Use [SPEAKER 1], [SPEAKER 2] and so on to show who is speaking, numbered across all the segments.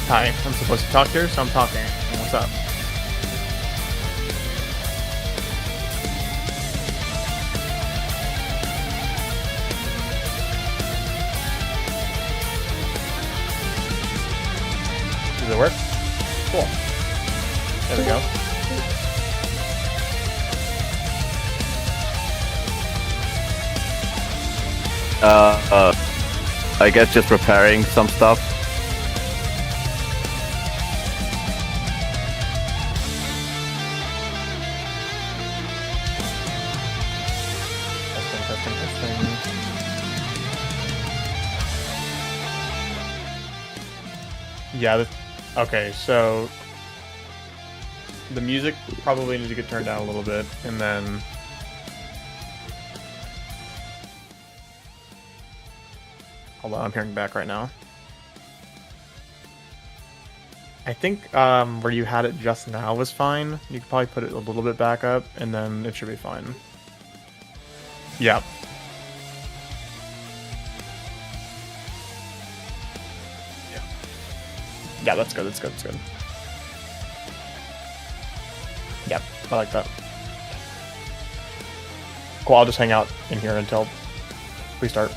[SPEAKER 1] Hi, I'm supposed to talk here, so I'm talking. What's up? Does it work? Cool. There we go.
[SPEAKER 2] I guess just preparing some stuff.
[SPEAKER 1] Testing. Yeah, okay, so the music probably needs to get turned down a little bit, and then hold on, I'm hearing back right now. I think where you had it just now was fine. You could probably put it a little bit back up, and then it should be fine. Yeah. Yeah, that's good, that's good, that's good. Yep, I like that. Cool, I'll just hang out in here until we start.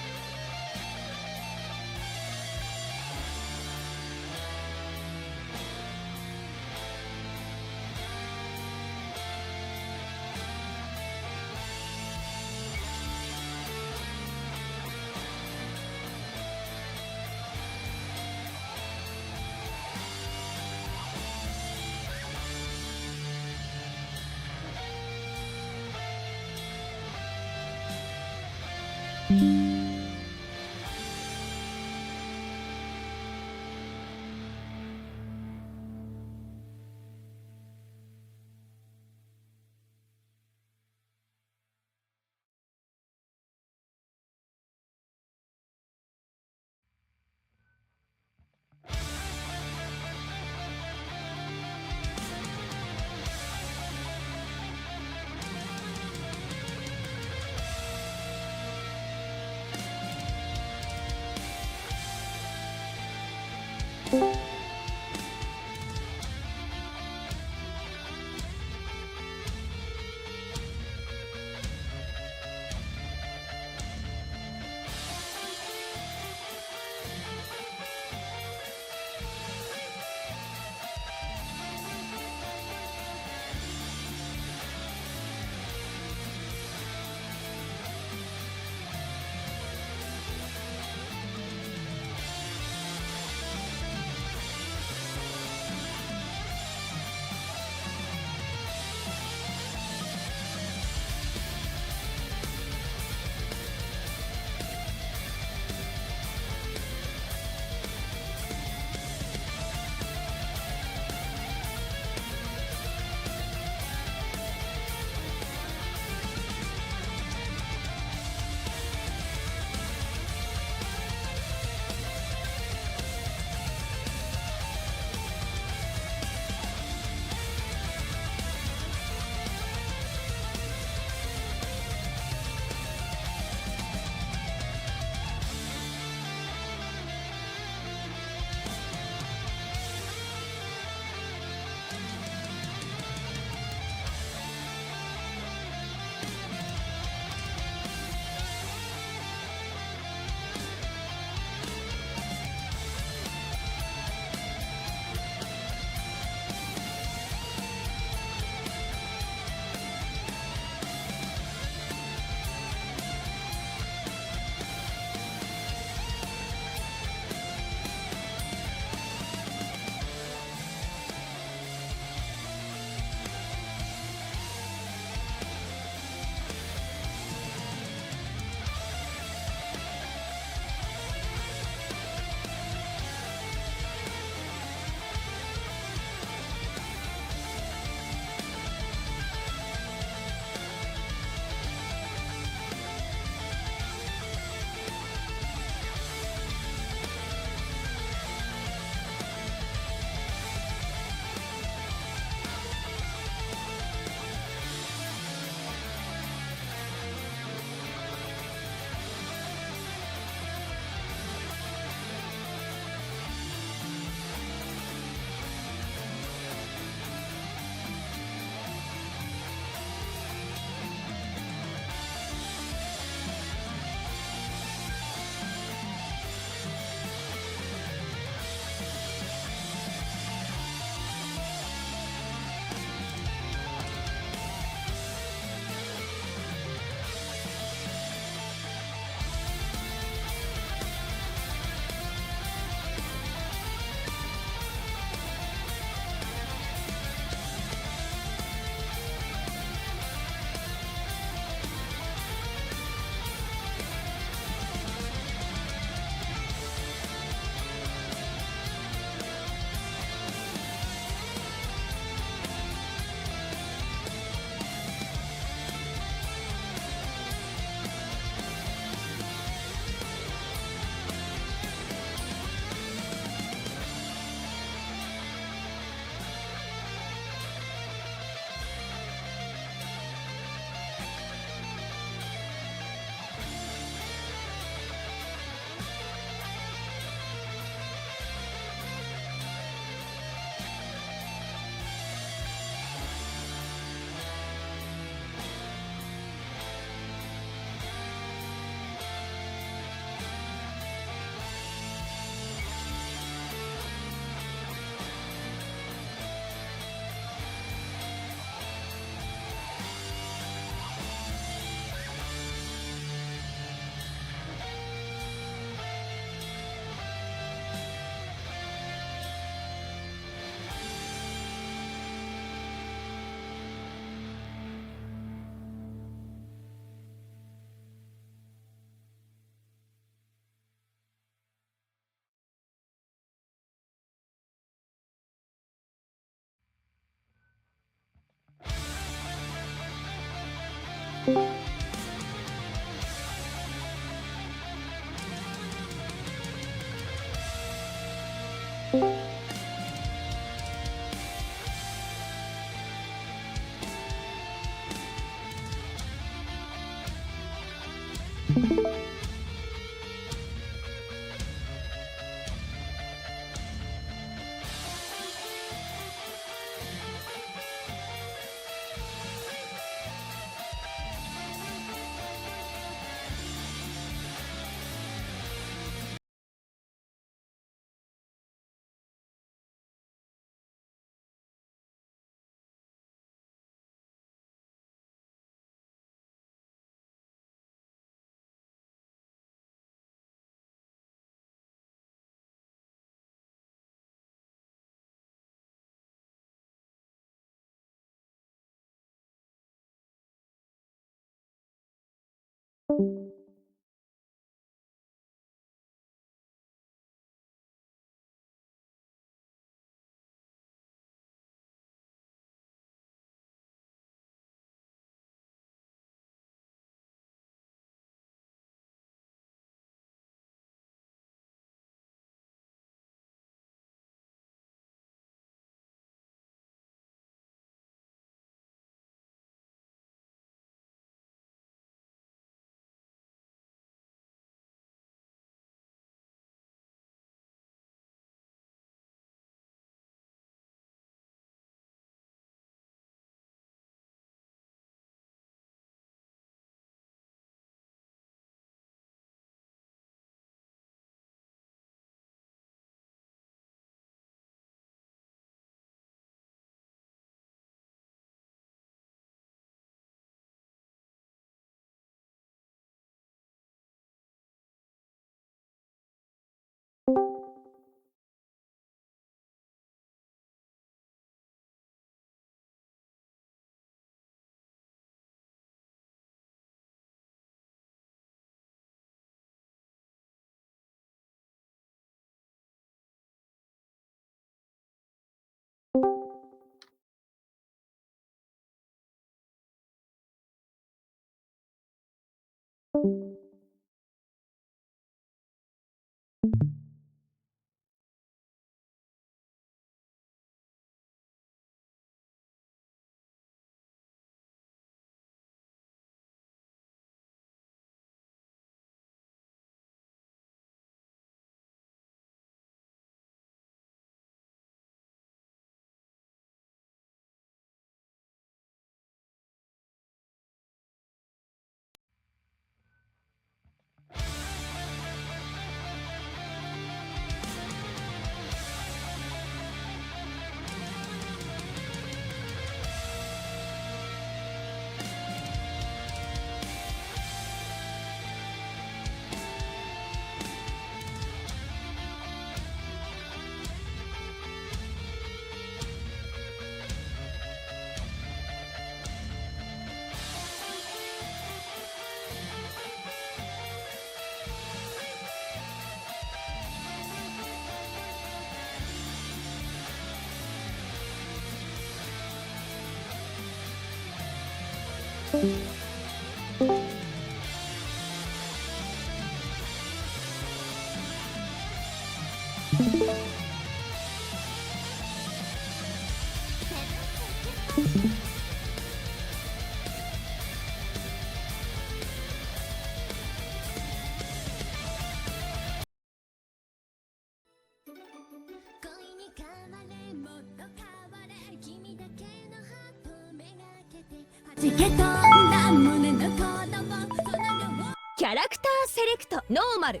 [SPEAKER 3] キャラクターセレクトノーマル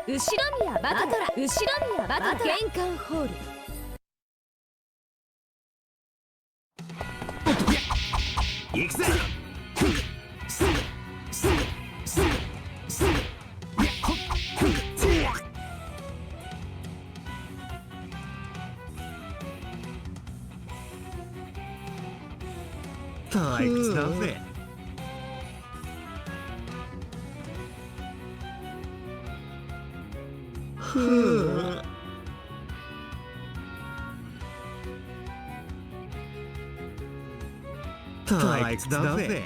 [SPEAKER 3] 後ろ宮バトラ後ろ宮バトラ玄関ホール
[SPEAKER 4] 行くぜ退屈だぜ退屈だぜ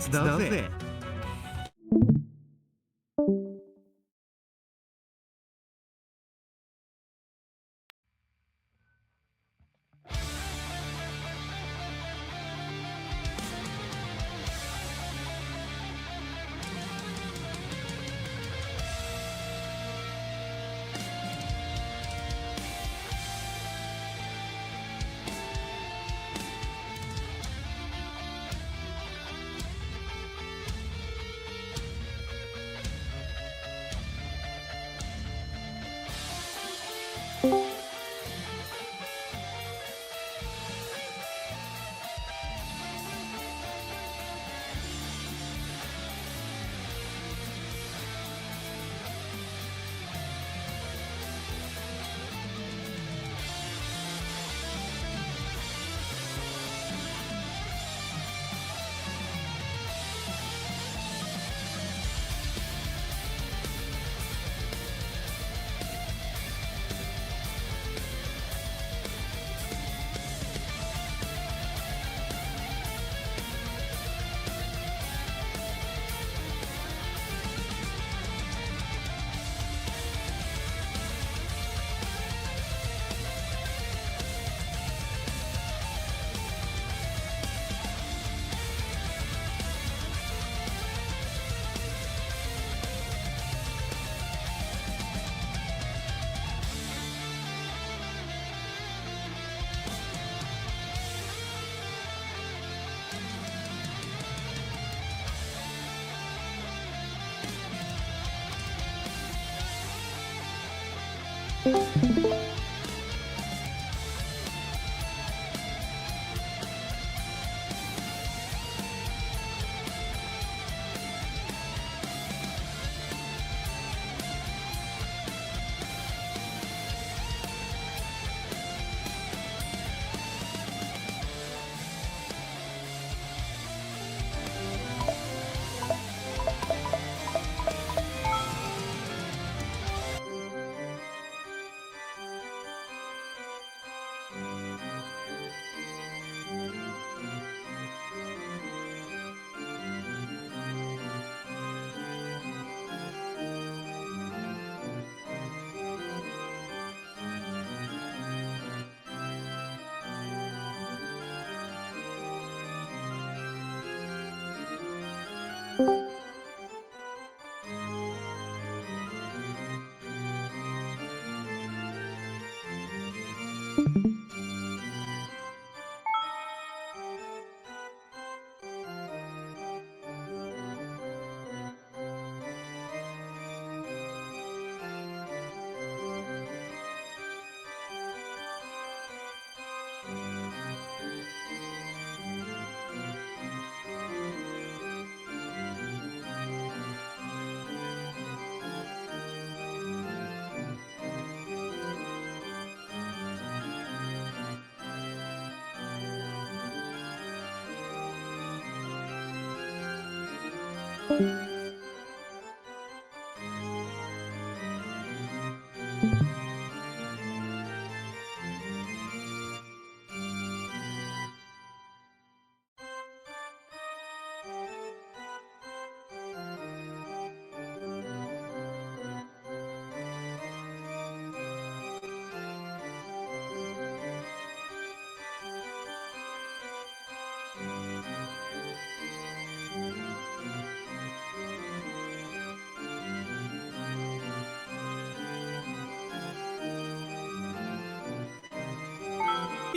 [SPEAKER 4] 別だぜ。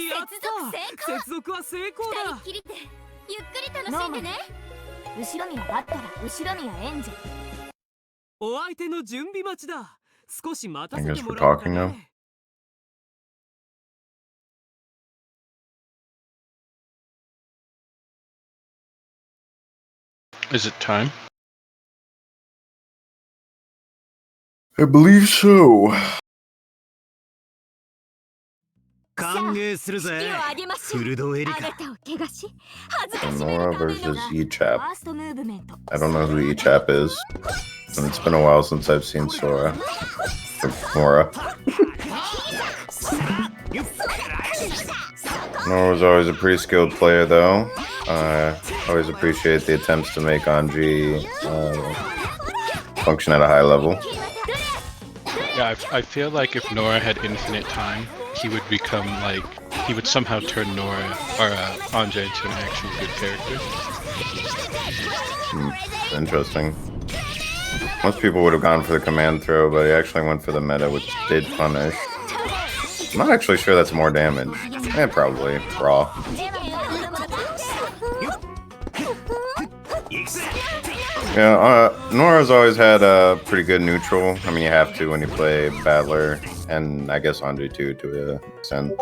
[SPEAKER 3] 接続成功。
[SPEAKER 4] 接続は成功
[SPEAKER 3] 二
[SPEAKER 4] だ。
[SPEAKER 3] 人っきりでゆっくり楽しんでね。後ろ宮バットラ、後ろ宮エンジェル。
[SPEAKER 4] お相手の準備待ちだ。少し待た
[SPEAKER 5] I
[SPEAKER 4] せ
[SPEAKER 5] guess
[SPEAKER 4] ても
[SPEAKER 5] we're
[SPEAKER 4] らおうか
[SPEAKER 5] talking now.
[SPEAKER 4] ね。
[SPEAKER 6] Is it time?
[SPEAKER 5] I believe so.
[SPEAKER 4] 歓迎する
[SPEAKER 3] 式を
[SPEAKER 4] ぜ。
[SPEAKER 3] 挙げましょう。
[SPEAKER 4] フルドエリカ。
[SPEAKER 3] あなたを怪我し、恥ずかしめ
[SPEAKER 5] Nora
[SPEAKER 3] るための
[SPEAKER 5] versus
[SPEAKER 3] フ
[SPEAKER 5] Echap.
[SPEAKER 3] ァーストムーブメント。
[SPEAKER 5] I don't know who Echap is. And it's been a while since I've seen Sora. Or Nora. Nor was always a pretty skilled player, though. Always appreciate the attempts to make Anji function at a high level.
[SPEAKER 6] Yeah, I feel like if Nora had infinite time, he would become like, he would somehow turn Nora or Anjay into an actual good character.
[SPEAKER 5] Interesting. Most people would have gone for the command throw, but he actually went for the meta, which did punish. I'm not actually sure that's more damage. Yeah, probably. Raw. Yeah, Nora's always had a pretty good neutral. I mean, you have to when you play Battler, and I guess Andre too, to an extent.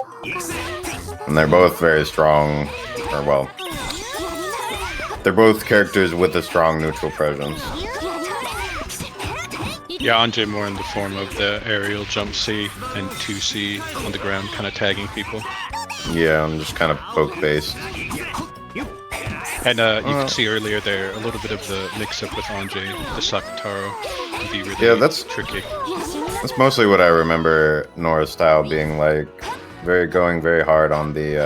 [SPEAKER 5] And they're both very strong, or well, they're both characters with a strong neutral presence.
[SPEAKER 6] Yeah, Anjay more in the form of the aerial jump C and 2C on the ground, kind of tagging people.
[SPEAKER 5] Yeah, I'm just kind of poke based.
[SPEAKER 6] And you can see earlier there a little bit of the mix-up with Anjay, the Sakutaro, can be really
[SPEAKER 5] that's
[SPEAKER 6] tricky.
[SPEAKER 5] That's mostly what I remember Nora's style being like. Going very hard on the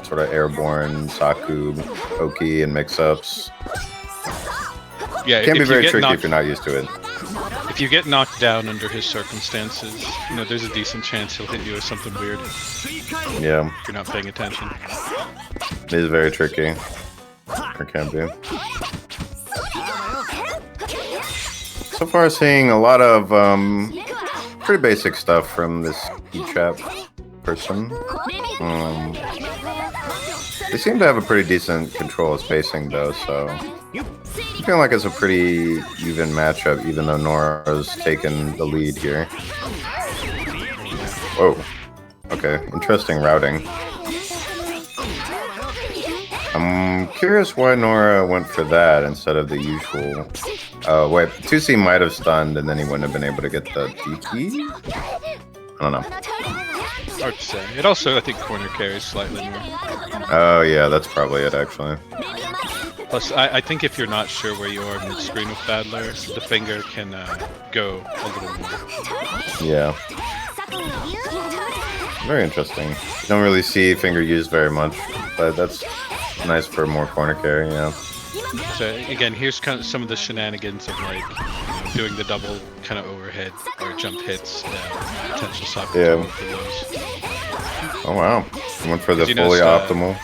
[SPEAKER 5] sort of airborne Saku, Oki, and mix-ups.
[SPEAKER 6] Yeah,
[SPEAKER 5] it can be very tricky if you're not used to it.
[SPEAKER 6] If you get knocked down under his circumstances, you know, there's a decent chance he'll hit you with something weird.
[SPEAKER 5] Yeah.
[SPEAKER 6] If you're not paying attention.
[SPEAKER 5] It is very tricky. Or can be. So far, seeing a lot of pretty basic stuff from this e-trap person. They seem to have a pretty decent control of spacing, though, so I feel like it's a pretty even matchup, even though Nora's taken the lead here. Whoa. Okay, interesting routing. I'm curious why Nora went for that instead of the usual. Wait, 2C might have stunned and then he wouldn't have been able to get the DP? I don't know.
[SPEAKER 6] Hard to say. It also, I think, corner carries slightly more.
[SPEAKER 5] Oh, yeah, that's probably it, actually.
[SPEAKER 6] Plus, I think if you're not sure where you are mid-screen with Battler, the finger can go a little more.
[SPEAKER 5] Yeah. Very interesting. You don't really see finger used very much, but that's nice for more corner carry, yeah.
[SPEAKER 6] So again, here's kind of some of the shenanigans of like doing the double kind of overhead or jump hits, potential Saku.
[SPEAKER 5] Yeah. Oh wow, he went for the fully optimal.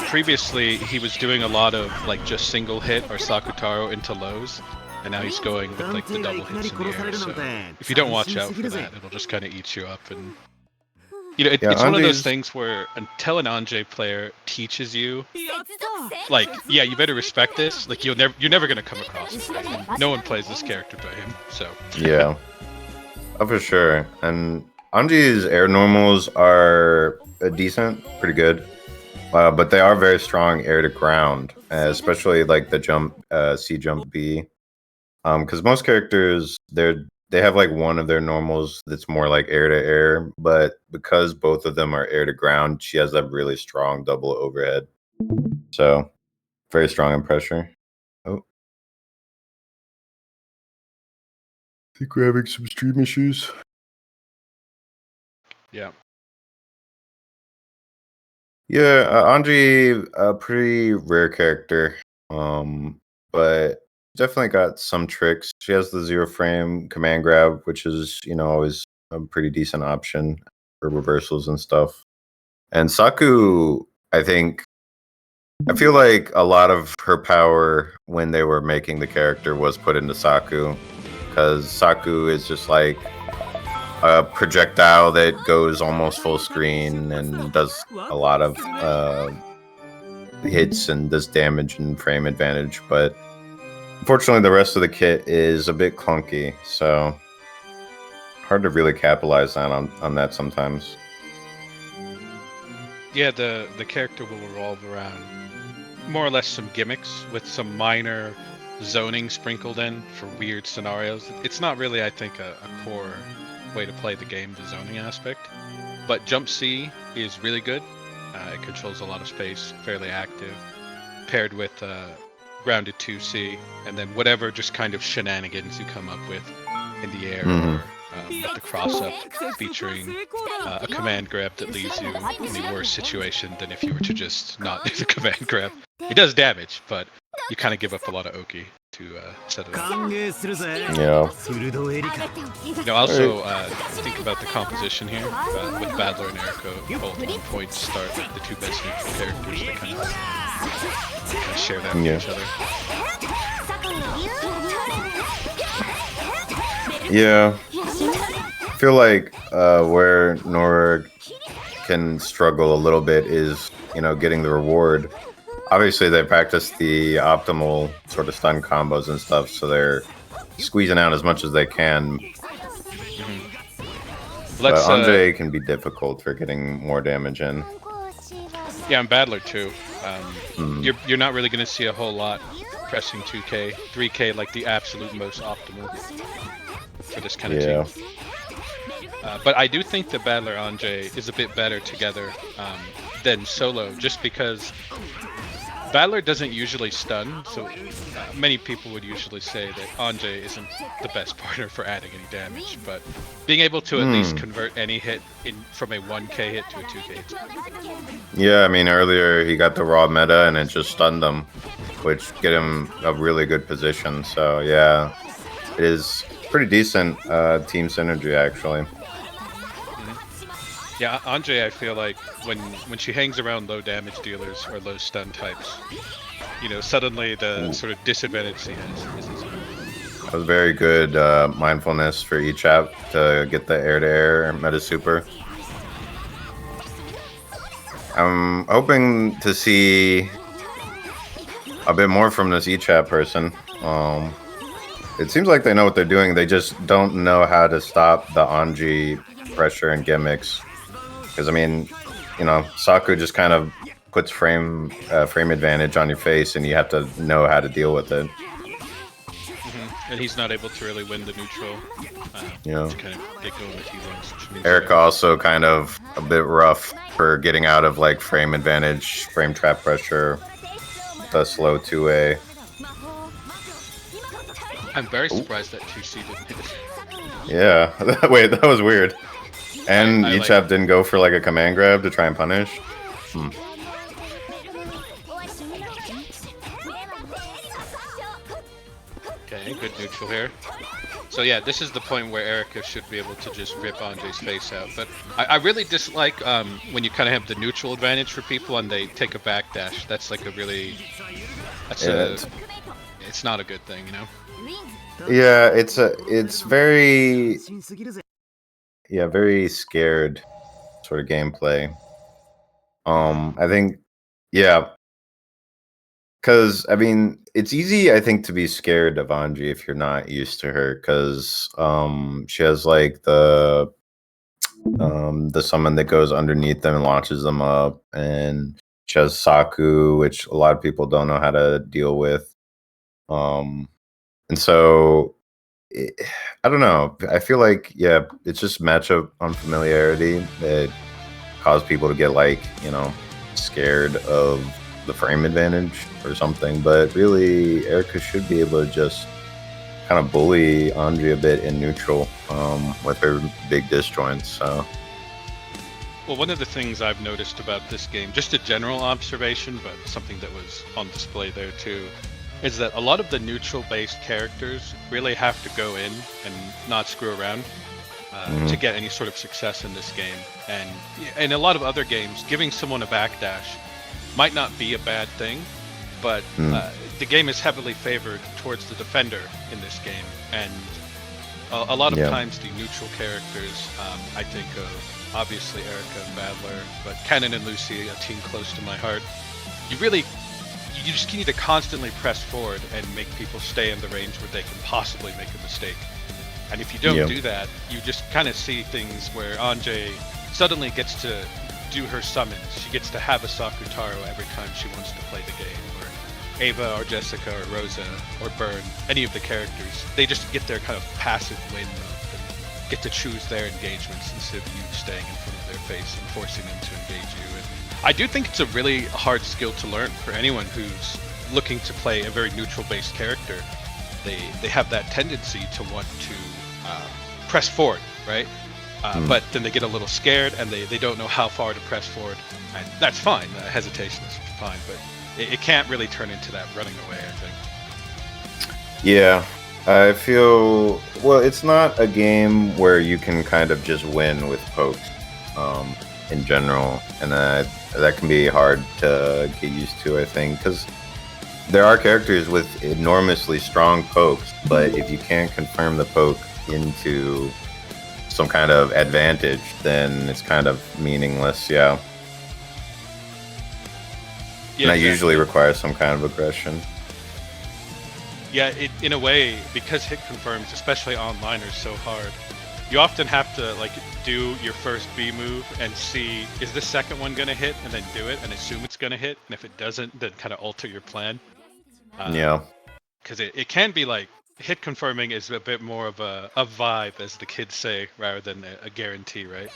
[SPEAKER 6] Previously, he was doing a lot of like just single hit or Sakutaro into lows, and now he's going with like the double hits in the air. So if you don't watch out for that, it'll just kind of eat you up. And you know, it's one of those things where until an Anjay player teaches you, like, yeah, you better respect this. Like, you're never gonna come across it. No one plays this character but him. So
[SPEAKER 5] yeah, oh for sure. And Anji's air normals are decent, pretty good. But they are very strong air to ground, especially like the jump C jump B. Because most characters they have like one of their normals that's more like air to air, but because both of them are air to ground, she has that really strong double overhead. So very strong in pressure. Oh, I think we're having some stream issues.
[SPEAKER 6] yeah.
[SPEAKER 5] Yeah, Anji, a pretty rare character, but definitely got some tricks. She has the zero frame command grab, which is, you know, always a pretty decent option for reversals and stuff. And Saku, I feel like a lot of her power when they were making the character was put into Saku, because Saku is just like a projectile that goes almost full screen and does a lot of hits and does damage and frame advantage, but unfortunately the rest of the kit is a bit clunky, so hard to really capitalize on that sometimes.
[SPEAKER 6] Yeah, the character will revolve around more or less some gimmicks with some minor zoning sprinkled in for weird scenarios. It's not really, I think, a core way to play the game, the zoning aspect. But Jump C is really good. It controls a lot of space, fairly active, paired with grounded 2C, and then whatever just kind of shenanigans you come up with in the air or with the cross-up featuring a command grab that leaves you in a worse situation than if you were to just not do the command grab. It does damage, but you kind of give up a lot of Oki to set it up.
[SPEAKER 5] Yeah.
[SPEAKER 6] Also think about the composition here with Badler and Eriko both on point to start the two best neutral characters. They kind of share that with each other.
[SPEAKER 5] Yeah. I feel like where Nora can struggle a little bit is, getting the reward. Obviously, they practice the optimal sort of stun combos and stuff, so they're squeezing out as much as they can. But Andre can be difficult for getting more damage in.
[SPEAKER 6] Yeah, and Badler too. You're not really going to see a whole lot pressing 2K, 3K like the absolute most optimal for this kind of team. But I do think that Badler Andre is a bit better together than solo, just because Badler doesn't usually stun, so many people would usually say that Andre isn't the best partner for adding any damage, but being able to at least convert any hit from a 1k hit to a 2k hit.
[SPEAKER 5] Yeah, I mean, earlier he got the raw meta and it just stunned him, which get him a really good position, so yeah, it is pretty decent team synergy, actually.
[SPEAKER 6] Yeah, Andre, I feel like when she hangs around low damage dealers or low stun types, suddenly the sort of disadvantage she has isn't.
[SPEAKER 5] That was very good mindfulness for each app to get the air-to-air meta super. I'm hoping to see a bit more from this eChat person. It seems like they know what they're doing. They just don't know how to stop the Anji pressure and gimmicks. Because, I mean, Saku just kind of puts frame advantage on your face, and you have to know how to deal with it.
[SPEAKER 6] And he's not able to really win the neutral. To kind of get going with healings.
[SPEAKER 5] Erika also kind of a bit rough for getting out of like frame advantage, frame trap pressure, the slow 2A.
[SPEAKER 6] I'm very surprised that 2C didn't hit it.
[SPEAKER 5] Yeah, wait, that was weird. And Ichab didn't go for like a command grab to try and punish.
[SPEAKER 6] Okay, good neutral here. So yeah, this is the point where Erika should be able to just rip Andre's face out. But I really dislike when you kind of have the neutral advantage for people and they take a backdash. That's like a really... It's not a good thing,
[SPEAKER 5] Yeah, it's very... Yeah, very scared sort of gameplay. I think, yeah. Because, I mean, it's easy, I think, to be scared of Anji if you're not used to her. Because she has, like, the summon that goes underneath them and launches them up. And she has Saku, which a lot of people don't know how to deal with. And so... I don't know. I feel like, yeah, it's just matchup unfamiliarity that caused people to get like, scared of the frame advantage or something. But really, Erika should be able to just kind of bully Andre a bit in neutral with her big disjoints. So.
[SPEAKER 6] Well, one of the things I've noticed about this game, just a general observation, but something that was on display there too, is that a lot of the neutral-based characters really have to go in and not screw around to get any sort of success in this game. And in a lot of other games, giving someone a backdash might not be a bad thing, but the game is heavily favored towards the defender in this game. And a lot of times the neutral characters, I think of obviously Erika and Badler, but Kennen and Lucy, a team close to my heart. You just need to constantly press forward and make people stay in the range where they can possibly make a mistake. And if you don't do that, you just kind of see things where Anjay suddenly gets to do her summons. She gets to have a Sakutaro every time she wants to play the game. Or Ava or Jessica or Rosa or Burn, any of the characters. They just get their kind of passive win move and get to choose their engagements instead of you staying in front of their face and forcing them to engage you. And I do think it's a really hard skill to learn for anyone who's looking to play a very neutral-based character. They have that tendency to want to press forward, right? But then they get a little scared and they don't know how far to press forward, and that's fine. Hesitation is fine, but it can't really turn into that running away, I think.
[SPEAKER 5] Yeah, I feel, well, it's not a game where you can kind of just win with pokes in general, and that can be hard to get used to, I think, because there are characters with enormously strong pokes, but if you can't confirm the poke into some kind of advantage, then it's kind of meaningless, yeah. And that usually requires some kind of aggression.
[SPEAKER 6] Yeah, in a way, because hit confirms, especially online, are so hard, you often have to like do your first B move and see, is this second one gonna hit, and then do it and assume it's gonna hit, and if it doesn't, then kind of alter your plan.
[SPEAKER 5] Yeah.
[SPEAKER 6] Because it can be like, hit confirming is a bit more of a vibe, as the kids say, rather than a guarantee, right?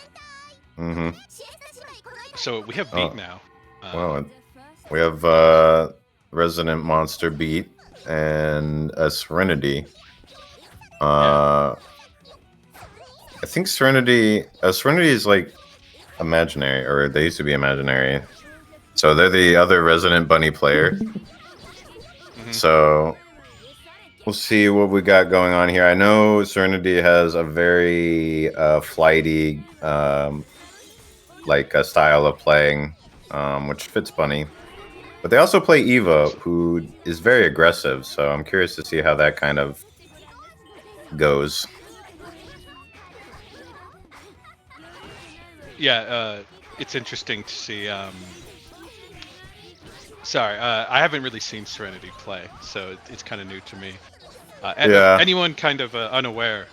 [SPEAKER 5] Mm-hmm.
[SPEAKER 6] So we have beat now.
[SPEAKER 5] Wow. We have Resident Monster beat and a Serenity. I think Serenity is like imaginary, or they used to be imaginary. So they're the other Resident Bunny player. So we'll see what we got going on here. I know Serenity has a very flighty like a style of playing, which fits Bunny. But they also play Eva, who is very aggressive, so I'm curious to see how that kind of goes.
[SPEAKER 6] Yeah, it's interesting to see. Sorry, I haven't really seen Serenity play, so it's kind of new to me. Anyone kind of unaware,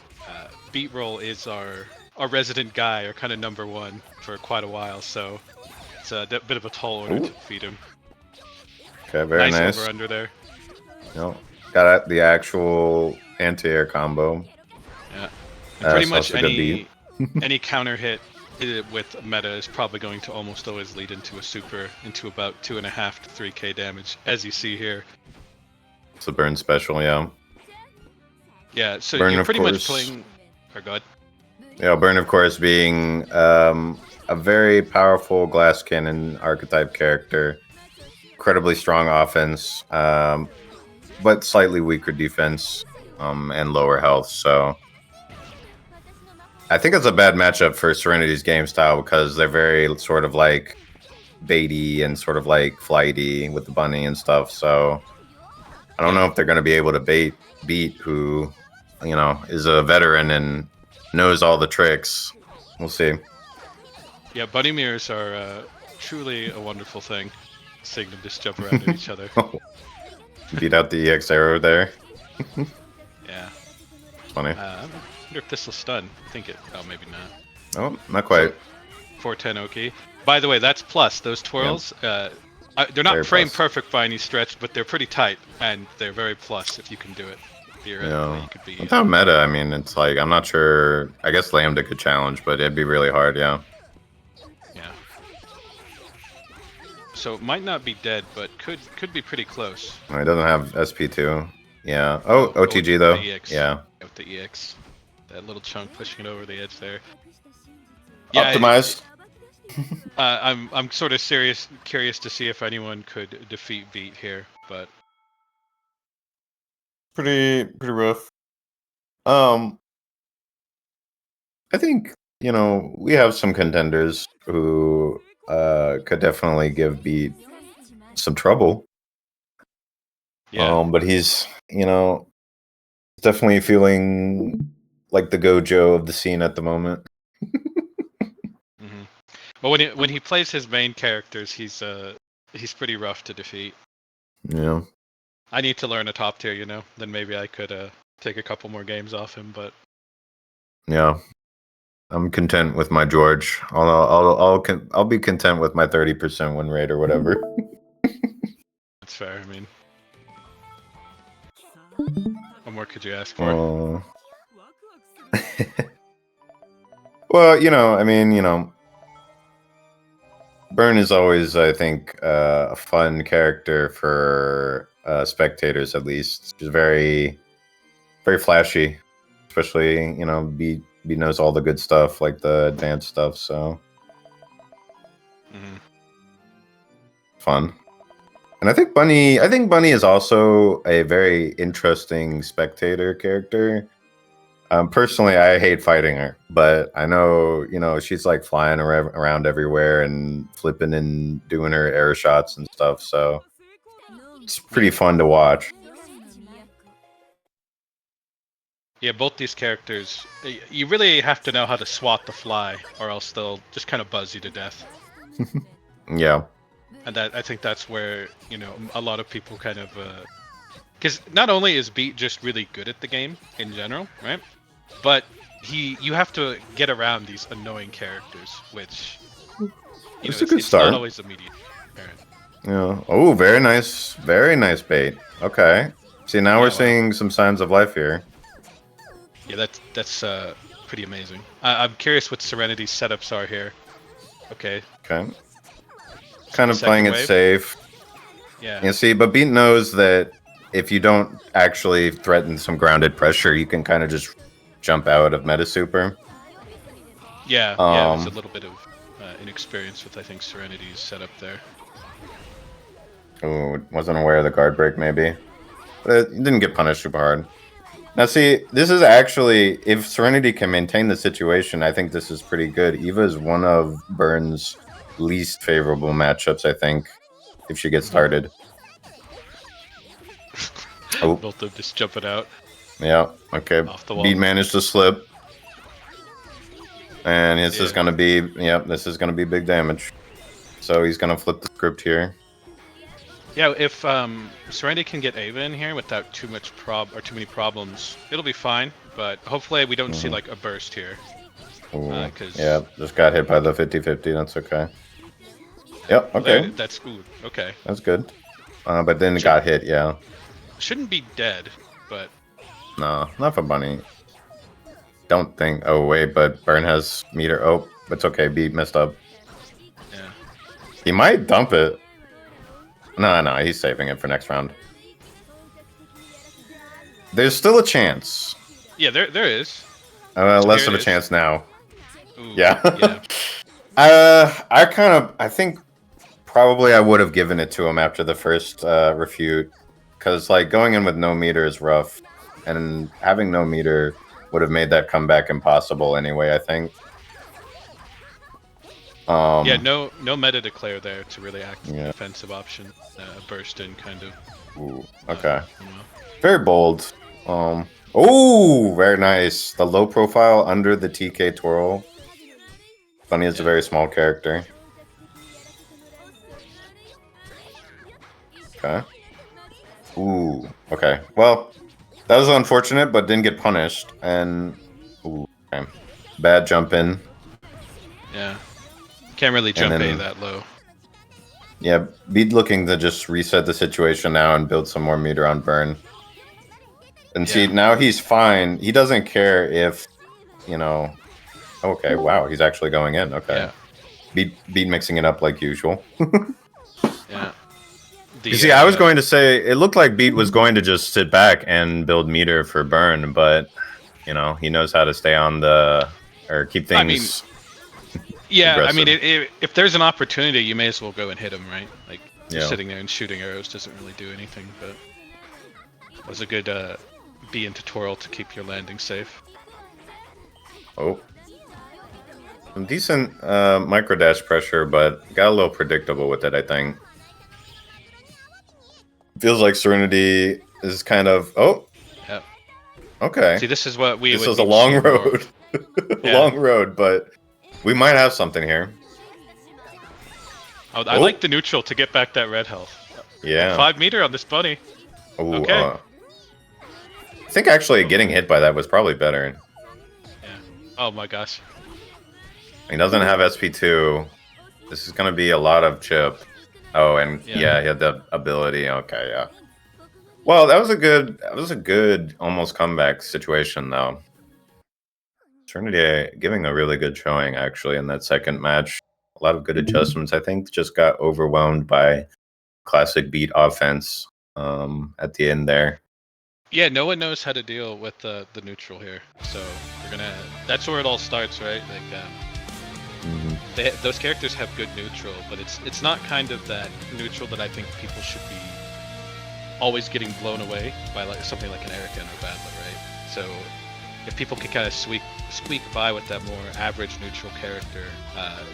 [SPEAKER 6] Beat Roll is our resident guy, our kind of number one for quite a while, so it's a bit of a tall order to defeat him.
[SPEAKER 5] Okay, very nice.
[SPEAKER 6] Over under there.
[SPEAKER 5] No, got the actual anti-air combo.
[SPEAKER 6] Yeah, and pretty much any counter hit with meta is probably going to almost always lead into a super, into about 2.5 to 3k damage, as you see here.
[SPEAKER 5] It's a burn special, yeah.
[SPEAKER 6] Yeah, so
[SPEAKER 5] burn,
[SPEAKER 6] you're pretty much playing. Oh god.
[SPEAKER 5] Yeah, burn of course being a very powerful glass cannon archetype character, incredibly strong offense, but slightly weaker defense and lower health. So I think it's a bad matchup for Serenity's game style because they're very sort of like baity and sort of like flighty with the bunny and stuff. So I don't know if they're going to be able to beat who, you know, is a veteran and knows all the tricks. We'll see.
[SPEAKER 6] Yeah, bunny mirrors are truly a wonderful thing. Seeing them just jump around at each other.
[SPEAKER 5] Beat out the EX arrow there.
[SPEAKER 6] Yeah.
[SPEAKER 5] Funny.
[SPEAKER 6] I wonder if this will stun. I think it. Oh, maybe not.
[SPEAKER 5] Oh, not quite.
[SPEAKER 6] 410 Oki. By the way, that's plus. Those twirls, they're not
[SPEAKER 5] very
[SPEAKER 6] frame
[SPEAKER 5] plus.
[SPEAKER 6] Perfect by any stretch, but they're pretty tight, and they're very plus if you can do it.
[SPEAKER 5] Yeah.
[SPEAKER 6] You could be,
[SPEAKER 5] without meta, I mean, it's like, I'm not sure. I guess Lambda could challenge, but it'd be really hard, yeah.
[SPEAKER 6] Yeah. So it might not be dead, but could be pretty close.
[SPEAKER 5] Oh, he doesn't have SP2. Yeah. Oh, OTG though. Yeah.
[SPEAKER 6] With the EX. That little chunk pushing it over the edge there.
[SPEAKER 5] Yeah, optimized.
[SPEAKER 6] I'm sort of curious to see if anyone could defeat Beat here, but
[SPEAKER 5] pretty rough. I think, you know, we have some contenders who could definitely give Beat some trouble.
[SPEAKER 6] Yeah.
[SPEAKER 5] But he's, you know, definitely feeling like the Gojo of the scene at the moment.
[SPEAKER 6] But when he plays his main characters, he's pretty rough to defeat.
[SPEAKER 5] Yeah.
[SPEAKER 6] I need to learn a top tier, you know. Then maybe I could take a couple more games off him. But
[SPEAKER 5] yeah, I'm content with my George. I'll be content with my 30% win rate or whatever.
[SPEAKER 6] That's fair. I mean, what more could you ask for?
[SPEAKER 5] Well, you know, I mean, you know, Burn is always, I think, a fun character for spectators, at least. She's very, very flashy, especially, you know, Beat Beat knows all the good stuff, like the advanced stuff. So fun. And I think Bunny is also a very interesting spectator character. Personally, I hate fighting her, but I know, she's like flying around everywhere and flipping and doing her air shots and stuff. So it's pretty fun to watch.
[SPEAKER 6] Yeah, both these characters, you really have to know how to swat the fly, or else they'll just kind of buzz you to death.
[SPEAKER 5] Yeah.
[SPEAKER 6] And I think that's where, a lot of people kind of, because not only is Beat just really good at the game in general, right? But you have to get around these annoying characters, which, it's not always immediate apparent.
[SPEAKER 5] Yeah. Oh, very nice bait. Okay. See, now we're seeing some signs of life here.
[SPEAKER 6] Yeah, that's pretty amazing. I'm curious what Serenity's setups are here. Okay.
[SPEAKER 5] Okay. Kind of playing it safe.
[SPEAKER 6] Yeah.
[SPEAKER 5] You see, but Beat knows that if you don't actually threaten some grounded pressure, you can kind of just jump out of meta super.
[SPEAKER 6] Yeah, there's a little bit of inexperience with, I think, Serenity's setup there.
[SPEAKER 5] Oh, wasn't aware of the guard break, maybe. But it didn't get punished super hard. Now, see, this is actually, if Serenity can maintain the situation, I think this is pretty good. Eva is one of Burn's least favorable matchups, I think, if she gets started.
[SPEAKER 6] Oh. Both of them just jumping out.
[SPEAKER 5] Yeah, okay.
[SPEAKER 6] Off the wall.
[SPEAKER 5] Beat managed to slip. And this is going to be, this is going to be big damage. So he's going to flip the script here.
[SPEAKER 6] Yeah, if Serenity can get Ava in here without too many problems, it'll be fine. But hopefully we don't see like a burst here.
[SPEAKER 5] Yeah, just got hit by the 50-50. That's okay. Yep. Okay.
[SPEAKER 6] That's good. Okay.
[SPEAKER 5] That's good. But then it got hit. Yeah.
[SPEAKER 6] Shouldn't be dead, but
[SPEAKER 5] no, not for Bunny. Don't think. Oh wait, but Burn has meter. Oh, it's okay. Beat messed up.
[SPEAKER 6] Yeah.
[SPEAKER 5] He might dump it. No, he's saving it for next round. There's still a chance.
[SPEAKER 6] Yeah, there is.
[SPEAKER 5] Less of a chance now.
[SPEAKER 6] Ooh,
[SPEAKER 5] yeah.
[SPEAKER 6] Yeah.
[SPEAKER 5] I think probably I would have given it to him after the first refute, because like going in with no meter is rough, and having no meter would have made that comeback impossible anyway, I think.
[SPEAKER 6] Yeah, no meta declare there to really act as a defensive option. Burst in kind of.
[SPEAKER 5] Ooh, okay. Very bold. Oh, very nice. The low profile under the TK twirl. Bunny is a very small character. Okay. Ooh, okay. Well, that was unfortunate, but didn't get punished. And ooh, okay. Bad jump in.
[SPEAKER 6] Yeah. Can't really jump A that low.
[SPEAKER 5] Yeah, Beat looking to just reset the situation now and build some more meter on Burn. And see, now he's fine. He doesn't care if, Okay, wow, he's actually going in. Okay. Yeah. Beat mixing it up like usual.
[SPEAKER 6] Yeah.
[SPEAKER 5] You see, I was going to say, it looked like Beat was going to just sit back and build meter for Burn, but, he knows how to stay on or keep things...
[SPEAKER 6] Yeah,
[SPEAKER 5] aggressive.
[SPEAKER 6] I mean, if there's an opportunity, you may as well go and hit him, right? Like, just sitting there and shooting arrows doesn't really do anything, but it was a good B in tutorial to keep your landing safe.
[SPEAKER 5] Oh. Some decent micro dash pressure, but got a little predictable with it, I think. Feels like Serenity is kind of... Oh!
[SPEAKER 6] Yeah.
[SPEAKER 5] Okay.
[SPEAKER 6] See, this is what we
[SPEAKER 5] This is a long road. Long road, but... We might have something here.
[SPEAKER 6] I like the neutral to get back that red health.
[SPEAKER 5] Yeah.
[SPEAKER 6] 5 meter on this bunny.
[SPEAKER 5] Ooh,
[SPEAKER 6] okay.
[SPEAKER 5] I think actually getting hit by that was probably better.
[SPEAKER 6] Yeah. Oh my gosh.
[SPEAKER 5] He doesn't have SP2. This is going to be a lot of chip. Oh, and he had the ability. Okay, yeah. Well, that was a good almost comeback situation though. Trinity giving a really good showing, actually, in that second match. A lot of good adjustments. I think just got overwhelmed by classic Beat offense at the end there.
[SPEAKER 6] Yeah, no one knows how to deal with the neutral here, so we're gonna. That's where it all starts, right? Like, those characters have good neutral, but it's not kind of that neutral that I think people should be always getting blown away by like something like an Erica or Badler, right? So if people can kind of squeak by with that more average neutral character,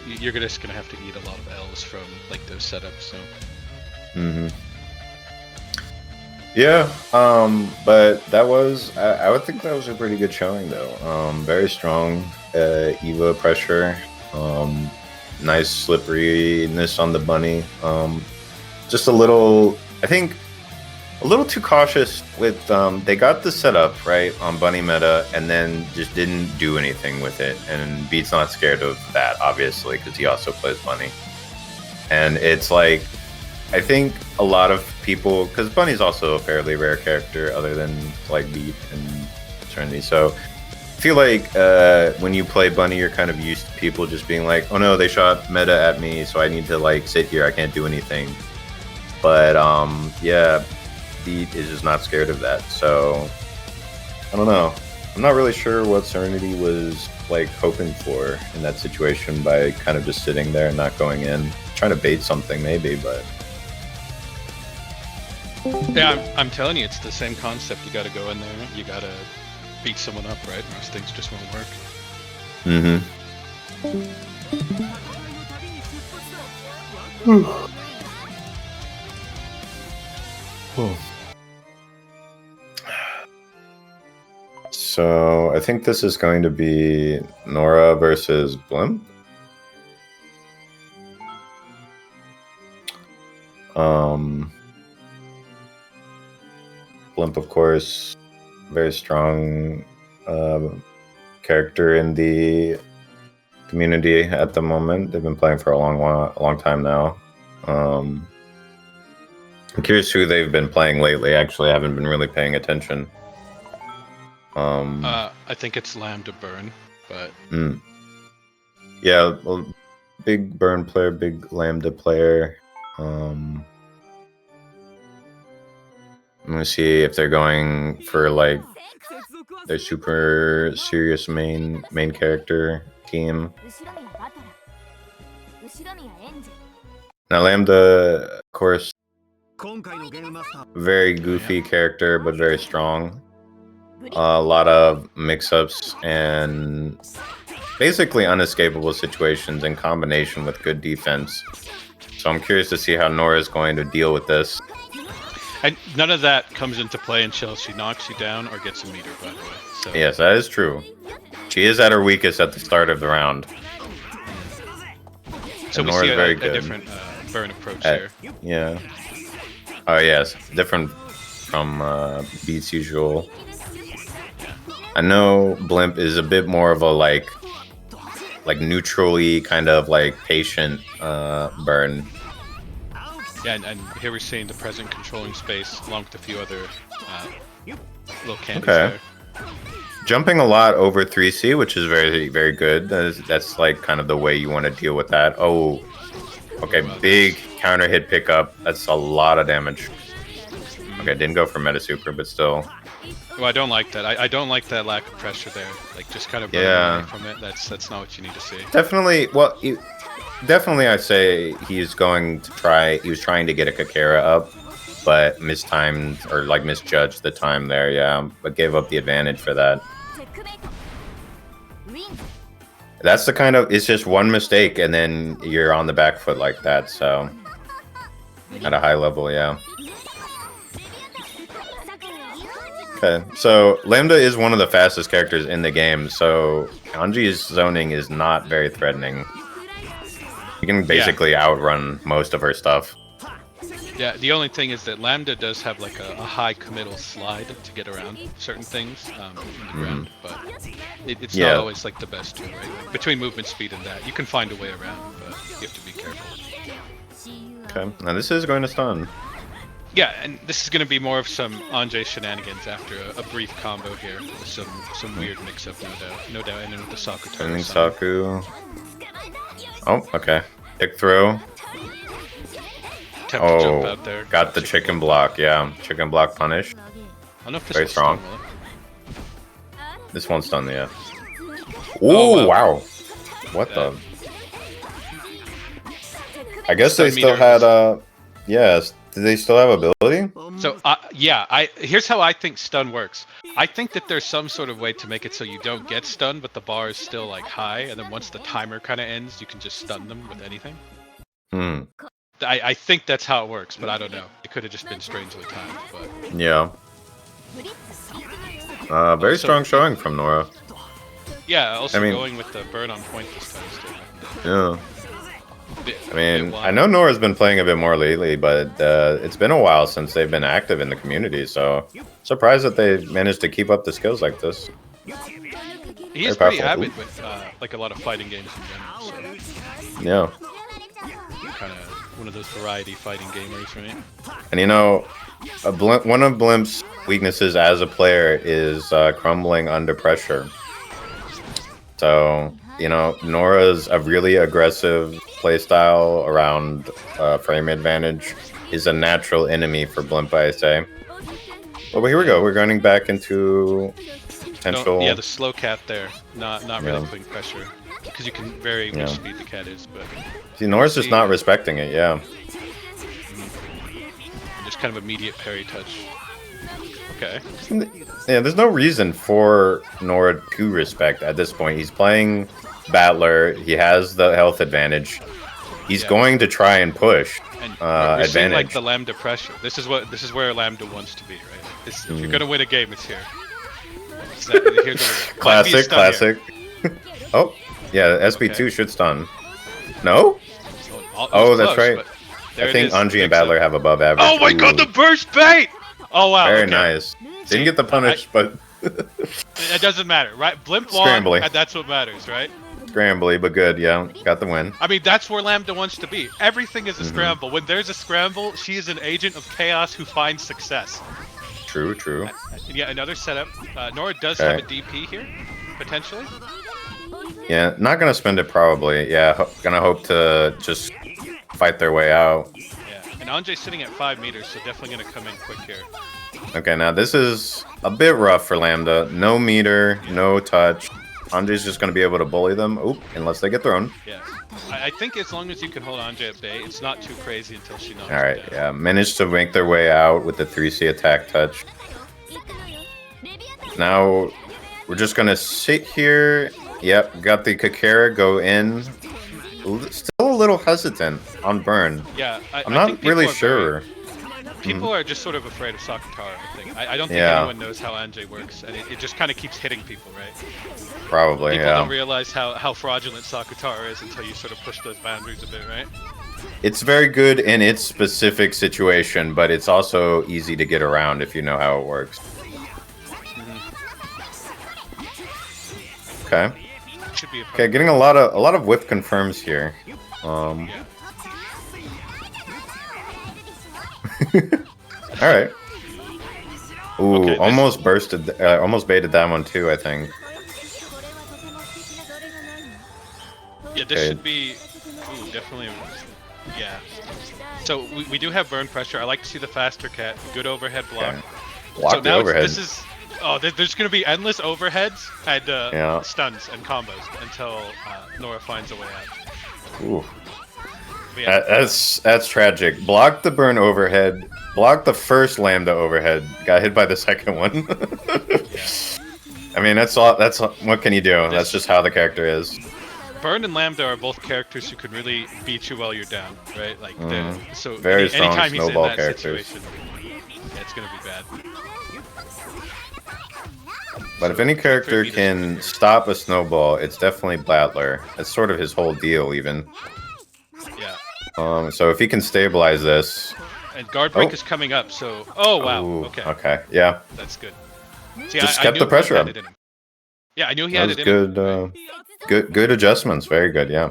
[SPEAKER 6] you're just gonna have to eat a lot of L's from like those setups. So.
[SPEAKER 5] Yeah, but that was I would think that was a pretty good showing though. Very strong Eva pressure. Nice slipperiness on the bunny. Just a little, I think, a little too cautious with. They got the setup right on bunny meta, and then just didn't do anything with it. And Beat's not scared of that, obviously, because he also plays bunny. And it's like, I think a lot of people, because Bunny's also a fairly rare character, other than like Beat and Eternity. So I feel like when you play Bunny, you're kind of used to people just being like, "Oh no, they shot meta at me, so I need to like sit here. I can't do anything." But yeah, Beat is just not scared of that. So I don't know. I'm not really sure what Serenity was like hoping for in that situation by kind of just sitting there and not going in, trying to bait something maybe, but.
[SPEAKER 6] Yeah, I'm telling you, it's the same concept. You gotta go in there, you gotta beat someone up, right? Or else things just won't work.
[SPEAKER 5] So I think this is going to be Nora versus Blimp. Blimp, of course, very strong character in the community at the moment. They've been playing for a long time now. I'm curious who they've been playing lately. Actually, I haven't been really paying attention.
[SPEAKER 6] I think it's Lambda Burn, but
[SPEAKER 5] yeah, well, big Burn player, big Lambda player. Let me see if they're going for like their super serious main character team. Now Lambda, of course, very goofy character, but very strong. A lot of mix-ups and basically unescapable situations in combination with good defense. So I'm curious to see how Nora is going to deal with this.
[SPEAKER 6] And none of that comes into play until she knocks you down or gets a meter, by the way. So.
[SPEAKER 5] Yes, that is true. She is at her weakest at the start of the round.
[SPEAKER 6] So we see a different burn approach here.
[SPEAKER 5] Yeah. Oh yes, different from Beat's usual. I know Blimp is a bit more of a like neutrally kind of like patient burn.
[SPEAKER 6] Yeah, and here we're seeing the present controlling space along with a few other little candies there.
[SPEAKER 5] Jumping a lot over 3C, which is very, very good. That's like kind of the way you want to deal with that. Oh, okay, big counter hit pickup. That's a lot of damage. Okay, didn't go for Meta Super, but still.
[SPEAKER 6] Well, I don't like that. I don't like that lack of pressure there. Like, just kind of burn away from it. That's not what you need to see.
[SPEAKER 5] Definitely, well, definitely I'd say he was trying to get a Kakera up, but mistimed or like misjudged the time there, yeah. But gave up the advantage for that. That's the kind of, it's just one mistake and then you're on the back foot like that, so. At a high level, yeah. Okay, so Lambda is one of the fastest characters in the game, so Anji's zoning is not very threatening. You can basically outrun most of her stuff.
[SPEAKER 6] Yeah, the only thing is that Lambda does have like a high committal slide to get around certain things in the ground, but it's not always like the best tool, right? Between movement speed and that, you can find a way around, but you have to be careful.
[SPEAKER 5] Okay, now this is going to stun.
[SPEAKER 6] Yeah, and this is going to be more of some Anjay shenanigans after a brief combo here with some weird mix-up, no doubt, ending with the Saku.
[SPEAKER 5] Ending Saku. Oh, okay. Pick throw.
[SPEAKER 6] Jump out there.
[SPEAKER 5] Got the chicken block, yeah. Chicken block punish.
[SPEAKER 6] don't know if this
[SPEAKER 5] Very
[SPEAKER 6] will
[SPEAKER 5] strong.
[SPEAKER 6] stun, will it?
[SPEAKER 5] This one's done, yeah.
[SPEAKER 6] Oh,
[SPEAKER 5] Ooh, wow. What the? I guess they
[SPEAKER 6] Stun
[SPEAKER 5] still
[SPEAKER 6] meter
[SPEAKER 5] had,
[SPEAKER 6] is-
[SPEAKER 5] yes. Do they still have ability?
[SPEAKER 6] So, yeah, here's how I think stun works. I think that there's some sort of way to make it so you don't get stunned, but the bar is still like high, and then once the timer kind of ends, you can just stun them with anything.
[SPEAKER 5] Hmm.
[SPEAKER 6] I think that's how it works, but I don't know. It could have just been strangely timed, but
[SPEAKER 5] Yeah. Very
[SPEAKER 6] So-
[SPEAKER 5] strong showing from Nora.
[SPEAKER 6] yeah. Also
[SPEAKER 5] I mean-
[SPEAKER 6] going with the burn on point this time still.
[SPEAKER 5] Yeah.
[SPEAKER 6] Bit-
[SPEAKER 5] I mean,
[SPEAKER 6] bit
[SPEAKER 5] I
[SPEAKER 6] wild.
[SPEAKER 5] know Nora's been playing a bit more lately, but it's been a while since they've been active in the community, so surprised that they managed to keep up the skills like this.
[SPEAKER 6] He is
[SPEAKER 5] very
[SPEAKER 6] pretty
[SPEAKER 5] powerful.
[SPEAKER 6] avid with like a lot of fighting games in general. So
[SPEAKER 5] Yeah.
[SPEAKER 6] kind of one of those variety fighting gamers, right?
[SPEAKER 5] And you know, one of Blimp's weaknesses as a player is crumbling under pressure. So, you know, Nora's a really aggressive playstyle around frame advantage is a natural enemy for Blimp, I say. Well, but here we go. We're running back into potential.
[SPEAKER 6] No, yeah, the slow cat there, not really
[SPEAKER 5] Yeah.
[SPEAKER 6] putting pressure, because you can vary
[SPEAKER 5] Yeah.
[SPEAKER 6] which speed the cat is, but
[SPEAKER 5] See, Nora's just not respecting it, yeah.
[SPEAKER 6] just kind of immediate parry touch. Okay.
[SPEAKER 5] Yeah, there's no reason for Nora to respect at this point. He's playing Battler. He has the health advantage. He's
[SPEAKER 6] Yeah.
[SPEAKER 5] going to try and push
[SPEAKER 6] And we're seeing like
[SPEAKER 5] advantage.
[SPEAKER 6] the lambda pressure. This is where lambda wants to be, right? If
[SPEAKER 5] Mm.
[SPEAKER 6] you're gonna win a game, it's here. Exactly. Here's where it is. Might be a
[SPEAKER 5] Classic,
[SPEAKER 6] stun here.
[SPEAKER 5] classic. Oh, yeah, SB2
[SPEAKER 6] Okay.
[SPEAKER 5] should stun. No?
[SPEAKER 6] It
[SPEAKER 5] Oh,
[SPEAKER 6] was
[SPEAKER 5] that's
[SPEAKER 6] close,
[SPEAKER 5] right.
[SPEAKER 6] but there
[SPEAKER 5] I
[SPEAKER 6] it
[SPEAKER 5] think
[SPEAKER 6] is.
[SPEAKER 5] Anji and
[SPEAKER 6] Mix up.
[SPEAKER 5] Battler have above average.
[SPEAKER 6] Oh my god,
[SPEAKER 5] Ooh,
[SPEAKER 6] the burst bait! Oh wow.
[SPEAKER 5] very
[SPEAKER 6] okay.
[SPEAKER 5] nice. Didn't get the punish, but
[SPEAKER 6] It doesn't matter, right? Blimp won,
[SPEAKER 5] Scrambly.
[SPEAKER 6] and that's what matters, right?
[SPEAKER 5] scrambly, but good. Yeah, got the win.
[SPEAKER 6] I mean, that's where Lambda wants to be. Everything is a
[SPEAKER 5] Mm-hmm.
[SPEAKER 6] scramble. When there's a scramble, she is an agent of chaos who finds success.
[SPEAKER 5] True, true.
[SPEAKER 6] And yeah, another setup. Nora does
[SPEAKER 5] Okay.
[SPEAKER 6] have a DP here, potentially.
[SPEAKER 5] Yeah, not gonna spend it probably. Yeah, gonna hope to just fight their way out.
[SPEAKER 6] Yeah, and Anjay's sitting at 5 meters, so definitely gonna come in quick here.
[SPEAKER 5] Okay, now this is a bit rough for Lambda. No meter, no touch. Anjay's just gonna be able to bully them. Oop, unless they get thrown.
[SPEAKER 6] Yeah, I think as long as you can hold Anjay at bay, it's not too crazy until she knocks
[SPEAKER 5] All right,
[SPEAKER 6] you down.
[SPEAKER 5] yeah, managed to make their way out with the 3C attack touch. Now we're just gonna sit here. Yep, got the Kakera go in. Still a little hesitant on burn.
[SPEAKER 6] Yeah,
[SPEAKER 5] I'm
[SPEAKER 6] I
[SPEAKER 5] not
[SPEAKER 6] think people
[SPEAKER 5] really
[SPEAKER 6] are
[SPEAKER 5] sure.
[SPEAKER 6] People are just sort of afraid of Sakutara, I think. I don't think
[SPEAKER 5] Yeah.
[SPEAKER 6] anyone knows how Anjay works, and it just kind of keeps hitting people, right?
[SPEAKER 5] Probably,
[SPEAKER 6] People
[SPEAKER 5] yeah.
[SPEAKER 6] don't realize how fraudulent Sakutara is until you sort of push those boundaries a bit, right?
[SPEAKER 5] It's very good in its specific situation, but it's also easy to get around if you know how it works. Okay.
[SPEAKER 6] Should be a
[SPEAKER 5] Okay, getting a lot of whip confirms here.
[SPEAKER 6] Yeah.
[SPEAKER 5] All right. Ooh,
[SPEAKER 6] Okay, this-
[SPEAKER 5] almost bursted, almost baited that one too, I think.
[SPEAKER 6] Yeah, this
[SPEAKER 5] Okay.
[SPEAKER 6] should be. Ooh, definitely. Yeah. So we do have burn pressure. I like to see the faster cat. Good overhead block.
[SPEAKER 5] Okay. Block
[SPEAKER 6] So
[SPEAKER 5] the
[SPEAKER 6] now
[SPEAKER 5] overhead.
[SPEAKER 6] this is. Oh, there's going to be endless overheads and
[SPEAKER 5] Yeah.
[SPEAKER 6] stuns and combos until Nora finds a way out.
[SPEAKER 5] Ooh.
[SPEAKER 6] But yeah,
[SPEAKER 5] That's tragic. Blocked the burn overhead. Blocked the first lambda overhead. Got hit by the second one. I mean, that's all. That's what can you do? That's just how the character is.
[SPEAKER 6] Burn and Lambda are both characters who can really beat you while you're down, right? Like, so
[SPEAKER 5] Very strong
[SPEAKER 6] anytime he's in
[SPEAKER 5] snowball
[SPEAKER 6] that
[SPEAKER 5] characters.
[SPEAKER 6] situation, yeah, it's gonna be bad.
[SPEAKER 5] But if any character can stop a snowball, it's definitely Battler. That's sort of his whole deal, even.
[SPEAKER 6] Yeah,
[SPEAKER 5] So if he can stabilize this.
[SPEAKER 6] and guard break
[SPEAKER 5] Oh.
[SPEAKER 6] is coming up, so wow,
[SPEAKER 5] Ooh,
[SPEAKER 6] okay,
[SPEAKER 5] Okay. Yeah.
[SPEAKER 6] that's good. See,
[SPEAKER 5] Just
[SPEAKER 6] I
[SPEAKER 5] kept
[SPEAKER 6] knew
[SPEAKER 5] the
[SPEAKER 6] he
[SPEAKER 5] pressure
[SPEAKER 6] had
[SPEAKER 5] up.
[SPEAKER 6] it in him. Yeah, I knew he
[SPEAKER 5] That
[SPEAKER 6] had
[SPEAKER 5] was
[SPEAKER 6] it in him.
[SPEAKER 5] good. Good adjustments. Very good. Yeah.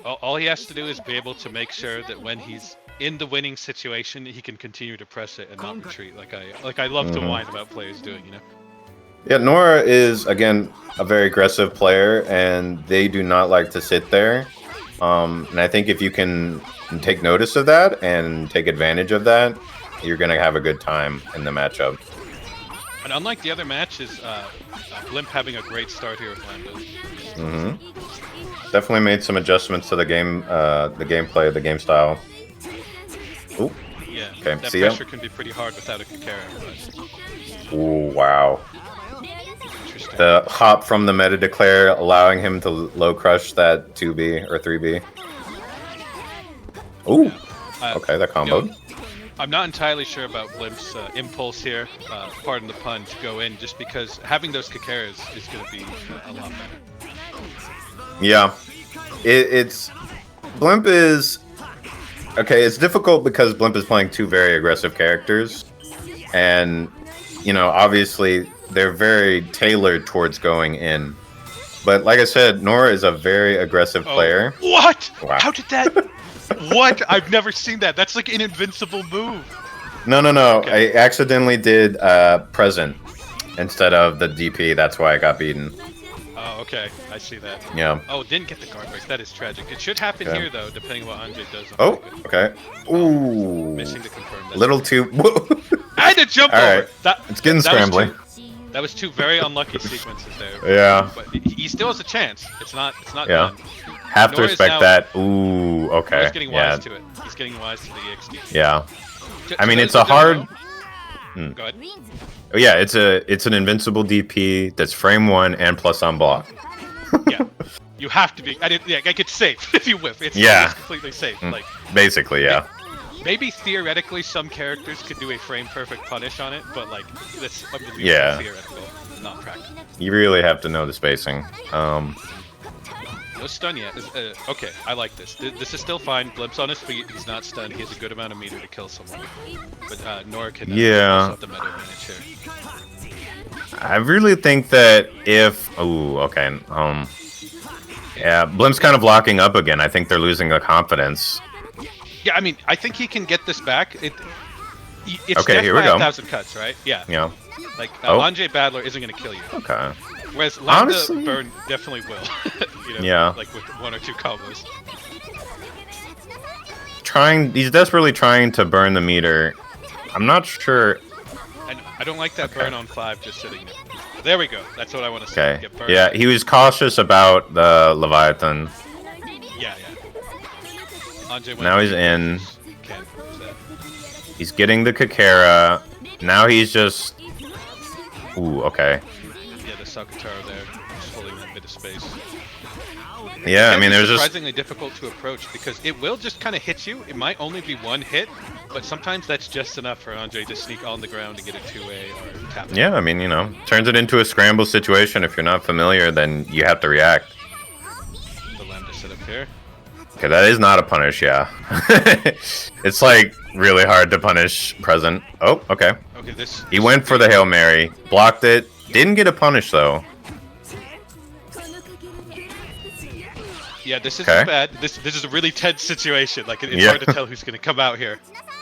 [SPEAKER 6] All he has to do is be able to make sure that when he's in the winning situation, he can continue to press it and not retreat. Like I love to whine about players doing, you know.
[SPEAKER 5] Yeah. Nora is again a very aggressive player, and they do not like to sit there. And I think if you can take notice of that and take advantage of that, you're gonna have a good time in the matchup.
[SPEAKER 6] And unlike the other matches, Blimp having a great start here with Lambda.
[SPEAKER 5] Definitely made some adjustments to the gameplay, the game style. Ooh.
[SPEAKER 6] Yeah,
[SPEAKER 5] Okay,
[SPEAKER 6] that
[SPEAKER 5] see ya.
[SPEAKER 6] pressure can be pretty hard without a Kakara, but
[SPEAKER 5] Ooh, wow.
[SPEAKER 6] interesting.
[SPEAKER 5] The hop from the meta declare, allowing him to low crush that 2B or 3B. Ooh. Okay, that comboed.
[SPEAKER 6] I'm not entirely sure about Blimp's impulse here, pardon the pun, to go in, just because having those Kakaras is going to be a lot better.
[SPEAKER 5] Yeah. It's... Blimp is... Okay, it's difficult because Blimp is playing two very aggressive characters. And, you know, obviously, they're very tailored towards going in. But like I said, Nora is a very aggressive player.
[SPEAKER 6] What?
[SPEAKER 5] Wow.
[SPEAKER 6] How did that... What? I've never seen that. That's like an invincible move.
[SPEAKER 5] No.
[SPEAKER 6] Okay.
[SPEAKER 5] I accidentally did present instead of the DP. That's why I got beaten.
[SPEAKER 6] Oh, okay. I see that.
[SPEAKER 5] Yeah.
[SPEAKER 6] Oh, didn't get the guard break. That is tragic. It should happen
[SPEAKER 5] Okay.
[SPEAKER 6] here, though, depending on what Andre does.
[SPEAKER 5] Oh, okay. Ooh.
[SPEAKER 6] Missing to confirm that.
[SPEAKER 5] Little too...
[SPEAKER 6] I had to jump
[SPEAKER 5] All
[SPEAKER 6] over.
[SPEAKER 5] right.
[SPEAKER 6] That,
[SPEAKER 5] It's getting
[SPEAKER 6] that was
[SPEAKER 5] scrambly.
[SPEAKER 6] That was two very unlucky sequences there.
[SPEAKER 5] Yeah.
[SPEAKER 6] But he still has a chance. It's not
[SPEAKER 5] Yeah.
[SPEAKER 6] done.
[SPEAKER 5] Have to
[SPEAKER 6] Nora is
[SPEAKER 5] respect
[SPEAKER 6] now-
[SPEAKER 5] that. Ooh, okay.
[SPEAKER 6] He's getting
[SPEAKER 5] Yeah.
[SPEAKER 6] wise to it. He's getting wise to the EXD.
[SPEAKER 5] Yeah.
[SPEAKER 6] To-
[SPEAKER 5] I
[SPEAKER 6] to
[SPEAKER 5] mean,
[SPEAKER 6] those
[SPEAKER 5] it's a
[SPEAKER 6] that don't
[SPEAKER 5] hard...
[SPEAKER 6] know- Go ahead.
[SPEAKER 5] Oh, yeah, it's an invincible DP that's frame 1 and plus on block.
[SPEAKER 6] Yeah. You have to be. Like it's safe if you whiff. It's
[SPEAKER 5] Yeah.
[SPEAKER 6] it's completely safe. Like
[SPEAKER 5] Basically, yeah.
[SPEAKER 6] maybe theoretically some characters could do a frame perfect punish on it, but like that's unbelievably
[SPEAKER 5] Yeah.
[SPEAKER 6] theoretical, not practical.
[SPEAKER 5] You really have to know the spacing.
[SPEAKER 6] No stun yet. Okay, I like this. This is still fine. Blimp's on his feet. He's not stunned. He has a good amount of meter to kill someone. But Nora can
[SPEAKER 5] Yeah.
[SPEAKER 6] also have the meta advantage here.
[SPEAKER 5] I really think that if... Ooh, okay. Yeah, Blimp's kind of locking up again. I think they're losing the confidence.
[SPEAKER 6] Yeah, I mean, I think he can get this back. It's
[SPEAKER 5] Okay,
[SPEAKER 6] death
[SPEAKER 5] here we
[SPEAKER 6] by
[SPEAKER 5] go.
[SPEAKER 6] 1,000 cuts, right? Yeah.
[SPEAKER 5] Yeah.
[SPEAKER 6] Like,
[SPEAKER 5] Oh.
[SPEAKER 6] Anjay Battler isn't going to kill you.
[SPEAKER 5] Okay.
[SPEAKER 6] Whereas Lambda
[SPEAKER 5] Honestly-
[SPEAKER 6] Burn definitely will. You know,
[SPEAKER 5] Yeah.
[SPEAKER 6] Like with one or two combos.
[SPEAKER 5] He's desperately trying to burn the meter. I'm not sure.
[SPEAKER 6] And I don't like that burn on 5 just sitting there. There we go. That's what I want to say.
[SPEAKER 5] Okay.
[SPEAKER 6] Get burned.
[SPEAKER 5] Yeah, he was cautious about the Leviathan.
[SPEAKER 6] Yeah. Anjay went
[SPEAKER 5] Now he's
[SPEAKER 6] deep.
[SPEAKER 5] in.
[SPEAKER 6] Can't use that.
[SPEAKER 5] He's getting the Kakara. Now he's just... Ooh, okay.
[SPEAKER 6] Yeah, the Sakutaro there, just holding that bit of space.
[SPEAKER 5] Yeah, I mean, there's just...
[SPEAKER 6] surprisingly difficult to approach because it will just kind of hit you. It might only be one hit, but sometimes that's just enough for Andre to sneak on the ground to get a 2A or tap.
[SPEAKER 5] Yeah, I mean, you know, turns it into a scramble situation. If you're not familiar, then you have to react.
[SPEAKER 6] The Lambda setup here.
[SPEAKER 5] Okay, that is not a punish, yeah. It's like really hard to punish present. Oh, okay.
[SPEAKER 6] Okay, this.
[SPEAKER 5] He went for the Hail Mary, blocked it, didn't get a punish though.
[SPEAKER 6] Yeah, this is
[SPEAKER 5] Okay.
[SPEAKER 6] bad. This is a really tense situation. Like it's
[SPEAKER 5] Yeah.
[SPEAKER 6] hard to tell who's gonna come out here.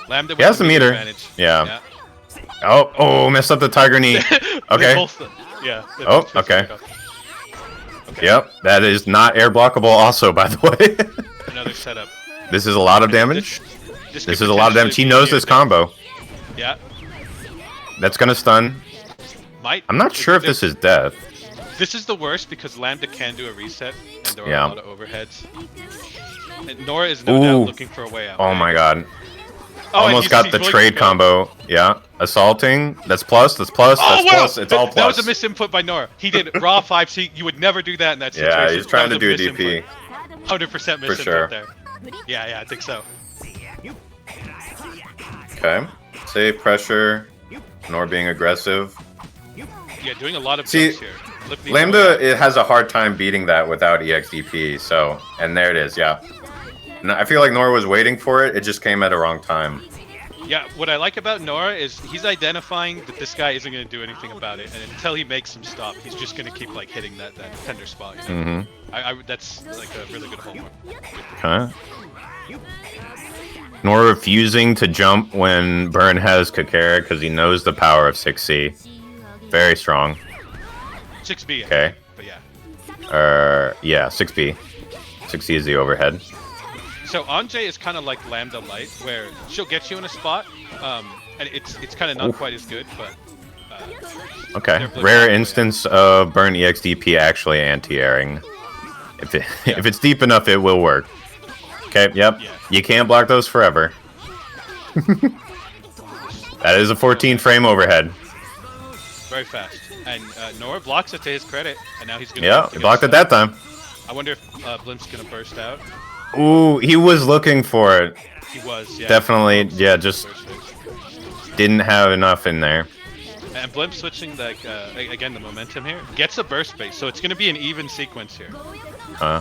[SPEAKER 6] Lambda
[SPEAKER 5] He has
[SPEAKER 6] with
[SPEAKER 5] the meter.
[SPEAKER 6] advantage.
[SPEAKER 5] Yeah. Oh, messed up the Tiger Knee.
[SPEAKER 6] They
[SPEAKER 5] Okay.
[SPEAKER 6] both- yeah. they
[SPEAKER 5] Oh,
[SPEAKER 6] both just
[SPEAKER 5] okay.
[SPEAKER 6] got- Okay.
[SPEAKER 5] Yep, that is not air blockable also, by the way.
[SPEAKER 6] Another setup.
[SPEAKER 5] This is a lot of damage.
[SPEAKER 6] This
[SPEAKER 5] This
[SPEAKER 6] could
[SPEAKER 5] is a lot of damage. He
[SPEAKER 6] potentially
[SPEAKER 5] knows
[SPEAKER 6] be a
[SPEAKER 5] this
[SPEAKER 6] thing.
[SPEAKER 5] combo.
[SPEAKER 6] Yeah.
[SPEAKER 5] That's gonna stun.
[SPEAKER 6] Might.
[SPEAKER 5] I'm not sure if this is death.
[SPEAKER 6] This is the worst because Lambda can do a reset, and there are
[SPEAKER 5] Yeah.
[SPEAKER 6] a lot of overheads. And Nora is no doubt
[SPEAKER 5] Ooh.
[SPEAKER 6] looking for a way out.
[SPEAKER 5] Oh my god.
[SPEAKER 6] Oh, and
[SPEAKER 5] Almost
[SPEAKER 6] he's-
[SPEAKER 5] got
[SPEAKER 6] he's
[SPEAKER 5] the
[SPEAKER 6] willing to
[SPEAKER 5] trade
[SPEAKER 6] go.
[SPEAKER 5] combo. Yeah. Assaulting. That's plus. That's plus.
[SPEAKER 6] Oh
[SPEAKER 5] That's
[SPEAKER 6] wow!
[SPEAKER 5] plus. It's all
[SPEAKER 6] That was
[SPEAKER 5] plus.
[SPEAKER 6] a misinput by Nora. He did raw 5C. You would never do that in that situation.
[SPEAKER 5] Yeah, he's trying to
[SPEAKER 6] That
[SPEAKER 5] do a
[SPEAKER 6] was
[SPEAKER 5] DP.
[SPEAKER 6] 100% misinput
[SPEAKER 5] sure.
[SPEAKER 6] there. Yeah, I think so.
[SPEAKER 5] Okay. Save pressure. Nor being aggressive.
[SPEAKER 6] Yeah, doing a lot of
[SPEAKER 5] See,
[SPEAKER 6] jumps here. Flip these
[SPEAKER 5] Lambda
[SPEAKER 6] away.
[SPEAKER 5] it has a hard time beating that without EXDP. So, and there it is. Yeah. And I feel like Nora was waiting for it. It just came at a wrong time.
[SPEAKER 6] Yeah, what I like about Nora is he's identifying that this guy isn't going to do anything about it, and until he makes him stop, he's just going to keep like hitting that tender spot. You know?
[SPEAKER 5] Mm-hmm.
[SPEAKER 6] That's like a really good homework.
[SPEAKER 5] Okay. Nor refusing to jump when Burn has Kakara because he knows the power of 6C. Very strong.
[SPEAKER 6] 6B.
[SPEAKER 5] Okay.
[SPEAKER 6] But yeah.
[SPEAKER 5] Yeah, 6B. 6C is the overhead.
[SPEAKER 6] So Anjay is kind of like Lambda Light, where she'll get you in a spot, and it's kind of not
[SPEAKER 5] Oof.
[SPEAKER 6] quite as good, but
[SPEAKER 5] Okay.
[SPEAKER 6] They're blue
[SPEAKER 5] Rare
[SPEAKER 6] black,
[SPEAKER 5] instance of burn EXDP actually anti-airing. If it's deep enough, it will work. Okay. Yep.
[SPEAKER 6] Yeah.
[SPEAKER 5] You can't block those forever. That is a 14 frame overhead.
[SPEAKER 6] Very fast. And Nora blocks it to his credit, and now he's gonna.
[SPEAKER 5] Yeah, he blocked it that time.
[SPEAKER 6] I wonder if Blimp's gonna burst out.
[SPEAKER 5] Ooh, he was looking for it.
[SPEAKER 6] He was, yeah.
[SPEAKER 5] Definitely, yeah, just didn't have enough in there.
[SPEAKER 6] And Blimp switching like again the momentum here gets a burst base, so it's gonna be an even sequence here.
[SPEAKER 5] Huh?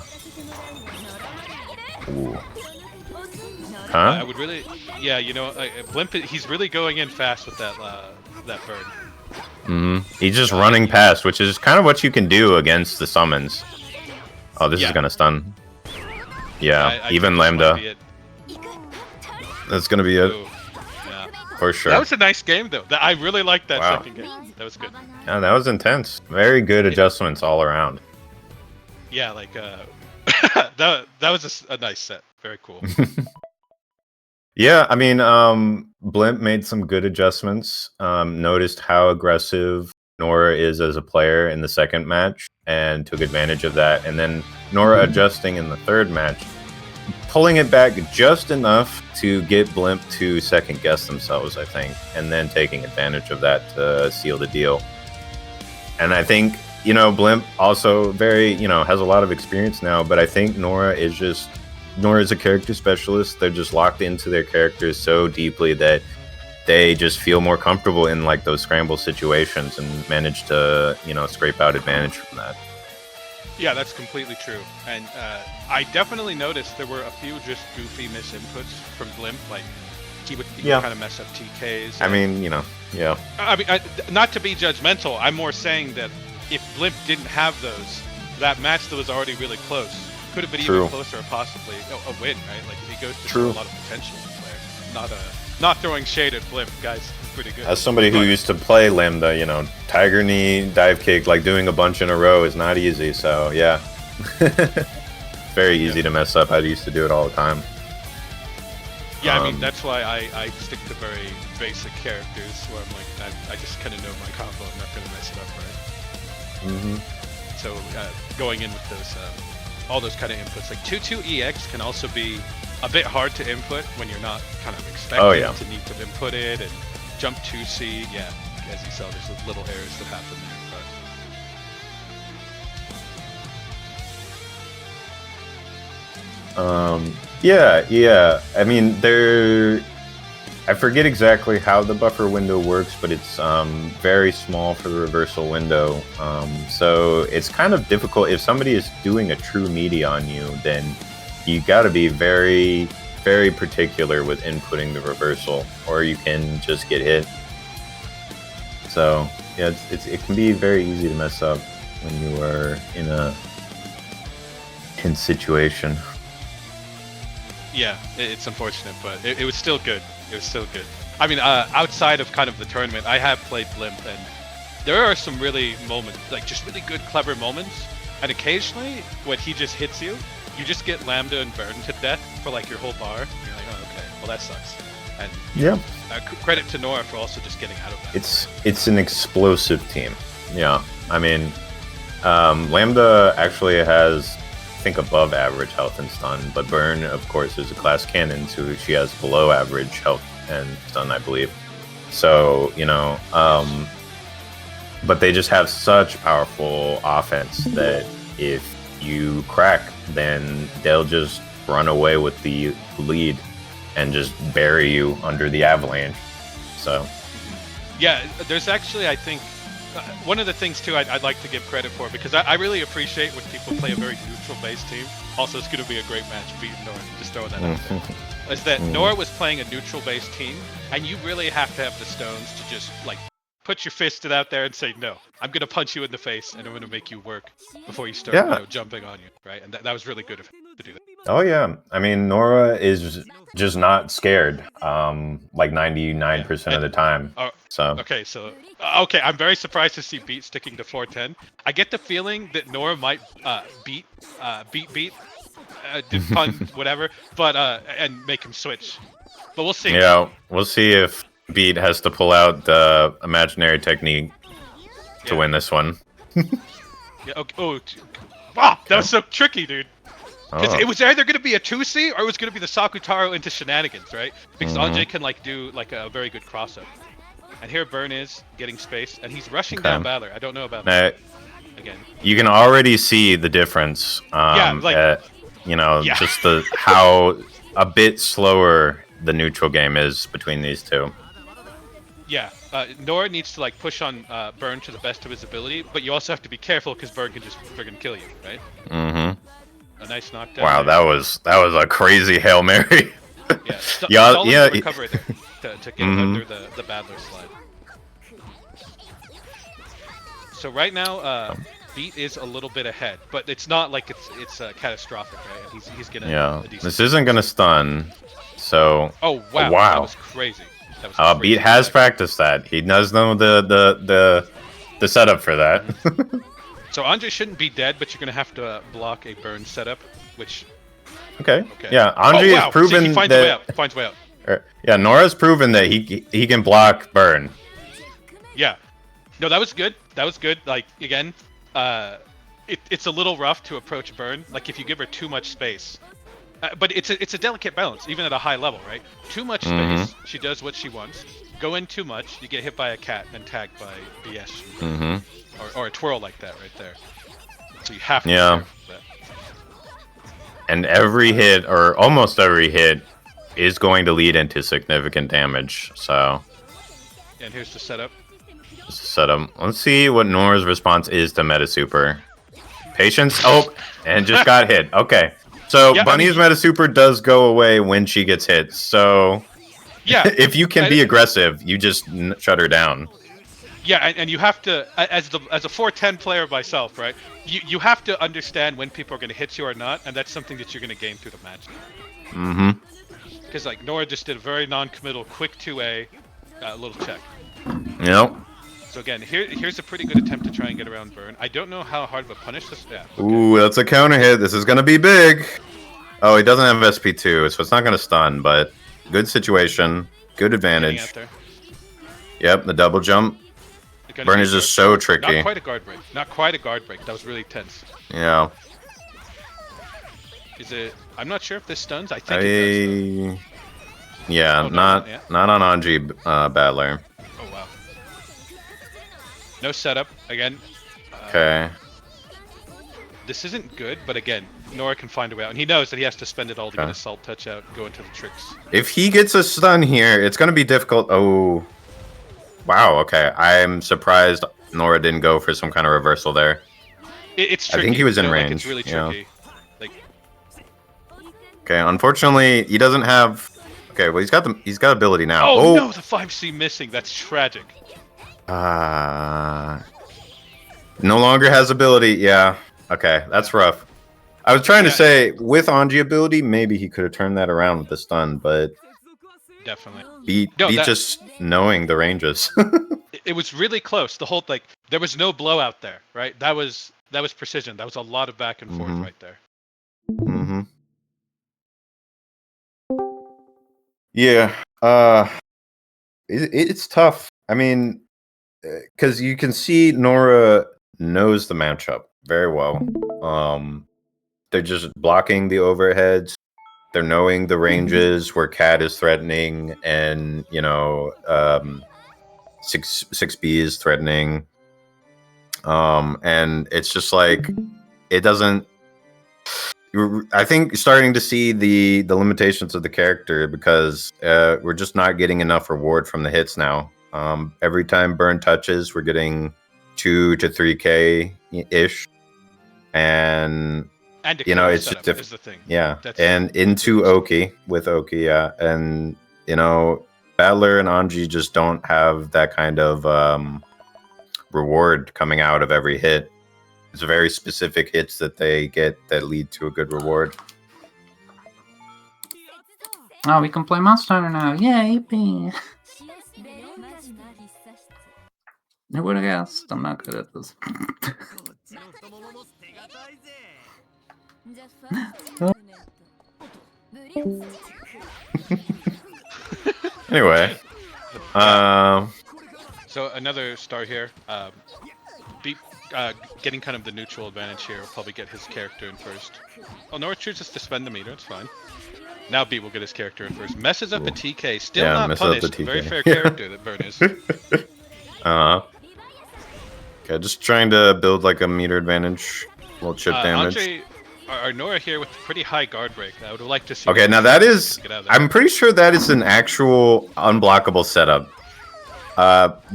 [SPEAKER 5] Ooh.
[SPEAKER 6] I
[SPEAKER 5] Huh?
[SPEAKER 6] would really, yeah, you know, Blimp, he's really going in fast with that burn.
[SPEAKER 5] He's just running past, which is kind of what you can do against the summons. Oh, this is gonna stun. Yeah,
[SPEAKER 6] I
[SPEAKER 5] even
[SPEAKER 6] think this might
[SPEAKER 5] Lambda.
[SPEAKER 6] be it.
[SPEAKER 5] That's gonna be it
[SPEAKER 6] Ooh, yeah.
[SPEAKER 5] for sure.
[SPEAKER 6] That was a nice game though. I really liked that
[SPEAKER 5] Wow.
[SPEAKER 6] second game. That was good.
[SPEAKER 5] Yeah, that was intense. Very good adjustments all around.
[SPEAKER 6] Yeah, like that was a nice set. Very cool.
[SPEAKER 5] Yeah, I mean, Blimp made some good adjustments. Noticed how aggressive Nora is as a player in the second match and took advantage of that. And then Nora adjusting in the third match, pulling it back just enough to get Blimp to second guess themselves, I think, and then taking advantage of that to seal the deal. And I think, you know, Blimp also very, you know, has a lot of experience now, but I think Nora is a character specialist. They're just locked into their characters so deeply that they just feel more comfortable in like those scramble situations and manage to, you know, scrape out advantage from that.
[SPEAKER 6] Yeah, that's completely true. And I definitely noticed there were a few just goofy misinputs from Blimp. Like he would kind of mess up TKs.
[SPEAKER 5] I mean, you know, yeah.
[SPEAKER 6] I mean, not to be judgmental. I'm more saying that if Blimp didn't have those, that match that was already really close could have been
[SPEAKER 5] True.
[SPEAKER 6] even closer, or possibly a win, right? Like he goes to
[SPEAKER 5] True.
[SPEAKER 6] a lot of potential in the player. Not throwing shade at Blimp, guys. He's pretty good.
[SPEAKER 5] As somebody who used to play Lambda, you know, Tiger Knee, dive kick, like doing a bunch in a row is not easy. So yeah, very easy to mess up. I used to do it all the time.
[SPEAKER 6] Yeah, I mean that's why I stick to very basic characters where I'm like I just kind of know my combo. I'm not gonna mess it up, right? So going in with those all those kind of inputs, like 2-2 EX can also be a bit hard to input when you're not kind of expecting to need to input it, and jump 2C. Yeah, as you saw, there's those little errors that happen there.
[SPEAKER 5] Yeah. I mean, I forget exactly how the buffer window works, but it's very small for the reversal window. So it's kind of difficult. If somebody is doing a true meaty on you, then you got to be very, very particular with inputting the reversal, or you can just get hit. So yeah, it can be very easy to mess up when you are in a tense situation.
[SPEAKER 6] Yeah, it's unfortunate, but it was still good. It was still good. I mean, outside of kind of the tournament, I have played Blimp, and there are some really moments, like just really good, clever moments. And occasionally, when he just hits you, you just get Lambda and burned to death for like your whole bar. You're like, oh, okay, well that sucks. And
[SPEAKER 5] Yeah,
[SPEAKER 6] credit to Nora for also just getting out of that.
[SPEAKER 5] it's an explosive team. Yeah, I mean, Lambda actually has, I think, above average health and stun, but Burn, of course, is a class cannon, so she has below average health and stun, I believe. So, you know, but they just have such powerful offense that if you crack, then they'll just run away with the lead and just bury you under the avalanche. So
[SPEAKER 6] yeah, there's actually, I think, one of the things too I'd like to give credit for, because I really appreciate when people play a very neutral based team. Also, it's going to be a great match beating Nora, just throwing that out there. Is that Nora was playing a neutral based team, and you really have to have the stones to just like put your fist out there and say, no, I'm going to punch you in the face and I'm going to make you work before you start you know, jumping on you, right? And that was really good of him to do that.
[SPEAKER 5] Oh yeah, I mean, Nora is just not scared, like 99% of the time. So
[SPEAKER 6] okay, I'm very surprised to see Beat sticking to 410. I get the feeling that Nora might beat, pun, whatever, but and make him switch. But we'll see.
[SPEAKER 5] Yeah, we'll see if Beat has to pull out the imaginary technique to win this one.
[SPEAKER 6] Yeah. Okay. Oh. Wow, that was so tricky, dude. Because
[SPEAKER 5] Oh.
[SPEAKER 6] it was either going to be a 2C or it was going to be the Sakutaro into shenanigans, right? Because Anjay can like do like a very good crossover. And here Burn is getting space, and he's rushing down Battler. I don't know about that. Again.
[SPEAKER 5] You can already see the difference.
[SPEAKER 6] Yeah, like
[SPEAKER 5] just the how a bit slower the neutral game is between these two.
[SPEAKER 6] Yeah, Nora needs to like push on Burn to the best of his ability, but you also have to be careful because Burn can just friggin' kill you, right?
[SPEAKER 5] Mm-hmm.
[SPEAKER 6] A nice knockdown.
[SPEAKER 5] Wow,
[SPEAKER 6] there.
[SPEAKER 5] that was a crazy Hail Mary.
[SPEAKER 6] Yeah, recovery there to get under the Battler slide. So right now, Beat is a little bit ahead, but it's not like it's catastrophic, right? He's gonna.
[SPEAKER 5] Yeah, this isn't gonna stun. So.
[SPEAKER 6] Oh wow!
[SPEAKER 5] Wow.
[SPEAKER 6] That was crazy. That was crazy.
[SPEAKER 5] Beat has practiced that. He does know the setup for that.
[SPEAKER 6] So Andre shouldn't be dead, but you're gonna have to block a Burn setup, which.
[SPEAKER 5] Okay. Yeah, Andre has proven
[SPEAKER 6] he finds
[SPEAKER 5] that.
[SPEAKER 6] A way out. Finds a way out.
[SPEAKER 5] Yeah, Nora's proven that he can block Burn.
[SPEAKER 6] Yeah. No, that was good. That was good. Like again, it's a little rough to approach Burn. Like if you give her too much space. But it's a delicate balance, even at a high level, right? Too much space, she does what she wants. Go in too much, you get hit by a cat and tagged by BS. Or a twirl like that right there. So you have to be careful with that.
[SPEAKER 5] And every hit, or almost every hit, is going to lead into significant damage. So.
[SPEAKER 6] And here's the setup.
[SPEAKER 5] Let's see what Nora's response is to Meta Super. Patience. Oh, and just got hit. Okay. So Bunny's Meta Super does go away when she gets hit. So
[SPEAKER 6] yeah,
[SPEAKER 5] if you can be aggressive, you just shut her down.
[SPEAKER 6] Yeah, and you have to, as a 410 player myself, right? You have to understand when people are going to hit you or not, and that's something that you're going to gain through the match. Because like Nora just did a very non-committal quick 2A, little check.
[SPEAKER 5] Yep.
[SPEAKER 6] So again, here's a pretty good attempt to try and get around Burn. I don't know how hard of a punish this. Yeah. Okay.
[SPEAKER 5] Ooh, that's a counter hit. This is gonna be big. Oh, he doesn't have SP2, so it's not gonna stun, but good situation, good advantage. Yep, the double jump. Burn is just so tricky.
[SPEAKER 6] Not quite a guard break. Not quite a guard break. That was really tense.
[SPEAKER 5] Yeah.
[SPEAKER 6] Is it? I'm not sure if this stuns. I think it does.
[SPEAKER 5] Yeah, not on Anji Battler.
[SPEAKER 6] Oh wow. No setup again.
[SPEAKER 5] Okay.
[SPEAKER 6] This isn't good, but again, Nora can find a way out, and he knows that he has to spend it all to get a salt touch out, go into the tricks.
[SPEAKER 5] If he gets a stun here, it's gonna be difficult. Oh, wow. Okay, I'm surprised Nora didn't go for some kind of reversal there.
[SPEAKER 6] It's tricky.
[SPEAKER 5] I think he was in range.
[SPEAKER 6] Like, it's really tricky. Like.
[SPEAKER 5] Okay, unfortunately, he doesn't have. Okay, well he's got ability now.
[SPEAKER 6] Oh no, the 5C missing. That's tragic.
[SPEAKER 5] No longer has ability. Yeah. Okay, that's rough. I was trying to say, with Anji ability, maybe he could have turned that around with the stun, but
[SPEAKER 6] definitely
[SPEAKER 5] beat just knowing the ranges.
[SPEAKER 6] It was really close. The whole there was no blowout there, right? That was precision. That was a lot of back and forth right there.
[SPEAKER 5] Yeah. It's tough. I mean, because you can see Nora knows the matchup very well. They're just blocking the overheads. They're knowing the ranges where Cat is threatening, and 6B is threatening. And it's just like it doesn't. I think starting to see the limitations of the character because we're just not getting enough reward from the hits now. Every time Burn touches, we're getting 2 to 3K ish, and it's just different. Yeah, and into Oki with Oki, yeah, and Battler and Anji just don't have that kind of reward coming out of every hit. It's very specific hits that they get that lead to a good reward.
[SPEAKER 7] Oh, we can play Monster Hunter now. Yay, yippee. Who would have guessed? I'm not good at this.
[SPEAKER 5] Anyway.
[SPEAKER 6] So another star here. Beat getting kind of the neutral advantage here will probably get his character in first. Oh, Nora chooses to spend the meter. It's fine. Now Beat will get his character in first. Messes up a TK. Still
[SPEAKER 5] Yeah,
[SPEAKER 6] not
[SPEAKER 5] messes up the
[SPEAKER 6] punished.
[SPEAKER 5] TK.
[SPEAKER 6] Very fair character that Burn is.
[SPEAKER 5] Okay, just trying to build like a meter advantage. Little chip damage.
[SPEAKER 6] Andre, our Nora here with pretty high guard break. I would like to see.
[SPEAKER 5] Okay, now that is. I'm pretty sure that is an actual unblockable setup.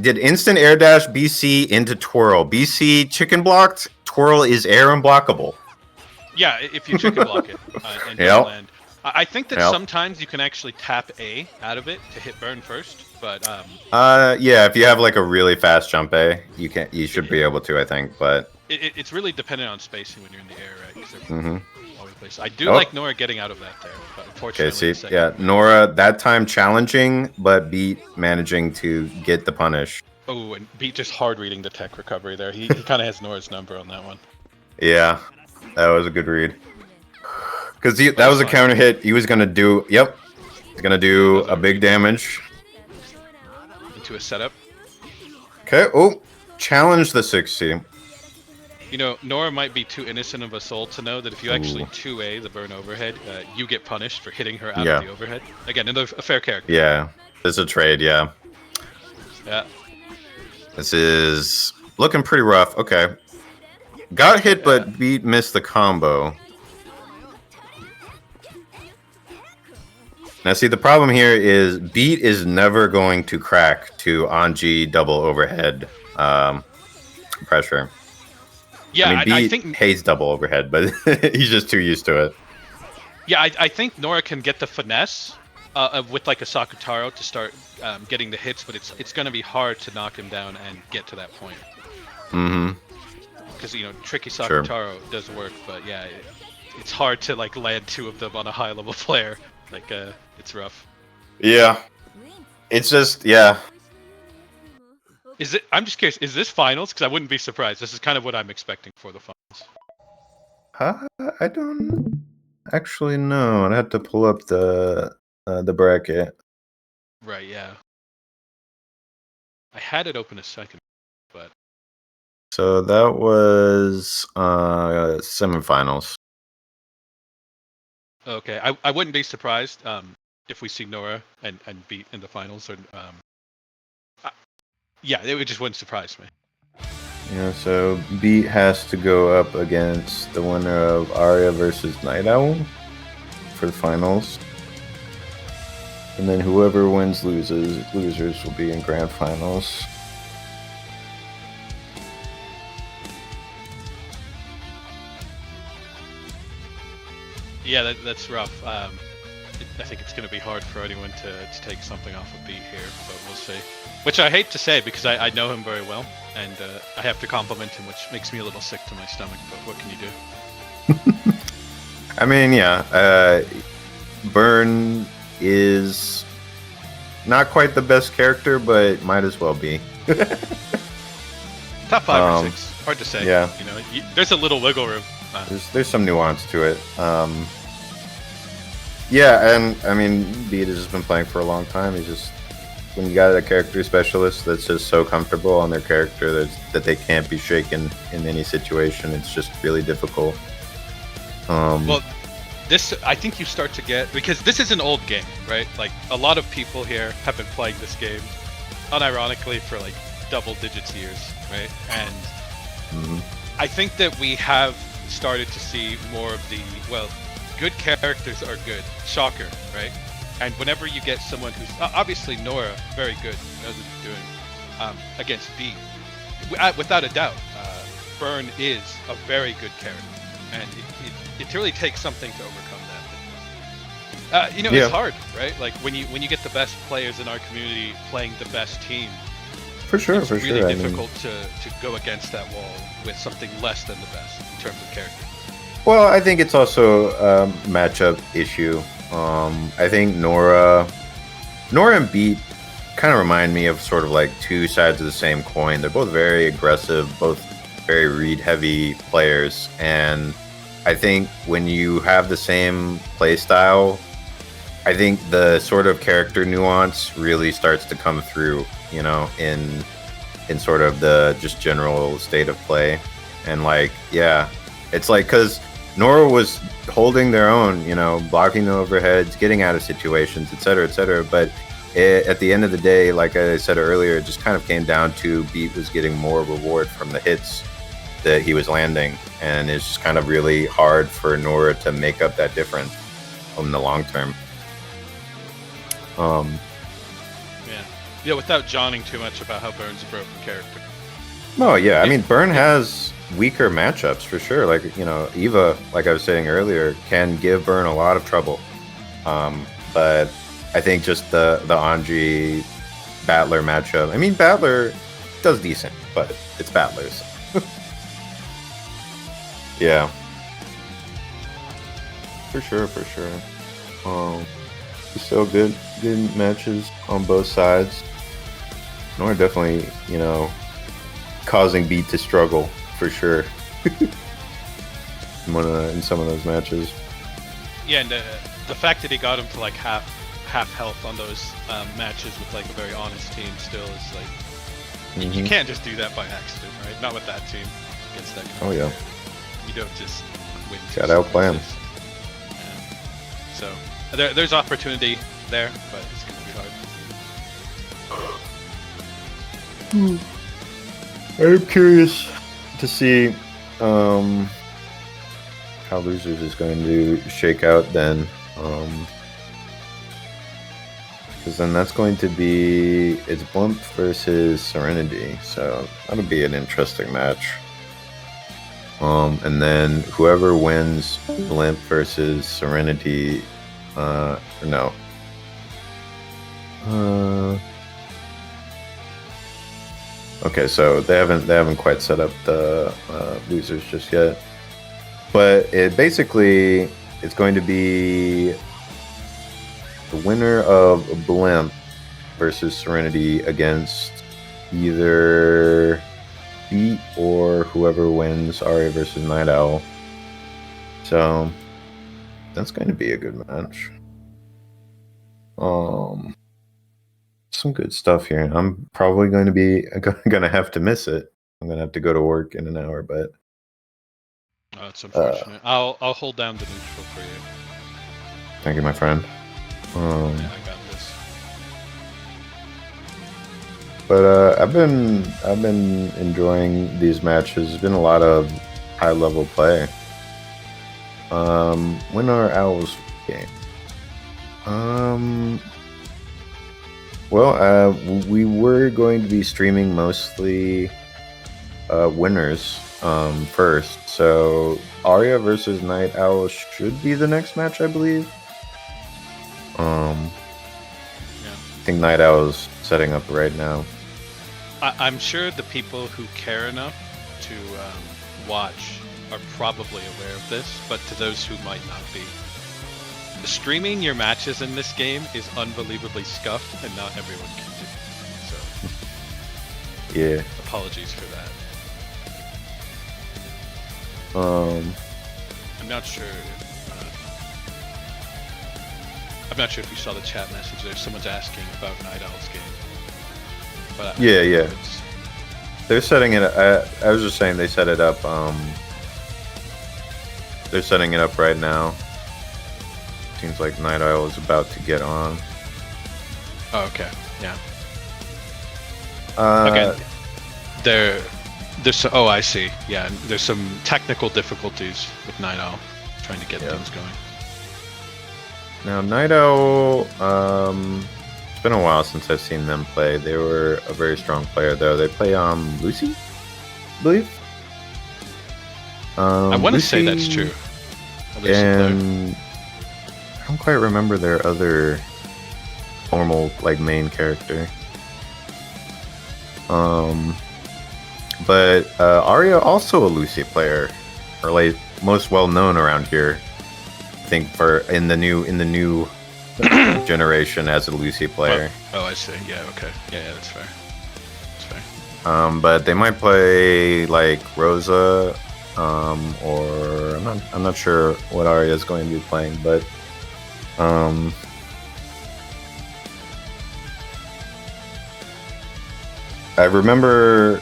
[SPEAKER 5] Did instant air dash BC into twirl? BC chicken blocked. Twirl is air unblockable.
[SPEAKER 6] Yeah, if you chicken block it and
[SPEAKER 5] Yep.
[SPEAKER 6] land. I think that sometimes you can actually tap A out of it to hit Burn first, but
[SPEAKER 5] yeah, if you have like a really fast jump A, you should be able to, I think, but
[SPEAKER 6] it's really dependent on spacing when you're in the air, right? 'Cause they're all over the place. I do
[SPEAKER 5] Oh.
[SPEAKER 6] like Nora getting out of that there, but unfortunately.
[SPEAKER 5] okay, see,
[SPEAKER 6] the second-
[SPEAKER 5] yeah, Nora that time challenging, but Beat managing to get the punish.
[SPEAKER 6] Oh, and Beat just hard reading the tech recovery there. He kind of has Nora's number on that one.
[SPEAKER 5] Yeah, that was a good read. Because that was a counter hit. He was gonna do. Yep, he's gonna do a big damage.
[SPEAKER 6] Into a setup.
[SPEAKER 5] Okay. Oh, challenge the 60.
[SPEAKER 6] You know, Nora might be too innocent of a soul to know that if you actually 2A the Burn overhead, you get punished for hitting her out of the overhead. Again, a fair character.
[SPEAKER 5] Yeah, this is a trade. Yeah.
[SPEAKER 6] Yeah.
[SPEAKER 5] This is looking pretty rough. Okay. Got hit, but Beat missed the combo. Now, see, the problem here is Beat is never going to crack to Anji double overhead pressure.
[SPEAKER 6] Yeah,
[SPEAKER 5] I mean, Beat
[SPEAKER 6] I think
[SPEAKER 5] hates double overhead, but he's just too used to it.
[SPEAKER 6] Yeah, I think Nora can get the finesse with like a Sakutaro to start getting the hits, but it's going to be hard to knock him down and get to that point. Because tricky Sakutaro does work, but yeah, it's hard to like land two of them on a high level player. Like it's rough.
[SPEAKER 5] Yeah, it's just
[SPEAKER 6] Is it? I'm just curious. Is this finals? Because I wouldn't be surprised. This is kind of what I'm expecting for the finals.
[SPEAKER 5] I don't actually know. I'd have to pull up the bracket.
[SPEAKER 6] Right. Yeah. I had it open a second, but
[SPEAKER 5] so that was semifinals.
[SPEAKER 6] Okay, I wouldn't be surprised if we see Nora and Beat in the finals. Or yeah, it just wouldn't surprise me.
[SPEAKER 5] Yeah, so Beat has to go up against the winner of Arya versus Night Owl for the finals. And then whoever wins losers will be in grand finals.
[SPEAKER 6] Yeah, that's rough. I think it's going to be hard for anyone to take something off of Beat here, but we'll see. Which I hate to say because I know him very well, and I have to compliment him, which makes me a little sick to my stomach, but what can you do?
[SPEAKER 5] I mean, yeah, Burn is not quite the best character, but might as well be.
[SPEAKER 6] Top 5 or 6, hard to say.
[SPEAKER 5] Yeah.
[SPEAKER 6] There's a little wiggle room.
[SPEAKER 5] There's some nuance to it. Yeah, and I mean, Beat has just been playing for a long time. He's just, when you got a character specialist that's just so comfortable on their character that they can't be shaken in any situation, it's just really difficult.
[SPEAKER 6] Well, I think you start to get, because this is an old game, right? Like, a lot of people here have been playing this game, unironically, for like double digits years, right? And I think that we have started to see more of the, good characters are good. Shocker, right? And whenever you get someone who's obviously Nora, very good, knows what he's doing, against Beat, without a doubt, Burn is a very good character, and it really takes something to overcome that. It's hard, right? Like when you get the best players in our community playing the best team.
[SPEAKER 5] For sure,
[SPEAKER 6] it's really difficult to go against that wall with something less than the best in terms of character.
[SPEAKER 5] Well, I think it's also a matchup issue. I think Nora and Beat kind of remind me of sort of like two sides of the same coin. They're both very aggressive, both very read-heavy players, and I think when you have the same play style, I think the sort of character nuance really starts to come through, you know, in sort of the just general state of play. And like, yeah, it's like, because Nora was holding their own, you know, blocking the overheads, getting out of situations, etc., but at the end of the day, like I said earlier, it just kind of came down to Beat was getting more reward from the hits that he was landing, and it's just kind of really hard for Nora to make up that difference in the long term.
[SPEAKER 6] Yeah, without jawing too much about how Burns a broken character.
[SPEAKER 5] Oh yeah, I mean Burn has weaker matchups for sure. Like, you know, Eva, like I was saying earlier, can give Burn a lot of trouble. But I think just the Anji Battler matchup. I mean, Battler does decent, but it's Battlers. Yeah, for sure. Still good matches on both sides. Nora definitely, you know, causing Beat to struggle for sure in some of those matches.
[SPEAKER 6] Yeah, and the fact that he got him to like half health on those matches with like a very honest team still is like you can't just do that by accident, right? Not with that team against that kind of player. You don't just win.
[SPEAKER 5] Got outplay him.
[SPEAKER 6] Yeah. So there's opportunity there, but it's gonna be hard.
[SPEAKER 5] I'm curious to see how Losers is going to shake out then. Because then that's going to be it's Blimp versus Serenity, so that'll be an interesting match. And then whoever wins Blimp versus Serenity, no. Okay, so they haven't quite set up the losers just yet, but it's going to be the winner of Blimp versus Serenity against either Beat or whoever wins Arya versus Night Owl. So that's going to be a good match. Some good stuff here. I'm probably going to have to miss it. I'm going to have to go to work in an hour, but
[SPEAKER 6] It's unfortunate. I'll hold down the neutral for you.
[SPEAKER 5] Thank you, my friend.
[SPEAKER 6] Yeah, I got this.
[SPEAKER 5] But I've been enjoying these matches. There's been a lot of high level play. When are Owls game? Well, we were going to be streaming mostly winners first. So Arya versus Night Owl should be the next match, I believe. I think Night Owl's setting up right now.
[SPEAKER 6] I'm sure the people who care enough to watch are probably aware of this, but to those who might not be, streaming your matches in this game is unbelievably scuffed, and not everyone can do it. So,
[SPEAKER 5] Yeah.
[SPEAKER 6] apologies for that. I'm not sure. I'm not sure if you saw the chat message there. Someone's asking about Night Owl's game. But
[SPEAKER 5] Yeah. They're setting it. I was just saying they set it up. They're setting it up right now. Seems like Night Owl is about to get on.
[SPEAKER 6] Oh, okay. Yeah.
[SPEAKER 5] Okay.
[SPEAKER 6] There's oh, I see. Yeah, there's some technical difficulties with Night Owl trying to get things going.
[SPEAKER 5] Now Night Owl, it's been a while since I've seen them play. They were a very strong player, though. They play Lucy, I believe.
[SPEAKER 6] I want to say that's true.
[SPEAKER 5] And I don't quite remember their other normal main character. But Arya also a Lucy player, or most well known around here. I think in the new generation as a Lucy player.
[SPEAKER 6] Oh, I see. Yeah, okay. Yeah, that's fair. That's fair.
[SPEAKER 5] But they might play Rosa, or I'm not sure what Arya is going to be playing, but I remember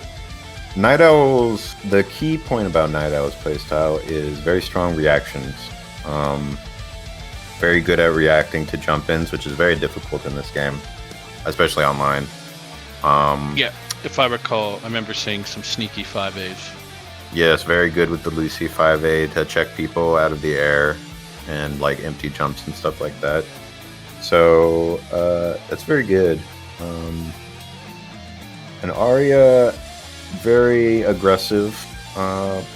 [SPEAKER 5] Night Owl's, the key point about Night Owl's playstyle is very strong reactions. Very good at reacting to jump-ins, which is very difficult in this game, especially online.
[SPEAKER 6] Yeah, if I recall, I remember seeing some sneaky 5As.
[SPEAKER 5] Yes, very good with the Lucy 5A to check people out of the air and like empty jumps and stuff like that. So that's very good. And Arya, very aggressive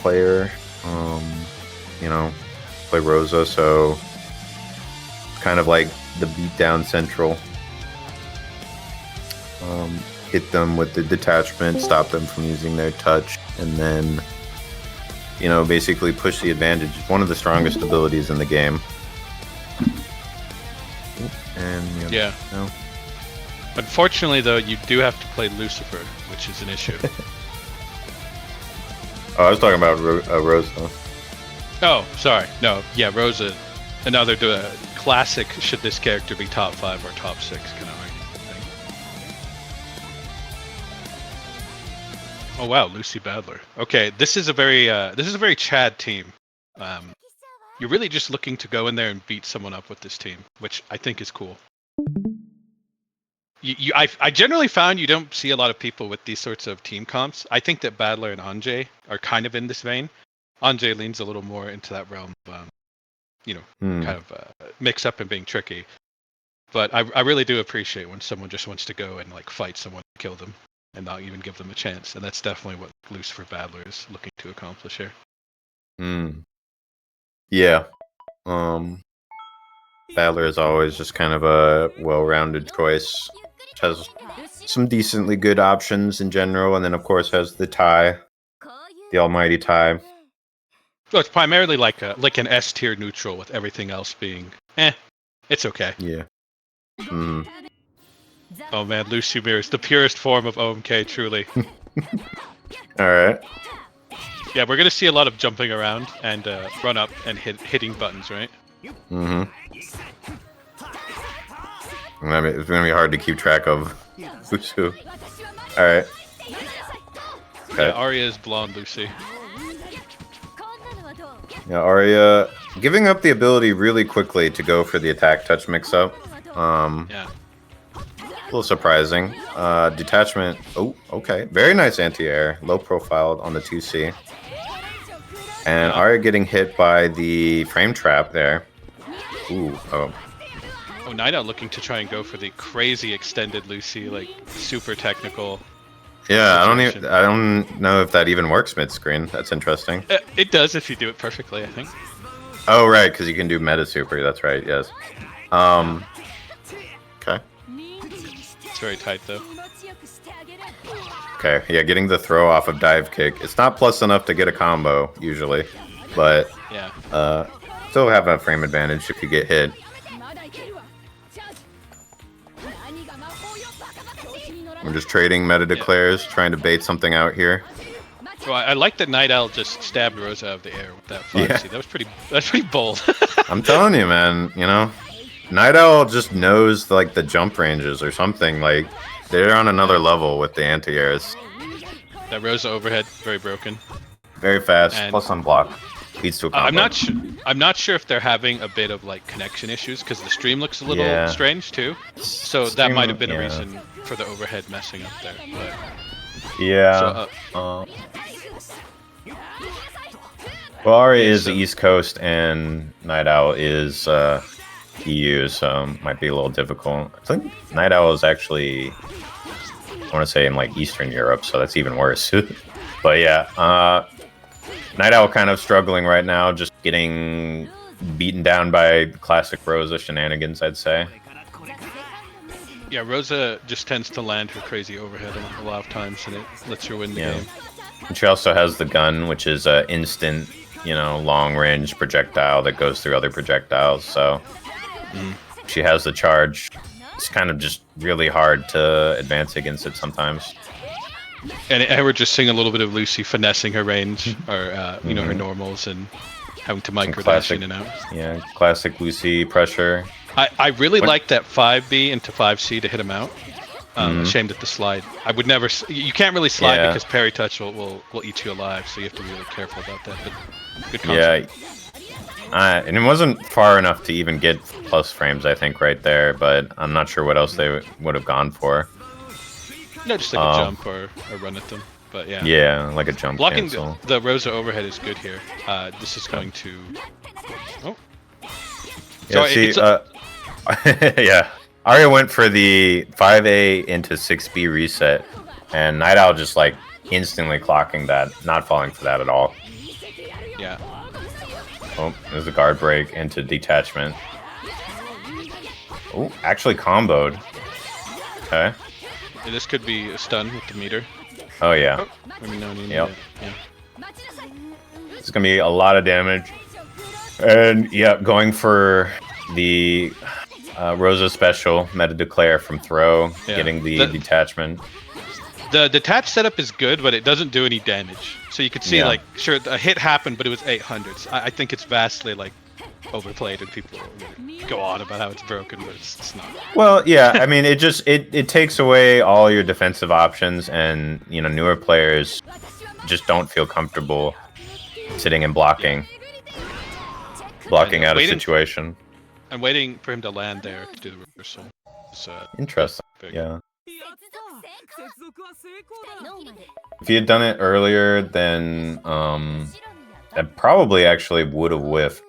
[SPEAKER 5] player. You know, play Rosa, so kind of like the beatdown central. Hit them with the detachment, stop them from using their touch, and then, you know, basically push the advantage. It's one of the strongest abilities in the game. And
[SPEAKER 6] yeah.
[SPEAKER 5] No.
[SPEAKER 6] Unfortunately, though, you do have to play Lucifer, which is an issue.
[SPEAKER 5] Oh, I was talking about Rosa.
[SPEAKER 6] Oh, sorry. No, yeah, Rosa. Another classic. Should this character be top 5 or top 6? Kind of thing. Oh wow, Lucy Badler. Okay, this is a very Chad team. You're really just looking to go in there and beat someone up with this team, which I think is cool. I generally found you don't see a lot of people with these sorts of team comps. I think that Badler and Anjay are kind of in this vein. Anjay leans a little more into that realm of, kind of mix up and being tricky. But I really do appreciate when someone just wants to go and like fight someone and kill them and not even give them a chance. And that's definitely what Lucifer Badler is looking to accomplish here.
[SPEAKER 5] Yeah. Badler is always just kind of a well-rounded choice. Has some decently good options in general, and then of course has the tie, the almighty tie.
[SPEAKER 6] So it's primarily like an S tier neutral with everything else being it's okay.
[SPEAKER 5] Yeah.
[SPEAKER 6] Oh man, Lucy Mir is the purest form of OMK, truly.
[SPEAKER 5] Alright.
[SPEAKER 6] Yeah, we're gonna see a lot of jumping around and run up and hitting buttons, right?
[SPEAKER 5] I mean, it's gonna be hard to keep track of who's who. Alright. Okay.
[SPEAKER 6] Yeah, Arya is blonde Lucy.
[SPEAKER 5] Yeah, Arya giving up the ability really quickly to go for the attack touch mix-up.
[SPEAKER 6] Yeah.
[SPEAKER 5] A little surprising. Detachment. Oh, okay. Very nice anti-air. Low profile on the 2C. And Arya getting hit by the frame trap there. Ooh, oh.
[SPEAKER 6] Oh, Night Owl looking to try and go for the crazy extended Lucy, like super technical.
[SPEAKER 5] Yeah, I don't know if that even works mid-screen. That's interesting.
[SPEAKER 6] It does if you do it perfectly, I think.
[SPEAKER 5] Oh, right, because you can do meta super. That's right, yes. Okay.
[SPEAKER 6] It's very tight, though.
[SPEAKER 5] Okay, yeah, getting the throw off of dive kick. It's not plus enough to get a combo, usually. But,
[SPEAKER 6] yeah.
[SPEAKER 5] Still have a frame advantage if you get hit. We're just trading meta declares, trying to bait something out here.
[SPEAKER 6] Well, I like that Night Owl just stabbed Rosa out of the air with that 5C.
[SPEAKER 5] Yeah.
[SPEAKER 6] That's pretty bold.
[SPEAKER 5] I'm telling you, man, you know, Night Owl just knows like the jump ranges or something. Like they're on another level with the anti-airs.
[SPEAKER 6] That Rosa overhead, very broken.
[SPEAKER 5] Very fast, plus on block. Leads to a combo.
[SPEAKER 6] I'm not sure if they're having a bit of like connection issues because the stream looks a little strange too. So that might have been a reason for the overhead messing up there. But,
[SPEAKER 5] yeah. Well, Arya is the East Coast and Night Owl is EU, so might be a little difficult. I think Night Owl is actually, I want to say in like Eastern Europe, so that's even worse. But yeah, Night Owl kind of struggling right now, just getting beaten down by classic Rosa shenanigans, I'd say.
[SPEAKER 6] Yeah, Rosa just tends to land her crazy overhead a lot of times, and it lets her win the game.
[SPEAKER 5] And she also has the gun, which is an instant, long-range projectile that goes through other projectiles, so she has the charge. It's kind of just really hard to advance against it sometimes.
[SPEAKER 6] And we're just seeing a little bit of Lucy finessing her range, or her normals, and having to micro dash in and out.
[SPEAKER 5] Yeah, classic Lucy pressure.
[SPEAKER 6] I really like that 5B into 5C to hit him out. Ashamed at the slide. I would never. You can't really slide
[SPEAKER 5] Yeah.
[SPEAKER 6] because parry touch will eat you alive. So you have to be really careful about that. But good concept.
[SPEAKER 5] Yeah. And it wasn't far enough to even get plus frames, I think, right there. But I'm not sure what else they would have gone for.
[SPEAKER 6] No, just like a jump or a run at them. But yeah.
[SPEAKER 5] Yeah, like a jump
[SPEAKER 6] Blocking
[SPEAKER 5] cancel.
[SPEAKER 6] the Rosa overhead is good here. This is going to. Oh.
[SPEAKER 5] Yeah, see, yeah. Arya went for the 5A into 6B reset, and Night Owl just like instantly clocking that, not falling for that at all.
[SPEAKER 6] Yeah.
[SPEAKER 5] Oh, there's a guard break into detachment. Oh, actually comboed. Okay.
[SPEAKER 6] Yeah, this could be a stun with the meter.
[SPEAKER 5] Oh yeah.
[SPEAKER 6] Maybe no need
[SPEAKER 5] Yep.
[SPEAKER 6] it. Yeah.
[SPEAKER 5] It's gonna be a lot of damage. And yeah, going for the Rosa special, meta declare from throw,
[SPEAKER 6] Yeah.
[SPEAKER 5] getting the detachment.
[SPEAKER 6] The detach setup is good, but it doesn't do any damage. So you could see, like, sure, a hit happened, but it was 800s. I think it's vastly, like, overplayed, and people really go on about how it's broken, but it's not.
[SPEAKER 5] Well, yeah, I mean, it takes away all your defensive options, and you know, newer players just don't feel comfortable sitting and blocking out a situation.
[SPEAKER 6] I'm waiting for him to land there to do the reversal. So,
[SPEAKER 5] Interesting.
[SPEAKER 6] big.
[SPEAKER 5] Yeah.
[SPEAKER 4] 接続は成功だ。
[SPEAKER 5] If he had done it earlier, then I probably actually would have whiffed,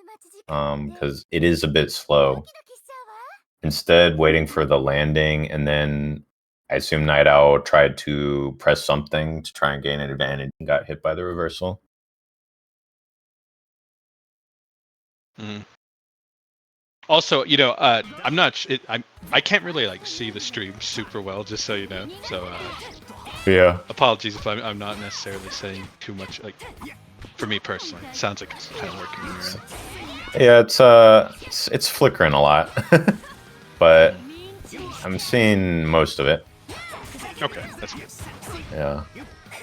[SPEAKER 5] because it is a bit slow. Instead, waiting for the landing, and then I assume Night Owl tried to press something to try and gain an advantage and got hit by the reversal.
[SPEAKER 6] Mhm. Also, you know, I'm not. I can't really like see the stream super well, just so you know. So
[SPEAKER 5] Yeah.
[SPEAKER 6] apologies if I'm not necessarily saying too much. Like for me personally, it sounds like it's kind of working on your end.
[SPEAKER 5] Yeah, it's flickering a lot, but I'm seeing most of it.
[SPEAKER 6] Okay, that's good.
[SPEAKER 5] Yeah.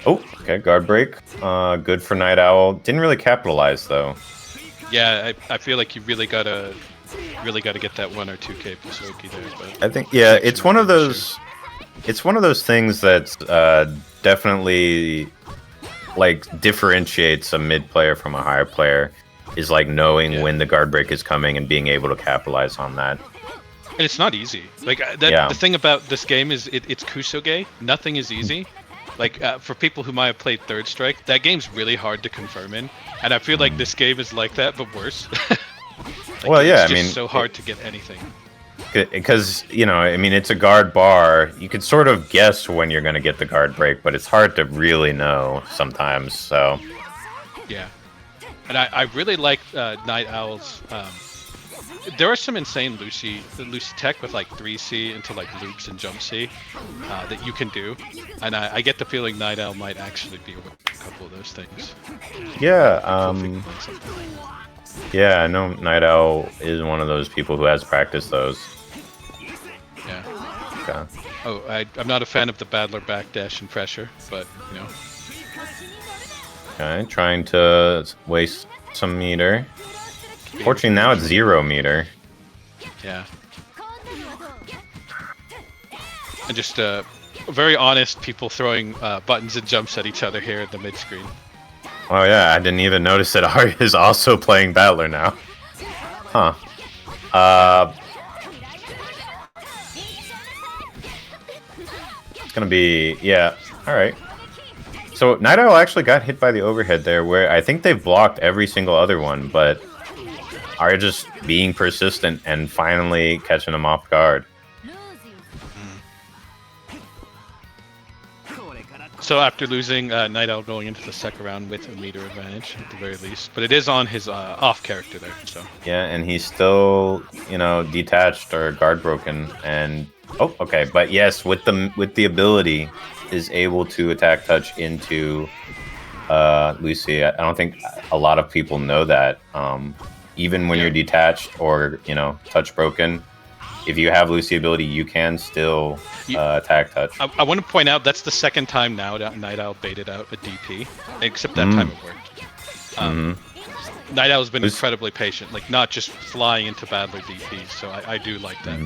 [SPEAKER 5] Oh, okay, guard break. Good for Night Owl. Didn't really capitalize though.
[SPEAKER 6] Yeah, I feel like you really gotta get that 1 or 2K Pasoki there. But
[SPEAKER 5] I think it's one of those. It's one of those things that definitely like differentiates a mid player from a higher player. Is like knowing when the guard break is coming and being able to capitalize on that.
[SPEAKER 6] And it's not easy. Like the thing about this game is it's Kusoge. Nothing is easy. Like for people who might have played Third Strike, that game's really hard to confirm in, and I feel like this game is like that, but worse.
[SPEAKER 5] Well, yeah,
[SPEAKER 6] it's
[SPEAKER 5] I mean,
[SPEAKER 6] so hard to get anything.
[SPEAKER 5] Because you know, I mean, it's a guard bar. You could sort of guess when you're going to get the guard break, but it's hard to really know sometimes. So
[SPEAKER 6] Yeah, and I really like Night Owl's. There are some insane Lucy tech with like 3C into like loops and jump C that you can do, and I get the feeling Night Owl might actually be a couple of those things.
[SPEAKER 5] yeah, yeah, I know Night Owl is one of those people who has practiced those.
[SPEAKER 6] Yeah.
[SPEAKER 5] Okay.
[SPEAKER 6] Oh, I'm not a fan of the Battler backdash and pressure, but you know.
[SPEAKER 5] Okay, trying to waste some meter. Fortunately, now it's 0 meter.
[SPEAKER 6] Yeah. And just very honest people throwing buttons and jumps at each other here in the mid screen.
[SPEAKER 5] Oh yeah, I didn't even notice that Arya is also playing Battler now. Huh. It's gonna be, yeah, alright. So Night Owl actually got hit by the overhead there, where I think they've blocked every single other one, but Arya just being persistent and finally catching him off guard.
[SPEAKER 6] So after losing, Night Owl going into the second round with a meter advantage at the very least, but it is on his off character there. So
[SPEAKER 5] Yeah, and he's still, you know, detached or guard broken, and oh, okay, but yes, with the ability, is able to attack touch into Lucy. I don't think a lot of people know that. Even when you're detached or, you know, touch broken, if you have Lucy ability, you can still attack touch.
[SPEAKER 6] I want to point out that's the second time now that Night Owl baited out a DP, except that time it worked. Night Owl's been incredibly patient, like not just flying into Battler DP, so I do like that.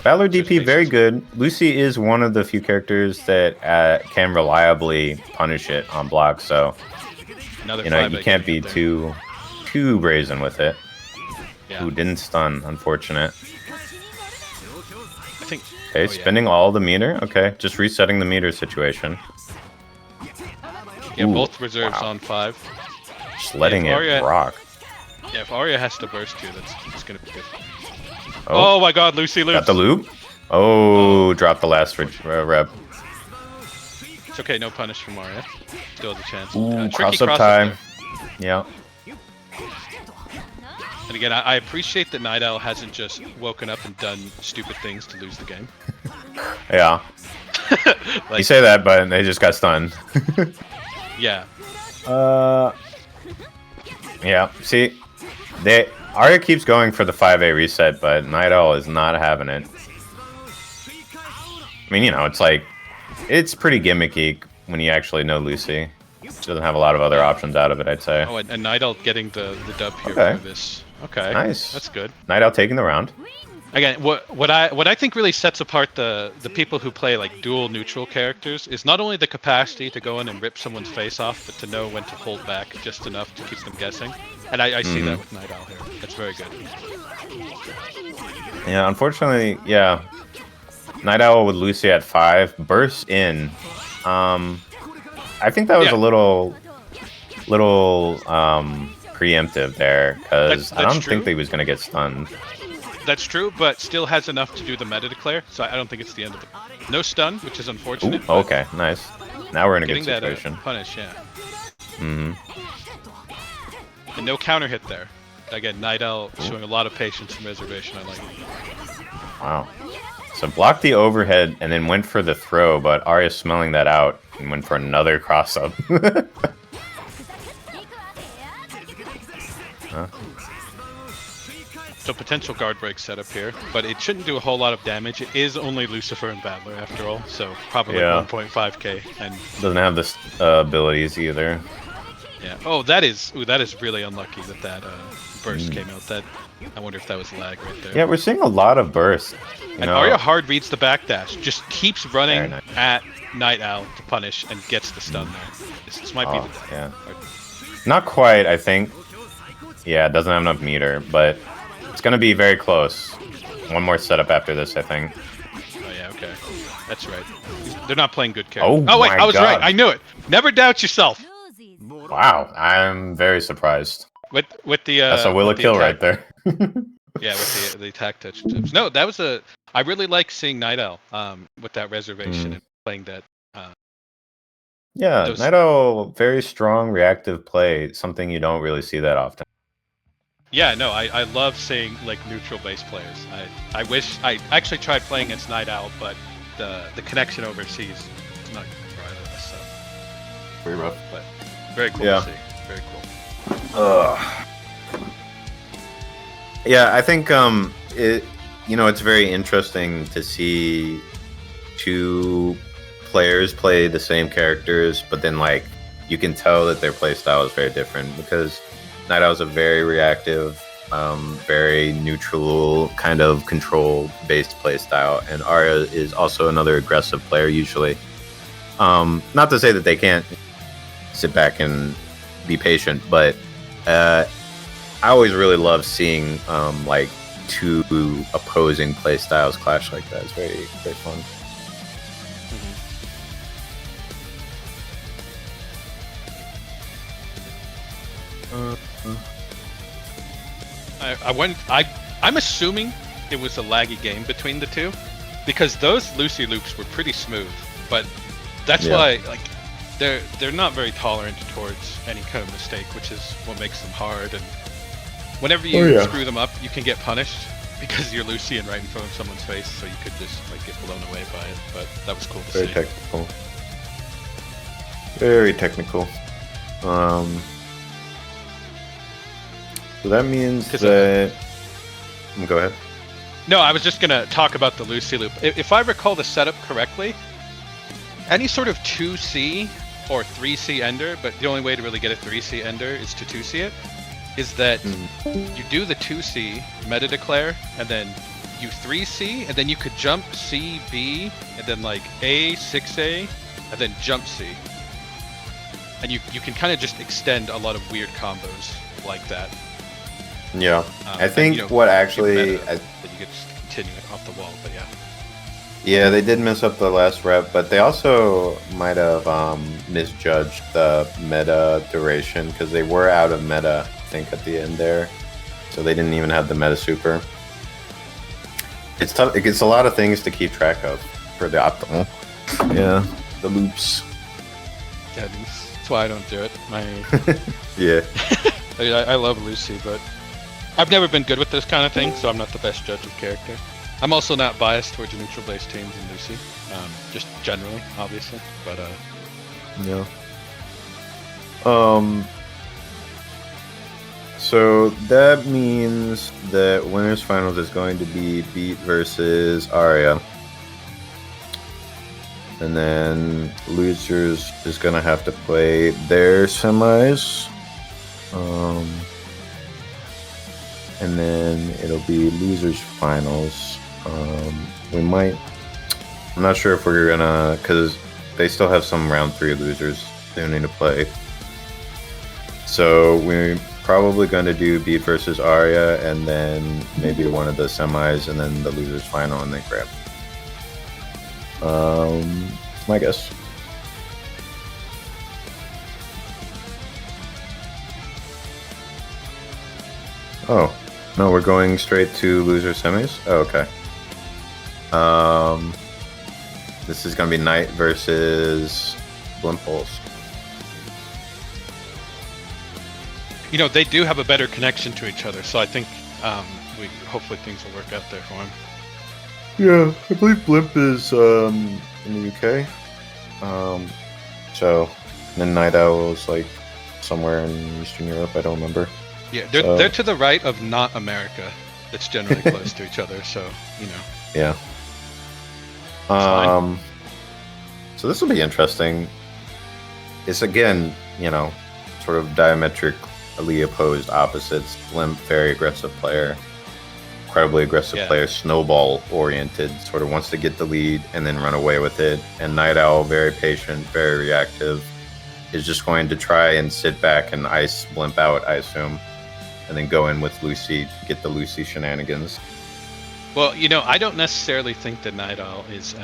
[SPEAKER 5] Battler DP, very good. Lucy is one of the few characters that can reliably punish it on block, so
[SPEAKER 6] Another
[SPEAKER 5] you can't be too brazen with it.
[SPEAKER 6] Yeah.
[SPEAKER 5] Ooh, didn't stun, unfortunate.
[SPEAKER 6] I think.
[SPEAKER 5] Okay, spending all the meter. Okay, just resetting the meter situation.
[SPEAKER 6] Yeah,
[SPEAKER 5] Ooh,
[SPEAKER 6] both reserves
[SPEAKER 5] wow.
[SPEAKER 6] on 5.
[SPEAKER 5] Just letting
[SPEAKER 6] Arya,
[SPEAKER 5] it rock.
[SPEAKER 6] Yeah, if Arya has to burst too, that's gonna be good. Oh my God, Lucy loops.
[SPEAKER 5] Got the loop. Oh, dropped the last rep.
[SPEAKER 6] It's okay, no punish from Arya. Still has a chance.
[SPEAKER 5] Ooh,
[SPEAKER 6] Tricky
[SPEAKER 5] cross-up time. Yeah.
[SPEAKER 6] And again, I appreciate that Night Owl hasn't just woken up and done stupid things to lose the game.
[SPEAKER 5] Yeah.
[SPEAKER 6] Like,
[SPEAKER 5] You say that, but they just got stunned.
[SPEAKER 6] yeah.
[SPEAKER 5] Yeah. See, Arya keeps going for the 5A reset, but Night Owl is not having it. I mean, it's like, it's pretty gimmicky when you actually know Lucy. She doesn't have a lot of other options out of it, I'd say.
[SPEAKER 6] Oh, and Night Owl getting the dub here
[SPEAKER 5] Okay.
[SPEAKER 6] for this. Okay.
[SPEAKER 5] Nice.
[SPEAKER 6] That's good.
[SPEAKER 5] Night Owl taking the round.
[SPEAKER 6] Again, what I think really sets apart the people who play like dual neutral characters is not only the capacity to go in and rip someone's face off, but to know when to hold back just enough to keep them guessing. And I see that with Night Owl here. That's very good.
[SPEAKER 5] Yeah, unfortunately, yeah. Night Owl with Lucy at 5 bursts in. I think that was a little preemptive there because I don't think that he was gonna get stunned.
[SPEAKER 6] That's true, but still has enough to do the meta declare, so I don't think it's the end of it. No stun, which is unfortunate.
[SPEAKER 5] Ooh, okay, nice. Now we're in a good
[SPEAKER 6] Getting
[SPEAKER 5] situation.
[SPEAKER 6] that punish, yeah.
[SPEAKER 5] Mm-hmm.
[SPEAKER 6] And no counter hit there. Again, Night Owl showing a lot of patience and reservation. I like it.
[SPEAKER 5] Wow. So blocked the overhead and then went for the throw, but Arya smelling that out and went for another cross-up. Huh?
[SPEAKER 6] So potential guard break setup here, but it shouldn't do a whole lot of damage. It is only Lucifer and Battler after all, so probably 1.5k. And
[SPEAKER 5] doesn't have the abilities either.
[SPEAKER 6] yeah. Oh, that is really unlucky that burst came out. That I wonder if that was lag right there.
[SPEAKER 5] Yeah, we're seeing a lot of bursts.
[SPEAKER 6] And Arya hard reads the backdash, just keeps running at Night Owl to punish and gets the stun there. This might be the
[SPEAKER 5] yeah. Not quite, I think. Yeah, it doesn't have enough meter, but it's gonna be very close. One more setup after this, I think.
[SPEAKER 6] Oh yeah, okay. That's right. They're not playing good characters.
[SPEAKER 5] Oh
[SPEAKER 6] wait,
[SPEAKER 5] my
[SPEAKER 6] I was
[SPEAKER 5] God.
[SPEAKER 6] right. I knew it. Never doubt yourself.
[SPEAKER 5] Wow, I'm very surprised.
[SPEAKER 6] With the
[SPEAKER 5] That's a will of kill right there.
[SPEAKER 6] Yeah, with the attack touch tips. No, that was a. I really like seeing Night Owl with that reservation and playing that.
[SPEAKER 5] Yeah, Night Owl, very strong reactive play. Something you don't really see that often.
[SPEAKER 6] Yeah, no, I love seeing like neutral base players. I wish I actually tried playing against Night Owl, but the connection overseas is not good for either of us. So.
[SPEAKER 5] Pretty rough,
[SPEAKER 6] but very cool to see. Very cool.
[SPEAKER 5] Yeah, I think it's very interesting to see two players play the same characters, but then like you can tell that their play style is very different because Night Owl is a very reactive, very neutral kind of control-based play style, and Arya is also another aggressive player usually. Not to say that they can't sit back and be patient, but I always really love seeing like two opposing play styles clash like that. It's very, very fun.
[SPEAKER 6] I'm assuming it was a laggy game between the two, because those Lucy loops were pretty smooth. But that's why like they're not very tolerant towards any kind of mistake, which is what makes them hard. And whenever you screw them up, you can get punished because you're Lucy and right in front of someone's face, so you could just like get blown away by it. But that was cool to see.
[SPEAKER 5] Very technical. Very technical. So that means that. Go ahead.
[SPEAKER 6] No, I was just gonna talk about the Lucy loop. If I recall the setup correctly, any sort of 2C or 3C ender, but the only way to really get a 3C ender is to 2C it. is that you do the 2C, meta declare, and then you 3C, and then you could jump C, B, and then like A, 6A, and then jump C. And you can kind of just extend a lot of weird combos like that.
[SPEAKER 5] Yeah, I think
[SPEAKER 6] and,
[SPEAKER 5] what actually...
[SPEAKER 6] Meta, that you could just continue it off the wall, but yeah.
[SPEAKER 5] Yeah, they did mess up the last rep, but they also might have misjudged the meta duration because they were out of meta, I think, at the end there. So they didn't even have the meta super. It's tough. It gets a lot of things to keep track of for the optimal. Yeah, the loops.
[SPEAKER 6] Yeah, that's why I don't do it.
[SPEAKER 5] Yeah.
[SPEAKER 6] I love Lucy, but I've never been good with this kind of thing, so I'm not the best judge of character. I'm also not biased towards neutral-based teams in Lucy, just generally, obviously. But
[SPEAKER 5] yeah. So that means that winners finals is going to be Beat versus Arya, and then losers is gonna have to play their semis. And then it'll be losers finals. We might. I'm not sure if we're gonna, because they still have some round 3 losers they need to play. So we're probably going to do Beat versus Arya, and then maybe one of the semis, and then the losers final, and then grab. My guess. Oh, no, we're going straight to loser semis? Oh, okay. This is going to be Knight versus Blimpulse.
[SPEAKER 6] you know, they do have a better connection to each other, so I think hopefully things will work out there for him.
[SPEAKER 5] Yeah, I believe Blimp is in the UK. So then Night Owl is like somewhere in Eastern Europe. I don't remember.
[SPEAKER 6] Yeah, they're to the right of not America. That's generally close to each other, so you know.
[SPEAKER 5] Yeah. So this will be interesting. It's again, you know, sort of diametrically opposed opposites. Blimp, very aggressive player. Incredibly aggressive player, snowball oriented, sort of wants to get the lead and then run away with it. And Night Owl, very patient, very reactive, is just going to try and sit back and ice Blimp out, I assume, and then go in with Lucy, get the Lucy shenanigans.
[SPEAKER 6] Well, you know, I don't necessarily think that Night Owl is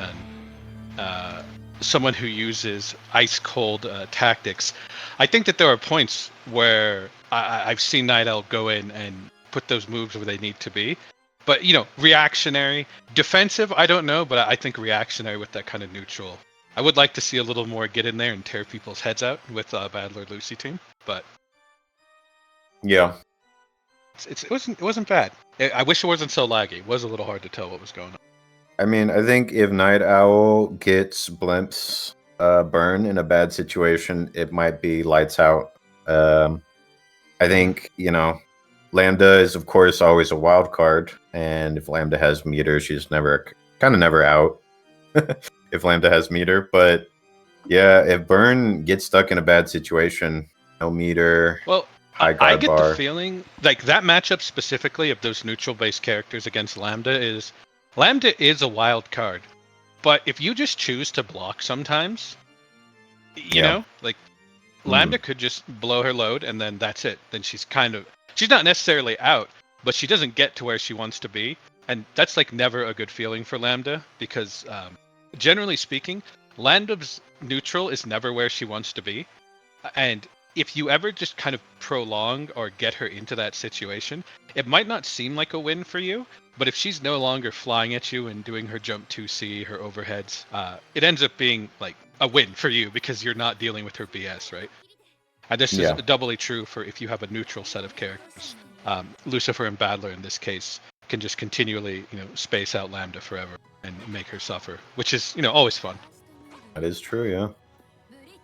[SPEAKER 6] someone who uses ice cold tactics. I think that there are points where I've seen Night Owl go in and put those moves where they need to be. But, you know, reactionary, defensive, I don't know, but I think reactionary with that kind of neutral. I would like to see a little more get in there and tear people's heads out with Battler Lucy team, but
[SPEAKER 5] yeah,
[SPEAKER 6] it wasn't bad. I wish it wasn't so laggy. It was a little hard to tell what was going on.
[SPEAKER 5] I mean, I think if Night Owl gets Blimp's burn in a bad situation, it might be lights out. I think, you know, Lambda is, of course, always a wild card, and if Lambda has meter, she's never out if Lambda has meter. But yeah, if Burn gets stuck in a bad situation, no meter,
[SPEAKER 6] well,
[SPEAKER 5] high guard
[SPEAKER 6] I get
[SPEAKER 5] bar.
[SPEAKER 6] the feeling like that matchup specifically of those neutral-based characters against Lambda is a wild card, but if you just choose to block sometimes, you know, like Lambda could just blow her load and then that's it. Then she's not necessarily out, but she doesn't get to where she wants to be. And that's like never a good feeling for Lambda because generally speaking, Lambda's neutral is never where she wants to be. And if you ever just kind of prolong or get her into that situation, it might not seem like a win for you, but if she's no longer flying at you and doing her jump 2C, her overheads, it ends up being like a win for you because you're not dealing with her BS, right? And this is doubly true for if you have a neutral set of characters. Lucifer and Battler in this case can just continually, you know, space out Lambda forever and make her suffer, which is, you know, always fun.
[SPEAKER 5] That is true, yeah.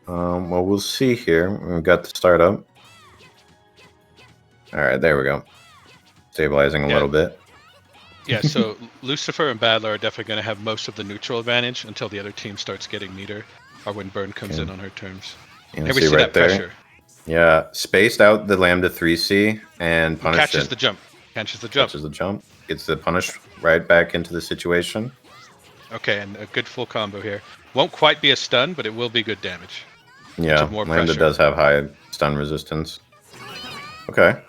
[SPEAKER 5] Well, we'll see here. We've got the startup. All right, there we go. Stabilizing a little bit.
[SPEAKER 6] Yeah, so Lucifer and Battler are definitely going to have most of the neutral advantage until the other team starts getting meter or when Burn comes in on her terms.
[SPEAKER 5] You
[SPEAKER 6] Here we
[SPEAKER 5] see
[SPEAKER 6] see
[SPEAKER 5] right
[SPEAKER 6] that
[SPEAKER 5] there.
[SPEAKER 6] pressure.
[SPEAKER 5] Yeah, spaced out the Lambda 3C and punished
[SPEAKER 6] Catches
[SPEAKER 5] it.
[SPEAKER 6] the jump. Catches the jump.
[SPEAKER 5] Catches the jump. Gets the punish right back into the situation.
[SPEAKER 6] Okay, and a good full combo here. Won't quite be a stun, but it will be good damage.
[SPEAKER 5] Yeah,
[SPEAKER 6] More
[SPEAKER 5] Lambda
[SPEAKER 6] pressure.
[SPEAKER 5] does have high stun resistance. Okay.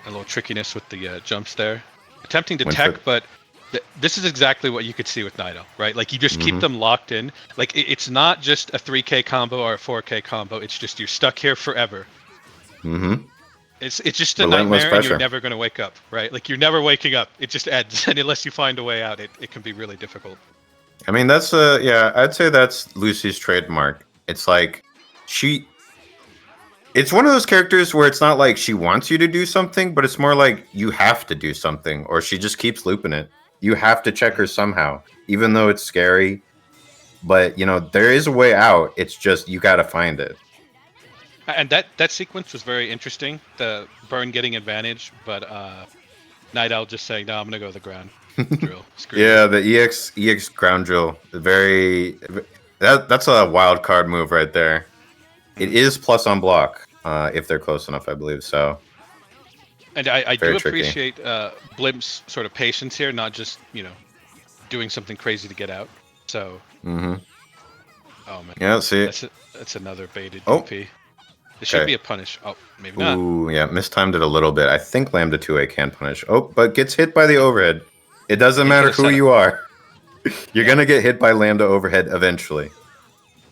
[SPEAKER 6] A little trickiness with the jumps there. Attempting to
[SPEAKER 5] Went
[SPEAKER 6] tech,
[SPEAKER 5] for-
[SPEAKER 6] but this is exactly what you could see with Nido, right? Like you just keep
[SPEAKER 5] Mhm.
[SPEAKER 6] them locked in. Like it's not just a 3K combo or a 4K combo. It's just you're stuck here forever.
[SPEAKER 5] Mm-hmm.
[SPEAKER 6] It's just a
[SPEAKER 5] Relentless
[SPEAKER 6] nightmare, and you're
[SPEAKER 5] pressure.
[SPEAKER 6] never going to wake up, right? Like you're never waking up. It just ends, and unless you find a way out, it can be really difficult.
[SPEAKER 5] I mean, yeah, I'd say that's Lucy's trademark. It's like it's one of those characters where it's not like she wants you to do something, but it's more like you have to do something, or she just keeps looping it. You have to check her somehow, even though it's scary. But you know, there is a way out. It's just you got to find it.
[SPEAKER 6] And that sequence was very interesting. The burn getting advantage, but Night Owl just saying, "No, I'm gonna go to the ground." Drill. Screw
[SPEAKER 5] Yeah,
[SPEAKER 6] you.
[SPEAKER 5] the EX ground drill, that's a wild card move right there. It is plus on block if they're close enough, I believe. So,
[SPEAKER 6] And I do
[SPEAKER 5] Very tricky.
[SPEAKER 6] appreciate Blimp's sort of patience here, not just doing something crazy to get out. So,
[SPEAKER 5] hmm
[SPEAKER 6] oh man,
[SPEAKER 5] yeah, see,
[SPEAKER 6] that's another baited
[SPEAKER 5] Oh.
[SPEAKER 6] DP. It should
[SPEAKER 5] Okay.
[SPEAKER 6] be a punish. Oh, maybe not.
[SPEAKER 5] ooh, yeah, mistimed it a little bit. I think Lambda 2A can punish. Oh, but gets hit by the overhead. It doesn't
[SPEAKER 6] Into
[SPEAKER 5] matter
[SPEAKER 6] the
[SPEAKER 5] who
[SPEAKER 6] setup.
[SPEAKER 5] you are. You're gonna get hit by Lambda overhead eventually.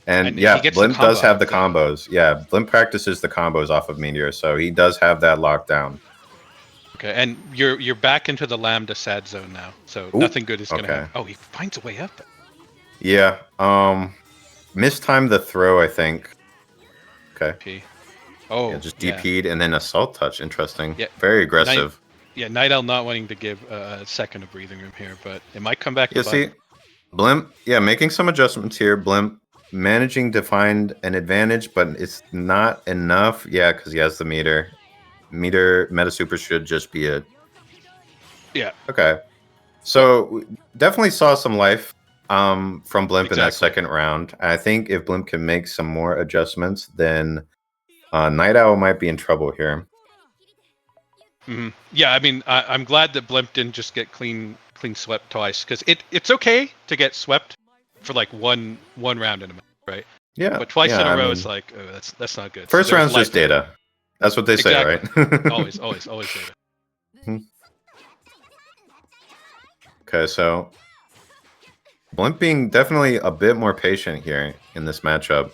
[SPEAKER 5] And
[SPEAKER 6] And
[SPEAKER 5] yeah,
[SPEAKER 6] he gets the
[SPEAKER 5] Blimp
[SPEAKER 6] combo
[SPEAKER 5] does have
[SPEAKER 6] out
[SPEAKER 5] the
[SPEAKER 6] too.
[SPEAKER 5] combos. Yeah, Blimp practices the combos off of Meteor, so he does have that locked down.
[SPEAKER 6] Okay, and you're back into the Lambda sad zone now, so
[SPEAKER 5] Ooh,
[SPEAKER 6] nothing good is gonna
[SPEAKER 5] okay.
[SPEAKER 6] happen. Oh, he finds a way up.
[SPEAKER 5] Yeah, mistimed the throw, I think. Okay.
[SPEAKER 6] P. Oh,
[SPEAKER 5] Yeah, just DP'd and then assault touch. Interesting.
[SPEAKER 6] Yeah.
[SPEAKER 5] Very aggressive.
[SPEAKER 6] Yeah, Night Owl not wanting to give a second of breathing room here, but it might come back.
[SPEAKER 5] Yeah,
[SPEAKER 6] to
[SPEAKER 5] see,
[SPEAKER 6] bite.
[SPEAKER 5] Blimp, yeah, making some adjustments here. Blimp managing to find an advantage, but it's not enough. Yeah, because he has the meter. Meta super should just be it.
[SPEAKER 6] Yeah.
[SPEAKER 5] Okay. So we definitely saw some life from Blimp in that
[SPEAKER 6] Exactly.
[SPEAKER 5] second round. I think if Blimp can make some more adjustments, then Night Owl might be in trouble here.
[SPEAKER 6] Mhm. Yeah, I mean, I'm glad that Blimp didn't just get clean swept twice, because it's okay to get swept for like one round in a match, right?
[SPEAKER 5] Yeah.
[SPEAKER 6] But twice
[SPEAKER 5] yeah,
[SPEAKER 6] in a
[SPEAKER 5] I
[SPEAKER 6] row
[SPEAKER 5] mean,
[SPEAKER 6] is like, oh, that's not good.
[SPEAKER 5] first
[SPEAKER 6] So there's
[SPEAKER 5] round's just
[SPEAKER 6] life.
[SPEAKER 5] data. That's what they say,
[SPEAKER 6] Exactly.
[SPEAKER 5] right?
[SPEAKER 6] always data.
[SPEAKER 5] Okay, so Blimp being definitely a bit more patient here in this matchup.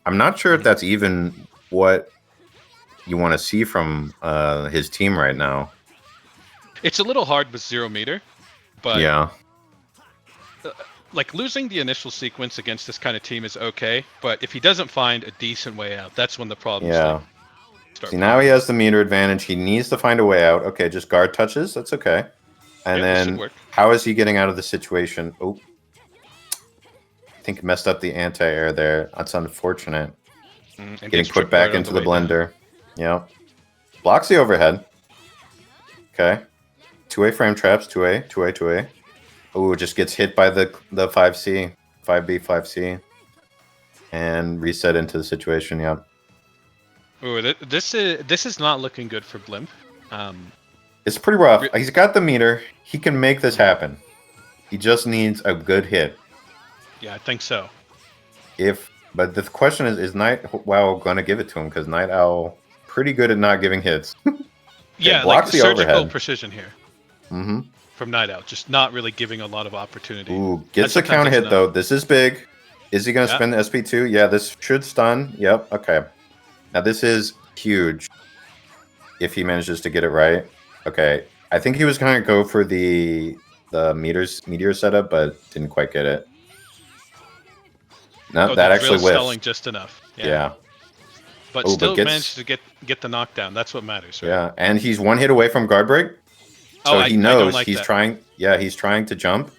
[SPEAKER 5] I'm not sure if that's even what you want to see from his team right now.
[SPEAKER 6] It's a little hard with 0 meter, but
[SPEAKER 5] Yeah.
[SPEAKER 6] like losing the initial sequence against this kind of team is okay. But if he doesn't find a decent way out, that's when the problems
[SPEAKER 5] Yeah.
[SPEAKER 6] start.
[SPEAKER 5] See, now he has the meter advantage. He needs to find a way out. Okay, just guard touches. That's okay. And
[SPEAKER 6] Yeah, this should
[SPEAKER 5] then
[SPEAKER 6] work.
[SPEAKER 5] how is he getting out of the situation? Oh, I think he messed up the anti-air there. That's unfortunate.
[SPEAKER 6] And
[SPEAKER 5] Getting
[SPEAKER 6] gets
[SPEAKER 5] put
[SPEAKER 6] trip
[SPEAKER 5] back
[SPEAKER 6] guard on
[SPEAKER 5] into the
[SPEAKER 6] way down.
[SPEAKER 5] blender. Yeah. Blocks the overhead. Okay. 2A frame traps. 2A. 2A. 2A. Ooh, just gets hit by the 5C. 5B, 5C. And reset into the situation. Yep.
[SPEAKER 6] Ooh, this is not looking good for Blimp.
[SPEAKER 5] It's pretty rough.
[SPEAKER 6] Re-
[SPEAKER 5] He's got the meter. He can make this happen. He just needs a good hit.
[SPEAKER 6] Yeah, I think so.
[SPEAKER 5] But the question is Night Owl gonna give it to him? Because Night Owl pretty good at not giving hits.
[SPEAKER 6] Yeah, like
[SPEAKER 5] blocks the
[SPEAKER 6] surgical
[SPEAKER 5] overhead.
[SPEAKER 6] precision here
[SPEAKER 5] Mm-hmm.
[SPEAKER 6] from Night Owl, just not really giving a lot of opportunity.
[SPEAKER 5] Ooh,
[SPEAKER 6] And
[SPEAKER 5] gets the
[SPEAKER 6] sometimes
[SPEAKER 5] counter
[SPEAKER 6] it's
[SPEAKER 5] hit
[SPEAKER 6] enough.
[SPEAKER 5] though. This is big. Is he gonna
[SPEAKER 6] Yeah.
[SPEAKER 5] spin the SP2? Yeah, this should stun. Yep. Okay. Now this is huge. If he manages to get it right. Okay. I think he was gonna go for the meteor setup, but didn't quite get it. No,
[SPEAKER 6] Oh,
[SPEAKER 5] that
[SPEAKER 6] the
[SPEAKER 5] actually
[SPEAKER 6] drill
[SPEAKER 5] whiffs.
[SPEAKER 6] stalling just enough.
[SPEAKER 5] Yeah.
[SPEAKER 6] But
[SPEAKER 5] Oh, but
[SPEAKER 6] still
[SPEAKER 5] gets-
[SPEAKER 6] managed to get the knockdown. That's what matters, right?
[SPEAKER 5] Yeah, and he's one hit away from guard break. So
[SPEAKER 6] Oh,
[SPEAKER 5] he
[SPEAKER 6] I
[SPEAKER 5] knows
[SPEAKER 6] don't like
[SPEAKER 5] he's
[SPEAKER 6] that.
[SPEAKER 5] trying. Yeah, he's trying to jump.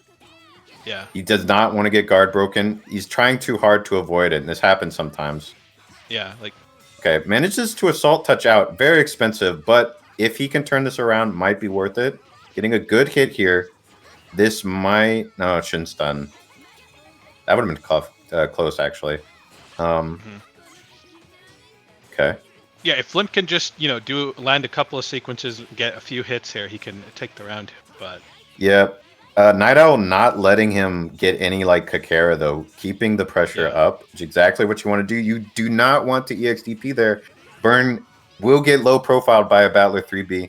[SPEAKER 6] Yeah.
[SPEAKER 5] He does not want to get guard broken. He's trying too hard to avoid it, and this happens sometimes.
[SPEAKER 6] Yeah, like
[SPEAKER 5] Okay, manages to assault touch out. Very expensive, but if he can turn this around, might be worth it. Getting a good hit here. This might... No, it shouldn't stun. That would have been close, actually. Okay.
[SPEAKER 6] Yeah, if Limp can just, land a couple of sequences, get a few hits here, he can take the round. But
[SPEAKER 5] yeah, Night Owl not letting him get any like Kakera though, keeping the pressure up, which is exactly what you want to do. You do not want to EXDP there. Burn will get low profiled by a Battler 3B.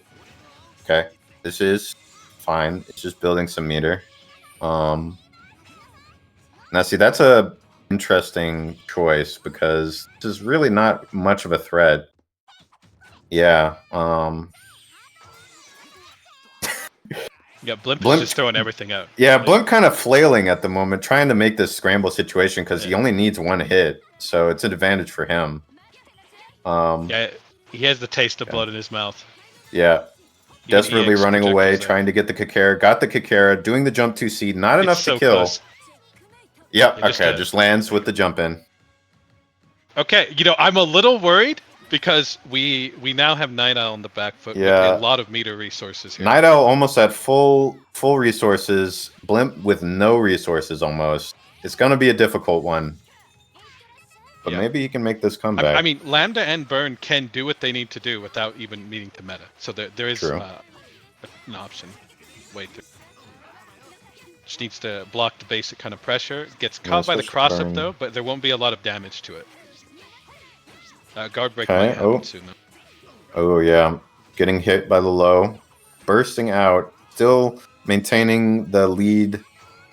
[SPEAKER 5] Okay, this is fine. It's just building some meter. Now see, that's a interesting choice because this is really not much of a threat. Yeah.
[SPEAKER 6] Yeah, Blimp is just throwing everything out.
[SPEAKER 5] Yeah, Blimp kind of flailing at the moment, trying to make this scramble situation because he only needs one hit, so it's an advantage for him.
[SPEAKER 6] Yeah, he has the taste of blood in his mouth.
[SPEAKER 5] Yeah. Desperately running away, trying to get the Kakera. Got the Kakera, doing the jump 2C, not enough to kill.
[SPEAKER 6] Close.
[SPEAKER 5] Yep, okay, just lands with the jump in.
[SPEAKER 6] Okay, I'm a little worried because we now have Night Owl on the back foot with a lot of meter resources here.
[SPEAKER 5] Night Owl almost at full resources, Blimp with no resources almost. It's going to be a difficult one. But maybe he can make this comeback.
[SPEAKER 6] I mean, Lambda and Burn can do what they need to do without even needing to meta. So there is an option. Way through. Just needs to block the basic kind of pressure. Gets caught by the cross-up though, but there won't be a lot of damage to it. Guard break might happen soon though.
[SPEAKER 5] Oh yeah, getting hit by the low. Bursting out. Still maintaining the lead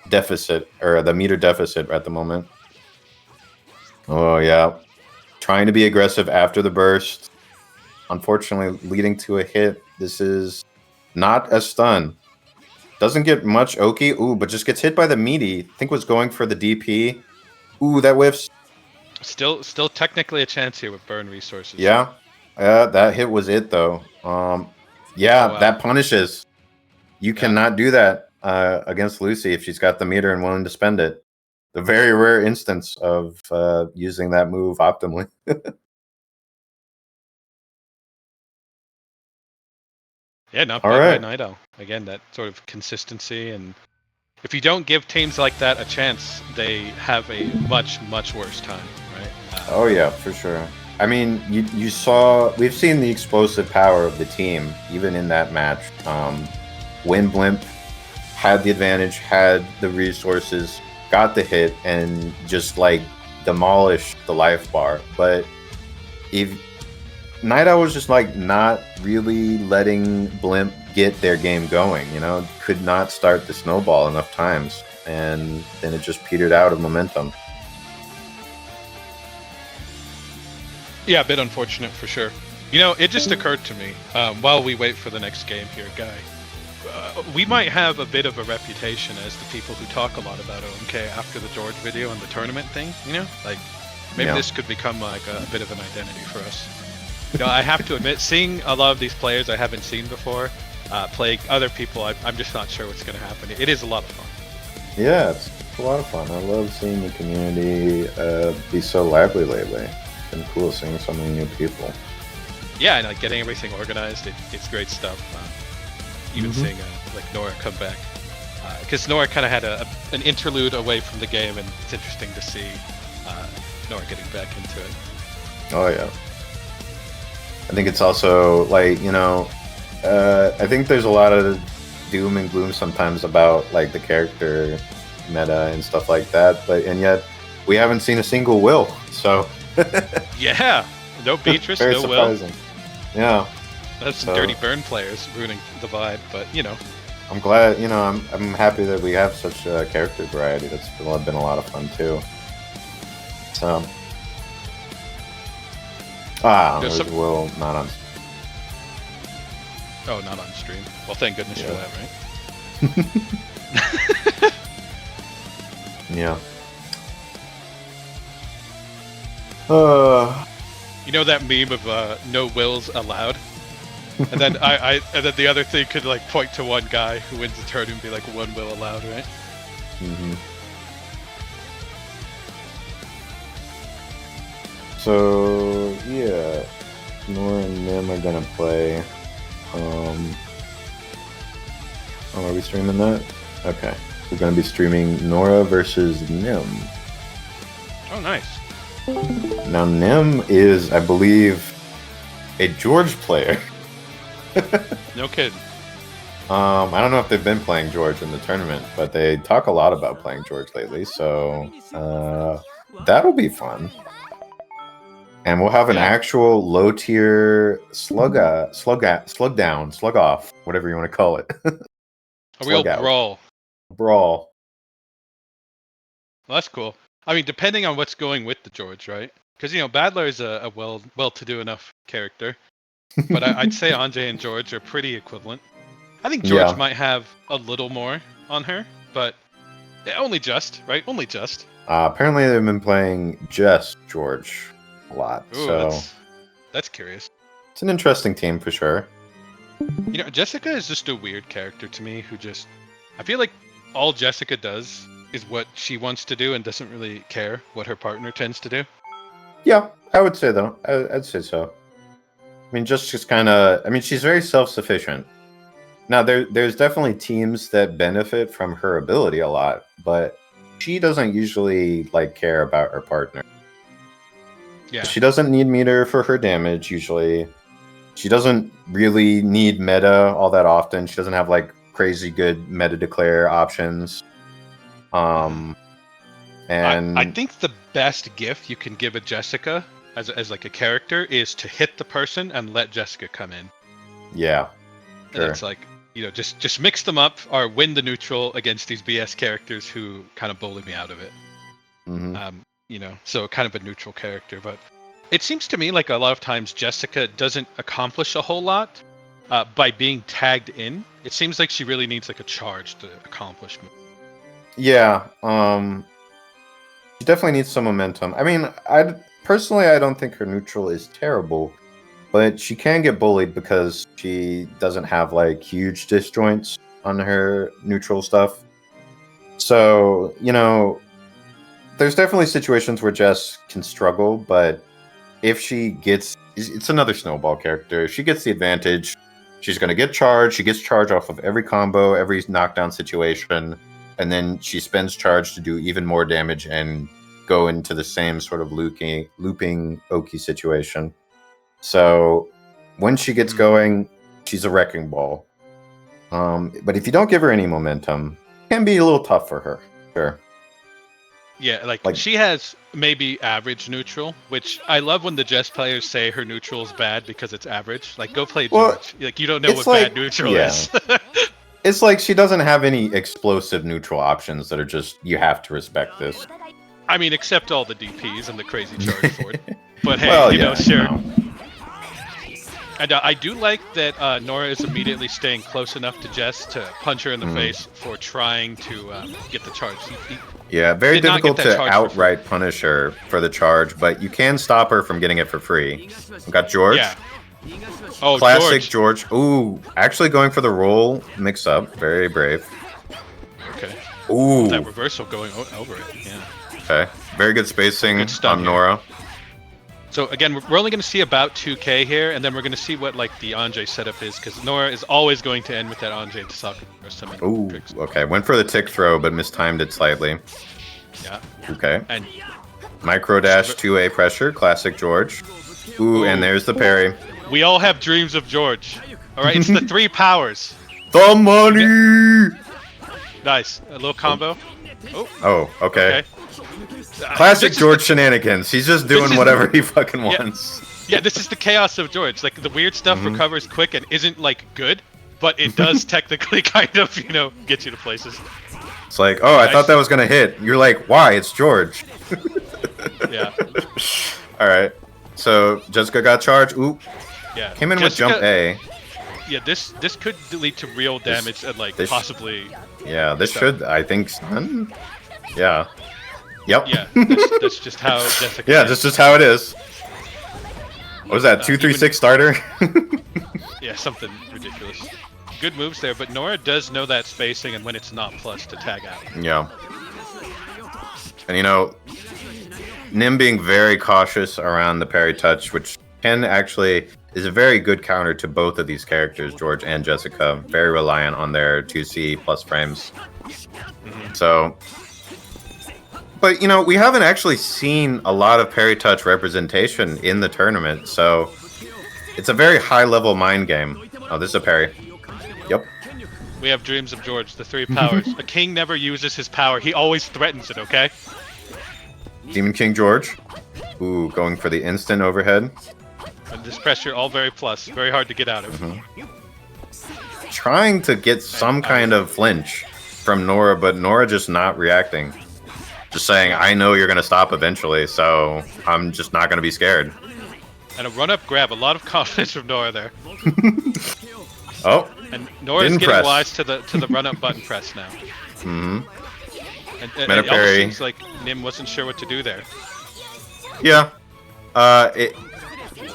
[SPEAKER 5] deficit, or the meter deficit at the moment. Oh yeah, trying to be aggressive after the burst. Unfortunately, leading to a hit. This is not a stun. Doesn't get much Oki. Ooh, but just gets hit by the meaty. think was going for the DP. Ooh, that whiffs.
[SPEAKER 6] Still technically a chance here with burn resources.
[SPEAKER 5] Yeah, that hit was it though. That punishes. You cannot do that against Lucy if she's got the meter and willing to spend it. The very rare instance of using that move optimally.
[SPEAKER 6] Yeah, not bad by Night Owl. Again, that sort of consistency, and if you don't give teams like that a chance, they have a much, much worse time, right?
[SPEAKER 5] Oh yeah, for sure. I mean, we've seen the explosive power of the team, even in that match. When Blimp had the advantage, had the resources, got the hit, and just like demolished the life bar. But if Night Owl was just like not really letting Blimp get their game going, could not start the snowball enough times, and then it just petered out of momentum.
[SPEAKER 6] Yeah, a bit unfortunate for sure. It just occurred to me while we wait for the next game here, Guy. We might have a bit of a reputation as the people who talk a lot about OMK after the George video and the tournament thing, maybe this could become like a bit of an identity for us. I have to admit, seeing a lot of these players I haven't seen before play other people, I'm just not sure what's going to happen. It is a lot of fun.
[SPEAKER 5] Yeah, it's a lot of fun. I love seeing the community be so lively lately. It's been cool seeing so many new people.
[SPEAKER 6] Yeah, and like getting everything organized, it's great stuff. Even seeing Nora come back, because Nora kind of had an interlude away from the game, and it's interesting to see Nora getting back into it.
[SPEAKER 5] Oh yeah, I think it's also like I think there's a lot of doom and gloom sometimes about like the character meta and stuff like that, and yet we haven't seen a single Will. So
[SPEAKER 6] yeah, no Beatrice,
[SPEAKER 5] very
[SPEAKER 6] no
[SPEAKER 5] surprising.
[SPEAKER 6] Will.
[SPEAKER 5] Yeah.
[SPEAKER 6] That's some dirty burn players ruining the vibe, but
[SPEAKER 5] I'm glad, I'm happy that we have such a character variety. That's been a lot of fun too. So, there's Will not on.
[SPEAKER 6] Oh, not on stream. Well, thank goodness for that, right?
[SPEAKER 5] Yeah.
[SPEAKER 6] That meme of no wills allowed? And then and then the other thing could like point to one guy who wins the tournament and be like one will allowed, right?
[SPEAKER 5] Mm-hmm. So yeah, Nora and Nim are gonna play. Are we streaming that? Okay, we're gonna be streaming Nora versus Nim.
[SPEAKER 6] Oh, nice.
[SPEAKER 5] Now Nim is, I believe, a George player.
[SPEAKER 6] No kidding.
[SPEAKER 5] I don't know if they've been playing George in the tournament, but they talk a lot about playing George lately, so that'll be fun. And we'll have an actual low tier slug down, slug off, whatever you want to call it.
[SPEAKER 6] A real brawl.
[SPEAKER 5] Brawl.
[SPEAKER 6] Well, that's cool. I mean, depending on what's going with the George, right? Because Badler is a well-to-do enough character, but I'd say Anjay and George are pretty equivalent. I think George might have a little more on her, but only just, right? Only just.
[SPEAKER 5] Apparently, they've been playing just George a lot.
[SPEAKER 6] Ooh,
[SPEAKER 5] so
[SPEAKER 6] that's curious.
[SPEAKER 5] It's an interesting team for sure.
[SPEAKER 6] Jessica is just a weird character to me who I feel like all Jessica does is what she wants to do and doesn't really care what her partner tends to do.
[SPEAKER 5] Yeah, I would say though. I'd say so. I mean, just kind of. I mean, she's very self-sufficient. Now, there's definitely teams that benefit from her ability a lot, but she doesn't usually care about her partner.
[SPEAKER 6] Yeah.
[SPEAKER 5] She doesn't need meter for her damage usually. She doesn't really need meta all that often. She doesn't have crazy good meta declare options. And
[SPEAKER 6] I think the best gift you can give a Jessica as a character is to hit the person and let Jessica come in.
[SPEAKER 5] Yeah.
[SPEAKER 6] Sure. And it's just mix them up or win the neutral against these BS characters who kind of bully me out of it.
[SPEAKER 5] Mm-hmm.
[SPEAKER 6] So kind of a neutral character, but it seems to me like a lot of times Jessica doesn't accomplish a whole lot by being tagged in. It seems like she really needs a charge to accomplish.
[SPEAKER 5] Yeah. She definitely needs some momentum. I mean, I don't think her neutral is terrible, but she can get bullied because she doesn't have huge disjoints on her neutral stuff. So, there's definitely situations where Jess can struggle, but if she gets, it's another snowball character. If she gets the advantage, she's going to get charged. She gets charged off of every combo, every knockdown situation, and then she spends charge to do even more damage and go into the same sort of looping Oki situation. So when she gets going, she's a wrecking ball. But if you don't give her any momentum, it can be a little tough for her. Sure.
[SPEAKER 6] Yeah, she has maybe average neutral, which I love when the Jess players say her neutral is bad because it's average. Go play George. You don't know what bad neutral is.
[SPEAKER 5] It's she doesn't have any explosive neutral options that are just, you have to respect this.
[SPEAKER 6] I mean, except all the DPs and the crazy charge for it. But hey, sure. And I do like that Nora is immediately staying close enough to Jess to punch her in the face for trying to get the charge.
[SPEAKER 5] Yeah, very difficult to outright punish her for the charge, but you can stop her from getting it for free. We got George.
[SPEAKER 6] Yeah. Oh,
[SPEAKER 5] classic George. Ooh, actually going for the roll mix up. Very brave.
[SPEAKER 6] Okay.
[SPEAKER 5] Ooh.
[SPEAKER 6] That reversal going over it. Yeah.
[SPEAKER 5] Okay. Very good spacing on Nora.
[SPEAKER 6] So again, we're only going to see about 2k here, and then we're going to see what the Anjay setup is, because Nora is always going to end with that Anjay to Sakura.
[SPEAKER 5] Ooh, okay. Went for the tick throw, but mistimed it slightly.
[SPEAKER 6] Yeah.
[SPEAKER 5] Okay.
[SPEAKER 6] And
[SPEAKER 5] micro dash 2A pressure, classic George. Ooh, and there's the parry.
[SPEAKER 6] We all have dreams of George. All right, it's the 3 powers.
[SPEAKER 5] The money.
[SPEAKER 6] Nice. A little combo.
[SPEAKER 5] Oh, okay. Classic George shenanigans. He's just doing whatever he fucking wants.
[SPEAKER 6] Yeah, this is the chaos of George. The weird stuff recovers quick and isn't good, but it does technically kind of, get you to places.
[SPEAKER 5] It's I thought that was gonna hit. You're why? It's George.
[SPEAKER 6] Yeah.
[SPEAKER 5] All right. So Jessica got charged. Ooh.
[SPEAKER 6] Yeah.
[SPEAKER 5] Came in with jump A.
[SPEAKER 6] Yeah, this could lead to real damage and possibly.
[SPEAKER 5] Yeah, this should. I think. Stun? Yeah. Yep.
[SPEAKER 6] Yeah, that's just how Jessica.
[SPEAKER 5] Yeah, that's just how it is. What was that? 2-3-6 starter?
[SPEAKER 6] Yeah, something ridiculous. Good moves there, but Nora does know that spacing and when it's not plus to tag out.
[SPEAKER 5] Yeah. And Nim being very cautious around the parry touch, which is a very good counter to both of these characters, George and Jessica. Very reliant on their 2C plus frames. So. But, we haven't actually seen a lot of parry touch representation in the tournament, so It's a very high level mind game. Oh, this is a parry. Yep.
[SPEAKER 6] We have dreams of George, the three powers. A king never uses his power. He always threatens it, okay?
[SPEAKER 5] Demon King George. Ooh, going for the instant overhead.
[SPEAKER 6] And this pressure, all very plus. Very hard to get out of.
[SPEAKER 5] Trying to get some kind of flinch from Nora, but Nora just not reacting. Just saying, I know you're going to stop eventually, so I'm just not going to be scared.
[SPEAKER 6] And a run-up grab. A lot of confidence from Nora there.
[SPEAKER 5] Oh.
[SPEAKER 6] And Nora's
[SPEAKER 5] Didn't
[SPEAKER 6] getting
[SPEAKER 5] press.
[SPEAKER 6] wise to the run-up button press now.
[SPEAKER 5] Mm-hmm.
[SPEAKER 6] And
[SPEAKER 5] Meta
[SPEAKER 6] it almost
[SPEAKER 5] parry.
[SPEAKER 6] seems like Nim wasn't sure what to do there.
[SPEAKER 5] Yeah.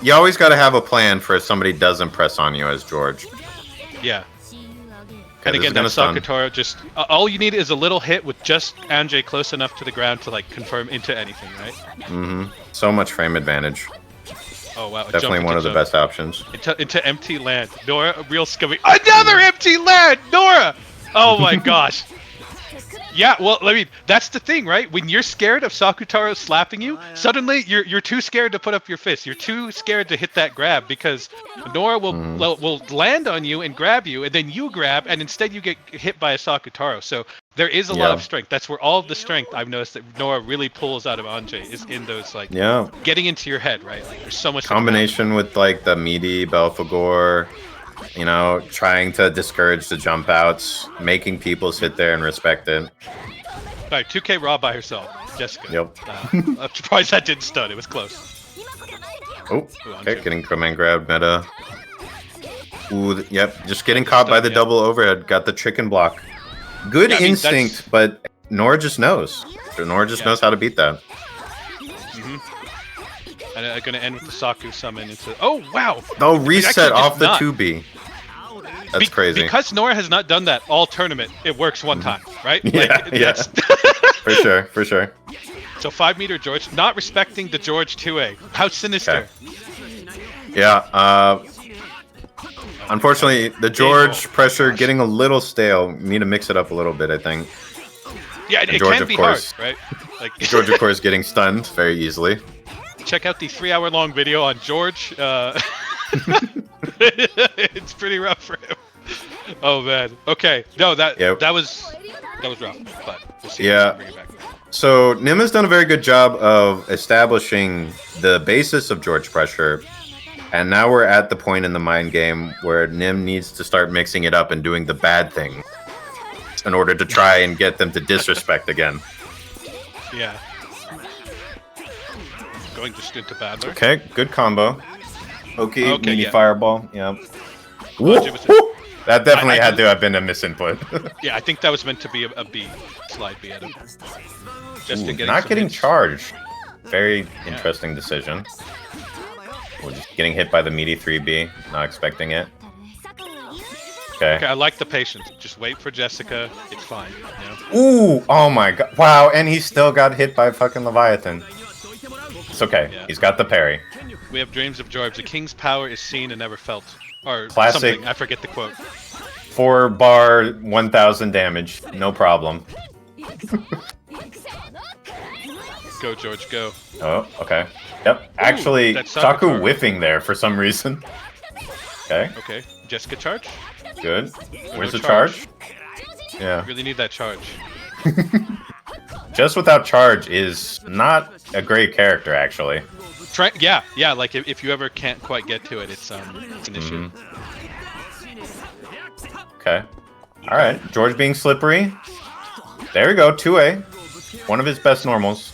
[SPEAKER 5] You always got to have a plan for if somebody doesn't press on you as George.
[SPEAKER 6] Yeah.
[SPEAKER 5] Okay,
[SPEAKER 6] And again, that Sakutaro just... all you need is a little hit with just Anjay close enough to the ground to, like, confirm into anything, right?
[SPEAKER 5] Mm-hmm. So much frame advantage.
[SPEAKER 6] Oh, wow.
[SPEAKER 5] Definitely one of the best options.
[SPEAKER 6] Into empty land. Nora, a real scummy... Another empty land! Nora! Oh my gosh. Yeah, well, I mean, that's the thing, right? When you're scared of Sakutaro slapping you, suddenly you're too scared to put up your fist. You're too scared to hit that grab because Nora will land on you and grab you, and then you grab, and instead you get hit by a Sakutaro. So there is a lot of strength. That's where all of the strength I've noticed that Nora really pulls out of Anjay is in those, like, getting into your head, right? Like, there's so much
[SPEAKER 5] combination with, like, the meaty Belphegor, you know, trying to discourage the jump outs, making people sit there and respect it.
[SPEAKER 6] Alright, 2K Raw by herself. Jessica.
[SPEAKER 5] Yep.
[SPEAKER 6] I'm surprised that didn't stun. It was close.
[SPEAKER 5] Oh, okay, getting command grab meta. Ooh, yep, just getting caught by the double overhead. Got the chicken block. Good instinct, but Nora just knows. Nora just knows how to beat that.
[SPEAKER 6] And I'm gonna end with the Saku summon into... Oh, wow!
[SPEAKER 5] Oh, reset off the 2B. That's crazy.
[SPEAKER 6] Because Nora has not done that all tournament, it works one time, right?
[SPEAKER 5] Yeah. For sure, for sure.
[SPEAKER 6] So 5-meter George, not respecting the George 2A. How sinister.
[SPEAKER 5] Okay. Yeah, unfortunately, the George pressure getting a little stale. Need to mix it up a little bit, I think.
[SPEAKER 6] Yeah, it can be hard, right? Like
[SPEAKER 5] George, of course, getting stunned very easily.
[SPEAKER 6] Check out the 3-hour-long video on George. It's pretty rough for him. Oh man. Okay. No, that was rough. But we'll see. Bring it back.
[SPEAKER 5] So Nim has done a very good job of establishing the basis of George pressure, and now we're at the point in the mind game where Nim needs to start mixing it up and doing the bad thing in order to try and get them to disrespect again.
[SPEAKER 6] Yeah. Going just into Battler.
[SPEAKER 5] Okay, good combo. Okay, mini
[SPEAKER 6] yeah.
[SPEAKER 5] fireball. Yeah. That definitely had to have been a misinput.
[SPEAKER 6] Yeah, I think that was meant to be a B. Slide B at him. Just
[SPEAKER 5] not getting charged. Very interesting decision. We're just getting hit by the meaty 3B. Not expecting it. Okay,
[SPEAKER 6] I like the patience. Just wait for Jessica. It's fine. You know?
[SPEAKER 5] Ooh! Oh my god. Wow, and he still got hit by fucking Leviathan. It's okay. Yeah. He's got the parry.
[SPEAKER 6] We have dreams of George. The king's power is seen and never felt. Or
[SPEAKER 5] classic.
[SPEAKER 6] Something. I forget the quote.
[SPEAKER 5] 4 bar 1000 damage. No problem.
[SPEAKER 6] Go, George, go.
[SPEAKER 5] Oh, okay. Yep. Actually, Saku whiffing there for some reason. Okay.
[SPEAKER 6] Okay. Jessica charge?
[SPEAKER 5] Good. Where's the charge? Yeah.
[SPEAKER 6] You really need that charge.
[SPEAKER 5] Just without charge is not a great character, actually.
[SPEAKER 6] Yeah. Like if you ever can't quite get to it, it's an issue.
[SPEAKER 5] Okay. All right. George being slippery. There we go. 2A. One of his best normals.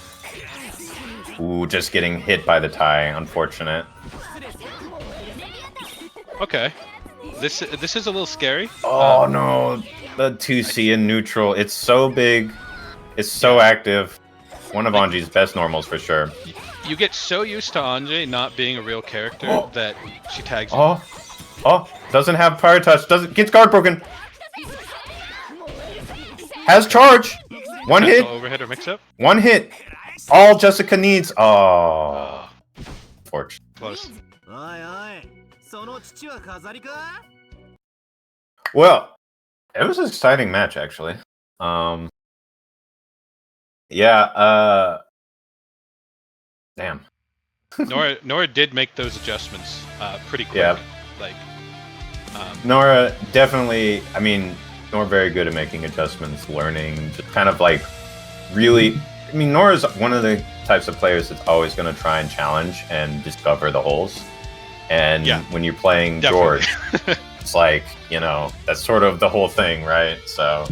[SPEAKER 5] Ooh, just getting hit by the tie. Unfortunate.
[SPEAKER 6] Okay. This is a little scary.
[SPEAKER 5] Oh no, the 2C in neutral. It's so big. It's so active. One of Anji's best normals for sure.
[SPEAKER 6] You get so used to Anjay not being a real character that she tags you.
[SPEAKER 5] Oh, doesn't have fire touch. Gets guard broken. Has charge. One hit.
[SPEAKER 6] Overhead or mix up.
[SPEAKER 5] One hit. All Jessica needs. Oh. Fortunate.
[SPEAKER 6] Close.
[SPEAKER 5] Well, it was an exciting match actually. Yeah, damn.
[SPEAKER 6] Nora did make those adjustments. pretty quick.
[SPEAKER 5] Yeah.
[SPEAKER 6] Like,
[SPEAKER 5] Nora definitely. I mean, Nora very good at making adjustments, learning, just kind of like really. I mean, Nora's one of the types of players that's always going to try and challenge and discover the holes. And when you're playing
[SPEAKER 6] definitely.
[SPEAKER 5] George, it's like, you know, that's sort of the whole thing, right? So.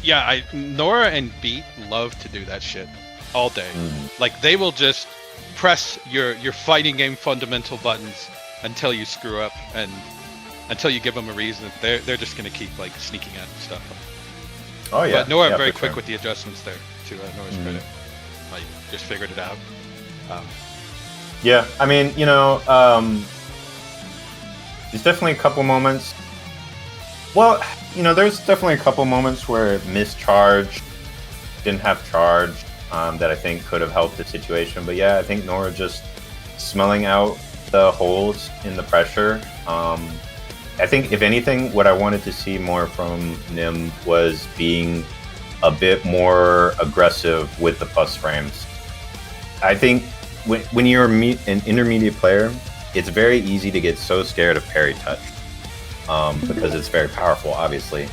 [SPEAKER 6] Yeah, Nora and Beat love to do that shit all day. Like, they will just press your fighting game fundamental buttons until you screw up, and until you give them a reason. They're just gonna keep like sneaking at stuff.
[SPEAKER 5] Oh yeah.
[SPEAKER 6] But Nora
[SPEAKER 5] yeah,
[SPEAKER 6] very
[SPEAKER 5] for
[SPEAKER 6] quick
[SPEAKER 5] sure.
[SPEAKER 6] with the adjustments there, to Nora's credit. Like, just figured it out.
[SPEAKER 5] Yeah, I mean, you know, there's definitely a couple moments. Well, you know, there's definitely a couple moments where mischarge, didn't have charge, that I think could have helped the situation. But yeah, I think Nora just smelling out the holes in the pressure. I think, if anything, what I wanted to see more from Nim was being a bit more aggressive with the plus frames. I think when you're an intermediate player, it's very easy to get so scared of parry touch, because it's very powerful, obviously.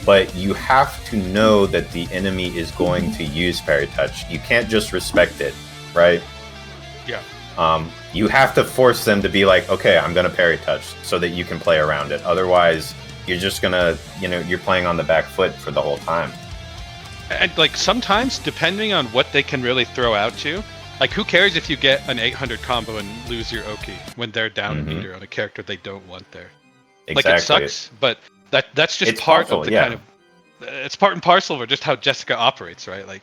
[SPEAKER 5] But you have to know that the enemy is going to use parry touch. You can't just respect it, right?
[SPEAKER 6] Yeah.
[SPEAKER 5] You have to force them to be like, okay, I'm going to parry touch, so that you can play around it. Otherwise, you're just going to, you know, you're playing on the back foot for the whole time.
[SPEAKER 6] And like, sometimes, depending on what they can really throw out to, like, who cares if you get an 800 combo and lose your Oki when they're down a meter on a character they don't want there?
[SPEAKER 5] Exactly.
[SPEAKER 6] Like, it sucks, but that's just
[SPEAKER 5] It's
[SPEAKER 6] part
[SPEAKER 5] awful,
[SPEAKER 6] of the
[SPEAKER 5] yeah.
[SPEAKER 6] kind of, it's part and parcel of just how Jessica operates, right? Like,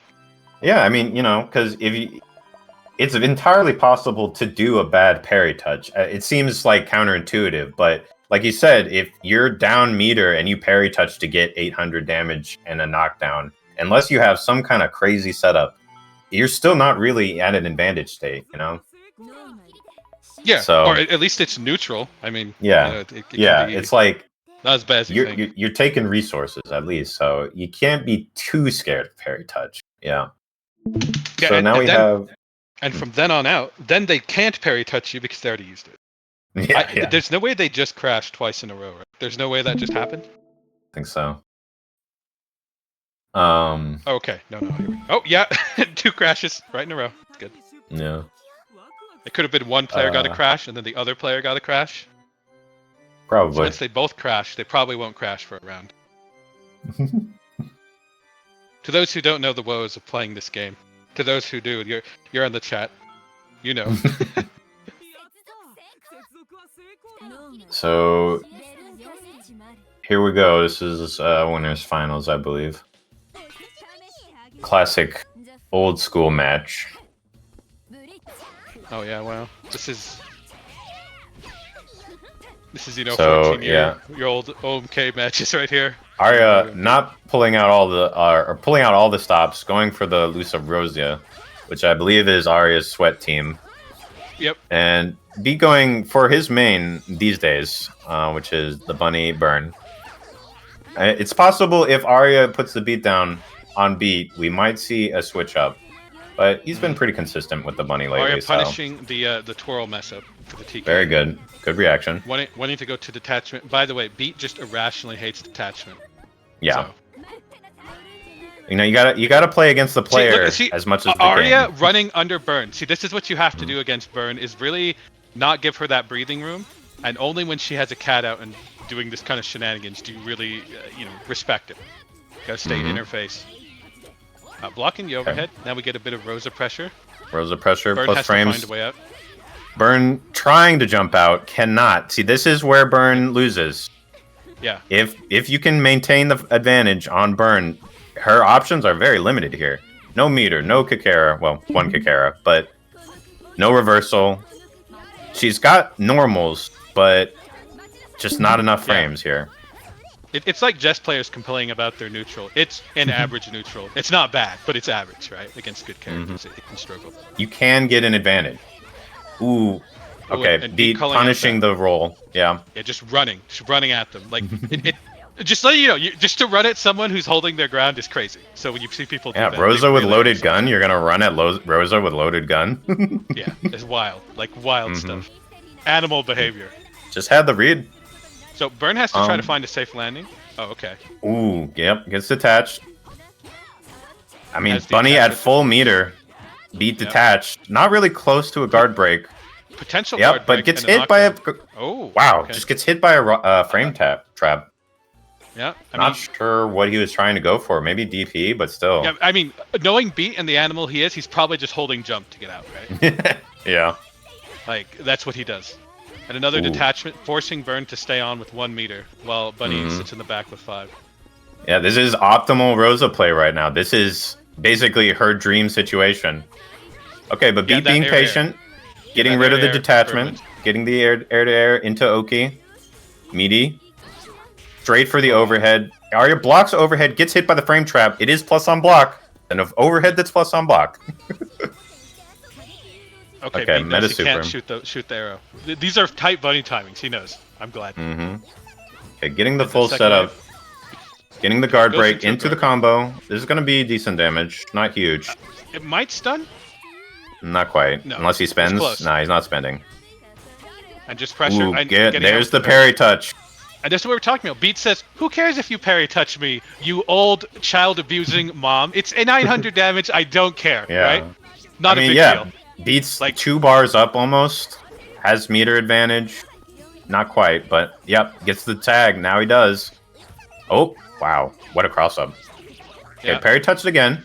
[SPEAKER 5] Yeah, I mean, you know, because it's entirely possible to do a bad parry touch. It seems like counterintuitive, but like you said, if you're down meter and you parry touch to get 800 damage and a knockdown, unless you have some kind of crazy setup, you're still not really at an advantage state, you know?
[SPEAKER 6] yeah,
[SPEAKER 5] So-
[SPEAKER 6] or at least it's neutral. I mean,
[SPEAKER 5] Yeah.
[SPEAKER 6] you know, it
[SPEAKER 5] Yeah,
[SPEAKER 6] can be
[SPEAKER 5] it's like
[SPEAKER 6] not as bad as you think.
[SPEAKER 5] you're taking resources at least, so you can't be too scared of parry touch. Yeah.
[SPEAKER 6] Yeah,
[SPEAKER 5] So
[SPEAKER 6] and-
[SPEAKER 5] now
[SPEAKER 6] and
[SPEAKER 5] we
[SPEAKER 6] then-
[SPEAKER 5] have.
[SPEAKER 6] And from then on out, then they can't parry touch you because they already used it.
[SPEAKER 5] Yeah,
[SPEAKER 6] There's no way they just crashed twice in a row, right? There's no way that just happened?
[SPEAKER 5] I think so.
[SPEAKER 6] Okay, no. Here we go. Oh, yeah, 2 crashes right in a row. It's good.
[SPEAKER 5] Yeah.
[SPEAKER 6] It could have been one player got a crash and then the other player got a crash. So
[SPEAKER 5] Probably.
[SPEAKER 6] once they both crash, they probably won't crash for a round. To those who don't know the woes of playing this game, to those who do, you're on the chat. You know.
[SPEAKER 5] So here we go. This is winners finals, I believe. Classic old school match.
[SPEAKER 6] Oh yeah, wow. This is you know,
[SPEAKER 5] So,
[SPEAKER 6] 14
[SPEAKER 5] yeah.
[SPEAKER 6] your old OMK matches right here.
[SPEAKER 5] Arya not pulling out all the or pulling out all the stops, going for the elusive Rosia, which I believe is Arya's sweat team.
[SPEAKER 6] Yep.
[SPEAKER 5] And B going for his main these days, which is the bunny burn. It's possible if Arya puts the beat down on beat, we might see a switch up. But he's been pretty consistent with the bunny lately.
[SPEAKER 6] Arya
[SPEAKER 5] so.
[SPEAKER 6] punishing the twirl mess up for the TK.
[SPEAKER 5] Very good. Good reaction.
[SPEAKER 6] Wanting to go to detachment. By the way, Beat just irrationally hates detachment.
[SPEAKER 5] Yeah.
[SPEAKER 6] So.
[SPEAKER 5] You know, you gotta play against the player as much as the
[SPEAKER 6] Arya
[SPEAKER 5] game.
[SPEAKER 6] running under burn. See, this is what you have to do against burn, is really not give her that breathing room, and only when she has a cat out and doing this kind of shenanigans do you really, respect it. Gotta stay interface. Blocking the overhead. Now we get a bit of Rosa pressure.
[SPEAKER 5] Rosa pressure
[SPEAKER 6] Burn
[SPEAKER 5] plus
[SPEAKER 6] has
[SPEAKER 5] frames.
[SPEAKER 6] to find a way out.
[SPEAKER 5] Burn trying to jump out cannot. See, this is where Burn loses.
[SPEAKER 6] Yeah.
[SPEAKER 5] If you can maintain the advantage on Burn, her options are very limited here. No meter, no Kakara. Well, one Kakara, but no reversal. She's got normals, but just not enough frames here.
[SPEAKER 6] It's like Jess players complaining about their neutral. It's an average neutral. It's not bad, but it's average, right? Against good characters, it can struggle.
[SPEAKER 5] You can get an advantage. Ooh. Okay,
[SPEAKER 6] and
[SPEAKER 5] Beat
[SPEAKER 6] calling out
[SPEAKER 5] punishing
[SPEAKER 6] that.
[SPEAKER 5] the roll. Yeah.
[SPEAKER 6] Yeah, just running at them. Like just letting you know, just to run at someone who's holding their ground is crazy. So when you see people, do
[SPEAKER 5] Yeah,
[SPEAKER 6] that,
[SPEAKER 5] Rosa
[SPEAKER 6] they
[SPEAKER 5] with
[SPEAKER 6] really
[SPEAKER 5] loaded
[SPEAKER 6] understand.
[SPEAKER 5] gun. You're gonna run at Rosa with loaded gun.
[SPEAKER 6] Yeah, it's wild, like wild stuff. animal behavior.
[SPEAKER 5] Just had the read.
[SPEAKER 6] So Burn has to try to find a safe landing. Oh, okay.
[SPEAKER 5] Ooh, yep, gets detached. I mean,
[SPEAKER 6] Has the
[SPEAKER 5] Bunny at
[SPEAKER 6] attachment.
[SPEAKER 5] full meter. Beat detached. Not really close to a guard break.
[SPEAKER 6] Potential guard
[SPEAKER 5] Yep, but
[SPEAKER 6] break
[SPEAKER 5] gets
[SPEAKER 6] and a
[SPEAKER 5] hit by a...
[SPEAKER 6] knockdown. Oh,
[SPEAKER 5] Wow,
[SPEAKER 6] okay.
[SPEAKER 5] just gets hit by a frame trap.
[SPEAKER 6] Yeah,
[SPEAKER 5] Not sure what he was trying to go for. Maybe DP, but still.
[SPEAKER 6] Yeah, I mean, knowing Beat and the animal he is, he's probably just holding jump to get out, right?
[SPEAKER 5] Yeah.
[SPEAKER 6] Like, that's what he does. And another
[SPEAKER 5] Ooh.
[SPEAKER 6] detachment, forcing Burn to stay on with 1 meter, while Bunny sits in the back with 5.
[SPEAKER 5] Yeah, this is optimal Rosa play right now. This is basically her dream situation. Okay, but Beat being patient, getting rid of the detachment, getting the air-to-air into Oki. Meaty. Straight for the overhead. Arya blocks overhead, gets hit by the frame trap. It is plus on block. And if overhead, that's plus on block.
[SPEAKER 6] Okay,
[SPEAKER 5] Okay,
[SPEAKER 6] Beat knows
[SPEAKER 5] meta
[SPEAKER 6] he can't
[SPEAKER 5] super.
[SPEAKER 6] shoot the arrow. These are tight Bunny timings, he knows. I'm glad.
[SPEAKER 5] Okay, getting the full
[SPEAKER 6] second
[SPEAKER 5] setup. Getting the guard
[SPEAKER 6] Goes
[SPEAKER 5] break
[SPEAKER 6] into
[SPEAKER 5] into the
[SPEAKER 6] guard
[SPEAKER 5] combo. This is going to be decent damage. Not huge.
[SPEAKER 6] It might stun,
[SPEAKER 5] Not quite.
[SPEAKER 6] No,
[SPEAKER 5] Unless he
[SPEAKER 6] it's
[SPEAKER 5] spends.
[SPEAKER 6] close.
[SPEAKER 5] Nah, he's not spending.
[SPEAKER 6] and just pressure.
[SPEAKER 5] Ooh,
[SPEAKER 6] and getting
[SPEAKER 5] there's
[SPEAKER 6] out
[SPEAKER 5] the
[SPEAKER 6] with
[SPEAKER 5] parry touch.
[SPEAKER 6] And that's what we were talking about. Beat says, "Who cares if you parry touch me, you old child abusing mom? It's a 900 damage. I don't care,
[SPEAKER 5] Yeah.
[SPEAKER 6] right? Not
[SPEAKER 5] I mean,
[SPEAKER 6] a big
[SPEAKER 5] yeah.
[SPEAKER 6] deal."
[SPEAKER 5] Beats
[SPEAKER 6] Like-
[SPEAKER 5] like 2 bars up almost. Has meter advantage. Not quite, but yep, gets the tag. Now he does. Oh, wow. What a cross up. Okay,
[SPEAKER 6] Yeah.
[SPEAKER 5] parry touched again.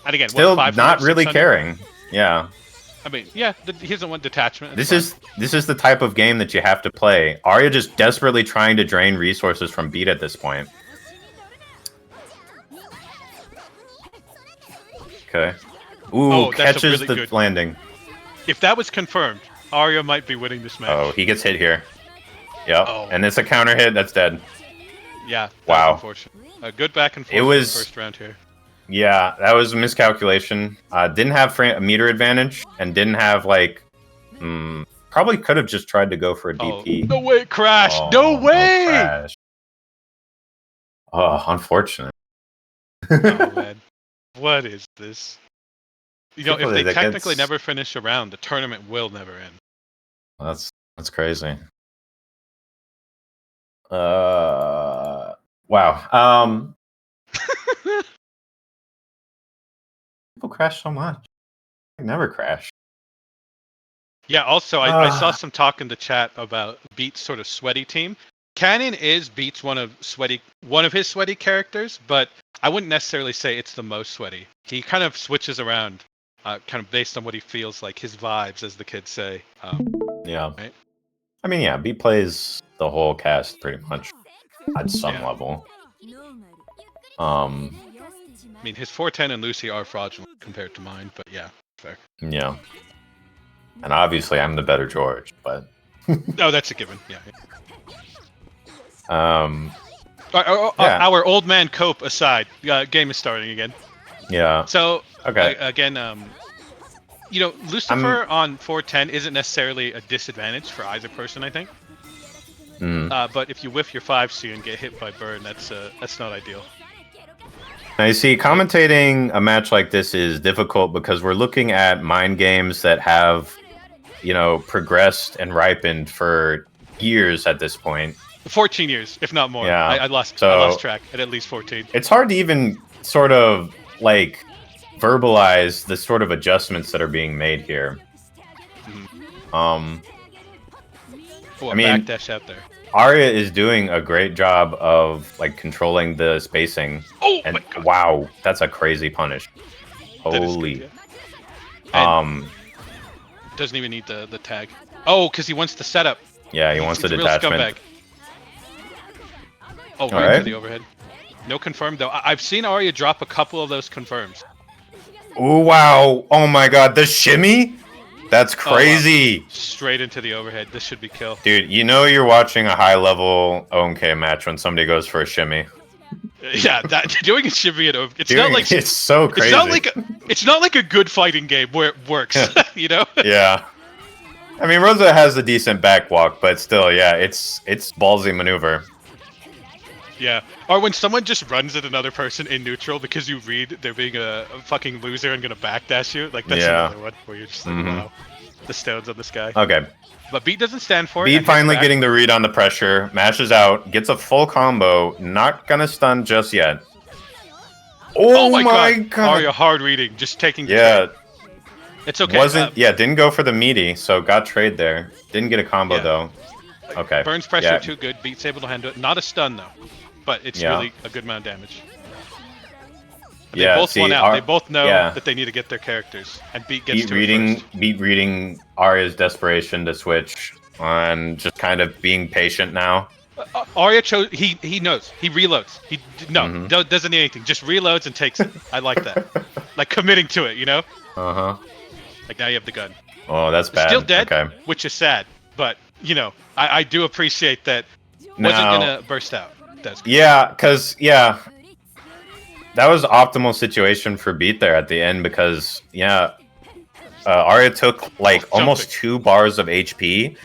[SPEAKER 6] And again,
[SPEAKER 5] Still
[SPEAKER 6] what, 500,
[SPEAKER 5] not really
[SPEAKER 6] 600?
[SPEAKER 5] caring. Yeah.
[SPEAKER 6] I mean, yeah, he doesn't want detachment.
[SPEAKER 5] This is the type of game that you have to play. Arya just desperately trying to drain resources from Beat at this point. Okay. Ooh,
[SPEAKER 6] Oh, that's a
[SPEAKER 5] catches
[SPEAKER 6] really
[SPEAKER 5] the
[SPEAKER 6] good-
[SPEAKER 5] landing.
[SPEAKER 6] If that was confirmed, Arya might be winning this match.
[SPEAKER 5] Oh, he gets hit here. Yep.
[SPEAKER 6] Oh.
[SPEAKER 5] And it's a counter hit. That's dead.
[SPEAKER 6] Yeah. That's
[SPEAKER 5] Wow.
[SPEAKER 6] unfortunate. A good back and forth
[SPEAKER 5] It
[SPEAKER 6] in
[SPEAKER 5] was-
[SPEAKER 6] the first round here.
[SPEAKER 5] Yeah, that was a miscalculation. Didn't have meter advantage and didn't have like. Probably could have just tried to go for a DP.
[SPEAKER 6] No way, Crash!
[SPEAKER 5] Oh,
[SPEAKER 6] No way!
[SPEAKER 5] Crash. Oh, unfortunate.
[SPEAKER 6] Oh man, what is this? You know, if
[SPEAKER 5] Hopefully
[SPEAKER 6] they
[SPEAKER 5] that
[SPEAKER 6] technically
[SPEAKER 5] gets-
[SPEAKER 6] never finish a round, the tournament will never end.
[SPEAKER 5] That's crazy. Wow. People crash so much. I never crash.
[SPEAKER 6] Yeah. Also, I saw some talk in the chat about Beat's sort of sweaty team. Cannon is Beat's one of his sweaty characters, but I wouldn't necessarily say it's the most sweaty. He kind of switches around, kind of based on what he feels like, his vibes, as the kids say.
[SPEAKER 5] Yeah.
[SPEAKER 6] Right.
[SPEAKER 5] I mean, yeah, B plays the whole cast pretty much at some
[SPEAKER 6] Yeah.
[SPEAKER 5] level.
[SPEAKER 6] I mean, his 410 and Lucy are fraudulent compared to mine, but yeah, fair.
[SPEAKER 5] Yeah. And obviously, I'm the better George, but
[SPEAKER 6] No, that's a given. Yeah.
[SPEAKER 5] Yeah.
[SPEAKER 6] Our old man Cope aside, game is starting again.
[SPEAKER 5] yeah.
[SPEAKER 6] So
[SPEAKER 5] Okay.
[SPEAKER 6] again, you know, Lucifer on 410 isn't necessarily a disadvantage for either person, I think. But if you whiff your 5C and get hit by Burn, that's not ideal.
[SPEAKER 5] Now, you see, commentating a match like this is difficult because we're looking at mind games that have, progressed and ripened for years at this point.
[SPEAKER 6] 14 years, if not more.
[SPEAKER 5] Yeah.
[SPEAKER 6] I lost
[SPEAKER 5] So-
[SPEAKER 6] track at least 14.
[SPEAKER 5] It's hard to even sort of, verbalize the sort of adjustments that are being made here.
[SPEAKER 6] Oh,
[SPEAKER 5] I mean-
[SPEAKER 6] backdash out there.
[SPEAKER 5] Arya is doing a great job of, controlling the spacing.
[SPEAKER 6] Oh,
[SPEAKER 5] And
[SPEAKER 6] my God.
[SPEAKER 5] wow, that's a crazy punish.
[SPEAKER 6] That is good,
[SPEAKER 5] Holy.
[SPEAKER 6] yeah. Doesn't even need the tag. Oh, because he wants the setup.
[SPEAKER 5] Yeah, he wants the
[SPEAKER 6] He's a real
[SPEAKER 5] detachment.
[SPEAKER 6] scumbag. Oh, right
[SPEAKER 5] Alright.
[SPEAKER 6] to the overhead. No confirmed though. I've seen Arya drop a couple of those confirms.
[SPEAKER 5] Ooh, wow. Oh my god, the shimmy? That's
[SPEAKER 6] Oh, wow.
[SPEAKER 5] crazy.
[SPEAKER 6] Straight into the overhead. This should be kill.
[SPEAKER 5] Dude, you're watching a high-level ONK match when somebody goes for a shimmy.
[SPEAKER 6] Yeah, doing a shimmy at over. It's
[SPEAKER 5] Dude,
[SPEAKER 6] not like
[SPEAKER 5] it's so crazy.
[SPEAKER 6] it's not like a good fighting game where it works. You know.
[SPEAKER 5] Yeah. I mean, Rosa has a decent backwalk, but still, yeah, it's ballsy maneuver.
[SPEAKER 6] Yeah. Or when someone just runs at another person in neutral because you read they're being a fucking loser and gonna backdash you. Like that's
[SPEAKER 5] Yeah.
[SPEAKER 6] another one where you're just like,
[SPEAKER 5] Mhm.
[SPEAKER 6] wow. the stones on this guy.
[SPEAKER 5] Okay.
[SPEAKER 6] But Beat doesn't stand for it.
[SPEAKER 5] Beat
[SPEAKER 6] and hits
[SPEAKER 5] finally
[SPEAKER 6] back.
[SPEAKER 5] getting the read on the pressure, mashes out, gets a full combo, not gonna stun just yet. Oh my god!
[SPEAKER 6] Arya hard reading, just taking.
[SPEAKER 5] Yeah,
[SPEAKER 6] it's okay.
[SPEAKER 5] Didn't go for the meaty, so got trade there. Didn't get a combo though. Okay.
[SPEAKER 6] Burns pressure too good. Beat's able to handle it. Not a stun though, but it's really a good amount of damage. They both won out. They both know that they need to get their characters, and Beat gets to it first.
[SPEAKER 5] Beat reading Arya's desperation to switch and just kind of being patient now.
[SPEAKER 6] Arya chose. He knows. He reloads. He doesn't need anything. Just reloads and takes it. I like that. Like committing to it, you know. Like now you have the gun.
[SPEAKER 5] Oh, that's bad.
[SPEAKER 6] Still dead,
[SPEAKER 5] okay.
[SPEAKER 6] which is sad. But you know, I do appreciate that. Wasn't gonna burst out. That's good.
[SPEAKER 5] Yeah, because that was optimal situation for Beat there at the end because Arya took like almost 2 bars of HP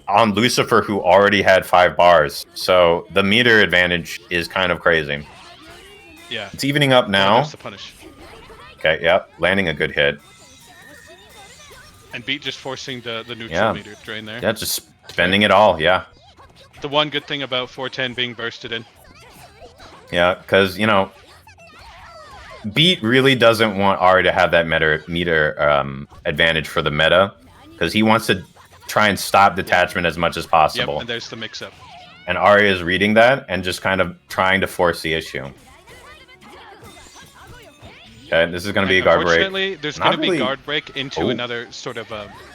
[SPEAKER 5] on Lucifer, who already had 5 bars. So the meter advantage is kind of crazy.
[SPEAKER 6] Yeah,
[SPEAKER 5] it's evening up now.
[SPEAKER 6] To punish.
[SPEAKER 5] Okay, yep, landing a good hit.
[SPEAKER 6] And Beat just forcing the neutral meter drain there.
[SPEAKER 5] Yeah, just spending it all. Yeah.
[SPEAKER 6] The one good thing about 410 being bursted in.
[SPEAKER 5] Yeah, because Beat really doesn't want Arya to have that meter advantage for the meta, because he wants to try and stop detachment as much as possible.
[SPEAKER 6] Yep, and there's the mix-up.
[SPEAKER 5] And Arya is reading that and just kind of trying to force the issue. Okay, this is going to be a guard break.
[SPEAKER 6] Unfortunately, there's going to be guard break into another sort of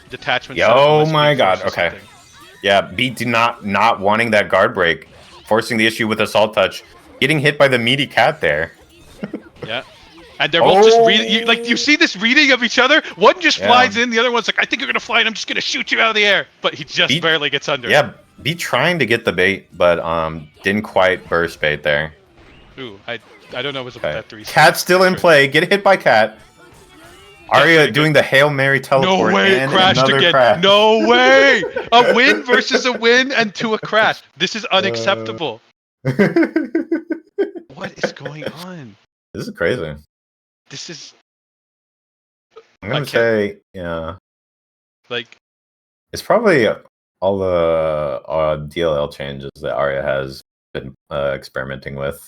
[SPEAKER 6] detachment.
[SPEAKER 5] Oh my god, okay. Yeah, Beat not wanting that guard break, forcing the issue with Assault Touch, getting hit by the meaty cat there.
[SPEAKER 6] Yeah. And they're both just reading, you see this reading of each other? One just flies in, the other one's like, I think you're going to fly and I'm just going to shoot you out of the air. But he just barely gets under.
[SPEAKER 5] Yeah, Beat trying to get the bait, but didn't quite burst bait there.
[SPEAKER 6] Ooh, I don't know what's about that 3.
[SPEAKER 5] Cat still in play, get hit by Cat. Arya doing the Hail Mary teleport.
[SPEAKER 6] No way,
[SPEAKER 5] and
[SPEAKER 6] crashed again.
[SPEAKER 5] Crash.
[SPEAKER 6] No way! A win versus a win and to a crash. This is unacceptable. What is going on?
[SPEAKER 5] This is crazy.
[SPEAKER 6] This is...
[SPEAKER 5] I'm gonna say, yeah.
[SPEAKER 6] Like...
[SPEAKER 5] It's probably all the DLL changes that Arya has been experimenting with.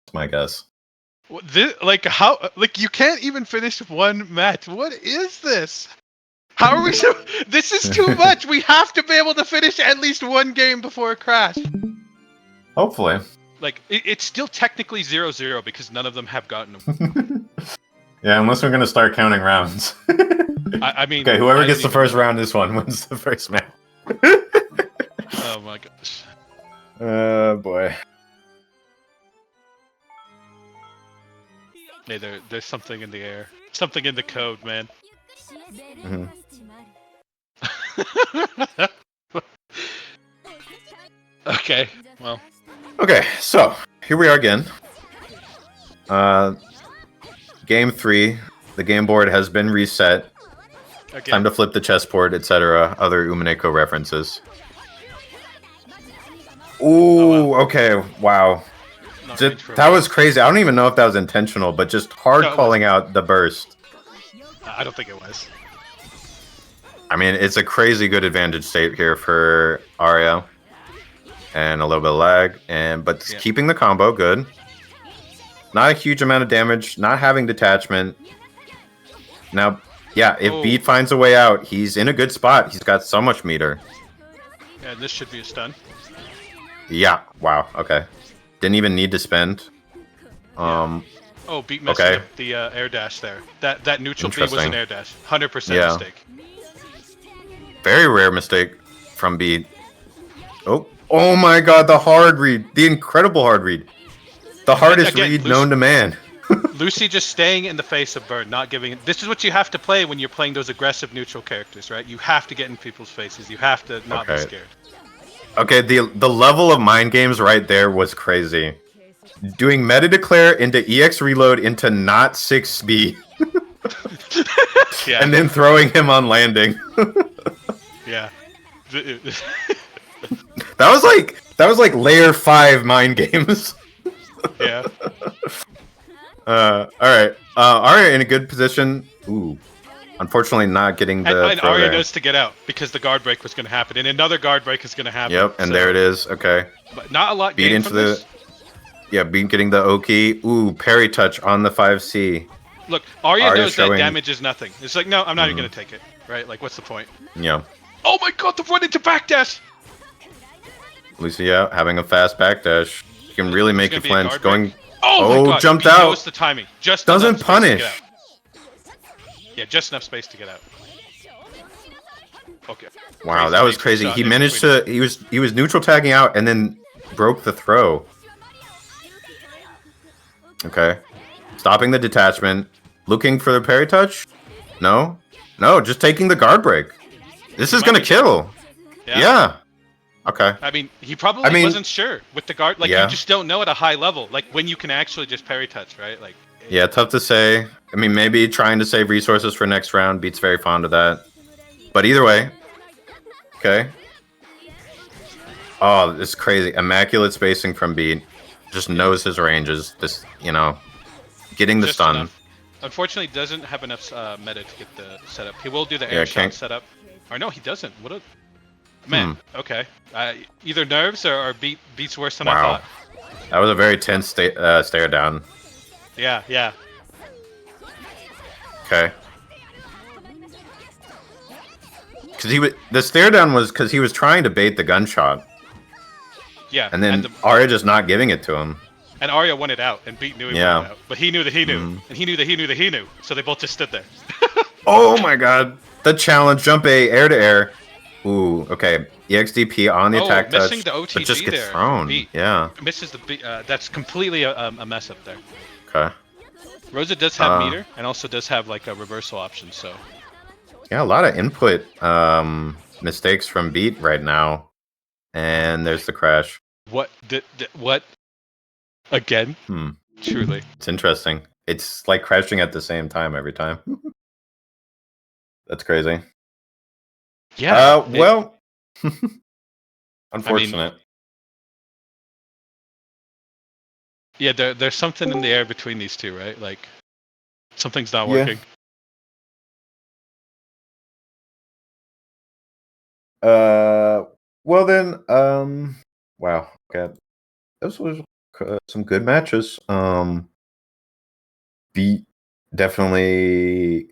[SPEAKER 5] That's my guess.
[SPEAKER 6] You can't even finish one match. What is this? How are we so... This is too much! We have to be able to finish at least one game before a crash!
[SPEAKER 5] Hopefully.
[SPEAKER 6] Like, it's still technically 0-0 because none of them have gotten them.
[SPEAKER 5] Yeah, unless we're gonna start counting rounds.
[SPEAKER 6] I mean...
[SPEAKER 5] Okay, whoever gets the first round this one wins the first match.
[SPEAKER 6] Oh my gosh.
[SPEAKER 5] Boy.
[SPEAKER 6] Hey, there's something in the air. Something in the code, man. Okay, well.
[SPEAKER 5] Okay, so here we are again. Game 3. The game board has been reset.
[SPEAKER 6] Again.
[SPEAKER 5] Time to flip the chessboard, etc. Other Umineko references. Ooh, okay, wow. That was crazy. I don't even know if that was intentional, but just hard calling out the burst.
[SPEAKER 6] I don't think it was.
[SPEAKER 5] I mean, it's a crazy good advantage state here for Arya. And a little bit of lag, but keeping the combo good. Not a huge amount of damage, not having detachment. Now, if Beat finds a way out, he's in a good spot. He's got so much meter.
[SPEAKER 6] Yeah, this should be a stun.
[SPEAKER 5] Yeah, wow, okay. Didn't even need to spend.
[SPEAKER 6] Beat messed up the air dash there. That neutral B was an air dash. 100% mistake.
[SPEAKER 5] Very rare mistake from Beat. Oh my god, the hard read. The incredible hard read. The hardest read known to man.
[SPEAKER 6] Lucy just staying in the face of Burn, not giving it. This is what you have to play when you're playing those aggressive neutral characters, right? You have to get in people's faces. You have to not be scared. Okay,
[SPEAKER 5] the level of mind games right there was crazy. Doing meta declare into EX reload into not 6B. And then throwing him on landing.
[SPEAKER 6] Yeah.
[SPEAKER 5] That was like layer 5 mind games.
[SPEAKER 6] Yeah.
[SPEAKER 5] Alright. Arya in a good position. Ooh. Unfortunately, not getting
[SPEAKER 6] And,
[SPEAKER 5] the
[SPEAKER 6] and
[SPEAKER 5] throw
[SPEAKER 6] Arya
[SPEAKER 5] there.
[SPEAKER 6] knows to get out because the guard break was going to happen, and another guard break is going to happen.
[SPEAKER 5] Yep, and
[SPEAKER 6] so-
[SPEAKER 5] there it is. Okay.
[SPEAKER 6] But not a lot
[SPEAKER 5] Beat
[SPEAKER 6] gained
[SPEAKER 5] into
[SPEAKER 6] from
[SPEAKER 5] the.
[SPEAKER 6] this.
[SPEAKER 5] Yeah, getting the Oki. Ooh, parry touch on the 5C.
[SPEAKER 6] Look, Arya
[SPEAKER 5] Arya
[SPEAKER 6] knows
[SPEAKER 5] showing-
[SPEAKER 6] that damage is nothing. It's like, no, I'm not even going to take it. Right? Like, what's the point?
[SPEAKER 5] Yeah.
[SPEAKER 6] Oh my god, the run into backdash!
[SPEAKER 5] Lucia having a fast backdash. You can really make you
[SPEAKER 6] gonna be a
[SPEAKER 5] flinch.
[SPEAKER 6] guard
[SPEAKER 5] Going.
[SPEAKER 6] Oh my god,
[SPEAKER 5] jumped
[SPEAKER 6] he
[SPEAKER 5] out.
[SPEAKER 6] knows the timing. Just
[SPEAKER 5] Doesn't
[SPEAKER 6] enough space to
[SPEAKER 5] punish.
[SPEAKER 6] get out. Yeah, just enough space to get out. Okay.
[SPEAKER 5] Wow, that was
[SPEAKER 6] nature
[SPEAKER 5] crazy.
[SPEAKER 6] shot
[SPEAKER 5] He
[SPEAKER 6] in
[SPEAKER 5] managed
[SPEAKER 6] between.
[SPEAKER 5] to. He was neutral tagging out and then broke the throw. Okay. Stopping the detachment. Looking for the parry touch? No? No, just taking the guard break. This is
[SPEAKER 6] might
[SPEAKER 5] gonna
[SPEAKER 6] be
[SPEAKER 5] kill. Yeah. Okay.
[SPEAKER 6] I mean, he probably wasn't sure with the guard. Like,
[SPEAKER 5] Yeah.
[SPEAKER 6] you just don't know at a high level. Like, when you can actually just parry touch, right? Like,
[SPEAKER 5] Yeah, tough to say. I mean, maybe trying to save resources for next round. Beat's very fond of that. But either way. Okay. Oh, this is crazy. Immaculate spacing from Beat. Just knows his ranges. This, getting the
[SPEAKER 6] just
[SPEAKER 5] stun.
[SPEAKER 6] enough. Unfortunately, doesn't have enough meta to get the setup. He will do the
[SPEAKER 5] Yeah,
[SPEAKER 6] air shot
[SPEAKER 5] can't-
[SPEAKER 6] setup. Or no, he doesn't. What a... Man, okay. Either nerves or Beat's worse than I
[SPEAKER 5] Wow.
[SPEAKER 6] thought.
[SPEAKER 5] That was a very tense stare down.
[SPEAKER 6] Yeah, yeah.
[SPEAKER 5] Okay. Because the stare down was because he was trying to bait the gunshot,
[SPEAKER 6] Yeah.
[SPEAKER 5] and then
[SPEAKER 6] the-
[SPEAKER 5] Arya just not giving it to him.
[SPEAKER 6] And Arya wanted out, and Beat knew he
[SPEAKER 5] Yeah.
[SPEAKER 6] wanted out. But he knew that he knew.
[SPEAKER 5] Mhm.
[SPEAKER 6] And he knew that he knew that he knew. So they both just stood there.
[SPEAKER 5] Oh my god. The challenge, jump A, air to air. Ooh, okay. EXDP on the attack touch,
[SPEAKER 6] missing the OTG
[SPEAKER 5] but just gets
[SPEAKER 6] there.
[SPEAKER 5] thrown.
[SPEAKER 6] Beat.
[SPEAKER 5] Yeah.
[SPEAKER 6] Misses the beat. That's completely a mess up there.
[SPEAKER 5] Okay.
[SPEAKER 6] Rosa does have
[SPEAKER 5] Uh,
[SPEAKER 6] meter, and also does have like a reversal option, so...
[SPEAKER 5] Yeah, a lot of input mistakes from Beat right now. And there's the crash.
[SPEAKER 6] What? What? Again?
[SPEAKER 5] Hmm.
[SPEAKER 6] Truly.
[SPEAKER 5] It's interesting. It's like crashing at the same time every time. That's crazy.
[SPEAKER 6] Yeah.
[SPEAKER 5] Well, unfortunate.
[SPEAKER 6] Yeah, there's something in the air between these two, right? Like, something's not
[SPEAKER 5] Yeah.
[SPEAKER 6] working.
[SPEAKER 5] Well then, wow, okay, those was some good matches. Beat definitely.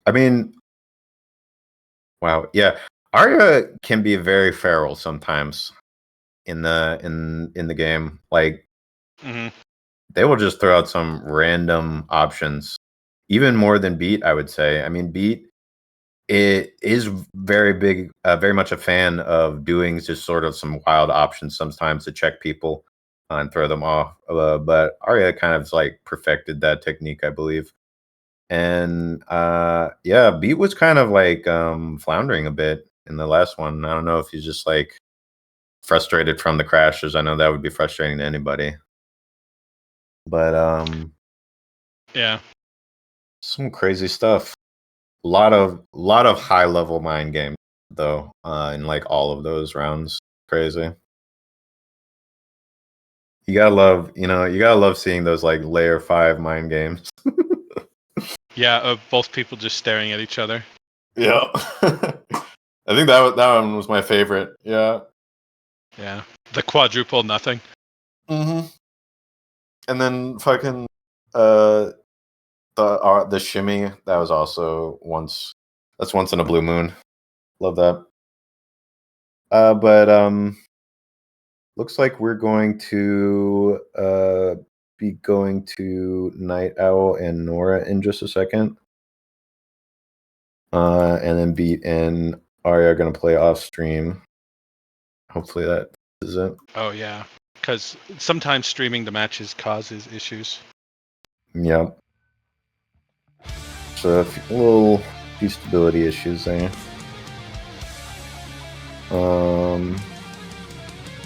[SPEAKER 5] I mean, wow, yeah, Arya can be very feral sometimes in the game. Like,
[SPEAKER 6] Hmm.
[SPEAKER 5] they will just throw out some random options, even more than Beat, I would say. I mean, Beat it is very big, very much a fan of doing just sort of some wild options sometimes to check people and throw them off. But Arya kind of like perfected that technique, I believe. And yeah, Beat was kind of like floundering a bit in the last one. I don't know if he's just like frustrated from the crashes. I know that would be frustrating to anybody. But
[SPEAKER 6] Yeah.
[SPEAKER 5] some crazy stuff. A lot of high level mind games though, in like all of those rounds. Crazy. You gotta love seeing those like layer 5 mind games.
[SPEAKER 6] Yeah, of both people just staring at each other.
[SPEAKER 5] Yeah. I think that one was my favorite. Yeah.
[SPEAKER 6] Yeah. The quadruple nothing.
[SPEAKER 5] Mm-hmm. And then fucking the shimmy, that was also once in a blue moon. Love that. But looks like we're going to be going to Night Owl and Nora in just a second. And then Beat and Arya are gonna play off stream. Hopefully that is it.
[SPEAKER 6] Oh, yeah. Because sometimes streaming the matches causes issues.
[SPEAKER 5] Yeah. So a little few stability issues there.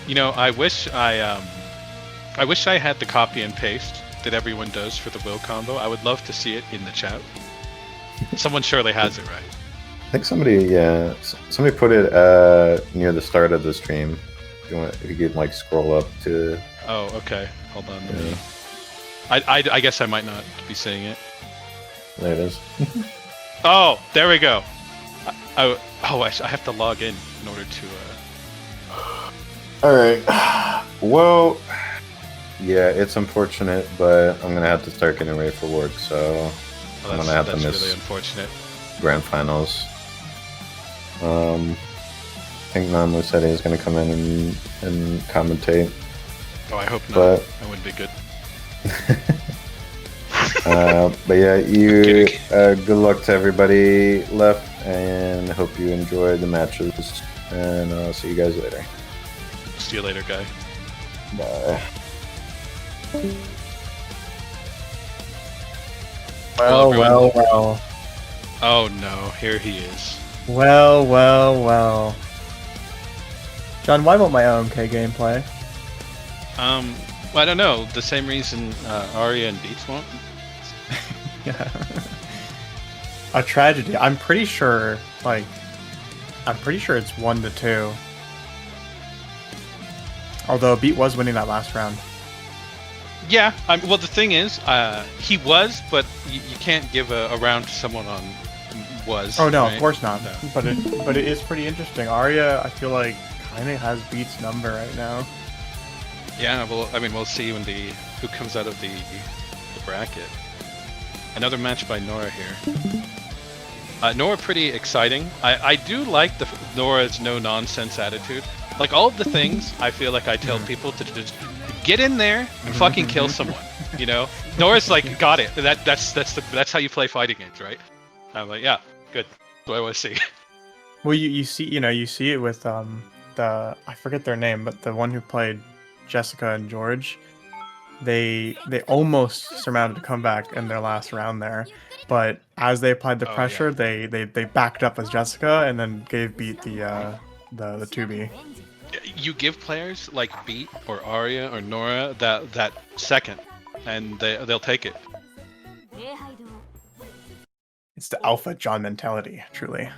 [SPEAKER 6] You know, I wish I had the copy and paste that everyone does for the will combo. I would love to see it in the chat. Someone surely has it, right?
[SPEAKER 5] I think somebody put it near the start of the stream. If you could like scroll up to.
[SPEAKER 6] Oh, okay. Hold on. Let me...
[SPEAKER 5] Yeah.
[SPEAKER 6] I guess I might not be seeing it.
[SPEAKER 5] There it is.
[SPEAKER 6] Oh, there we go. I have to log in order to.
[SPEAKER 5] All right. Well, yeah, it's unfortunate, but I'm gonna have to start getting ready for work, so I'm gonna have to miss
[SPEAKER 6] really unfortunate.
[SPEAKER 5] grand finals. I think Nan Musetti is gonna come in and commentate.
[SPEAKER 6] Oh, I hope not.
[SPEAKER 5] But
[SPEAKER 6] that wouldn't be good.
[SPEAKER 5] but yeah, you good luck to everybody left, and hope you enjoy the matches. And I'll see you guys later.
[SPEAKER 6] See you later, guy.
[SPEAKER 5] Bye.
[SPEAKER 1] Well,
[SPEAKER 6] everyone.
[SPEAKER 1] well, well.
[SPEAKER 6] Oh no, here he is.
[SPEAKER 1] Well, well, well. John, why won't my OMK gameplay?
[SPEAKER 6] Well, I don't know. The same reason Arya and Beats won't.
[SPEAKER 1] Yeah. A tragedy. I'm pretty sure, like, it's 1-2. Although Beat was winning that last round.
[SPEAKER 6] Yeah, well, the thing is, he was, but you can't give a round to someone on was.
[SPEAKER 1] Oh no,
[SPEAKER 6] right?
[SPEAKER 1] of course not.
[SPEAKER 6] No.
[SPEAKER 1] But it is pretty interesting. Arya, I feel like, kind of has Beat's number right now.
[SPEAKER 6] Yeah, well, I mean, we'll see when who comes out of the bracket. Another match by Nora here. Nora pretty exciting. I do like Nora's no-nonsense attitude. Like, all of the things I feel like I tell people to just get in there and fucking kill someone, you know? Nora's like, got it. That's how you play fighting games, right? I'm like, yeah, good. That's what I want to see.
[SPEAKER 1] Well, you see it with I forget their name, but the one who played Jessica and George. They almost surmounted a comeback in their last round there, but as they applied the pressure,
[SPEAKER 6] yeah.
[SPEAKER 1] they backed up as Jessica and then gave Beat the 2B.
[SPEAKER 6] You give players like Beat or Arya or Nora that second, and they'll take it.
[SPEAKER 1] It's the Alpha John mentality, truly.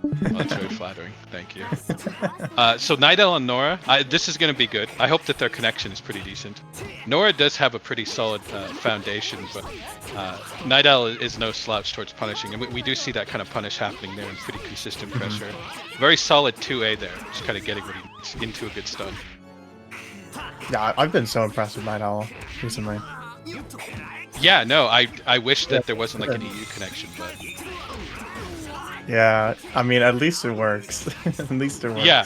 [SPEAKER 6] Well, that's very flattering. Thank you. So Nidal and Nora, this is going to be good. I hope that their connection is pretty decent. Nora does have a pretty solid foundation, but Nidal is no slouch towards punishing, and we do see that kind of punish happening there and pretty consistent pressure. Very solid 2A there, just kind of getting what he needs into a good stun.
[SPEAKER 1] Yeah, I've been so impressed with Night Owl recently.
[SPEAKER 6] Yeah, no, I wish that there wasn't like an EU connection, but...
[SPEAKER 1] Yeah, I mean, at least it works. At least it works.
[SPEAKER 6] Yeah,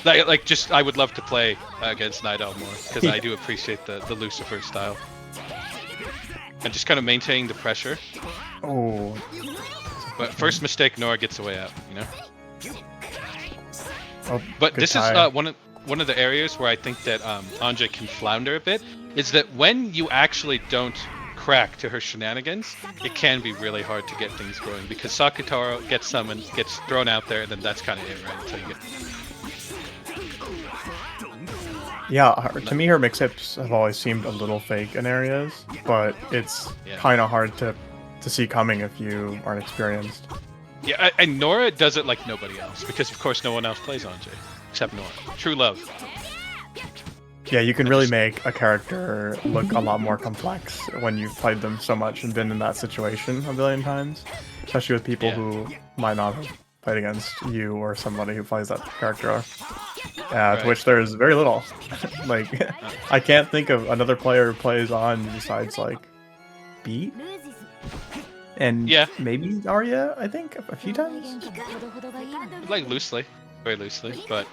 [SPEAKER 6] like just I would love to play against Night Owl more because I do appreciate the Lucifer style and just kind of maintaining the pressure.
[SPEAKER 1] Oh.
[SPEAKER 6] But first mistake, Nora gets away out, you know.
[SPEAKER 1] Oh,
[SPEAKER 6] but this
[SPEAKER 1] tie.
[SPEAKER 6] is one of the areas where I think that Anje can flounder a bit. Is that when you actually don't crack to her shenanigans, it can be really hard to get things going because Sakutaro gets summoned, gets thrown out there, and then that's kind of it, right? Until you get...
[SPEAKER 1] Yeah, to me, her mix-ups have always seemed a little fake in areas, but it's kind of hard to see coming if you aren't experienced.
[SPEAKER 6] Yeah, and Nora does it like nobody else because, of course, no one else plays Anje except Nora. True love.
[SPEAKER 1] Yeah, you can really make a character look a lot more complex when you've played them so much and been in that situation a billion times, especially with people who might not have played against you or somebody who plays that character. To which there's very little. Like, I can't think of another player who plays on besides like Beat and maybe Arya. I think a few times.
[SPEAKER 6] Like loosely, very loosely, but.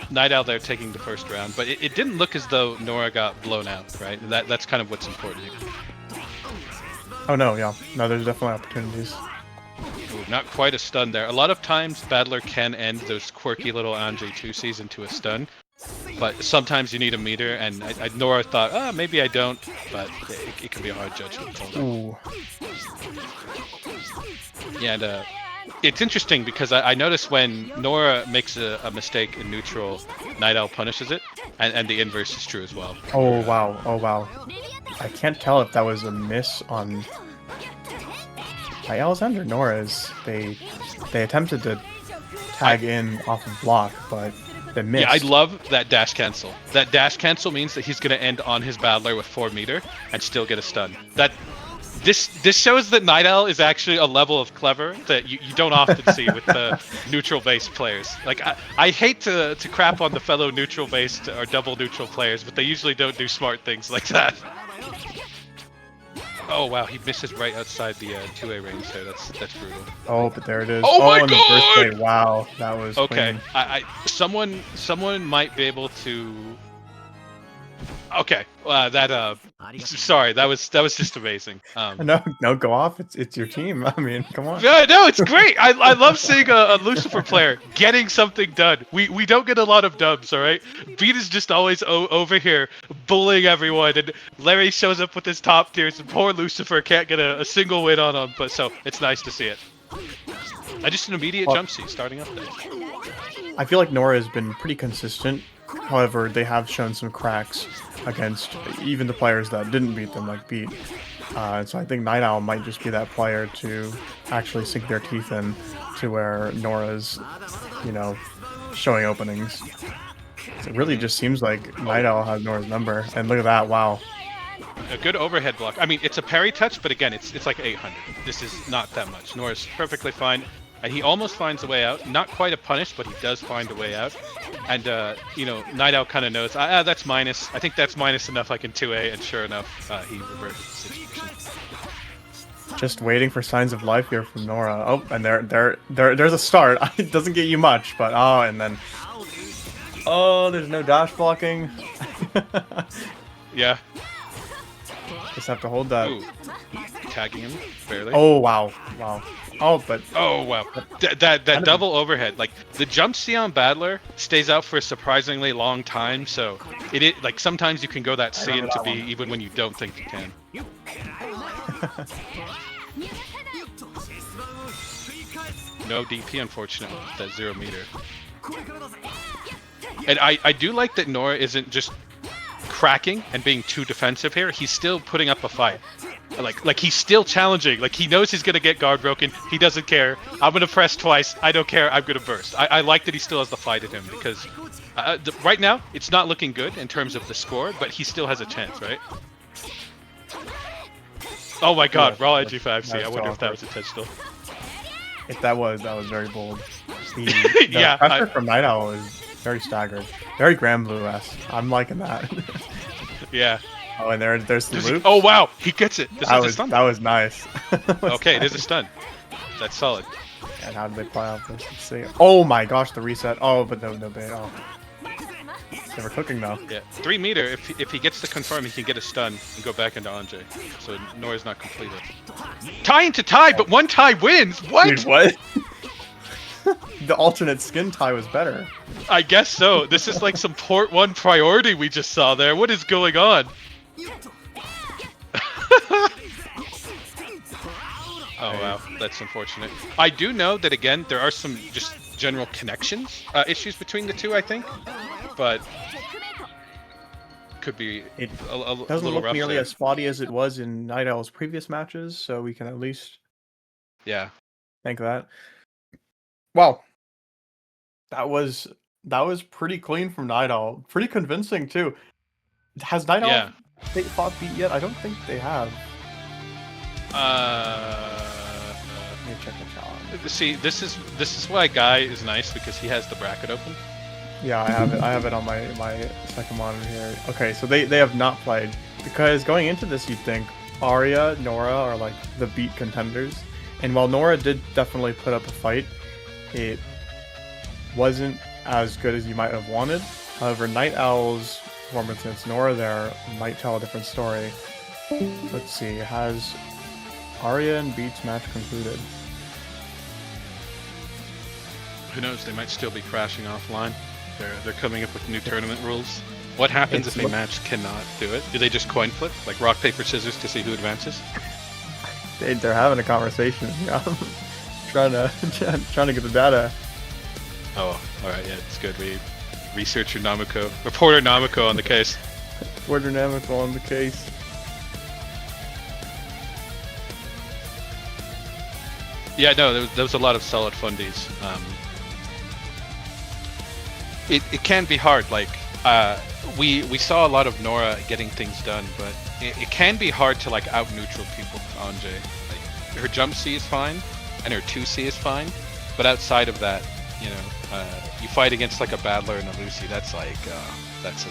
[SPEAKER 6] Night Owl there taking the first round, but it didn't look as though Nora got blown out, right? That's kind of what's important here.
[SPEAKER 1] Oh no, yeah. No, there's definitely opportunities.
[SPEAKER 6] Ooh, not quite a stun there. A lot of times Battler can end those quirky little Anje 2Cs into a stun, but sometimes you need a meter, and Nora thought, maybe I don't, but it can be a hard judgment call.
[SPEAKER 1] Ooh.
[SPEAKER 6] Yeah, and it's interesting because I notice when Nora makes a mistake in neutral, Night Owl punishes it, and the inverse is true as well.
[SPEAKER 1] Oh wow, oh wow. I can't tell if that was a miss on Night Owl's end or Nora's. They attempted to tag in off of block, but they missed.
[SPEAKER 6] Yeah, I love that dash cancel. That dash cancel means that he's going to end on his battler with 4 meter and still get a stun. This shows that Night Owl is actually a level of clever that you don't often see with the neutral based players. Like I hate to crap on the fellow neutral based or double neutral players, but they usually don't do smart things like that. Oh wow, he misses right outside the 2A range there. That's brutal.
[SPEAKER 1] Oh, but there it is.
[SPEAKER 6] Oh my
[SPEAKER 1] in the first
[SPEAKER 6] God!
[SPEAKER 1] plate. Wow, that was
[SPEAKER 6] Okay,
[SPEAKER 1] clean.
[SPEAKER 6] someone might be able to. Okay, sorry, that was just amazing.
[SPEAKER 1] No, go off. It's your team. I mean, come on.
[SPEAKER 6] Yeah, no, it's great. I love seeing a Lucifer player getting something done. We don't get a lot of dubs, all right? Beat is just always over here bullying everyone, and Larry shows up with his top tiers, and poor Lucifer can't get a single win on him. But so it's nice to see it. Just an immediate jump seat starting up there.
[SPEAKER 1] I feel like Nora has been pretty consistent. However, they have shown some cracks against even the players that didn't beat them, like Beat. So I think Night Owl might just be that player to actually sink their teeth in to where Nora's, showing openings. So it really just seems like Night Owl has Nora's number. And look at that, wow.
[SPEAKER 6] A good overhead block. I mean, it's a parry touch, but again, it's like 800. This is not that much. Nora's perfectly fine. And he almost finds a way out. Not quite a punish, but he does find a way out. And, Night Owl kind of knows, that's minus. I think that's minus enough I can 2A, and sure enough, he reverted the situation.
[SPEAKER 1] Just waiting for signs of life here from Nora. Oh, and there's a start. It doesn't get you much, but and then... Oh, there's no dash blocking.
[SPEAKER 6] Yeah.
[SPEAKER 1] Just have to hold that.
[SPEAKER 6] Ooh. Tagging him, barely.
[SPEAKER 1] Oh, wow. Oh, but...
[SPEAKER 6] Oh, wow. That double overhead. Like, the jump C on Battler stays out for a surprisingly long time, so like, sometimes you can go that C into B even when you don't think you can. No DP, unfortunately, with that 0 meter. And I do like that Nora isn't just cracking and being too defensive here. He's still putting up a fight. Like he's still challenging. Like, he knows he's gonna get guard broken. He doesn't care. I'm gonna press twice. I don't care. I'm gonna burst. I like that he still has the fight in him because right now it's not looking good in terms of the score, but he still has a chance, right? Oh my God, raw G5C. I wonder if that was intentional.
[SPEAKER 1] If that was very bold.
[SPEAKER 6] Yeah,
[SPEAKER 1] pressure from Night Owl is very staggered. Very Grand Blue-esque. I'm liking that.
[SPEAKER 6] Yeah.
[SPEAKER 1] Oh, and there's the loop.
[SPEAKER 6] Oh wow, he gets it. This is a stun.
[SPEAKER 1] That was nice.
[SPEAKER 6] Okay, it is a stun. That's solid.
[SPEAKER 1] And how did they play off this? Let's see. Oh my gosh, the reset. Oh, but no bait. Oh. They were cooking though.
[SPEAKER 6] Yeah, 3 meter. If he gets to confirm, he can get a stun and go back into Andre. So Nora's not completed. Tie into tie, but one tie wins. What?
[SPEAKER 1] Dude, what? The alternate skin tie was better.
[SPEAKER 6] I guess so. This is like some port 1 priority we just saw there. What is going on? Oh wow, that's unfortunate. I do know that, again, there are some just general connections issues between the two, I think, but could be
[SPEAKER 1] It
[SPEAKER 6] a
[SPEAKER 1] doesn't
[SPEAKER 6] little
[SPEAKER 1] look
[SPEAKER 6] rough
[SPEAKER 1] nearly
[SPEAKER 6] there.
[SPEAKER 1] as spotty as it was in Night Owl's previous matches, so we can at least
[SPEAKER 6] Yeah.
[SPEAKER 1] thank that. Wow, that was pretty clean from Night Owl. Pretty convincing too. Has Night Owl fought Beat yet? I don't think they have. Let me check the challenge.
[SPEAKER 6] See, this is why Guy is nice, because he has the bracket open.
[SPEAKER 1] Yeah, I have it on my second monitor here. Okay, so they have not played, because going into this you'd think Arya, Nora are like the Beat contenders, and while Nora did definitely put up a fight, it wasn't as good as you might have wanted. However, Night Owl's performance against Nora there might tell a different story. Let's see, has Arya and Beat's match concluded?
[SPEAKER 6] Who knows? They might still be crashing offline. They're coming up with new tournament rules. What happens if a match cannot do it? Do they just coin flip, like rock paper scissors, to see who advances?
[SPEAKER 1] They're having a conversation. trying to get the data.
[SPEAKER 6] Oh, all right, yeah, it's good. We reporter Namiko on the case.
[SPEAKER 1] Reporter Namiko on the case.
[SPEAKER 6] Yeah, no, there was a lot of solid fundies. It can be hard. Like we saw a lot of Nora getting things done, but it can be hard to like out neutral people with Anjay. Like, her jump C is fine, and her 2C is fine, but outside of that, you know, you fight against like a Battler and a Lucy. That's like that's a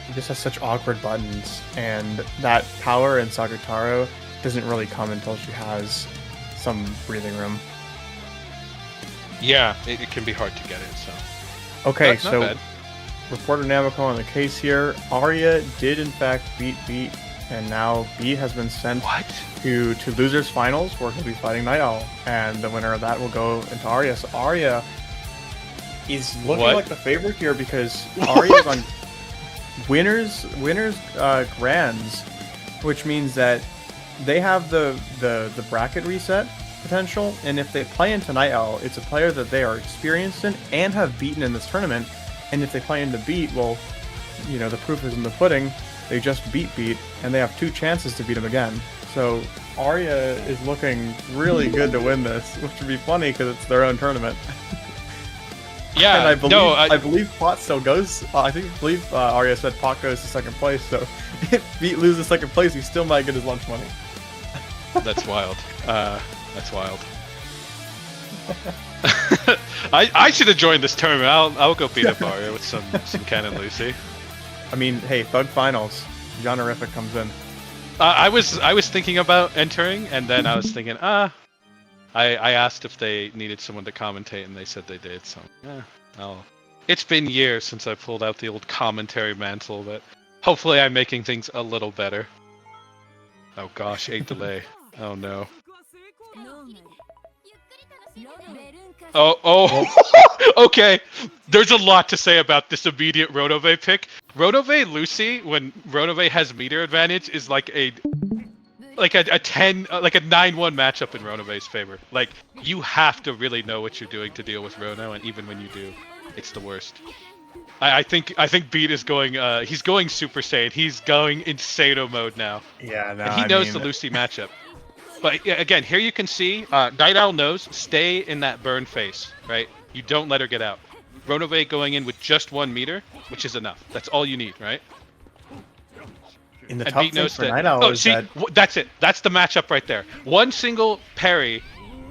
[SPEAKER 1] He just has such awkward buttons, and that power in Sakutaro doesn't really come until she has some breathing room.
[SPEAKER 6] yeah. It can be hard to get it. So
[SPEAKER 1] Okay,
[SPEAKER 6] not
[SPEAKER 1] so
[SPEAKER 6] bad.
[SPEAKER 1] Reporter Namiko on the case here. Arya did in fact beat Beat, and now Beat has been sent to losers finals where he'll be fighting Night Owl, and the winner of that will go into Arya. So Arya is looking
[SPEAKER 6] What?
[SPEAKER 1] like the favorite here because Arya's on winners grands, which means that they have the bracket reset potential, and if they play into Night Owl, it's a player that they are experienced in and have beaten in this tournament. And if they play into Beat, well, you know, the proof is in the pudding. They just beat Beat, and they have 2 chances to beat him again. So Arya is looking really good to win this, which would be funny because it's their own tournament.
[SPEAKER 6] Yeah,
[SPEAKER 1] And I believe,
[SPEAKER 6] no,
[SPEAKER 1] I believe Pot still goes. I believe Arya said Pot goes to second place. So if Beat loses second place, he still might get his lunch money.
[SPEAKER 6] that's wild. That's wild. I should have joined this tournament. I'll go beat up Arya with some Canon Lucy.
[SPEAKER 1] I mean, hey, Thug Finals, Johnerific comes in.
[SPEAKER 6] I was thinking about entering, and then I was thinking, I asked if they needed someone to commentate, and they said they did. So, it's been years since I pulled out the old commentary mantle, but hopefully I'm making things a little better. Oh gosh, 8 delay. Oh no. Oh, okay. There's a lot to say about this immediate Ronove pick. Ronove Lucy, when Ronove has meter advantage, is like a 9-1 matchup in Ronove's favor. Like, you have to really know what you're doing to deal with Rono, and even when you do, it's the worst. I think Beat is going. He's going Super Saiyan. He's going Insano mode now.
[SPEAKER 1] Yeah, no,
[SPEAKER 6] And he knows the Lucy matchup. But yeah, again, here you can see Night Owl knows, stay in that burn face, right? You don't let her get out. Ronove going in with just 1 meter, which is enough. That's all you need, right?
[SPEAKER 1] In the
[SPEAKER 6] And
[SPEAKER 1] tough
[SPEAKER 6] Beat
[SPEAKER 1] thing
[SPEAKER 6] knows
[SPEAKER 1] for
[SPEAKER 6] that.
[SPEAKER 1] Night Owl
[SPEAKER 6] Oh,
[SPEAKER 1] is
[SPEAKER 6] see,
[SPEAKER 1] that...
[SPEAKER 6] that's it. That's the matchup right there. One single parry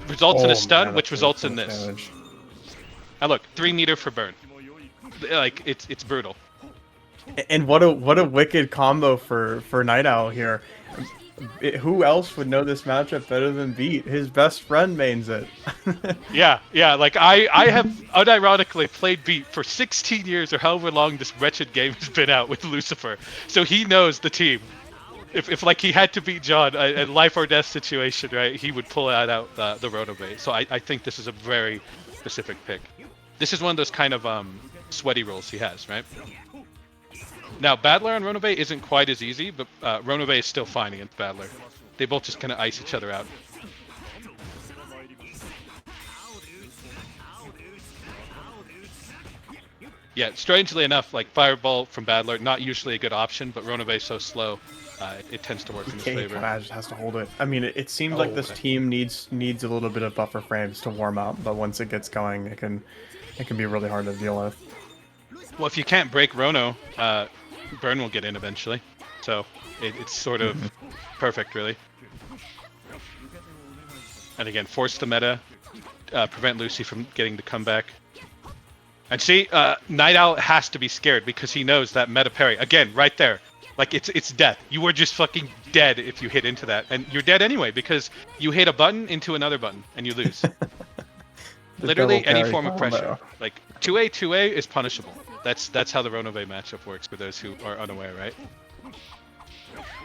[SPEAKER 6] results in
[SPEAKER 1] Oh,
[SPEAKER 6] a stun,
[SPEAKER 1] man,
[SPEAKER 6] which
[SPEAKER 1] that's
[SPEAKER 6] results
[SPEAKER 1] so
[SPEAKER 6] in
[SPEAKER 1] much
[SPEAKER 6] this.
[SPEAKER 1] damage.
[SPEAKER 6] Now look, 3 meter for burn. Like, it's brutal.
[SPEAKER 1] And what a wicked combo for Night Owl here. Who else would know this matchup better than Beat? His best friend mains it.
[SPEAKER 6] Yeah, like I have unironically played Beat for 16 years or however long this wretched game has been out with Lucifer. So he knows the team. If like he had to beat John, a life or death situation, right, he would pull out the Ronove. So I think this is a very specific pick. This is one of those kind of sweaty rolls he has, right? Now, Battler on Ronove isn't quite as easy, but Ronove is still fine against Battler. They both just kind of ice each other out. Yeah, strangely enough, like Fireball from Battler, not usually a good option, but Ronove is so slow, it tends to work in his favor.
[SPEAKER 1] Just has to hold it. I mean, it seems like this team needs a little bit of buffer frames to warm up, but once it gets going, it can be really hard to deal with.
[SPEAKER 6] Well, if you can't break Rono, Burn will get in eventually. So it's sort of perfect, really. And again, force the meta, prevent Lucy from getting the comeback. And see, Night Owl has to be scared because he knows that meta parry. Again, right there. Like, it's death. You were just fucking dead if you hit into that. And you're dead anyway because you hit a button into another button and you lose. Literally any form of pressure. Like, 2A is punishable. That's how the Ronove matchup works for those who are unaware, right?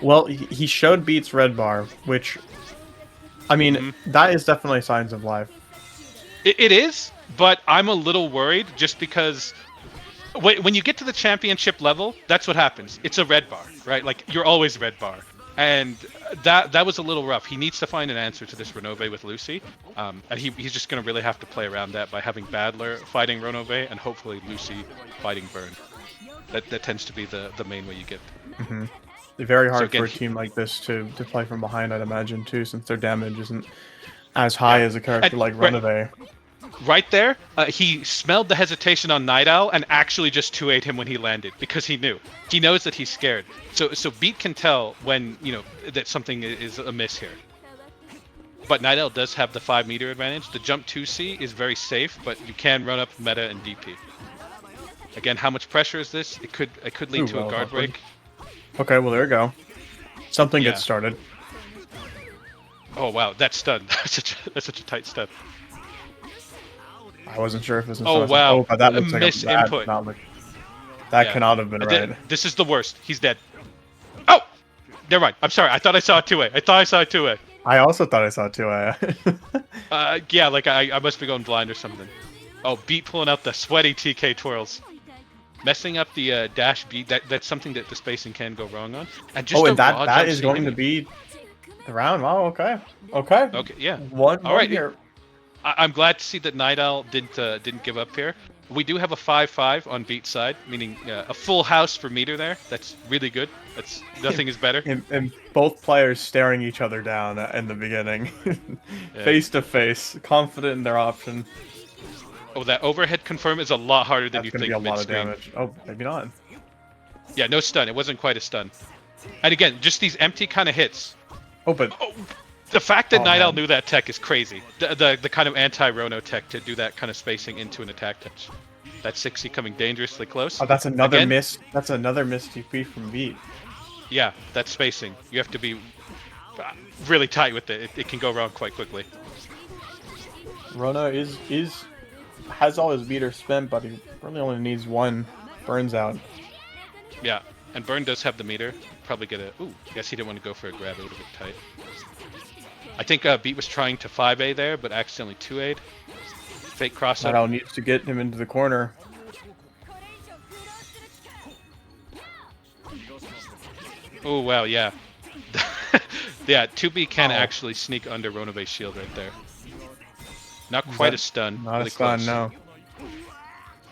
[SPEAKER 1] Well, he showed Beat's red bar, which, I mean, that is definitely signs of life.
[SPEAKER 6] It is, but I'm a little worried just because when you get to the championship level, that's what happens. It's a red bar, right? Like, you're always red bar. And that was a little rough. He needs to find an answer to this Ronove with Lucy. And he's just going to really have to play around that by having Battler fighting Ronove and hopefully Lucy fighting Burn. That tends to be the main way you get.
[SPEAKER 1] Very hard for a team like this to play from behind, I'd imagine, too, since their damage isn't as high as a character like Ronove.
[SPEAKER 6] right there, he smelled the hesitation on Night Owl and actually just 2-8 him when he landed because he knew. He knows that he's scared. So Beat can tell when, you know, that something is amiss here. But Night Owl does have the 5-meter advantage. The jump 2C is very safe, but you can run up meta and DP. Again, how much pressure is this? It could lead to a guard break.
[SPEAKER 1] Okay, well, there we go. Something
[SPEAKER 6] Yeah.
[SPEAKER 1] gets started.
[SPEAKER 6] Oh wow, that stun. That's such a tight stun.
[SPEAKER 1] I wasn't sure if this was.
[SPEAKER 6] Oh wow,
[SPEAKER 1] but that looks like
[SPEAKER 6] miss
[SPEAKER 1] that,
[SPEAKER 6] input.
[SPEAKER 1] that
[SPEAKER 6] Yeah.
[SPEAKER 1] cannot have been right.
[SPEAKER 6] This is the worst. He's dead. Oh! Never mind. I'm sorry. I thought I saw a 2-way. I thought I saw a 2-way.
[SPEAKER 1] I also thought I saw 2A.
[SPEAKER 6] Yeah, like I must be going blind or something. Oh, Beat pulling out the sweaty TK twirls. Messing up the dash beat, that's something that the spacing can go wrong on. And just
[SPEAKER 1] and
[SPEAKER 6] raw
[SPEAKER 1] that
[SPEAKER 6] jump
[SPEAKER 1] is going to
[SPEAKER 6] CA.
[SPEAKER 1] be the round. Wow, okay. Okay.
[SPEAKER 6] Okay, yeah.
[SPEAKER 1] One
[SPEAKER 6] All right.
[SPEAKER 1] here.
[SPEAKER 6] I'm glad to see that Night Owl didn't give up here. We do have a 5-5 on Beat side, meaning a full house for meter there. That's really good. That's nothing is better.
[SPEAKER 1] And both players staring each other down in the beginning. Face to face, confident in their option.
[SPEAKER 6] Oh, that overhead confirm is a lot harder than
[SPEAKER 1] That's
[SPEAKER 6] you
[SPEAKER 1] going to
[SPEAKER 6] think
[SPEAKER 1] be a lot of
[SPEAKER 6] mid-screen.
[SPEAKER 1] damage. Oh, maybe not.
[SPEAKER 6] Yeah, no stun. It wasn't quite a stun. And again, just these empty kind of hits.
[SPEAKER 1] Oh, but
[SPEAKER 6] The fact that
[SPEAKER 1] Oh,
[SPEAKER 6] Night Owl
[SPEAKER 1] man.
[SPEAKER 6] knew that tech is crazy. The kind of anti-Rono tech to do that kind of spacing into an attack touch. That 60 coming dangerously close.
[SPEAKER 1] oh, that's another
[SPEAKER 6] Again?
[SPEAKER 1] miss. That's another miss TP from Beat.
[SPEAKER 6] Yeah, that's spacing. You have to be really tight with it. It can go wrong quite quickly.
[SPEAKER 1] Rona has all his meters spent, but he really only needs one. Burns out.
[SPEAKER 6] Yeah, and Burn does have the meter. Probably get a... Ooh, guess he didn't want to go for a grab. It would have been tight. I think Beat was trying to 5A there, but accidentally 2A'd. Fake cross
[SPEAKER 1] Night
[SPEAKER 6] up.
[SPEAKER 1] Owl needs to get him into the corner.
[SPEAKER 6] Oh, wow, yeah. Yeah, 2B can
[SPEAKER 1] Oh.
[SPEAKER 6] actually sneak under Ronove's shield right there. Not quite a stun.
[SPEAKER 1] Not
[SPEAKER 6] really
[SPEAKER 1] a stun,
[SPEAKER 6] close.
[SPEAKER 1] no.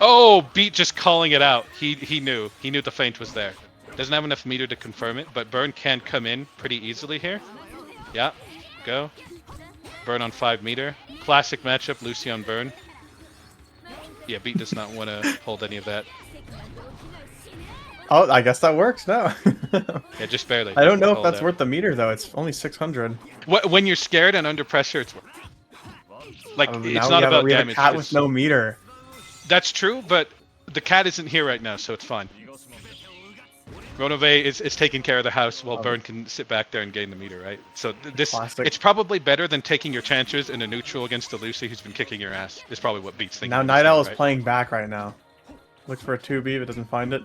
[SPEAKER 6] Oh, Beat just calling it out. He knew. He knew the feint was there. Doesn't have enough meter to confirm it, but Burn can come in pretty easily here. Yeah, go. Burn on 5 meter. Classic matchup, Lucy on Burn. Yeah, Beat does not want to hold any of that.
[SPEAKER 1] Oh, I guess that works now.
[SPEAKER 6] Yeah, just barely.
[SPEAKER 1] I don't know if
[SPEAKER 6] Hold
[SPEAKER 1] that's
[SPEAKER 6] that.
[SPEAKER 1] worth the meter though. It's only 600.
[SPEAKER 6] When you're scared and under pressure, it's like
[SPEAKER 1] Now
[SPEAKER 6] it's not about
[SPEAKER 1] we have
[SPEAKER 6] damage.
[SPEAKER 1] a cat
[SPEAKER 6] it's-
[SPEAKER 1] with no meter.
[SPEAKER 6] That's true, but the cat isn't here right now, so it's fine. Ronove is taking care of the house while Burn can sit back there and gain the meter, right? So
[SPEAKER 1] Classic.
[SPEAKER 6] it's probably better than taking your chances in a neutral against a Lucy who's been kicking your ass. Is probably what Beat's thinking.
[SPEAKER 1] Now
[SPEAKER 6] at this
[SPEAKER 1] Night Owl
[SPEAKER 6] time,
[SPEAKER 1] is
[SPEAKER 6] right?
[SPEAKER 1] playing back right now. Looks for a 2B but doesn't find it.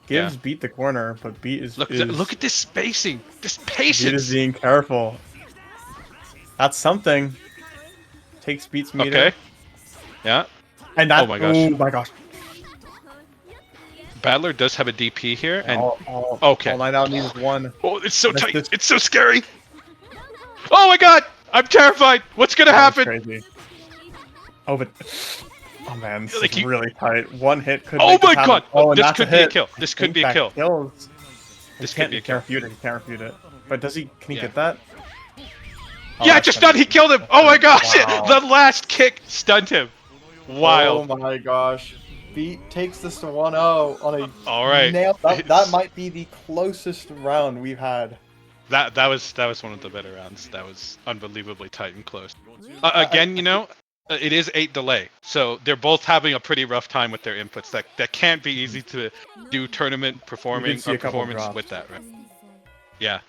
[SPEAKER 1] Gives
[SPEAKER 6] Yeah.
[SPEAKER 1] Beat the corner, but Beat is
[SPEAKER 6] Look at this spacing, this
[SPEAKER 1] Beat is
[SPEAKER 6] patience.
[SPEAKER 1] being careful. That's something. Takes Beat's meter.
[SPEAKER 6] Okay. Yeah.
[SPEAKER 1] And that,
[SPEAKER 6] Oh my gosh.
[SPEAKER 1] Oh my gosh.
[SPEAKER 6] Battler does have a DP here, and
[SPEAKER 1] Okay. All Night Owl needs is one.
[SPEAKER 6] oh, it's so
[SPEAKER 1] That's
[SPEAKER 6] tight.
[SPEAKER 1] this-
[SPEAKER 6] It's so scary. Oh my god, I'm terrified. What's gonna
[SPEAKER 1] That was
[SPEAKER 6] happen?
[SPEAKER 1] crazy. Oh, but oh man, this
[SPEAKER 6] Like
[SPEAKER 1] is
[SPEAKER 6] he-
[SPEAKER 1] really tight. One hit could.
[SPEAKER 6] Oh
[SPEAKER 1] make this
[SPEAKER 6] my
[SPEAKER 1] happen.
[SPEAKER 6] god,
[SPEAKER 1] Oh, and
[SPEAKER 6] this
[SPEAKER 1] that's
[SPEAKER 6] could
[SPEAKER 1] a
[SPEAKER 6] be a
[SPEAKER 1] hit.
[SPEAKER 6] kill. This could be a
[SPEAKER 1] That
[SPEAKER 6] kill.
[SPEAKER 1] kills.
[SPEAKER 6] This
[SPEAKER 1] He
[SPEAKER 6] could
[SPEAKER 1] can't,
[SPEAKER 6] be a
[SPEAKER 1] he
[SPEAKER 6] kill.
[SPEAKER 1] can't refute it. He can't refute it. But does he? Can he
[SPEAKER 6] Yeah.
[SPEAKER 1] get that? Oh,
[SPEAKER 6] Yeah,
[SPEAKER 1] that's
[SPEAKER 6] just
[SPEAKER 1] gonna
[SPEAKER 6] stunned. He
[SPEAKER 1] be-
[SPEAKER 6] killed him. Oh my gosh,
[SPEAKER 1] Wow.
[SPEAKER 6] the last kick stunned him. Wild.
[SPEAKER 1] Oh my gosh. Beat takes this to 1-0 on a
[SPEAKER 6] All right.
[SPEAKER 1] nail. That
[SPEAKER 6] It's-
[SPEAKER 1] might be the closest round we've had.
[SPEAKER 6] That was one of the better rounds. That was unbelievably tight and close. Again, you know, it is 8 delay, so they're both having a pretty rough time with their inputs. That can't be easy to do tournament performing
[SPEAKER 1] see
[SPEAKER 6] or
[SPEAKER 1] a couple
[SPEAKER 6] performance
[SPEAKER 1] drops.
[SPEAKER 6] with that, right? Yeah.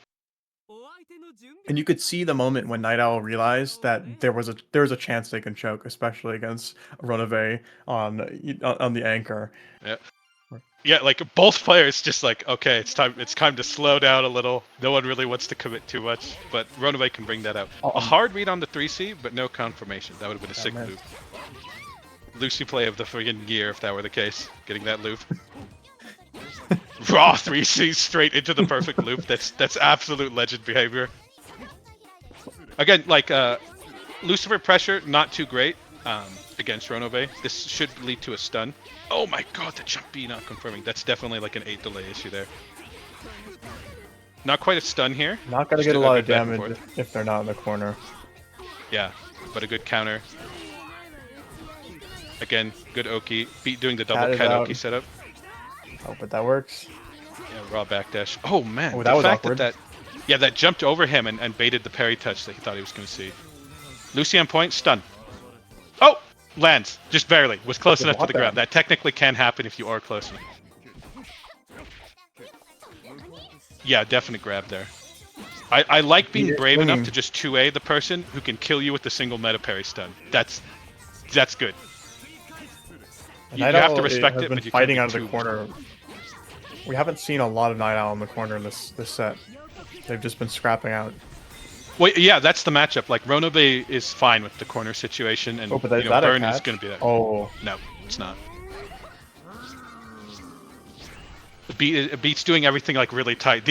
[SPEAKER 1] And you could see the moment when Night Owl realized that there was a chance they can choke, especially against Ronove on the anchor.
[SPEAKER 6] Yeah, like both players just like, okay, it's time to slow down a little. No one really wants to commit too much, but Ronove can bring that out. A hard read on the 3C, but no confirmation. That would have been a sick
[SPEAKER 1] man.
[SPEAKER 6] loop. Lucy play of the friggin' year if that were the case. Getting that loop. Raw 3C straight into the perfect loop. That's absolute legend behavior. Again, like Lucifer pressure, not too great against Ronove. This should lead to a stun. Oh my god, the jump B not confirming. That's definitely like an 8 delay issue there. Not quite a stun here.
[SPEAKER 1] Not gonna
[SPEAKER 6] Just
[SPEAKER 1] get a lot of
[SPEAKER 6] good back and
[SPEAKER 1] damage
[SPEAKER 6] forth.
[SPEAKER 1] if they're not in the corner.
[SPEAKER 6] Yeah, but a good counter. Again, good Oki. Beat doing the double
[SPEAKER 1] Cat is
[SPEAKER 6] cat
[SPEAKER 1] out.
[SPEAKER 6] Oki setup.
[SPEAKER 1] Oh, but that works.
[SPEAKER 6] Yeah, raw backdash. Oh man,
[SPEAKER 1] Oh,
[SPEAKER 6] the
[SPEAKER 1] that was
[SPEAKER 6] fact
[SPEAKER 1] awkward.
[SPEAKER 6] that jumped over him and baited the parry touch that he thought he was going to see. Lucy on point, stun. Oh, lands just barely. Was close
[SPEAKER 1] Good
[SPEAKER 6] enough to the
[SPEAKER 1] block
[SPEAKER 6] ground.
[SPEAKER 1] there.
[SPEAKER 6] That technically can happen if you are close enough. Yeah, definite grab there. I like being brave enough to just 2A the person who can kill you with a single meta parry stun. That's good. You have to respect
[SPEAKER 1] has
[SPEAKER 6] it,
[SPEAKER 1] been
[SPEAKER 6] but you
[SPEAKER 1] fighting
[SPEAKER 6] can't
[SPEAKER 1] out
[SPEAKER 6] be
[SPEAKER 1] of the
[SPEAKER 6] too-
[SPEAKER 1] corner. We haven't seen a lot of Night Owl in the corner in this set. They've just been scrapping out.
[SPEAKER 6] Well, yeah, that's the matchup. Like Ronobe is fine with the corner situation, and
[SPEAKER 1] Oh, but is
[SPEAKER 6] you know,
[SPEAKER 1] that a
[SPEAKER 6] Burn is
[SPEAKER 1] catch?
[SPEAKER 6] going to be that.
[SPEAKER 1] Oh,
[SPEAKER 6] No, it's not. Beat's doing everything like really tight.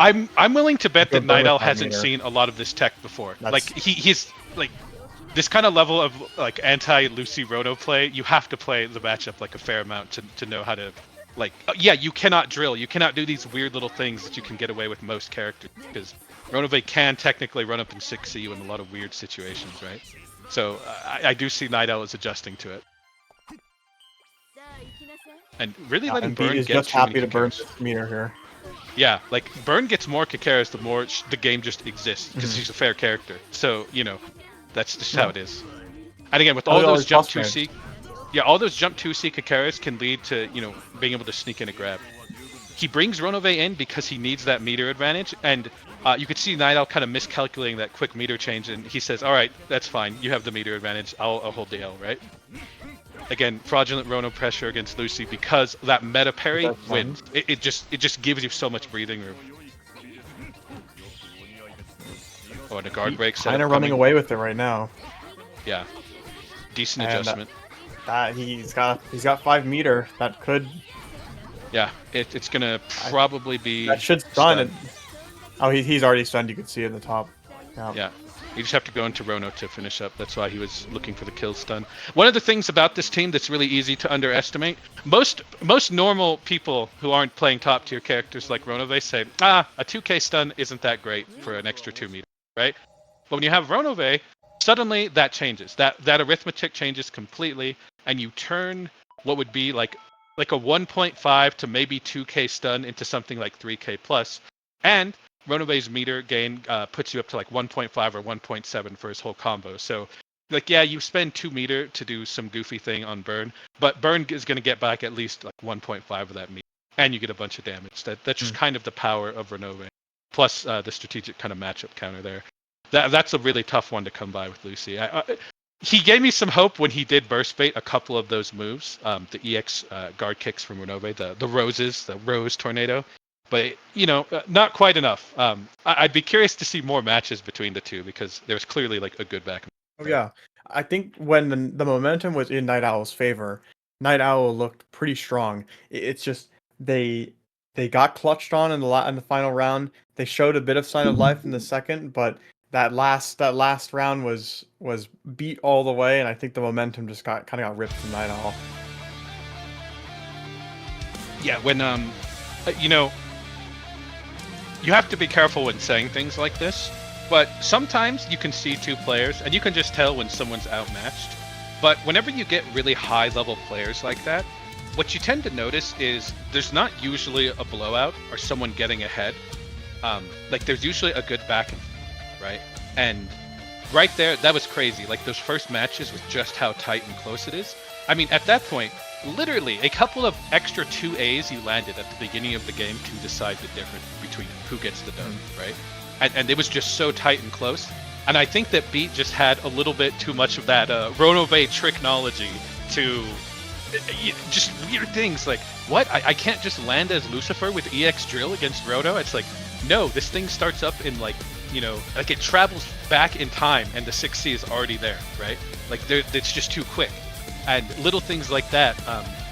[SPEAKER 6] I'm willing to bet that
[SPEAKER 1] Good burn
[SPEAKER 6] Night Owl
[SPEAKER 1] with
[SPEAKER 6] hasn't
[SPEAKER 1] meter.
[SPEAKER 6] seen a lot of this tech before.
[SPEAKER 1] That's-
[SPEAKER 6] Like he's like this kind of level of like anti-Lucy Rono play. You have to play the matchup like a fair amount to know how to like. Yeah, you cannot drill. You cannot do these weird little things that you can get away with most characters because Ronobe can technically run up and 6C you in a lot of weird situations, right? So I do see Night Owl is adjusting to it. And really letting
[SPEAKER 1] and Beat
[SPEAKER 6] Burn
[SPEAKER 1] is
[SPEAKER 6] get
[SPEAKER 1] just
[SPEAKER 6] too many
[SPEAKER 1] happy to burn
[SPEAKER 6] Kakeras.
[SPEAKER 1] this meter here.
[SPEAKER 6] Yeah, like Burn gets more Kakeras the more the game just exists because he's a fair character. So you know, that's just how it is. And again, with all
[SPEAKER 1] Look at all
[SPEAKER 6] those
[SPEAKER 1] his
[SPEAKER 6] jump
[SPEAKER 1] plus
[SPEAKER 6] 2C, yeah, all those jump 2C Kakeras can lead to being able to sneak in a grab. He brings Ronobe in because he needs that meter advantage, and you could see Night Owl kind of miscalculating that quick meter change, and he says, "All right, that's fine. You have the meter advantage. I'll hold the L, right?" Again, fraudulent Rono pressure against Lucy because that meta parry
[SPEAKER 1] That's fun.
[SPEAKER 6] wins. It just gives you so much breathing room. Oh, and a guard break setup
[SPEAKER 1] Kind of running
[SPEAKER 6] coming.
[SPEAKER 1] away with it right now.
[SPEAKER 6] Yeah, decent
[SPEAKER 1] And,
[SPEAKER 6] adjustment.
[SPEAKER 1] He's got 5 meter. That could
[SPEAKER 6] Yeah, it's gonna probably be.
[SPEAKER 1] that should stun it. Oh, he's already stunned. You can see it in the top.
[SPEAKER 6] Yeah, you just have to go into Rono to finish up. That's why he was looking for the kill stun. One of the things about this team that's really easy to underestimate, most normal people who aren't playing top tier characters like Ronobe say, a 2k stun isn't that great for an extra 2 meter, right? But when you have Ronobe, suddenly that changes. That arithmetic changes completely, and you turn what would be like a 1.5 to maybe 2k stun into something like 3k plus, and Ronobe's meter gain puts you up to like 1.5 or 1.7 for his whole combo. So, like, yeah, you spend 2 meter to do some goofy thing on Burn, but Burn is going to get back at least like 1.5 of that meter, and you get a bunch of damage. That's just kind of the power of Ronobe, plus the strategic kind of matchup counter there. That's a really tough one to come by with Lucy. He gave me some hope when he did burst bait a couple of those moves, the EX guard kicks from Ronobe, the roses, the rose tornado. But not quite enough. I'd be curious to see more matches between the two because there's clearly like a good back.
[SPEAKER 1] Oh yeah, I think when the momentum was in Night Owl's favor, Night Owl looked pretty strong. It's just they got clutched on in the final round. They showed a bit of sign of life in the second, but that last round was beat all the way, and I think the momentum just got ripped from Night Owl.
[SPEAKER 6] Yeah, when you have to be careful when saying things like this, but sometimes you can see two players and you can just tell when someone's outmatched. But whenever you get really high level players like that, what you tend to notice is there's not usually a blowout or someone getting ahead. Like there's usually a good back and forth, right? And right there, that was crazy. Like those first matches with just how tight and close it is. I mean, at that point, literally a couple of extra 2As you landed at the beginning of the game can decide the difference between who gets the dub, right? And it was just so tight and close. And I think that Beat just had a little bit too much of that Ronobe tricknology to just weird things like, what? I can't just land as Lucifer with EX drill against Rono? It's like, no, this thing starts up in like it travels back in time and the 6C is already there, right? Like it's just too quick. And little things like that,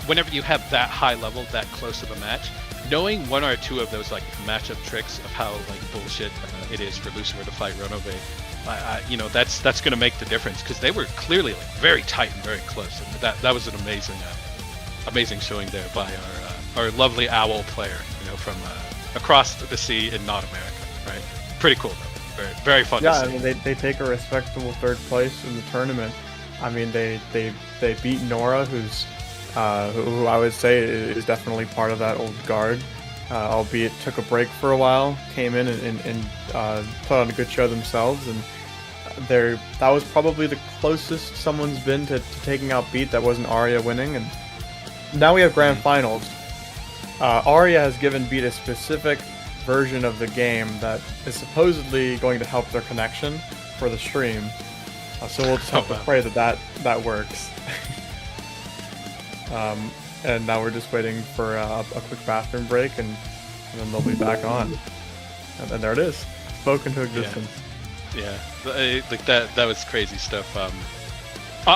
[SPEAKER 6] whenever you have that high level, that close of a match, knowing one or two of those like matchup tricks of how like bullshit it is for Lucifer to fight Ronobe, that's going to make the difference because they were clearly like very tight and very close, and that was an amazing showing there by our lovely owl player, from across the sea in not America, right? Pretty cool though, very very fun.
[SPEAKER 1] Yeah,
[SPEAKER 6] to
[SPEAKER 1] I
[SPEAKER 6] see.
[SPEAKER 1] mean they take a respectable third place in the tournament. I mean, they beat Nora, who I would say is definitely part of that old guard. Albeit took a break for a while, came in and put on a good show themselves, and that was probably the closest someone's been to taking out Beat that wasn't Arya winning. And now we have grand finals. Arya has given Beat a specific version of the game that is supposedly going to help their connection for the stream. So we'll just have to pray that works. And now we're just waiting for a quick bathroom break, and then they'll be back on. And there it is, spoken to existence.
[SPEAKER 6] Yeah, like that was crazy stuff.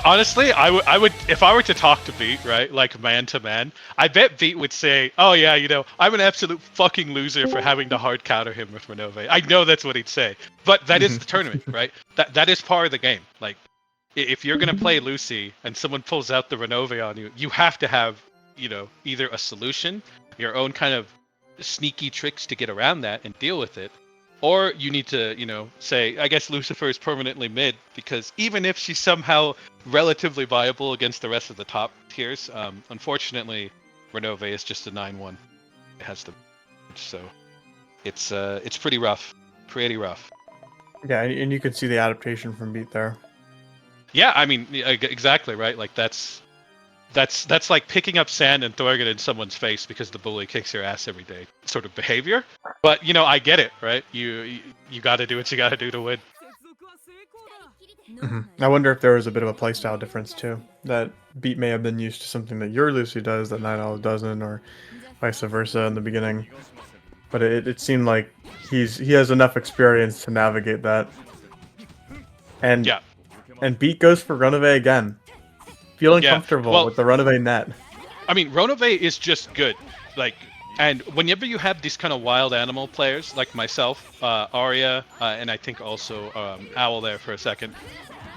[SPEAKER 6] Honestly, I would if I were to talk to Beat, right, like man to man, I bet Beat would say, "Oh yeah, you know, I'm an absolute fucking loser for having to hard counter him with Renove." I know that's what he'd say, but that is the tournament, right? That is part of the game. Like, if you're gonna play Lucy and someone pulls out the Renove on you, you have to have, you know, either a solution, your own kind of sneaky tricks to get around that and deal with it, or you need to, you know, say, I guess Lucifer is permanently mid, because even if she's somehow relatively viable against the rest of the top tiers, unfortunately, Renove is just a 9-1. It has to, so it's pretty rough, Yeah,
[SPEAKER 1] and you can see the adaptation from Beat there.
[SPEAKER 6] Yeah, I mean, exactly right. Like that's like picking up sand and throwing it in someone's face because the bully kicks your ass every day sort of behavior. But, you know, I get it, right? You got to do what you got to do to win.
[SPEAKER 1] I wonder if there was a bit of a playstyle difference too. That Beat may have been used to something that your Lucy does that Night Owl doesn't, or vice versa in the beginning. But it seemed like he has enough experience to navigate that. And
[SPEAKER 6] yeah.
[SPEAKER 1] And Beat goes for Runaway again. Feeling comfortable with the Runaway net.
[SPEAKER 6] I mean, Runaway is just good. Like, and whenever you have these kind of wild animal players, like myself, Arya, and I think also Owl there for a second,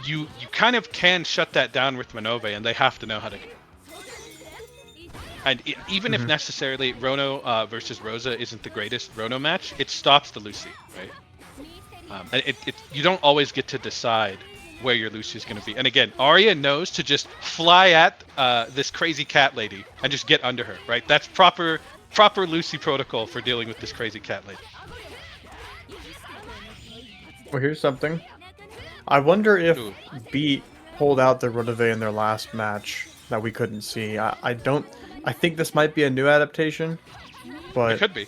[SPEAKER 6] you kind of can shut that down with Renove, and they have to know how to. And even if necessarily Rono versus Rosa isn't the greatest Rono match, it stops the Lucy, right? And you don't always get to decide where your Lucy is going to be. And again, Arya knows to just fly at this crazy cat lady and just get under her, right? That's proper Lucy protocol for dealing with this crazy cat lady.
[SPEAKER 1] Well, here's something. I wonder if Beat pulled out the Runaway in their last match that we couldn't see. I think this might be a new adaptation, but
[SPEAKER 6] it could be.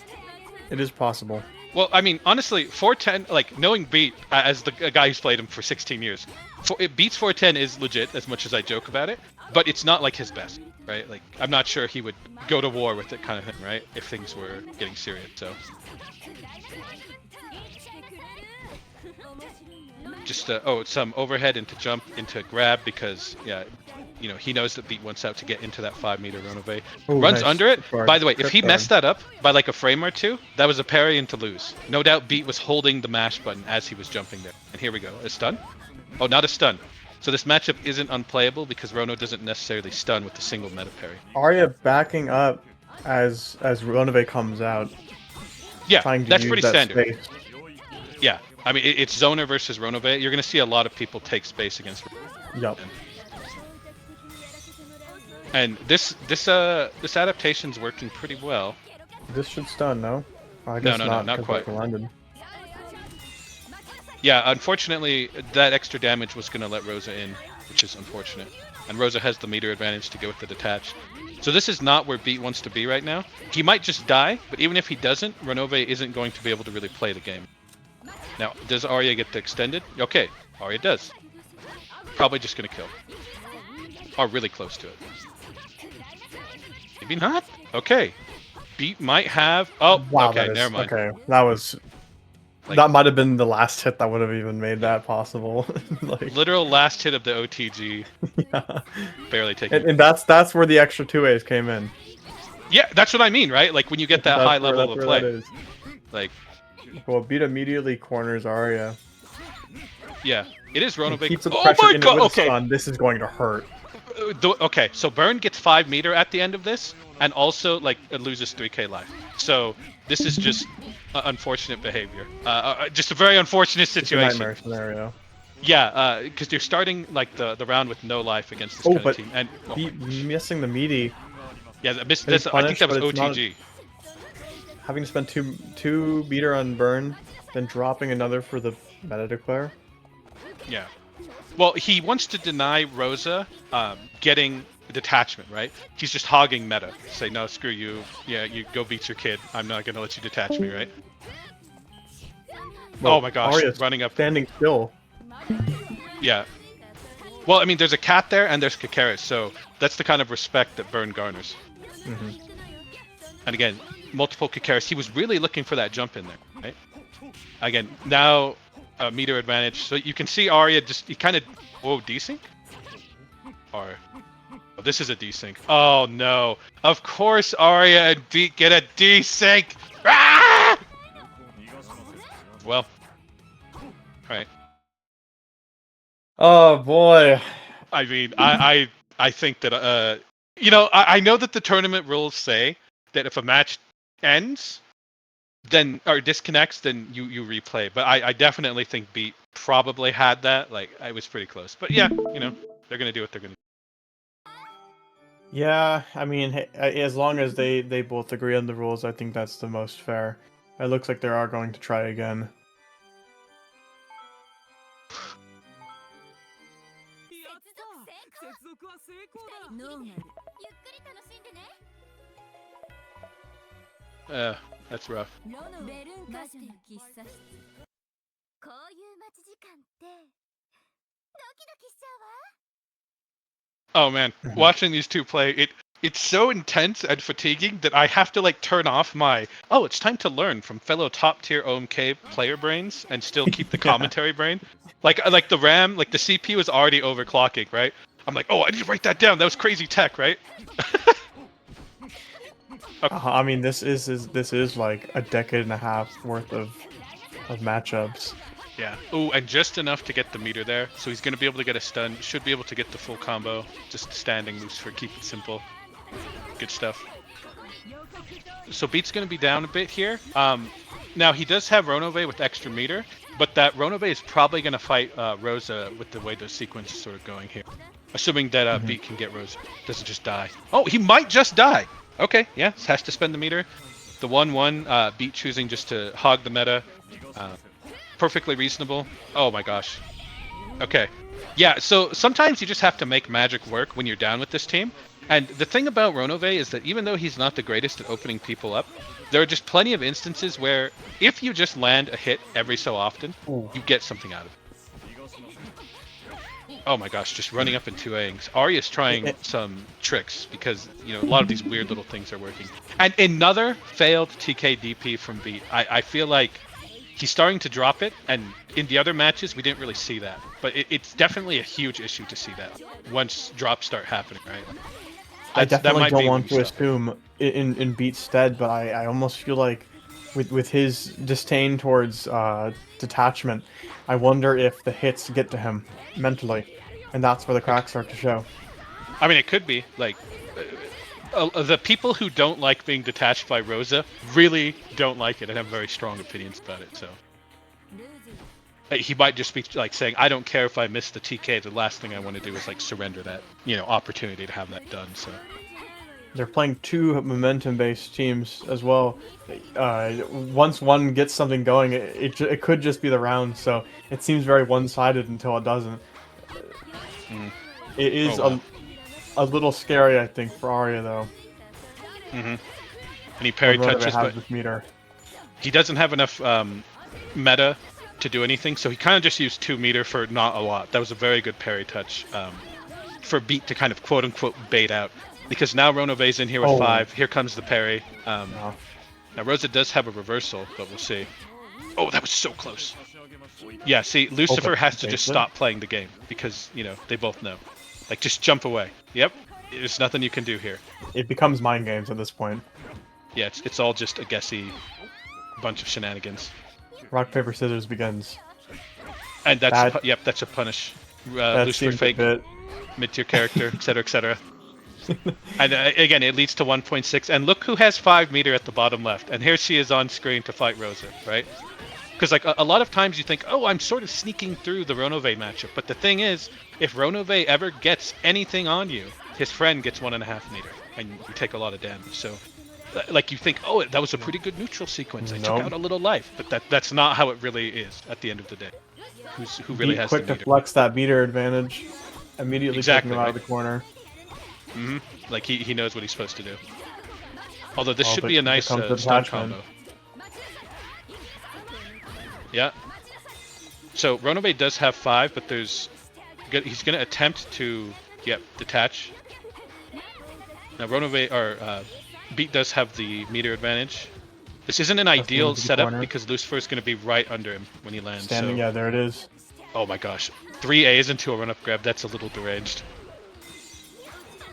[SPEAKER 1] It is possible.
[SPEAKER 6] Well, I mean, honestly, 410, like, knowing Beat as the guy who's played him for 16 years, Beat's 410 is legit, as much as I joke about it, but it's not, like, his best, right? Like, I'm not sure he would go to war with it kind of thing, right? If things were getting serious, so. Just, some overhead into jump, into grab, because, yeah, you know, he knows that Beat wants out to get into that 5-meter Runaway. Runs under it. By the way, if he messed that up by like a frame or two, that was a parry into lose. No doubt Beat was holding the mash button as he was jumping there. And here we go. A stun? Oh, not a stun. So this matchup isn't unplayable because Rono doesn't necessarily stun with a single meta parry.
[SPEAKER 1] Arya backing up as Runaway comes out.
[SPEAKER 6] Yeah, that's pretty standard.
[SPEAKER 1] Space.
[SPEAKER 6] Yeah, I mean, it's Zoner versus Runaway. You're going to see a lot of people take space against Runaway.
[SPEAKER 1] Yep.
[SPEAKER 6] And this adaptation's working pretty well.
[SPEAKER 1] This should stun, no? I guess
[SPEAKER 6] no, not quite.
[SPEAKER 1] Landed.
[SPEAKER 6] Yeah, unfortunately, that extra damage was going to let Rosa in, which is unfortunate. And Rosa has the meter advantage to go with the detached. So this is not where Beat wants to be right now. He might just die, but even if he doesn't, Renove isn't going to be able to really play the game. Now, does Arya get the extended? Okay, Arya does. Probably just going to kill. Or really close to it. Maybe not? Okay. Beat might have... Oh,
[SPEAKER 1] wow,
[SPEAKER 6] okay, never mind.
[SPEAKER 1] Okay, that was... Like, that might have been the last hit that would have even made that possible.
[SPEAKER 6] Like, literal last hit of the OTG.
[SPEAKER 1] Yeah.
[SPEAKER 6] Barely taken.
[SPEAKER 1] And that's where the extra 2As came in.
[SPEAKER 6] Yeah, that's what I mean, right? Like when you get that high level of play. Like...
[SPEAKER 1] Well, Beat immediately corners Arya.
[SPEAKER 6] Yeah, it is Rono.
[SPEAKER 1] Keeps the pressure in with the stun. This is going to hurt.
[SPEAKER 6] Okay, so Burn gets 5 meter at the end of this, and also like it loses 3k life. So this is just unfortunate behavior. Just a very unfortunate situation.
[SPEAKER 1] It's a nightmare scenario.
[SPEAKER 6] Yeah, because you're starting like the round with no life against this kind of
[SPEAKER 1] but
[SPEAKER 6] team, and
[SPEAKER 1] missing the meaty,
[SPEAKER 6] yeah,
[SPEAKER 1] getting
[SPEAKER 6] this, I think
[SPEAKER 1] punished,
[SPEAKER 6] that was
[SPEAKER 1] but it's not
[SPEAKER 6] OTG.
[SPEAKER 1] having to spend two meter on burn, then dropping another for the meta declare.
[SPEAKER 6] Yeah. Well, he wants to deny Rosa getting detachment, right? He's just hogging meta. Say, no, screw you. Yeah, you go beat your kid. I'm not going to let you detach me, right?
[SPEAKER 1] Well,
[SPEAKER 6] Oh my gosh,
[SPEAKER 1] Arya's
[SPEAKER 6] running up.
[SPEAKER 1] standing still.
[SPEAKER 6] Yeah. Well, I mean, there's a cat there and there's Kakaris, so that's the kind of respect that Burn garners. And again, multiple Kakaris. He was really looking for that jump in there, right? Again, now meter advantage. So you can see Arya just, he kind of, whoa, desync? Or, oh, this is a desync. Oh no. Of course Arya and Beat get a desync! Ah! Well, alright.
[SPEAKER 1] Oh boy.
[SPEAKER 6] I mean, I think that you know, I know that the tournament rules say that if a match ends, then or disconnects, then you replay. But I definitely think Beat probably had that. Like, I was pretty close. But yeah, you know, they're gonna do what they're gonna do.
[SPEAKER 1] Yeah, I mean, as long as they both agree on the rules, I think that's the most fair. It looks like they are going to try again.
[SPEAKER 4] 接続は成功だ。
[SPEAKER 3] ノーマル。
[SPEAKER 6] That's rough.
[SPEAKER 3] ベルンカステの喫茶室。こういう待ち時間ってドキドキしちゃうわ。
[SPEAKER 6] Oh man, watching these two play, it's so intense and fatiguing that I have to like turn off my it's time to learn from fellow top tier OMK player brains and still keep the commentary brain. Like the RAM, like the CPU is already overclocking, right? I'm like, oh, I need to write that down. That was crazy tech, right?
[SPEAKER 1] I mean, this is like a decade and a half worth of matchups.
[SPEAKER 6] Yeah. Oh, and just enough to get the meter there. So he's going to be able to get a stun. Should be able to get the full combo. Just standing loose for keep it simple. Good stuff. So Beat's going to be down a bit here. Now he does have Ronove with extra meter, but that Ronove is probably going to fight Rosa with the way the sequence is sort of going here. Assuming that Beat can get Rosa. Doesn't just die. Oh, he might just die. Okay, yeah, has to spend the meter. The 1-1, Beat choosing just to hog the meta. Perfectly reasonable. Oh my gosh. Okay. Yeah, so sometimes you just have to make magic work when you're down with this team. And the thing about Ronove is that even though he's not the greatest at opening people up, there are just plenty of instances where if you just land a hit every so often, you get something out of it. Oh my gosh, just running up in 2A's. Arya's trying some tricks because, you know, a lot of these weird little things are working. And another failed TK DP from Beat. I feel like he's starting to drop it, and in the other matches, we didn't really see that. But it's definitely a huge issue to see that once drops start happening, right?
[SPEAKER 1] I definitely don't want to assume in Beat's stead, but I almost feel like with his disdain towards detachment, I wonder if the hits get to him mentally, and that's where the cracks start to show.
[SPEAKER 6] I mean, it could be. Like, the people who don't like being detached by Rosa really don't like it and have very strong opinions about it, so. He might just be like saying, I don't care if I miss the TK, the last thing I want to do is like surrender that, you know, opportunity to have that done, so.
[SPEAKER 1] They're playing two momentum-based teams as well. Once one gets something going, it could just be the round, so it seems very one-sided until it doesn't. It is a little scary, I think, for Arya, though.
[SPEAKER 6] And he parry touches, but
[SPEAKER 1] meter.
[SPEAKER 6] He doesn't have enough meta to do anything, so he kind of just used 2 meter for not a lot. That was a very good parry touch for Beat to kind of quote-unquote bait out. Because now Ronove's in here with 5. Here comes the parry. Now Rosa does have a reversal, but we'll see. Oh, that was so close. Yeah, see, Lucifer has to just stop playing the game because, you know, they both know. Like, just jump away. Yep, there's nothing you can do here.
[SPEAKER 1] It becomes mind games at this point.
[SPEAKER 6] Yeah, it's all just a guessy bunch of shenanigans.
[SPEAKER 1] Rock, paper, scissors begins.
[SPEAKER 6] And that's, that's a punish. Lucifer fake, mid-tier character, etc., etc. And again, it leads to 1.6. And look who has 5 meter at the bottom left. And here she is on screen to fight Rosa, right? Because like a lot of times you think, oh, I'm sort of sneaking through the Ronove matchup. But the thing is, if Ronove ever gets anything on you, his friend gets 1.5 meter, and you take a lot of damage. So, like you think, oh, that was a pretty good neutral sequence. I took out a little life, but that's not how it really is at the end of the day. Who really has
[SPEAKER 1] quick
[SPEAKER 6] the
[SPEAKER 1] to
[SPEAKER 6] meter?
[SPEAKER 1] flex that meter advantage, immediately taking him out of the corner.
[SPEAKER 6] Like he knows what he's supposed to do. Although this should
[SPEAKER 1] but
[SPEAKER 6] be a nice
[SPEAKER 1] here comes the
[SPEAKER 6] stun
[SPEAKER 1] detachment.
[SPEAKER 6] combo. Yeah. So Ronove does have 5, but he's going to attempt to detach. Now Ronove or Beat does have the meter advantage. This isn't an ideal setup because Lucifer is going to be right under him when he lands.
[SPEAKER 1] Standing,
[SPEAKER 6] so...
[SPEAKER 1] yeah, there it is.
[SPEAKER 6] Oh my gosh, 3 A's into a run-up grab. That's a little deranged.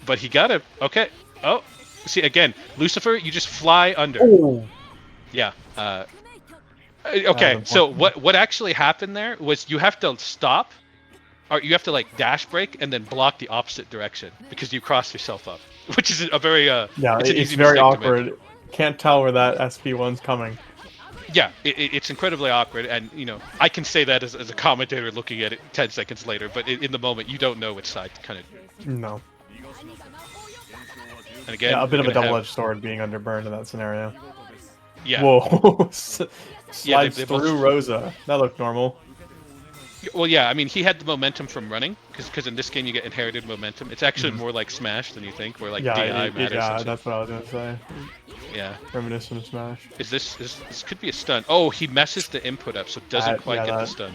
[SPEAKER 6] But he got it. Okay. Oh, see again, Lucifer. You just fly under.
[SPEAKER 1] Oh.
[SPEAKER 6] Yeah. Okay. So what actually happened there was you have to stop, or you have to like dash break and then block the opposite direction because you cross yourself up, which is a very
[SPEAKER 1] it's very awkward. Can't tell where that SP1's coming.
[SPEAKER 6] Yeah, it's incredibly awkward, and you know I can say that as a commentator looking at it 10 seconds later, but in the moment you don't know which side to kind of.
[SPEAKER 1] No.
[SPEAKER 6] And again,
[SPEAKER 1] yeah, a bit of a double-edged sword being underburned in that scenario.
[SPEAKER 6] Yeah.
[SPEAKER 1] Whoa. Slides
[SPEAKER 6] they
[SPEAKER 1] through
[SPEAKER 6] both...
[SPEAKER 1] Rosa. That looked normal.
[SPEAKER 6] Well, yeah, I mean, he had the momentum from running, because in this game you get inherited momentum. It's actually more like Smash than you think, where like DI matters.
[SPEAKER 1] Yeah, that's what I was gonna say.
[SPEAKER 6] Yeah.
[SPEAKER 1] Reminiscent of Smash.
[SPEAKER 6] This could be a stun. Oh, he messes the input up, so doesn't quite get the stun.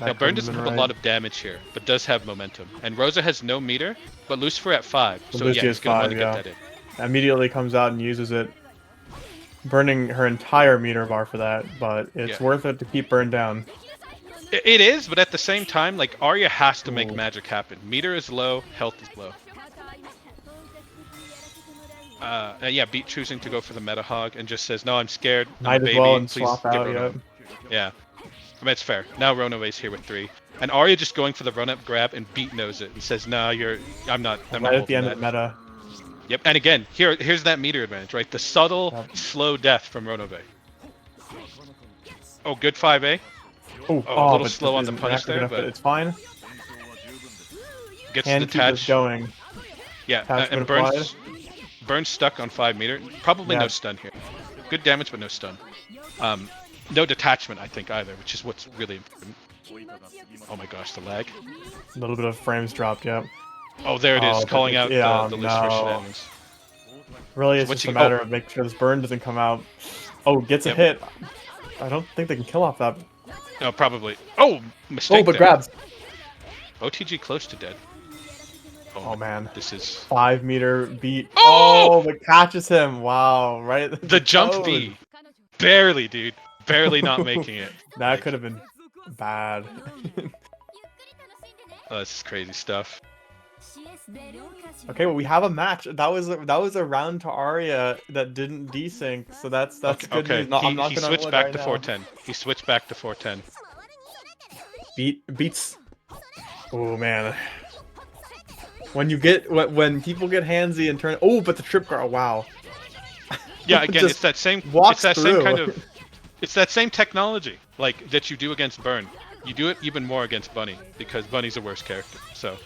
[SPEAKER 6] Now, Burn doesn't have a lot of damage here, but does have momentum. And Rosa has no meter, but Lucifer at 5. So yeah, he's going to want to get that in.
[SPEAKER 1] Immediately comes out and uses it, burning her entire meter bar for that, but it's worth it to keep Burn down.
[SPEAKER 6] It is, but at the same time, like, Arya has to make magic happen. Meter is low, health is low. Yeah, Beat choosing to go for the meta hog and just says, no, I'm scared.
[SPEAKER 1] Might as well and swap out,
[SPEAKER 6] yeah. I mean, it's fair. Now Ronove's here with 3. And Arya just going for the run-up grab, and Beat knows it. He says, no, I'm not
[SPEAKER 1] right at the end of the meta.
[SPEAKER 6] Yep, and again, here's that meter advantage, right? The subtle, slow death from Ronove. Oh, good 5A.
[SPEAKER 1] A
[SPEAKER 6] little slow on the punish there, but...
[SPEAKER 1] It's fine.
[SPEAKER 6] Gets the detach.
[SPEAKER 1] Going.
[SPEAKER 6] Yeah, and Burns stuck on 5 meter. Probably no stun here. Good damage, but no stun. No detachment, I think, either, which is what's really important. Oh my gosh, the lag.
[SPEAKER 1] A little bit of frames dropped, yep.
[SPEAKER 6] Oh, there it is, calling out the Lucifer shenanigans.
[SPEAKER 1] Really, it's just a matter of making sure this burn doesn't come out. Oh, gets a hit. I don't think they can kill off that.
[SPEAKER 6] No, probably. Oh, mistake.
[SPEAKER 1] Oh, but grabs.
[SPEAKER 6] OTG close to dead.
[SPEAKER 1] Oh man,
[SPEAKER 6] this is
[SPEAKER 1] 5 meter beat.
[SPEAKER 6] Oh,
[SPEAKER 1] but catches him. Wow, right.
[SPEAKER 6] The jump B, barely, dude, barely not making it.
[SPEAKER 1] That could have been bad.
[SPEAKER 6] Oh, this is crazy stuff.
[SPEAKER 1] Okay, well we have a match. That was a round to Arya that didn't desync, so that's good news. No,
[SPEAKER 6] he switched back to 410. He switched back to 410.
[SPEAKER 1] Beats. Oh man. When people get handsy and turn. Oh, but the trip guard. Wow.
[SPEAKER 6] Yeah, again, it's that same. It's that same kind of. It's that same technology, like that you do against Burn. You do it even more against Bunny because Bunny's a worse character. So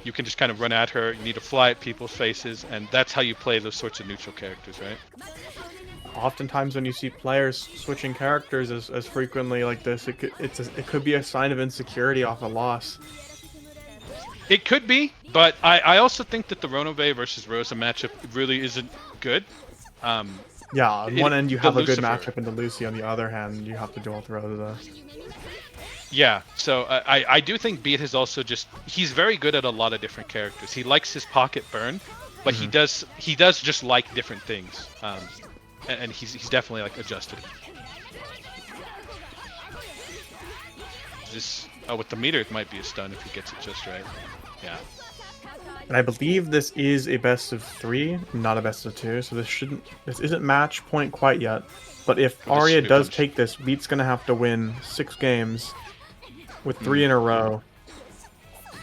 [SPEAKER 6] you can just kind of run at her. You need to fly at people's faces, and that's how you play those sorts of neutral characters, right?
[SPEAKER 1] Oftentimes, when you see players switching characters as frequently like this, it could be a sign of insecurity off a loss.
[SPEAKER 6] It could be, but I also think that the Ronove versus Rosa matchup really isn't good.
[SPEAKER 1] Yeah, on one end you have a good matchup, and the Lucy on the other hand, you have to deal with Rosa.
[SPEAKER 6] Yeah, so I do think Beat is also he's very good at a lot of different characters. He likes his pocket burn, but he does just like different things. And he's definitely like adjusted. With the meter it might be a stun if he gets it just right. Yeah.
[SPEAKER 1] And I believe this is a best of 3, not a best of 2, so this isn't match point quite yet. But if Arya does take this, Beat's gonna have to win 6 games with 3 in a row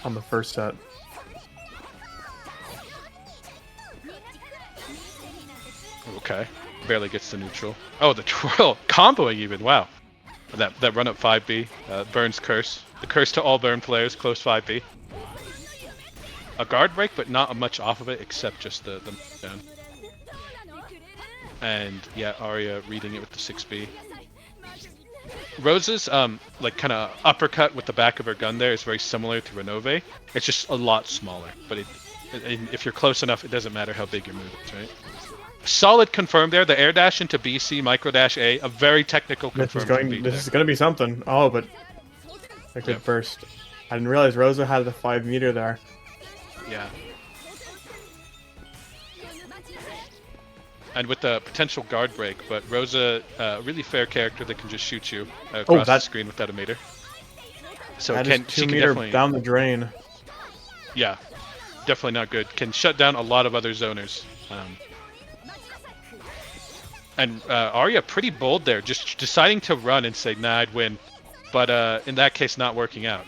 [SPEAKER 1] on the first set.
[SPEAKER 6] Okay. Barely gets the neutral. Oh, the twirl. Comboing even, wow. That run up 5B, Burn's curse. The curse to all Burn players, close 5B. A guard break, but not much off of it except just the down. And yeah, Arya reading it with the 6B. Rose's like kind of uppercut with the back of her gun there is very similar to Renove. It's just a lot smaller, but if you're close enough, it doesn't matter how big your move is, right? Solid confirm there. The air dash into BC, micro dash A, a very technical confirm.
[SPEAKER 1] This is going to be something. Oh, but a good burst. I didn't realize Rosa had the 5 meter there.
[SPEAKER 6] Yeah. And with the potential guard break, but Rosa, really fair character that can just shoot you across the screen without a meter. So
[SPEAKER 1] that
[SPEAKER 6] she
[SPEAKER 1] is 2
[SPEAKER 6] can
[SPEAKER 1] meter
[SPEAKER 6] definitely
[SPEAKER 1] down the drain.
[SPEAKER 6] Yeah, definitely not good. Can shut down a lot of other zoners. And Arya pretty bold there, just deciding to run and say, nah, I'd win. But in that case, not working out.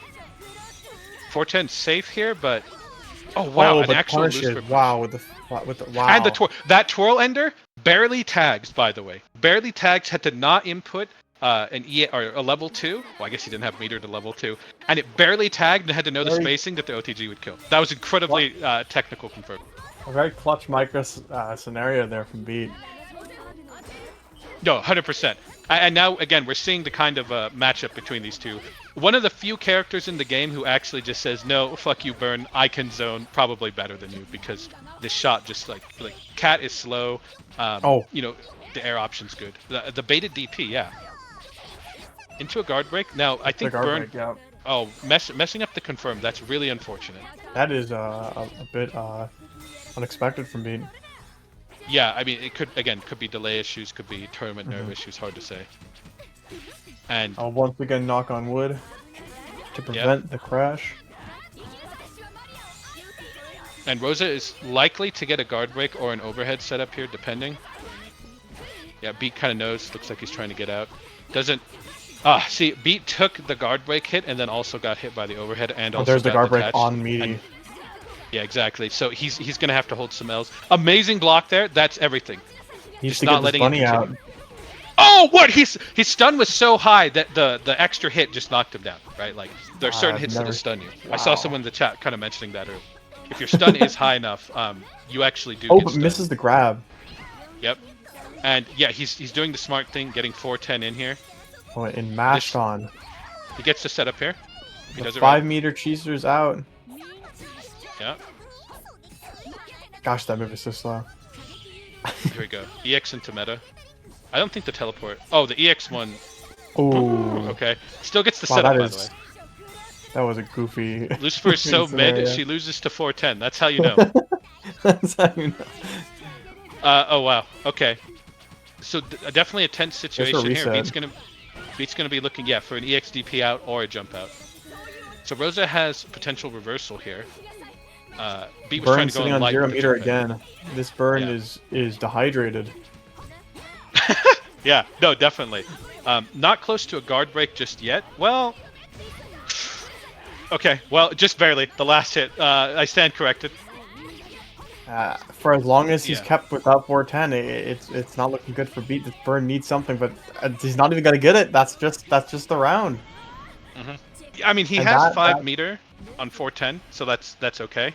[SPEAKER 6] 410 safe here, but oh wow, an actual loose.
[SPEAKER 1] Wow, with the wow.
[SPEAKER 6] And that twirl ender barely tags, by the way. Barely tags, had to not input an E or a level 2. Well, I guess he didn't have meter to level 2, and it barely tagged and had to know the spacing that the OTG would kill. That was incredibly technical confirmed.
[SPEAKER 1] A very clutch micro scenario there from Beat.
[SPEAKER 6] No, 100%. And now, again, we're seeing the kind of matchup between these two. One of the few characters in the game who actually just says, no, fuck you, Burn, I can zone probably better than you, because this shot just like Cat is slow. You know, the air option's good. The baited DP, yeah. Into a guard break. Now, I think Burn... Oh, messing up the confirm. That's really unfortunate.
[SPEAKER 1] That is a bit unexpected from Beat.
[SPEAKER 6] Yeah, I mean, it could be delay issues, could be tournament nerve issues, hard to say. And
[SPEAKER 1] I'll once again knock on wood to prevent the crash.
[SPEAKER 6] And Rosa is likely to get a guard break or an overhead setup here, depending. Yeah, Beat kind of knows. Looks like he's trying to get out. Doesn't... see, Beat took the guard break hit and then also got hit by the overhead and also
[SPEAKER 1] there's the guard break
[SPEAKER 6] detached.
[SPEAKER 1] on meaty.
[SPEAKER 6] Yeah, exactly. So he's going to have to hold some L's. Amazing block there. That's everything.
[SPEAKER 1] He's not letting bunny out.
[SPEAKER 6] Oh, what? His stun was so high that the extra hit just knocked him down, right? Like, there are certain hits that'll stun you. Wow. I saw someone in the chat kind of mentioning that earlier. If your stun is high enough, you actually do get stunned.
[SPEAKER 1] Misses the grab.
[SPEAKER 6] Yep. And yeah, he's doing the smart thing, getting 410 in here.
[SPEAKER 1] Oh, and mashed on.
[SPEAKER 6] He gets to set up here. He does it
[SPEAKER 1] 5 meter cheeser's out.
[SPEAKER 6] Yeah.
[SPEAKER 1] Gosh, that move is so slow.
[SPEAKER 6] Here we go. EX into meta. I don't think the teleport... Oh, the EX one...
[SPEAKER 1] Ooh.
[SPEAKER 6] Okay. Still gets the setup, by the way.
[SPEAKER 1] That was a goofy...
[SPEAKER 6] Lucifer is so mid, she loses to 410. That's how you know.
[SPEAKER 1] That's how you know.
[SPEAKER 6] Oh, wow. Okay. So, definitely a tense situation here. Beat's gonna be looking, for an EXDP out or a jump out. So, Rosa has potential reversal here. Beat was trying to go
[SPEAKER 1] sitting
[SPEAKER 6] on light
[SPEAKER 1] 0 meter again. This Burn is dehydrated.
[SPEAKER 6] Yeah, no, definitely. Not close to a guard break just yet. Well, okay, well, just barely. The last hit. I stand corrected.
[SPEAKER 1] For as long as he's kept without 410, it's not looking good for Beat. This Burn needs something, but he's not even gonna get it. That's just the round.
[SPEAKER 6] I mean, he has 5 meter on 410, so that's okay.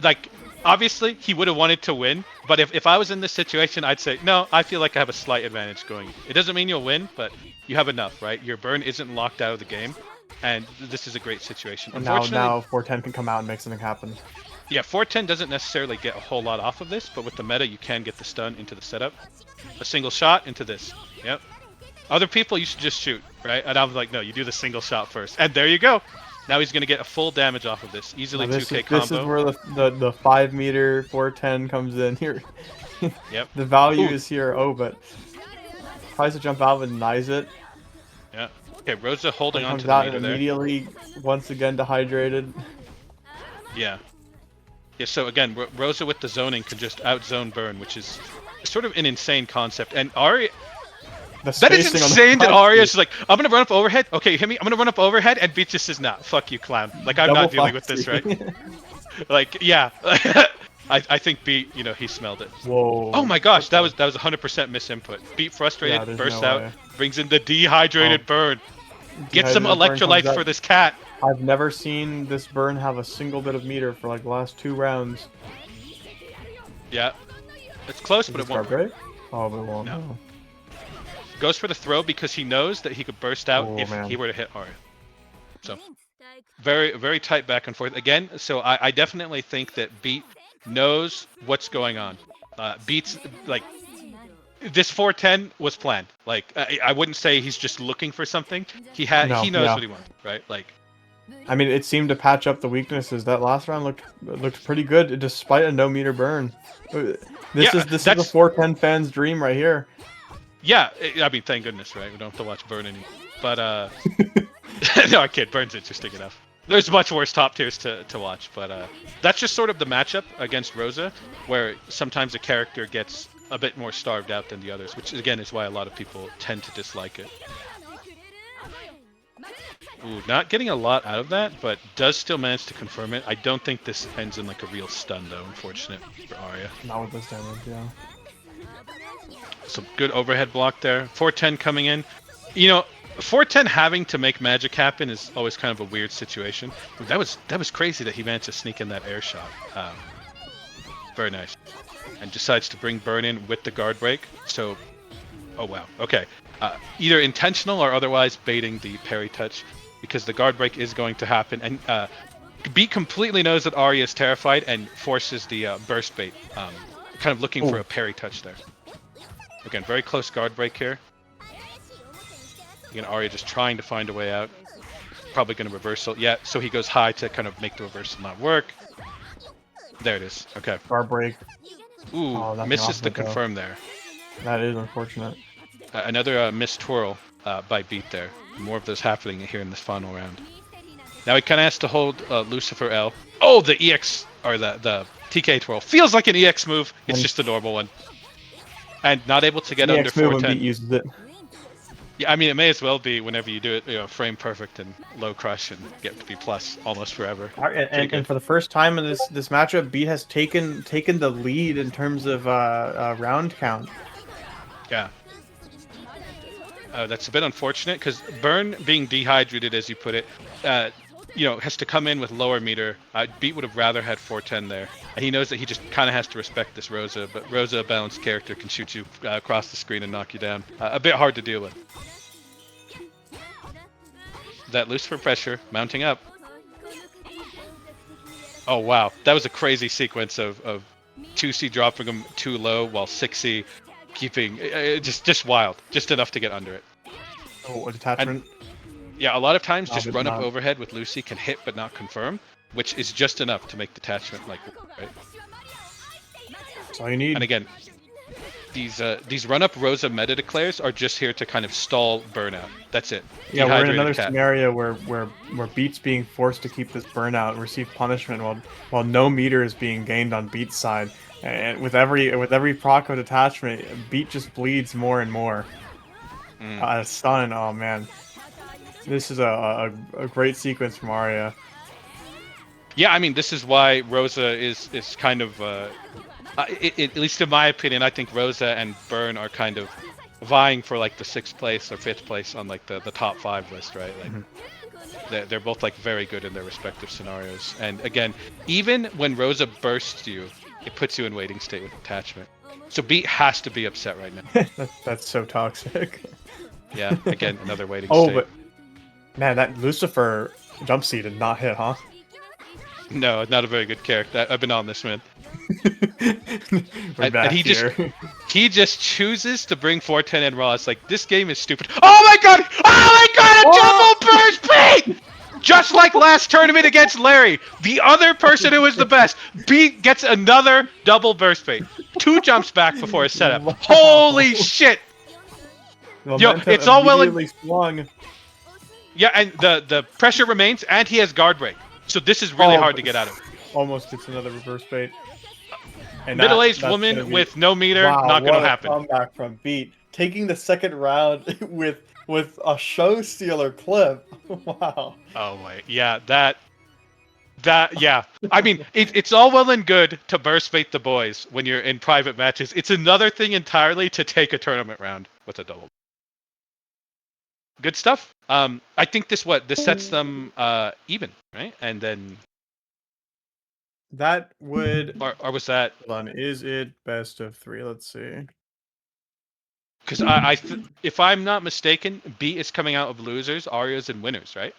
[SPEAKER 6] Like, obviously, he would have wanted to win, but if I was in this situation, I'd say, no, I feel like I have a slight advantage going. It doesn't mean you'll win, but you have enough, right? Your Burn isn't locked out of the game, and this is a great situation.
[SPEAKER 1] And now 410 can come out and make something happen.
[SPEAKER 6] Yeah, 410 doesn't necessarily get a whole lot off of this, but with the meta, you can get the stun into the setup. A single shot into this. Yep. Other people, you should just shoot, right? And I was like, no, you do the single shot first. And there you go. Now he's going to get a full damage off of this. Easily 2k combo.
[SPEAKER 1] This is where the 5 meter 410 comes in here.
[SPEAKER 6] Yep.
[SPEAKER 1] The value is here. Oh, but tries to jump out and denies it.
[SPEAKER 6] Yeah. Okay, Rosa holding on to
[SPEAKER 1] the
[SPEAKER 6] meter there.
[SPEAKER 1] Immediately, once again, dehydrated.
[SPEAKER 6] Yeah. Yeah, so again, Rosa with the zoning can just outzone Burn, which is sort of an insane concept. And Arya... That is insane that Arya's like, I'm gonna run up overhead. Okay, hit me. I'm gonna run up overhead, and Beat just says, nah, fuck you, clown. Like, I'm not dealing with this, right? Like, yeah. I think Beat, you know, he smelled it.
[SPEAKER 1] Whoa.
[SPEAKER 6] Oh my gosh, that was 100% misinput. Beat frustrated, bursts out. Brings in the dehydrated burn. Get some
[SPEAKER 1] Dehydrated burn comes
[SPEAKER 6] electrolytes
[SPEAKER 1] out.
[SPEAKER 6] for this cat.
[SPEAKER 1] I've never seen this burn have a single bit of meter for like the last 2 rounds.
[SPEAKER 6] Yeah. It's close,
[SPEAKER 1] Is
[SPEAKER 6] but
[SPEAKER 1] this
[SPEAKER 6] it won't.
[SPEAKER 1] guard break? Oh, but it won't.
[SPEAKER 6] No.
[SPEAKER 1] No.
[SPEAKER 6] Goes for the throw because he knows that he could burst out
[SPEAKER 1] Oh,
[SPEAKER 6] if
[SPEAKER 1] man.
[SPEAKER 6] he were to hit Arya. So, very, very tight back and forth. Again, so I definitely think that Beat knows what's going on. Beat's, like, this 410 was planned. Like, I wouldn't say he's just looking for something. He knows
[SPEAKER 1] yeah.
[SPEAKER 6] what he wants, right? Like,
[SPEAKER 1] I mean, it seemed to patch up the weaknesses. That last round looked pretty good, despite a no meter burn. This is the 410 fan's dream right here.
[SPEAKER 6] yeah, I mean, thank goodness, right? We don't have to watch Burn anymore. But, no, I kid. Burn's interesting enough. There's much worse top tiers to watch, but that's just sort of the matchup against Rosa, where sometimes a character gets a bit more starved out than the others, which again is why a lot of people tend to dislike it. Ooh, not getting a lot out of that, but does still manage to confirm it. I don't think this ends in like a real stun though, unfortunate for Arya.
[SPEAKER 1] Not with this damage, yeah.
[SPEAKER 6] Some good overhead block there. 410 coming in. You know, 410 having to make magic happen is always kind of a weird situation. That was crazy that he managed to sneak in that air shot. Very nice. And decides to bring Burn in with the guard break. So, oh wow, okay. Either intentional or otherwise baiting the parry touch, because the guard break is going to happen. And Beat completely knows that Arya is terrified and forces the burst bait, kind of looking for a parry touch there. Again, very close guard break here. Again, Arya just trying to find a way out. Probably going to reversal. Yeah, so he goes high to kind of make the reversal not work. There it is. Okay.
[SPEAKER 1] Guard break.
[SPEAKER 6] Ooh, misses the confirm there.
[SPEAKER 1] That is unfortunate.
[SPEAKER 6] Another missed twirl by Beat there. More of those happening here in this final round. Now he kind of has to hold Lucifer L. Oh, the EX, or the TK twirl. Feels like an EX move. It's just a normal one. And not able to get under 410.
[SPEAKER 1] Beat uses it.
[SPEAKER 6] Yeah, I mean, it may as well be whenever you do it, you know, frame perfect and low crush and get to B+ almost forever.
[SPEAKER 1] And for the first time in this matchup, Beat has taken the lead in terms of round count.
[SPEAKER 6] Yeah. That's a bit unfortunate because Burn being dehydrated, as you put it, you know, has to come in with lower meter. Beat would have rather had 410 there. And he knows that he just kind of has to respect this Rosa, but Rosa, a balanced character, can shoot you across the screen and knock you down. A bit hard to deal with. That Lucifer pressure mounting up. Oh wow, that was a crazy sequence of 2C dropping him too low while 6C keeping just wild, just enough to get under it.
[SPEAKER 1] Oh, a detachment.
[SPEAKER 6] Yeah, a lot of times just run up overhead with Lucy can hit but not confirm, which is just enough to make detachment like right.
[SPEAKER 1] That's all you need.
[SPEAKER 6] And again, these run up Rosa meta declares are just here to kind of stall burnout. That's it.
[SPEAKER 1] Yeah, we're in another
[SPEAKER 6] cat.
[SPEAKER 1] scenario where Beat's being forced to keep this burnout and receive punishment while no meter is being gained on Beat's side. And with every proc of detachment, Beat just bleeds more and more. Stun, oh man. This is a great sequence from Arya.
[SPEAKER 6] Yeah, I mean, this is why Rosa is kind of, at least in my opinion, I think Rosa and Burn are kind of vying for like the 6th place or 5th place on like the top 5 list, right? Like they're both like very good in their respective scenarios. And again, even when Rosa bursts you, it puts you in waiting state with attachment. So Beat has to be upset right now.
[SPEAKER 1] That's so toxic.
[SPEAKER 6] Yeah, again, another waiting state.
[SPEAKER 1] But man, that Lucifer jump seat did not hit, huh?
[SPEAKER 6] No, not a very good character. I've been on this, man.
[SPEAKER 1] and
[SPEAKER 6] he just chooses to bring 410 in raw. It's like, this game is stupid. Oh my god! Oh my god! A double burst beat! Just like last tournament against Larry, the other person who was the best, Beat gets another double burst bait. 2 jumps back before his setup. Wow. Holy shit! Yo, it's all well and
[SPEAKER 1] swung.
[SPEAKER 6] Yeah, and the pressure remains, and he has guard break. So this is really hard to get out of.
[SPEAKER 1] Almost gets another reverse bait. And
[SPEAKER 6] middle-aged woman with no meter, not gonna happen.
[SPEAKER 1] Comeback from Beat, taking the 2nd round with a show stealer clip. Wow.
[SPEAKER 6] Oh wait, yeah, that yeah. I mean, it's all well and good to burst bait the boys when you're in private matches. It's another thing entirely to take a tournament round with a double. good stuff. I think this sets them even, right? And then
[SPEAKER 1] That would.
[SPEAKER 6] or was that
[SPEAKER 1] Hold on. Is it best of 3? Let's see.
[SPEAKER 6] because if I'm not mistaken, Beat is coming out of losers, Arias, and winners, right?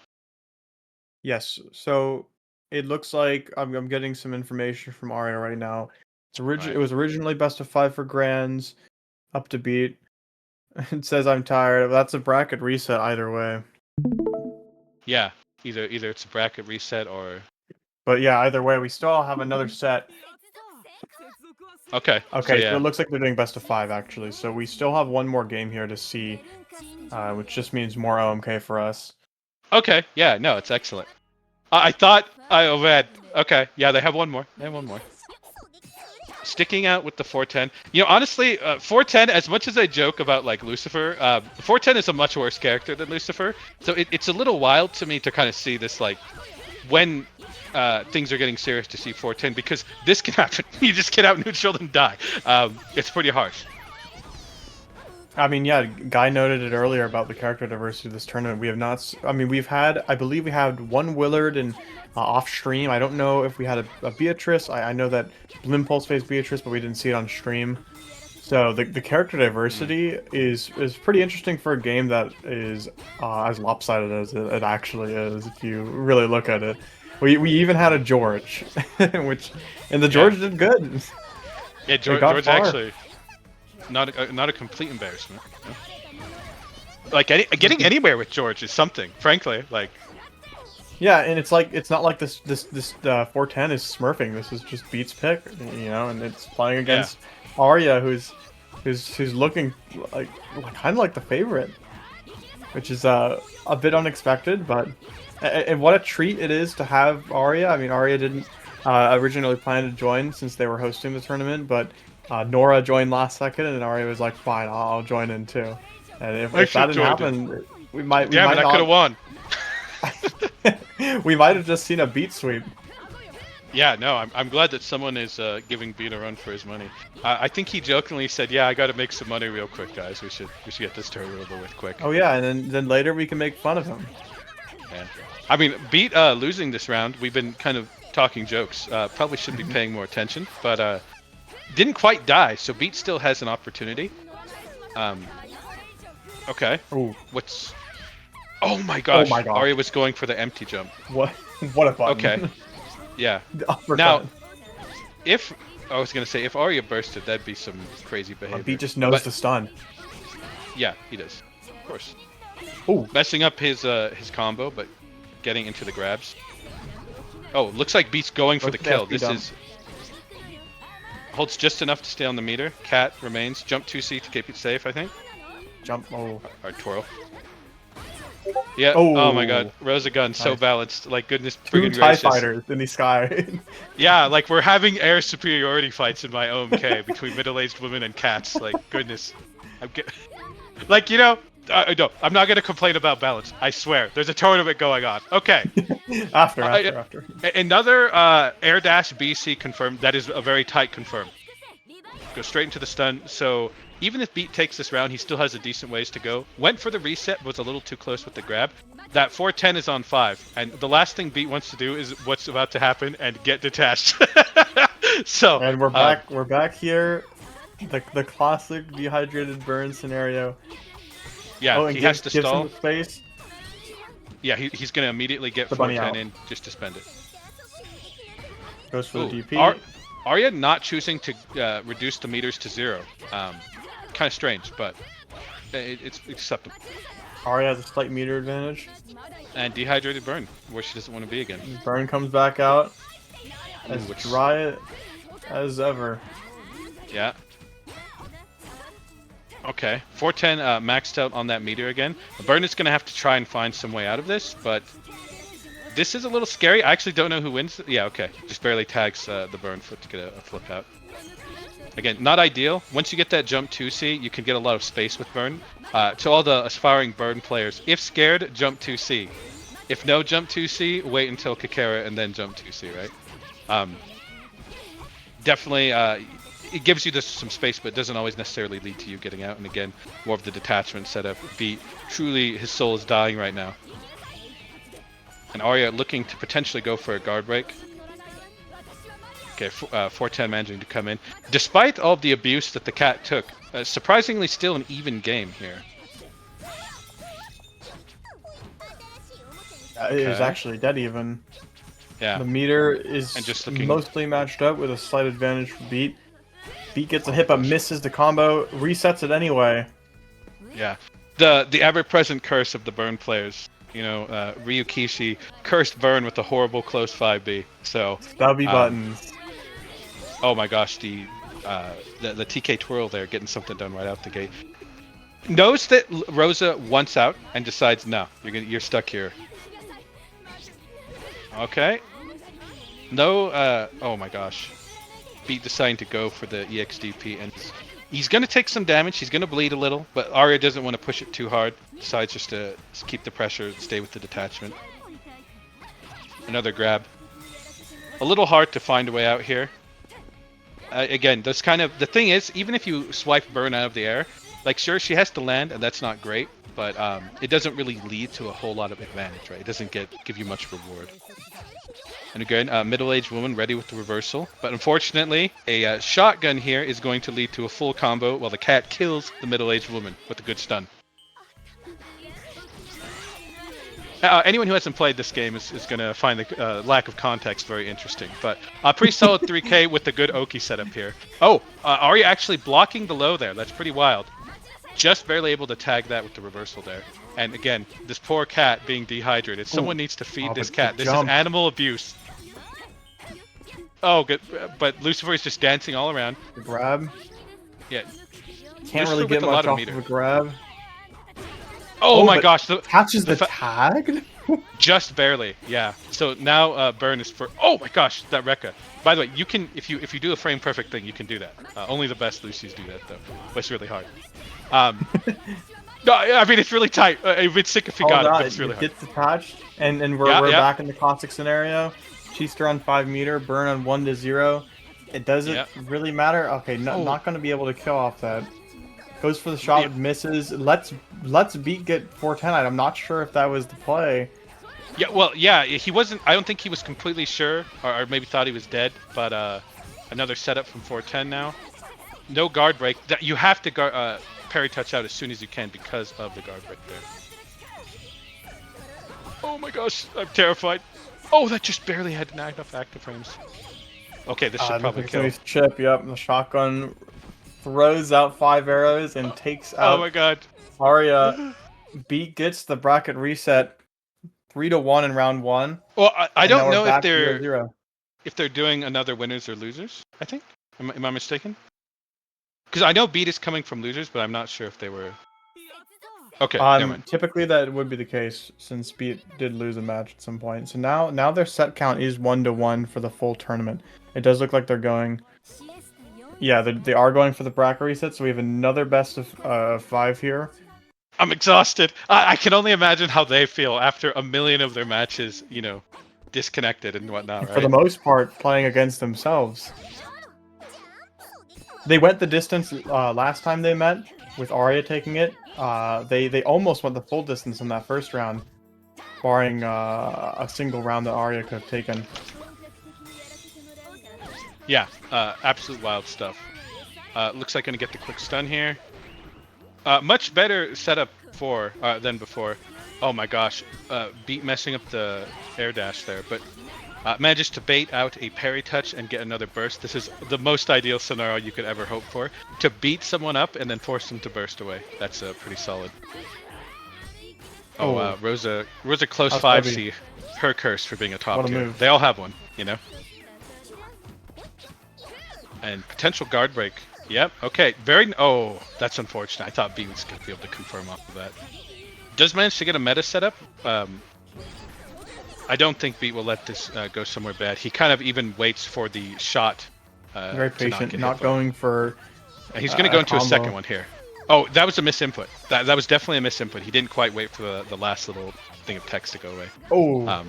[SPEAKER 1] Yes. So it looks like I'm getting some information from Aria right now.
[SPEAKER 6] Right.
[SPEAKER 1] It was originally best of 5 for grands, up to beat. It says I'm tired. That's a bracket reset either way.
[SPEAKER 6] Yeah, either it's a bracket reset or.
[SPEAKER 1] But yeah, either way, we still have another set.
[SPEAKER 6] Okay.
[SPEAKER 1] Okay,
[SPEAKER 6] So, yeah.
[SPEAKER 1] so it looks like they're doing best of 5 actually. So we still have one more game here to see, which just means more OMK for us.
[SPEAKER 6] Okay. Yeah. No, it's excellent. I thought I overhead. Okay. Yeah, they have one more. Sticking out with the 410. You know, honestly, 410. As much as I joke about like Lucifer, 410 is a much worse character than Lucifer. So it's a little wild to me to kind of see this like when things are getting serious to see 410 because this can happen. You just get out neutral and die. It's pretty harsh.
[SPEAKER 1] I mean, yeah, Guy noted it earlier about the character diversity of this tournament. We have not. I mean, I believe we had one Willard and off stream. I don't know if we had a Beatrice. I know that Blimpulse faced Beatrice, but we didn't see it on stream. So the character diversity is pretty interesting for a game that is as lopsided as it actually is. If you really look at it, we even had a George, and the George did good.
[SPEAKER 6] Yeah, George actually. Not a complete embarrassment. Like getting anywhere with George is something, frankly. Like.
[SPEAKER 1] Yeah, and it's not like this 410 is smurfing. This is just Beat's pick, you know, and it's playing against Arya, who's looking like kind of like the favorite, which is a bit unexpected, but and what a treat it is to have Arya. I mean, Arya didn't originally plan to join since they were hosting the tournament, but Nora joined last second, and Arya was like, "Fine, I'll join in too." And if that didn't happen, we might
[SPEAKER 6] I could have won.
[SPEAKER 1] We might have just seen a Beat sweep.
[SPEAKER 6] Yeah, no, I'm glad that someone is giving Beat a run for his money. I think he jokingly said, "Yeah, I got to make some money real quick, guys. We should get this tournament over with quick."
[SPEAKER 1] Oh yeah, and then later we can make fun of him.
[SPEAKER 6] Yeah, I mean, Beat losing this round, we've been kind of talking jokes. Probably should be paying more attention, but didn't quite die, so Beat still has an opportunity. Okay.
[SPEAKER 1] Ooh.
[SPEAKER 6] What's? Oh my gosh!
[SPEAKER 1] Oh my gosh.
[SPEAKER 6] Arya was going for the empty jump.
[SPEAKER 1] What a button.
[SPEAKER 6] Okay. Yeah. Now, if I was gonna say if Arya bursted, that'd be some crazy behavior.
[SPEAKER 1] Beat just knows the stun.
[SPEAKER 6] Yeah, he does. Of course.
[SPEAKER 1] Ooh.
[SPEAKER 6] Messing up his combo, but getting into the grabs. Oh, looks like Beat's going for the kill. This is holds just enough to stay on the meter. Cat remains. Jump 2C to keep it safe, I think.
[SPEAKER 1] Jump. Oh.
[SPEAKER 6] Or twirl. Yeah. Oh my God. Rosa gun so balanced. Like goodness.
[SPEAKER 1] Two TIE fighters in the sky.
[SPEAKER 6] Yeah, like we're having air superiority fights in my OMK between middle-aged women and cats. Like goodness. Like you know. No, I'm not gonna complain about balance. I swear. There's a tournament going on. Okay.
[SPEAKER 1] after.
[SPEAKER 6] Another air dash BC confirmed. That is a very tight confirm. Go straight into the stun. So even if Beat takes this round, he still has a decent ways to go. Went for the reset, was a little too close with the grab. That 410 is on 5, and the last thing Beat wants to do is what's about to happen and get detached. So.
[SPEAKER 1] And we're back. We're back here. The classic dehydrated burn scenario.
[SPEAKER 6] Yeah, he has to stall.
[SPEAKER 1] Him the space.
[SPEAKER 6] Yeah, he's gonna immediatally get 410 in just to spend it.
[SPEAKER 1] Goes for the DP.
[SPEAKER 6] Arya not choosing to reduce the meters to 0. Kind of strange, but it's acceptable.
[SPEAKER 1] Arya has a slight meter advantage.
[SPEAKER 6] And dehydrated burn, where she doesn't want to be again.
[SPEAKER 1] Burn comes back out. As dry as ever.
[SPEAKER 6] Yeah. Okay, 410 maxed out on that meter again. Burn is going to have to try and find some way out of this, but this is a little scary. I actually don't know who wins. Yeah, okay. Just barely tags the Burn flip to get a flip out. Again, not ideal. Once you get that jump 2C, you can get a lot of space with Burn. To all the aspiring Burn players, if scared, jump 2C. If no jump 2C, wait until Kakera and then jump 2C, right? Definitely, it gives you some space, but it doesn't always necessarily lead to you getting out. And again, more of the detachment setup. Beat, truly, his soul is dying right now. And Arya looking to potentially go for a guard break. Okay, 410 managing to come in. Despite all of the abuse that the cat took, surprisingly still an even game here.
[SPEAKER 1] It is actually dead even.
[SPEAKER 6] Yeah.
[SPEAKER 1] The meter is
[SPEAKER 6] And just looking...
[SPEAKER 1] mostly matched up with a slight advantage for Beat. Beat gets a hit but misses the combo, resets it anyway.
[SPEAKER 6] Yeah. The ever-present curse of the burn players. You know, Ryukishi cursed burn with a horrible close 5B. So
[SPEAKER 1] Stubby buttons.
[SPEAKER 6] Oh my gosh, the TK twirl there, getting something done right out the gate. Knows that Rosa wants out and decides, no, you're stuck here. Okay. No, oh my gosh. Beat deciding to go for the EXDP, and he's going to take some damage. He's going to bleed a little, but Arya doesn't want to push it too hard. Decides just to keep the pressure, stay with the detachment. Another grab. A little hard to find a way out here. Again, that's kind of... The thing is, even if you swipe burn out of the air, like, sure, she has to land, and that's not great, but it doesn't really lead to a whole lot of advantage, right? It doesn't give you much reward. And again, middle-aged woman ready with the reversal. But unfortunately, a shotgun here is going to lead to a full combo while the cat kills the middle-aged woman with a good stun. Anyone who hasn't played this game is going to find the lack of context very interesting. But pretty solid 3k with the good Oki setup here. Oh, Arya actually blocking the low there. That's pretty wild. Just barely able to tag that with the reversal there. And again, this poor cat being dehydrated. Someone needs to feed this cat. This is animal abuse. Oh, good. But Lucifer is just dancing all around.
[SPEAKER 1] The grab.
[SPEAKER 6] Yeah.
[SPEAKER 1] Can't really get much off of a grab.
[SPEAKER 6] Oh my gosh!
[SPEAKER 1] Catches the tag?
[SPEAKER 6] Just barely, yeah. So now burn is for... Oh my gosh, that Rekka. By the way, you can, if you do a frame perfect thing, you can do that. Only the best Lucy's do that though. But it's really hard. No, I mean it's really tight. It'd be sick if you got it, but it's really hard.
[SPEAKER 1] Gets detached, and we're back in the classic scenario. Cheester on 5 meter, burn on 1 to 0. It doesn't really matter. Okay, not going to be able to kill off that. Goes for the shot, misses. Let's Beat get 410. I'm not sure if that was the play.
[SPEAKER 6] Yeah, well, yeah, he wasn't. I don't think he was completely sure, or maybe thought he was dead. But another setup from 410 now. No guard break. You have to parry touch out as soon as you can because of the guard break there. Oh my gosh, I'm terrified. Oh, that just barely had enough active frames. Okay, this should probably kill.
[SPEAKER 1] Chip, yep, the shotgun throws out 5 arrows and takes out.
[SPEAKER 6] Oh my god.
[SPEAKER 1] Arya. Beat gets the bracket reset 3-1 in round 1.
[SPEAKER 6] Well, I don't know if they're doing another winners or losers. I think. Am I mistaken? Because I know Beat is coming from losers, but I'm not sure if they were. Okay.
[SPEAKER 1] Typically that would be the case since Beat did lose a match at some point. So now their set count is 1-1 for the full tournament. It does look like they're going. Yeah, they are going for the bracket reset. So we have another best of 5 here.
[SPEAKER 6] I'm exhausted. I can only imagine how they feel after a million of their matches, you know, disconnected and whatnot. Right?
[SPEAKER 1] For the most part, playing against themselves. They went the distance last time they met with Arya taking it. They almost went the full distance in that first round, barring a single round that Arya could have taken.
[SPEAKER 6] Yeah, absolute wild stuff. Looks like gonna get the quick stun here. Much better setup than before. Oh my gosh, Beat messing up the air dash there, but manages to bait out a parry touch and get another burst. This is the most ideal scenario you could ever hope for. To beat someone up and then force them to burst away. That's pretty solid. Oh, Rosa close 5C. Her curse for being a top tier. They all have one, you know? And potential guard break. Yep, okay. Oh, that's unfortunate. I thought Beat was going to be able to confirm off of that. Does manage to get a meta setup. I don't think Beat will let this go somewhere bad. He kind of even waits for the shot.
[SPEAKER 1] Very patient, not going for.
[SPEAKER 6] And he's going to go into a second one here. Oh, that was a misinput. That was definitely a misinput. He didn't quite wait for the last little thing of text to go away.
[SPEAKER 1] Oh.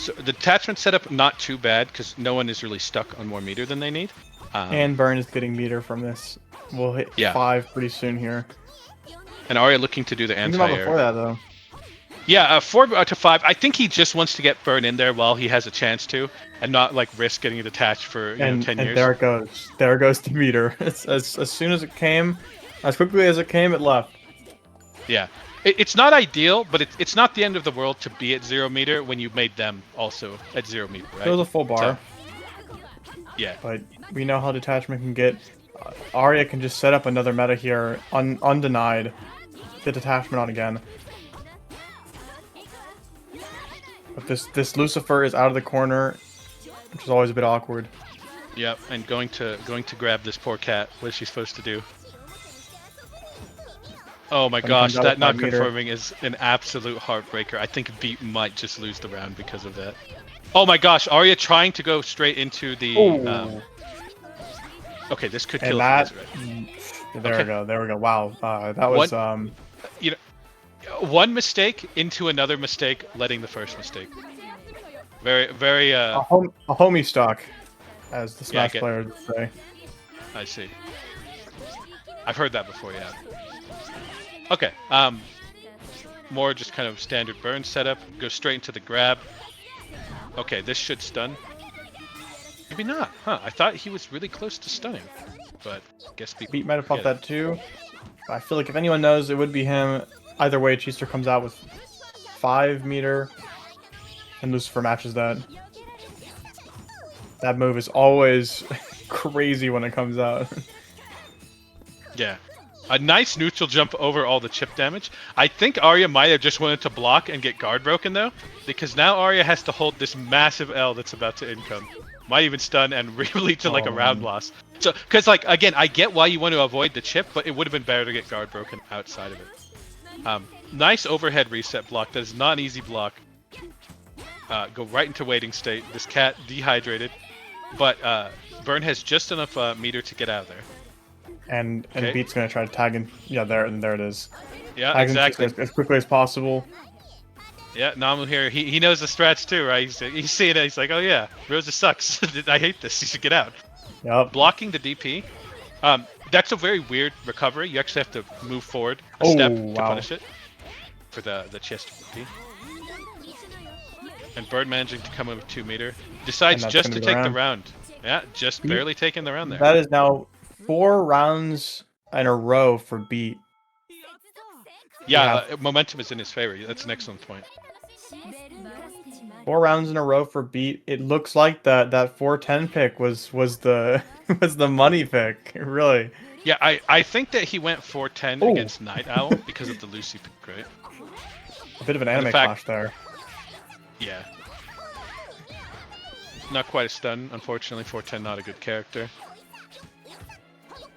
[SPEAKER 6] So the detachment setup not too bad because no one is really stuck on more meter than they need.
[SPEAKER 1] And Burn is getting meter from this. We'll hit 5 pretty soon here.
[SPEAKER 6] And Arya looking to do the
[SPEAKER 1] Think about
[SPEAKER 6] anti-air.
[SPEAKER 1] before that though.
[SPEAKER 6] Yeah, 4 to 5. I think he just wants to get Burn in there while he has a chance to, and not like risk getting it attached for 10 years.
[SPEAKER 1] And there it goes. There goes the meter. It's, as soon as it came, as quickly as it came, it left.
[SPEAKER 6] Yeah. It's not ideal, but it's not the end of the world to be at 0 meter when you made them also at 0 meter, right?
[SPEAKER 1] It was a full bar.
[SPEAKER 6] So, yeah.
[SPEAKER 1] But we know how detachment can get. Arya can just set up another meta here, undenied. Get detachment on again. But this Lucifer is out of the corner, which is always a bit awkward.
[SPEAKER 6] Yep, and going to grab this poor cat. What is she supposed to do? Oh my gosh, that not confirming is an absolute heartbreaker. I think Beat might just lose the round because of that. Oh my gosh, Arya trying to go straight into the. Okay, this could kill
[SPEAKER 1] that.
[SPEAKER 6] Right.
[SPEAKER 1] There we go. There we go. Wow, that was
[SPEAKER 6] You know, one mistake into another mistake, letting the first mistake. Very, very.
[SPEAKER 1] a homie stock, as the Smash
[SPEAKER 6] Yeah,
[SPEAKER 1] players say.
[SPEAKER 6] I see. I've heard that before, yeah. Okay, more just kind of standard burn setup. Go straight into the grab. Okay, this should stun. Maybe not, huh? I thought he was really close to stunning, but I guess
[SPEAKER 1] Beat might have popped that too. I feel like if anyone knows, it would be him. Either way, Cheester comes out with 5 meter, and Lucifer matches that. That move is always crazy when it comes out.
[SPEAKER 6] Yeah. A nice neutral jump over all the chip damage. I think Arya might have just wanted to block and get guard broken though, because now Arya has to hold this massive L that's about to income. Might even stun and lead to like a round loss. So, because like again, I get why you want to avoid the chip, but it would have been better to get guard broken outside of it. Nice overhead reset block. That is not an easy block. Go right into waiting state. This cat dehydrated, but Burn has just enough meter to get out of there.
[SPEAKER 1] And Beat's gonna try to tag in. Yeah, there it is.
[SPEAKER 6] Yeah,
[SPEAKER 1] tag
[SPEAKER 6] exactly.
[SPEAKER 1] As quickly as possible.
[SPEAKER 6] Yeah, Namu here. He knows the strats too, right? He's seeing it. He's like, oh yeah, Rosa sucks. I hate this. He should get out.
[SPEAKER 1] Yep.
[SPEAKER 6] Blocking the DP. That's a very weird recovery. You actually have to move forward a step to punish it for the chest DP. And Bird managing to come in with 2 meter. Decides just to take the round. Yeah, just barely taking the round there.
[SPEAKER 1] That is now 4 rounds in a row for Beat.
[SPEAKER 6] Yeah, momentum is in his favor. That's an excellent point.
[SPEAKER 1] 4 rounds in a row for Beat. It looks like that 410 pick was the was the money pick, really.
[SPEAKER 6] Yeah, I think that he went 410 against Night Owl because of the Lucy pick, right?
[SPEAKER 1] A bit of an anime clash there.
[SPEAKER 6] Yeah. Not quite a stun, unfortunately. 410 not a good character.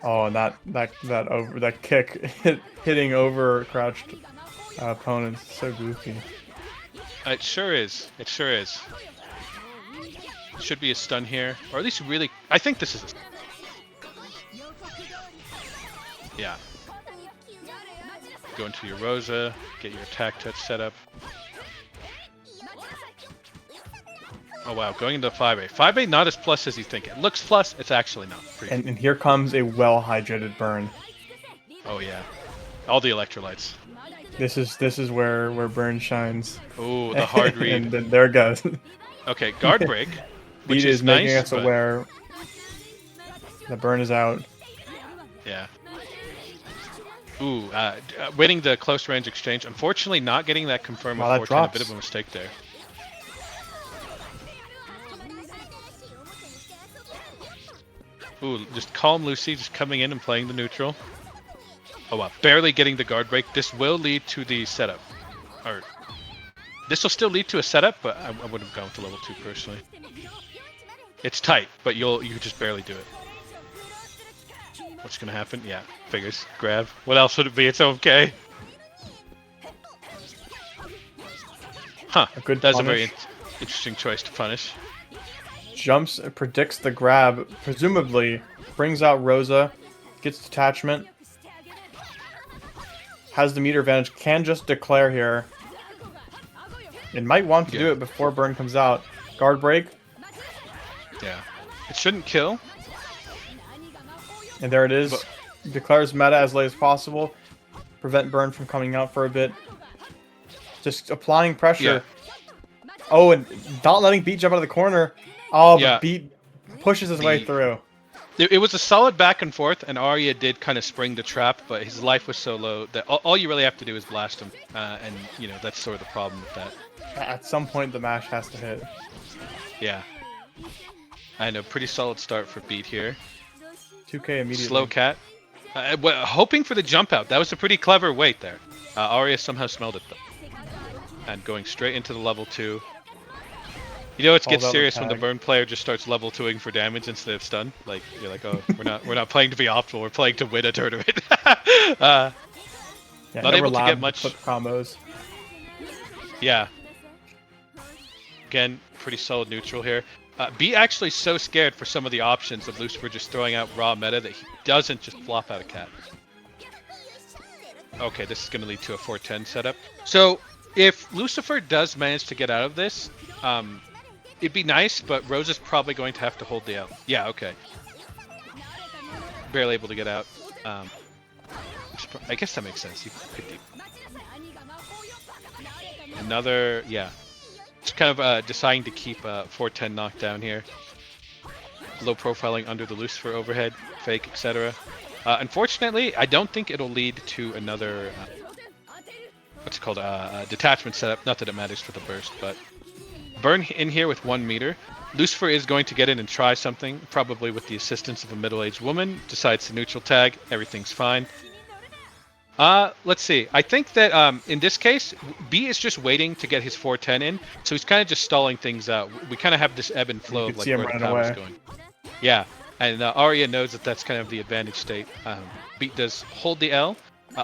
[SPEAKER 1] Oh, and that kick hitting over crouched opponents, so goofy.
[SPEAKER 6] It sure is. It sure is. Should be a stun here, or at least really. I think this is a. Yeah. Go into your Rosa, get your attack touch set up. Oh wow, going into 5A. 5A not as plus as you think. It looks plus, it's actually not.
[SPEAKER 1] And here comes a well-hydrated Burn.
[SPEAKER 6] Oh yeah. All the electrolytes.
[SPEAKER 1] This is where Burn shines.
[SPEAKER 6] Oh, the hard read.
[SPEAKER 1] And then there it goes.
[SPEAKER 6] Okay, guard break. Which
[SPEAKER 1] Beat
[SPEAKER 6] is
[SPEAKER 1] making
[SPEAKER 6] nice,
[SPEAKER 1] us aware the Burn is out.
[SPEAKER 6] Yeah. Ooh, winning the close range exchange. Unfortunately, not getting that confirmed with 410. A bit of a mistake there. Ooh, just calm Lucy, just coming in and playing the neutral. Oh wow, barely getting the guard break. This will lead to the setup. Or, this will still lead to a setup, but I wouldn't have gone with the level 2 personally. It's tight, but you just barely do it. What's gonna happen? Yeah, figures. Grab. What else would it be? It's okay. Huh. That's a very interesting choice to punish.
[SPEAKER 1] Jumps, predicts the grab, presumably brings out Rosa, gets detachment, has the meter advantage, can just declare here. It might want to do it before burn comes out. Guard break,
[SPEAKER 6] Yeah. It shouldn't kill.
[SPEAKER 1] and there it is.
[SPEAKER 6] But-
[SPEAKER 1] Declares meta as late as possible. Prevent burn from coming out for a bit. Just applying pressure. Oh, and not letting Beat jump out of the corner. Oh,
[SPEAKER 6] Yeah.
[SPEAKER 1] but Beat pushes his way through.
[SPEAKER 6] It was a solid back and forth, and Arya did kind of spring the trap, but his life was so low that all you really have to do is blast him, and you know that's sort of the problem with that.
[SPEAKER 1] At some point, the mash has to hit.
[SPEAKER 6] Yeah. And a pretty solid start for Beat here.
[SPEAKER 1] 2K immediately.
[SPEAKER 6] Slow cat. Hoping for the jump out. That was a pretty clever wait there. Arya somehow smelled it though. And going straight into the level 2. You know, it gets
[SPEAKER 1] out
[SPEAKER 6] serious
[SPEAKER 1] the
[SPEAKER 6] when the
[SPEAKER 1] tag.
[SPEAKER 6] burn player just starts level 2ing for damage instead of stun. Like you're like, oh, we're not playing to be optimal. We're playing to win a tournament.
[SPEAKER 1] Yeah,
[SPEAKER 6] not
[SPEAKER 1] never
[SPEAKER 6] able to
[SPEAKER 1] allowed
[SPEAKER 6] get much.
[SPEAKER 1] Flip combos.
[SPEAKER 6] Yeah. Again, pretty solid neutral here. B actually so scared for some of the options of Lucifer just throwing out raw meta that he doesn't just flop out a cat. Okay, this is going to lead to a 410 setup. So if Lucifer does manage to get out of this, it'd be nice, but Rose is probably going to have to hold the L. Yeah, okay. Barely able to get out. I guess that makes sense. You could do. Another, yeah. Just kind of deciding to keep 410 knocked down here. Low profiling under the Lucifer overhead, fake, etc. Unfortunately, I don't think it'll lead to another, what's it called, detachment setup. Not that it matters for the burst, but burn in here with 1 meter. Lucifer is going to get in and try something, probably with the assistance of a middle-aged woman. Decides to neutral tag, everything's fine. Let's see. I think that in this case, B is just waiting to get his 410 in, so he's kind of just stalling things out. We kind of have this ebb and flow of like where the power's going. Yeah, and Arya knows that that's kind of the advantage state. Beat does hold the L.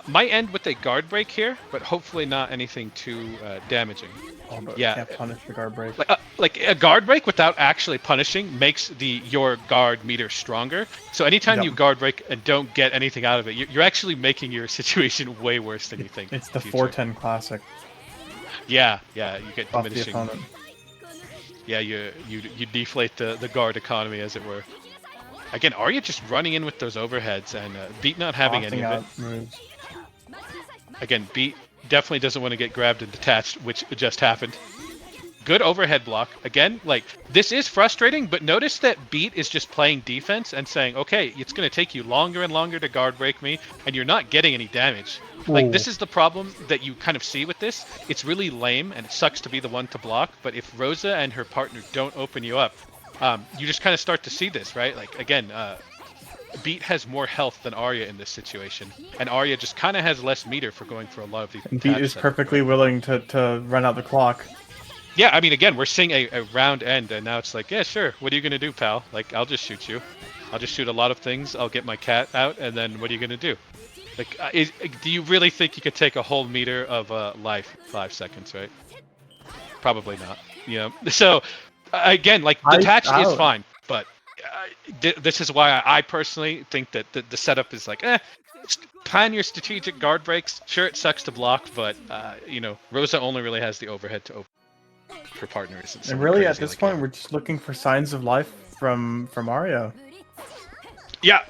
[SPEAKER 6] Might end with a guard break here, but hopefully not anything too damaging.
[SPEAKER 1] Oh, but
[SPEAKER 6] Yeah.
[SPEAKER 1] can't punish the guard break.
[SPEAKER 6] Like a guard break without actually punishing makes your guard meter stronger. So anytime
[SPEAKER 1] Yep.
[SPEAKER 6] you guard break and don't get anything out of it, you're actually making your situation way worse than you think.
[SPEAKER 1] It's the
[SPEAKER 6] in future.
[SPEAKER 1] 410 classic.
[SPEAKER 6] Yeah, you get
[SPEAKER 1] Off the
[SPEAKER 6] diminishing.
[SPEAKER 1] opponent.
[SPEAKER 6] Yeah, you deflate the guard economy, as it were. Again, Arya just running in with those overheads and Beat not having any
[SPEAKER 1] Blasting
[SPEAKER 6] of it.
[SPEAKER 1] out moves.
[SPEAKER 6] Again, Beat definitely doesn't want to get grabbed and detached, which just happened. Good overhead block. Again, like, this is frustrating, but notice that Beat is just playing defense and saying, okay, it's going to take you longer and longer to guard break me, and you're not getting any damage. Like, this is the problem that you kind of see with this. It's really lame, and it sucks to be the one to block, but if Rosa and her partner don't open you up, you just kind of start to see this, right? Like, again, Beat has more health than Arya in this situation, and Arya just kind of has less meter for going for a lot of these
[SPEAKER 1] And Beat
[SPEAKER 6] attacks
[SPEAKER 1] is
[SPEAKER 6] that-
[SPEAKER 1] perfectly willing to run out the clock.
[SPEAKER 6] Yeah, I mean, again, we're seeing a round end, and now it's like, yeah, sure, what are you going to do, pal? Like, I'll just shoot you. I'll just shoot a lot of things, I'll get my cat out, and then what are you going to do? Like, do you really think you could take a whole meter of life in 5 seconds, right? Probably not, you know? So, again, like, detached is
[SPEAKER 1] out.
[SPEAKER 6] fine, but this is why I personally think that the setup is like, just plan your strategic guard breaks. Sure, it sucks to block, but, you know, Rosa only really has the overhead to open. Her partner isn't.
[SPEAKER 1] And
[SPEAKER 6] someone
[SPEAKER 1] really, at
[SPEAKER 6] crazy
[SPEAKER 1] this
[SPEAKER 6] like
[SPEAKER 1] point,
[SPEAKER 6] that.
[SPEAKER 1] we're just looking for signs of life from Arya.
[SPEAKER 6] Yeah.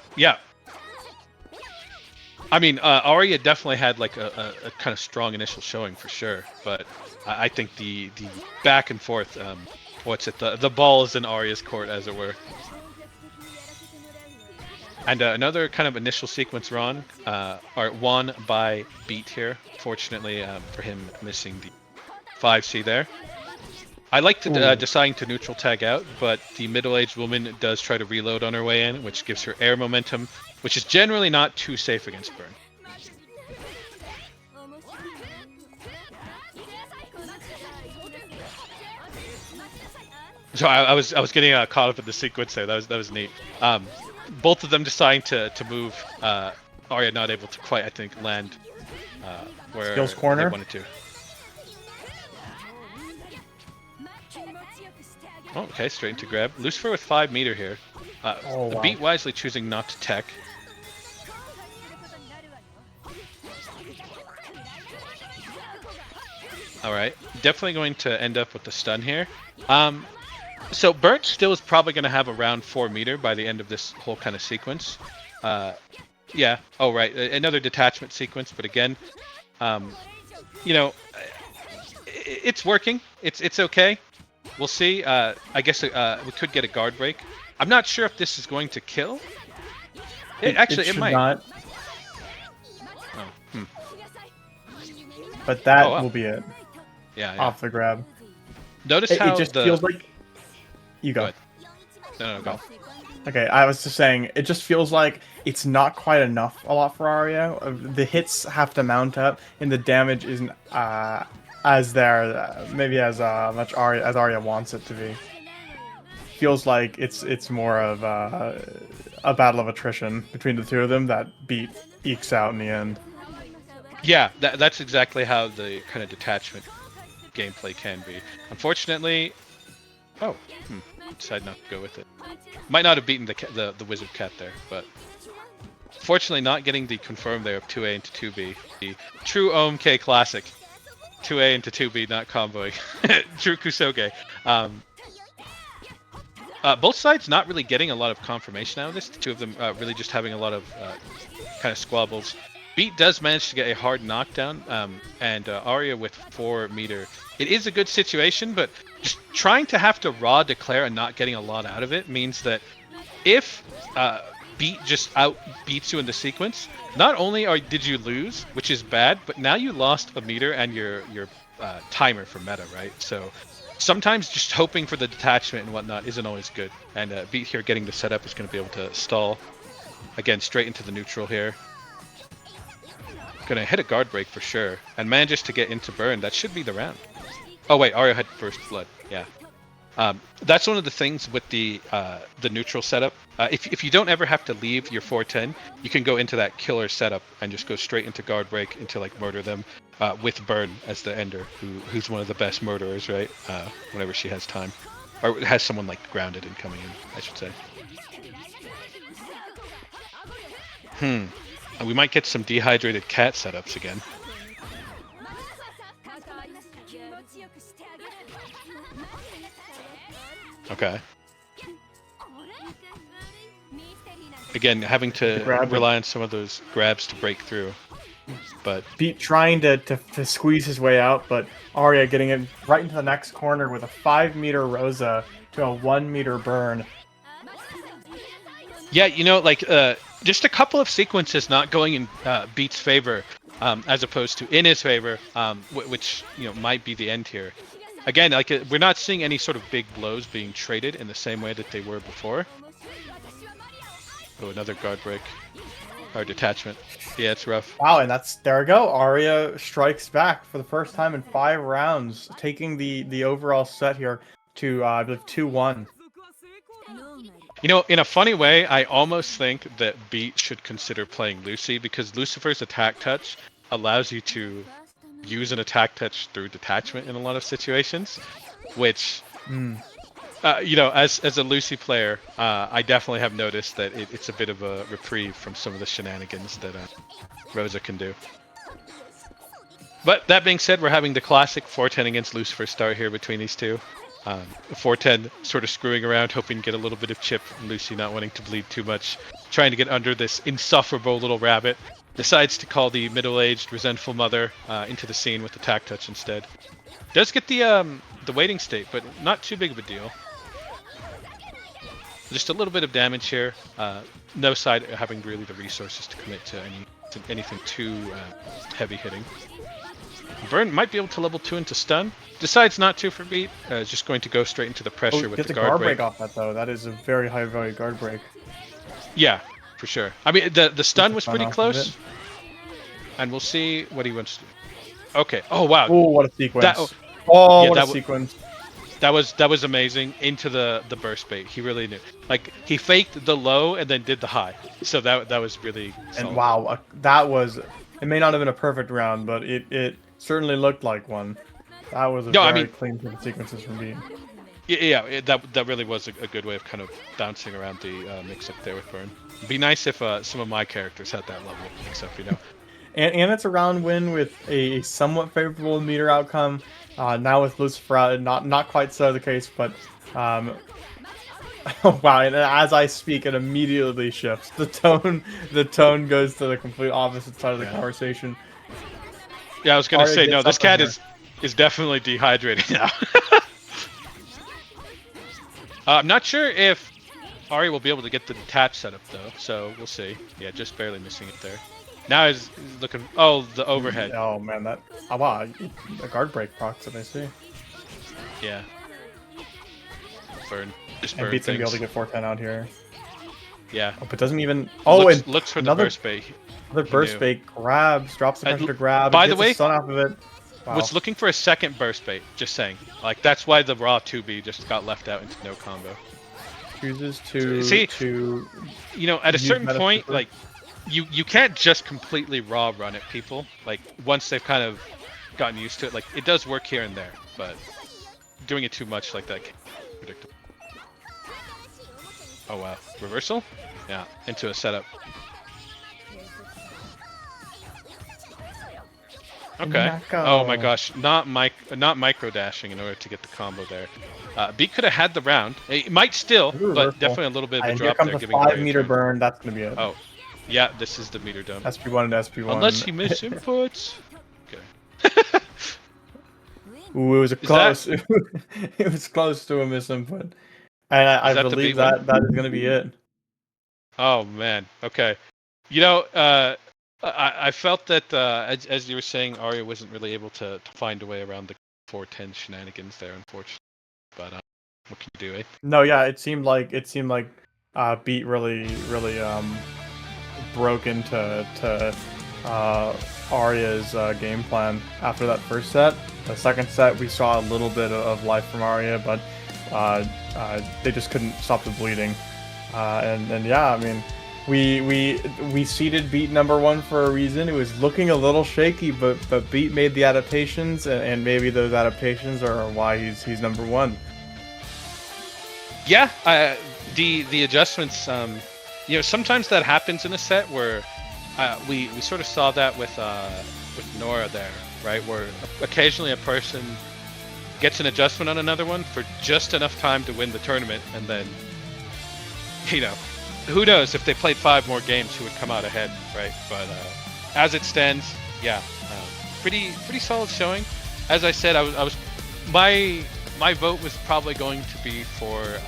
[SPEAKER 6] I mean, Arya definitely had like a kind of strong initial showing for sure, but I think the back and forth, the ball is in Arya's court, as it were. And another kind of initial sequence run, are won by Beat here. Fortunately for him, missing the 5C there. I like to deciding to neutral tag out, but the middle-aged woman does try to reload on her way in, which gives her air momentum, which is generally not too safe against burn. So I was getting caught up in the sequence there. That was neat. Both of them deciding to move. Arya not able to quite, I think, land where
[SPEAKER 1] Skills corner.
[SPEAKER 6] they wanted to. Oh, okay, straight into grab. Lucifer with 5 meter here.
[SPEAKER 1] wow.
[SPEAKER 6] Beat wisely choosing not to tech. All right, definitely going to end up with the stun here. So Burnt still is probably going to have around 4 meter by the end of this whole kind of sequence. Yeah. Oh, right. Another detachment sequence, but again, you know, it's working. It's okay. We'll see. I guess we could get a guard break. I'm not sure if this is going to kill. Actually, it
[SPEAKER 1] should
[SPEAKER 6] might.
[SPEAKER 1] not,
[SPEAKER 6] Oh,
[SPEAKER 1] but that
[SPEAKER 6] Oh, wow.
[SPEAKER 1] will be it.
[SPEAKER 6] yeah.
[SPEAKER 1] Off the grab.
[SPEAKER 6] Notice
[SPEAKER 1] It
[SPEAKER 6] how
[SPEAKER 1] just
[SPEAKER 6] the.
[SPEAKER 1] feels like. You go.
[SPEAKER 6] Go ahead. No, go.
[SPEAKER 1] Okay, I was just saying, it just feels like it's not quite enough a lot for Arya. The hits have to mount up, and the damage isn't as there, maybe as much as Arya wants it to be. Feels like it's more of a battle of attrition between the two of them that Beat ekes out in the end.
[SPEAKER 6] Yeah, that's exactly how the kind of detachment gameplay can be. Unfortunately, decided not to go with it. Might not have beaten the wizard cat there, but fortunately not getting the confirm there of 2A into 2B. The true OMK classic. 2A into 2B, not comboing. True Kusoge. Both sides not really getting a lot of confirmation out of this. The two of them really just having a lot of kind of squabbles. Beat does manage to get a hard knockdown, and Arya with 4 meter. It is a good situation, but just trying to have to raw declare and not getting a lot out of it means that if Beat just outbeats you in the sequence, not only did you lose, which is bad, but now you lost a meter and your timer for meta, right? So sometimes just hoping for the detachment and whatnot isn't always good. And Beat here getting the setup is going to be able to stall. Again, straight into the neutral here. Gonna hit a guard break for sure, and manages to get into burn. That should be the round. Oh wait, Arya had first blood. Yeah, that's one of the things with the neutral setup. If you don't ever have to leave your 410, you can go into that killer setup and just go straight into guard break into like murder them with burn as the ender, who's one of the best murderers, right? Whenever she has time, or has someone like grounded and coming in, I should say. And we might get some dehydrated cat setups again. Okay. Again, having to rely on some of those grabs to break through. But
[SPEAKER 1] Beat trying to squeeze his way out, but Arya getting it right into the next corner with a 5 meter Rosa to a 1 meter burn.
[SPEAKER 6] Yeah, you know, like just a couple of sequences not going in Beat's favor, as opposed to in his favor, which you know might be the end here. Again, like we're not seeing any sort of big blows being traded in the same way that they were before. Oh, another guard break or detachment. Yeah, it's rough.
[SPEAKER 1] Wow, and there we go. Arya strikes back for the first time in 5 rounds, taking the overall set here to I believe 2-1.
[SPEAKER 6] You know, in a funny way, I almost think that Beat should consider playing Lucy, because Lucifer's attack touch allows you to use an attack touch through detachment in a lot of situations, which, you know, as a Lucy player, I definitely have noticed that it's a bit of a reprieve from some of the shenanigans that Rosa can do. But that being said, we're having the classic 410 against Lucifer start here between these two. 410 sort of screwing around, hoping to get a little bit of chip. Lucy not wanting to bleed too much, trying to get under this insufferable little rabbit. Decides to call the middle-aged, resentful mother into the scene with attack touch instead. Does get the waiting state, but not too big of a deal. Just a little bit of damage here. No side having really the resources to commit to anything too heavy hitting. Burn might be able to level 2 into stun. Decides not to for Beat. Just going to go straight into the pressure with the guard break.
[SPEAKER 1] Off that though. That is a very high value guard break.
[SPEAKER 6] Yeah, for sure. I mean, the stun was pretty close. And we'll see what he wants to do. Okay. Oh wow.
[SPEAKER 1] Oh, what a sequence. What a sequence.
[SPEAKER 6] That was amazing. Into the burst bait. He really knew. Like he faked the low and then did the high. So that was really solid.
[SPEAKER 1] And wow, that was. It may not have been a perfect round, but it certainly looked like one. That was a very clean set of sequences from Beat.
[SPEAKER 6] Yeah, that really was a good way of kind of bouncing around the mix-up there with Burn. It'd be nice if some of my characters had that level of mix-up, you know.
[SPEAKER 1] and it's a round win with a somewhat favorable meter outcome. Now with Lucifer, not quite so the case, but wow! And as I speak, it immediately shifts. The tone goes to the complete opposite side of the conversation.
[SPEAKER 6] Yeah, I was gonna
[SPEAKER 1] Arya
[SPEAKER 6] say, no,
[SPEAKER 1] gets
[SPEAKER 6] this
[SPEAKER 1] up in
[SPEAKER 6] cat
[SPEAKER 1] here.
[SPEAKER 6] is definitely dehydrated now. I'm not sure if Ari will be able to get the detach setup though, so we'll see. Yeah, just barely missing it there. Now he's looking. Oh, the overhead.
[SPEAKER 1] Oh man, that wow! A guard break procs that I see.
[SPEAKER 6] Yeah. Burn. Just
[SPEAKER 1] And
[SPEAKER 6] burn
[SPEAKER 1] Beat's gonna be able
[SPEAKER 6] things.
[SPEAKER 1] to get 410 out here.
[SPEAKER 6] Yeah.
[SPEAKER 1] Oh, but doesn't even. Oh, and
[SPEAKER 6] looks for
[SPEAKER 1] another
[SPEAKER 6] the burst bait.
[SPEAKER 1] Another burst
[SPEAKER 6] knew.
[SPEAKER 1] bait grabs, drops the pressure to grab.
[SPEAKER 6] By
[SPEAKER 1] and
[SPEAKER 6] the
[SPEAKER 1] gets
[SPEAKER 6] way,
[SPEAKER 1] a stun off of it. Wow.
[SPEAKER 6] Was looking for a second burst bait. Just saying. Like that's why the raw 2B just got left out into no combo.
[SPEAKER 1] Chooses to
[SPEAKER 6] See,
[SPEAKER 1] to
[SPEAKER 6] you know, at a
[SPEAKER 1] use
[SPEAKER 6] certain
[SPEAKER 1] meta
[SPEAKER 6] point,
[SPEAKER 1] super.
[SPEAKER 6] like you can't just completely raw run at people. Like once they've kind of gotten used to it, like it does work here and there, but doing it too much like that can be predictable. Oh wow, reversal? Yeah, into a setup. Okay. Oh my gosh, not micro dashing in order to get the combo there. Beat could have had the round. It might still, but
[SPEAKER 1] Reversal.
[SPEAKER 6] definitely a little bit of a
[SPEAKER 1] And here
[SPEAKER 6] drop
[SPEAKER 1] comes
[SPEAKER 6] there,
[SPEAKER 1] a
[SPEAKER 6] giving away
[SPEAKER 1] 5
[SPEAKER 6] a
[SPEAKER 1] meter
[SPEAKER 6] turn.
[SPEAKER 1] burn. That's gonna be it.
[SPEAKER 6] Oh, yeah, this is the meter dome.
[SPEAKER 1] SP1 and SP1.
[SPEAKER 6] Unless you miss inputs. Okay.
[SPEAKER 1] Ooh, it was a
[SPEAKER 6] Is
[SPEAKER 1] close. It was close to a misinput. And I
[SPEAKER 6] that the
[SPEAKER 1] believe
[SPEAKER 6] beat one?
[SPEAKER 1] that is gonna be it.
[SPEAKER 6] Oh man. Okay. You know, I felt that as you were saying, Arya wasn't really able to find a way around the 410 shenanigans there, unfortunately. But what can you do, eh?
[SPEAKER 1] No, yeah, it seemed like Beat really broke into Arya's game plan after that first set. The second set, we saw a little bit of life from Arya, but they just couldn't stop the bleeding. And yeah, I mean, we seeded Beat #1 for a reason. It was looking a little shaky, but Beat made the adaptations, and maybe those adaptations are why he's #1.
[SPEAKER 6] Yeah, the adjustments. You know, sometimes that happens in a set where we sort of saw that with Nora there, right? Where occasionally a person gets an adjustment on another one for just enough time to win the tournament, and then, you know, who knows if they played 5 more games who would come out ahead, right? But as it stands, yeah, pretty solid showing. As I said, I was my vote was probably going to be for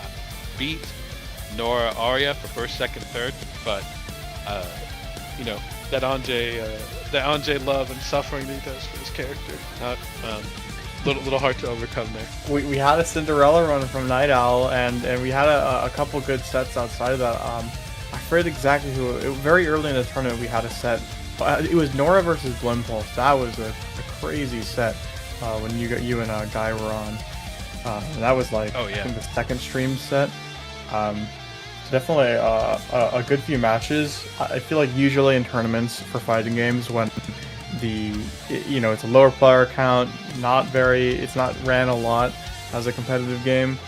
[SPEAKER 6] Beat, Nora, Arya for first, second, third, but you know, that Anjay love and suffering that he does for his character, not little hard to overcome there.
[SPEAKER 1] We had a Cinderella run from Night Owl, and we had a couple good sets outside of that. I forget exactly who. Very early in the tournament, we had a set. It was Nora versus Blimpulse. That was a crazy set when you and Guy were on. And that was like,
[SPEAKER 6] oh, yeah.
[SPEAKER 1] I think the second stream set. Definitely a good few matches. I feel like usually in tournaments for fighting games, when it's a lower player count, it's not ran a lot as a competitive game,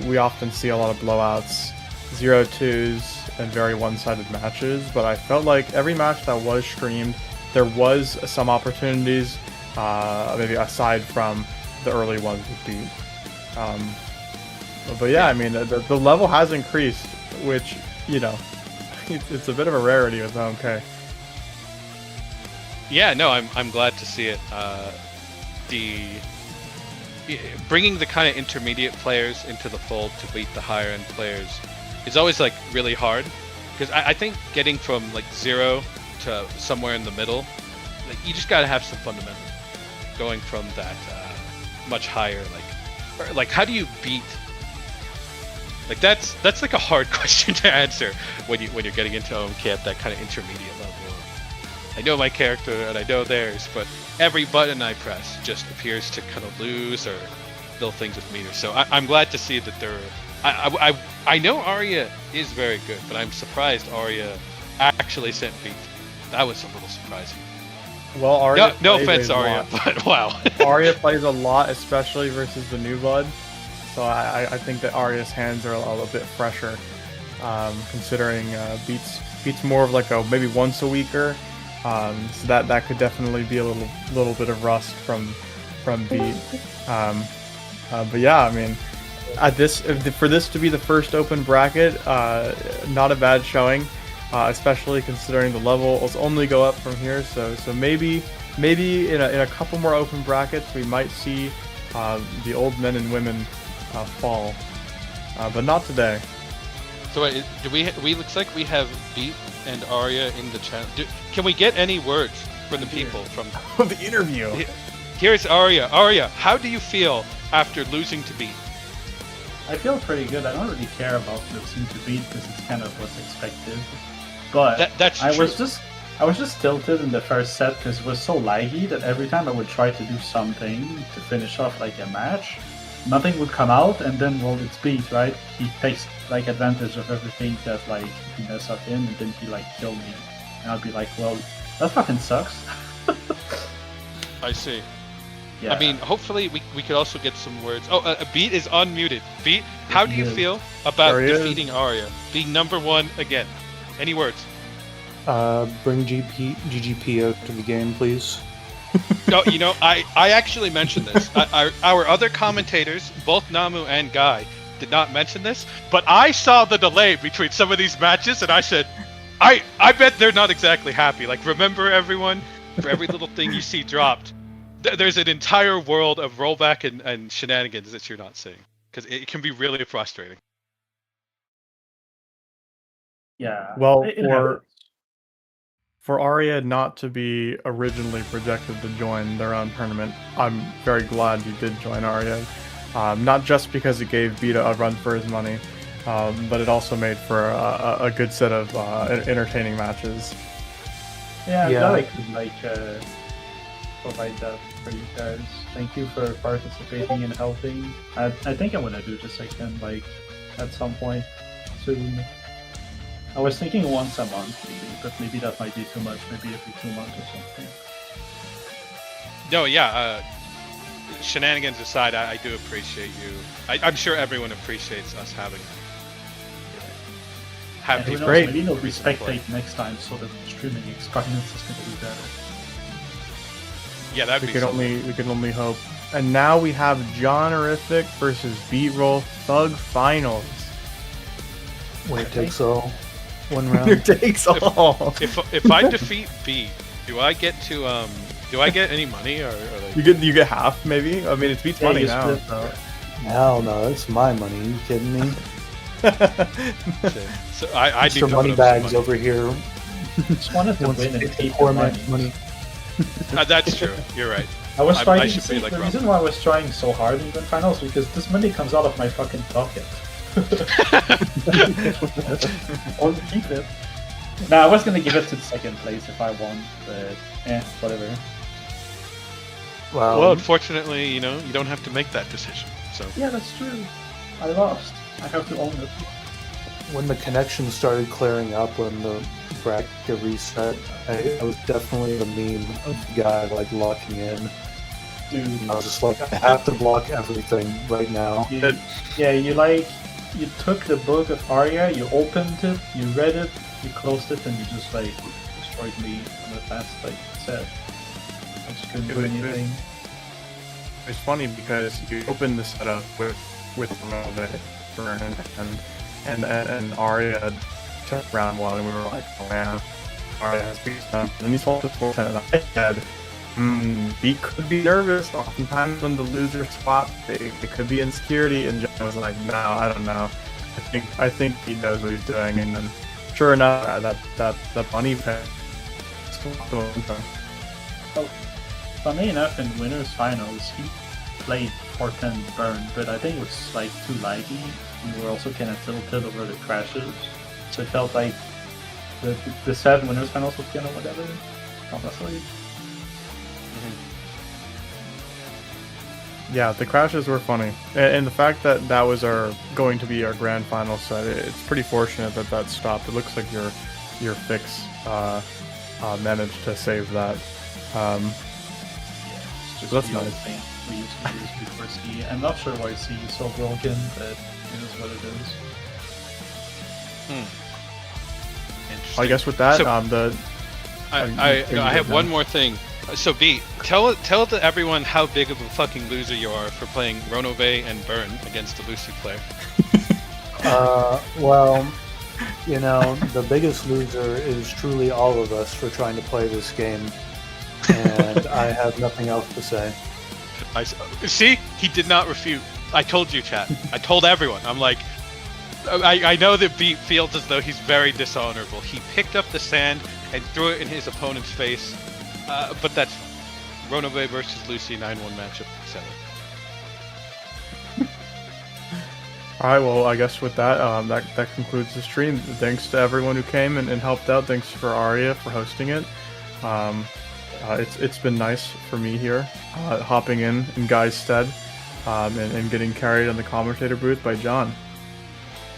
[SPEAKER 1] we often see a lot of blowouts, 0-2s, and very one-sided matches. But I felt like every match that was streamed, there was some opportunities, maybe aside from the early ones with Beat. But yeah, I mean, the level has increased, which, you know, it's a bit of a rarity with OMK.
[SPEAKER 6] Yeah, no, I'm glad to see it. Bringing the kind of intermediate players into the fold to beat the higher end players is always like really hard, because I think getting from like 0 to somewhere in the middle, like, you just gotta have some fundamentals. Going from that much higher, like how do you beat? Like that's like a hard question to answer when you're getting into OMK at that kind of intermediate level. I know my character and I know theirs, but every button I press just appears to kind of lose or build things with meters. So I'm glad to see that they're. I know Arya is very good, but I'm surprised Arya actually sent Beat. That was a little surprising.
[SPEAKER 1] Well, Arya.
[SPEAKER 6] No offense, Arya, but wow.
[SPEAKER 1] Arya plays a lot, especially versus the new blood. So I think that Arya's hands are a little bit fresher, considering Beat's more of like a maybe once a weeker. So that could definitely be a little bit of rust from Beat. But yeah, I mean, for this to be the first open bracket, not a bad showing, especially considering the levels only go up from here. So maybe in a couple more open brackets we might see the old men and women fall, but not today.
[SPEAKER 6] So wait, do we looks like we have Beat and Arya in the chat. Can we get any words from the people from
[SPEAKER 1] The interview?
[SPEAKER 6] Here's Arya. Arya, how do you feel after losing to Beat?
[SPEAKER 8] I feel pretty good. I don't really care about losing to Beat because it's kind of what's expected. But
[SPEAKER 6] That's
[SPEAKER 8] I
[SPEAKER 6] true.
[SPEAKER 8] I was just tilted in the first set because it was so laggy that every time I would try to do something to finish off like a match, nothing would come out, and then, well, it's Beat, right? He takes like advantage of everything that like he mess up in, and then he like kill me, and I'll be like, well, that fucking sucks.
[SPEAKER 6] I see.
[SPEAKER 8] Yeah.
[SPEAKER 6] I mean, hopefully we could also get some words. Oh, Beat is unmuted. Beat, how do you feel about
[SPEAKER 1] There he is.
[SPEAKER 6] defeating Arya, being #1 again? Any words?
[SPEAKER 9] Bring GGP out to the game, please.
[SPEAKER 6] No, you know, I actually mentioned this. Our other commentators, both Namu and Guy, did not mention this, but I saw the delay between some of these matches, and I said, I bet they're not exactly happy. Like, remember, everyone, for every little thing you see dropped, there's an entire world of rollback and shenanigans that you're not seeing, because it can be really frustrating.
[SPEAKER 8] Yeah.
[SPEAKER 1] Well,
[SPEAKER 8] it happens.
[SPEAKER 1] for Arya not to be originally projected to join their own tournament, I'm very glad you did join Arya. Not just because it gave Beat a run for his money, but it also made for a good set of entertaining matches.
[SPEAKER 8] Yeah, I'm
[SPEAKER 9] Yeah.
[SPEAKER 8] glad I could provide that for you guys. Thank you for participating and helping. I think I'm gonna do this again, at some point soon. I was thinking once a month, maybe, but maybe that might be too much. Maybe every 2 months or something.
[SPEAKER 6] No, yeah. Shenanigans aside, I do appreciate you. I'm sure everyone appreciates us having.
[SPEAKER 8] And who knows,
[SPEAKER 1] great.
[SPEAKER 8] maybe they'll respect Take next time, so the streaming experience is gonna be better.
[SPEAKER 6] Yeah, that'd
[SPEAKER 1] We
[SPEAKER 6] be
[SPEAKER 1] could only hope. And now we have John Horrific versus Beat Roll Thug Finals.
[SPEAKER 9] Winner takes all. One
[SPEAKER 1] Winner
[SPEAKER 9] round.
[SPEAKER 1] takes all.
[SPEAKER 6] If I defeat B, do I get to do I get any money or like?
[SPEAKER 1] You get half maybe. I mean, it's Beat's money
[SPEAKER 8] you
[SPEAKER 1] now.
[SPEAKER 8] split.
[SPEAKER 1] So.
[SPEAKER 9] Hell no, that's my money. Are you kidding me?
[SPEAKER 6] So I need
[SPEAKER 9] Extra
[SPEAKER 6] to
[SPEAKER 9] money
[SPEAKER 6] put up some
[SPEAKER 9] bags
[SPEAKER 6] money.
[SPEAKER 9] over here.
[SPEAKER 8] Just wanted to
[SPEAKER 9] Wants
[SPEAKER 8] win and
[SPEAKER 9] 50
[SPEAKER 8] keep
[SPEAKER 9] poor
[SPEAKER 8] the
[SPEAKER 9] man's
[SPEAKER 8] money.
[SPEAKER 9] money.
[SPEAKER 6] That's true. You're right.
[SPEAKER 8] I was
[SPEAKER 6] I
[SPEAKER 8] trying.
[SPEAKER 6] should be like
[SPEAKER 8] the
[SPEAKER 6] Rob.
[SPEAKER 8] reason why I was trying so hard in the finals because this money comes out of my fucking pocket. I want to keep it. Nah, I was gonna give it to second place if I won, but whatever.
[SPEAKER 6] Well, unfortunately, you know, you don't have to make that decision. So
[SPEAKER 8] Yeah, that's true. I lost. I have to own it.
[SPEAKER 9] When the connection started clearing up, when the bracket reset, I was definitely the meme of the guy like locking in.
[SPEAKER 8] Dude.
[SPEAKER 9] I was just like, I have to block everything right now.
[SPEAKER 8] You took the book of Arya, you opened it, you read it, you closed it, and you just destroyed me on the last set. I just couldn't do anything.
[SPEAKER 1] It's funny because you open the setup with Burn and Arya took round 1 and we were like, oh man, Arya has beat them. And he told us 4-10 and I said, Beat could be nervous. Oftentimes when the losers swap, it could be insecurity. And John was like, no, I don't know. I think he knows what he's doing. And then, sure enough, that bunny pin.
[SPEAKER 8] Funny enough, in winners finals, he played 4-10 Burn, but I think it was too laggy. We were also kind of tilted over the crashes, so it felt like the set winners finals was kind of whatever, honestly.
[SPEAKER 1] Yeah, the crashes were funny, and the fact that that was going to be our grand final set, it's pretty fortunate that stopped. It looks like your fix managed to save that.
[SPEAKER 8] It's just
[SPEAKER 1] That's
[SPEAKER 8] the old
[SPEAKER 1] nice.
[SPEAKER 8] thing we used to use before C. I'm not sure why C is so broken, but it is what it is.
[SPEAKER 6] Interesting.
[SPEAKER 1] I guess with that,
[SPEAKER 6] So- I have one more thing. So B, tell to everyone how big of a fucking loser you are for playing Ronove and Burn against a Lucy player.
[SPEAKER 9] Well, you know, the biggest loser is truly all of us for trying to play this game, and I have nothing else to say.
[SPEAKER 6] See, he did not refute. I told you, chat. I told everyone. I'm like, I know that B feels as though he's very dishonorable. He picked up the sand and threw it in his opponent's face, but that's Ronove versus Lucy 9-1 matchup, etc.
[SPEAKER 1] All right, well, I guess with that, that concludes the stream. Thanks to everyone who came and helped out. Thanks for Arya for hosting it. It's been nice for me here, hopping in Guy's stead, and getting carried on the commentator booth by John.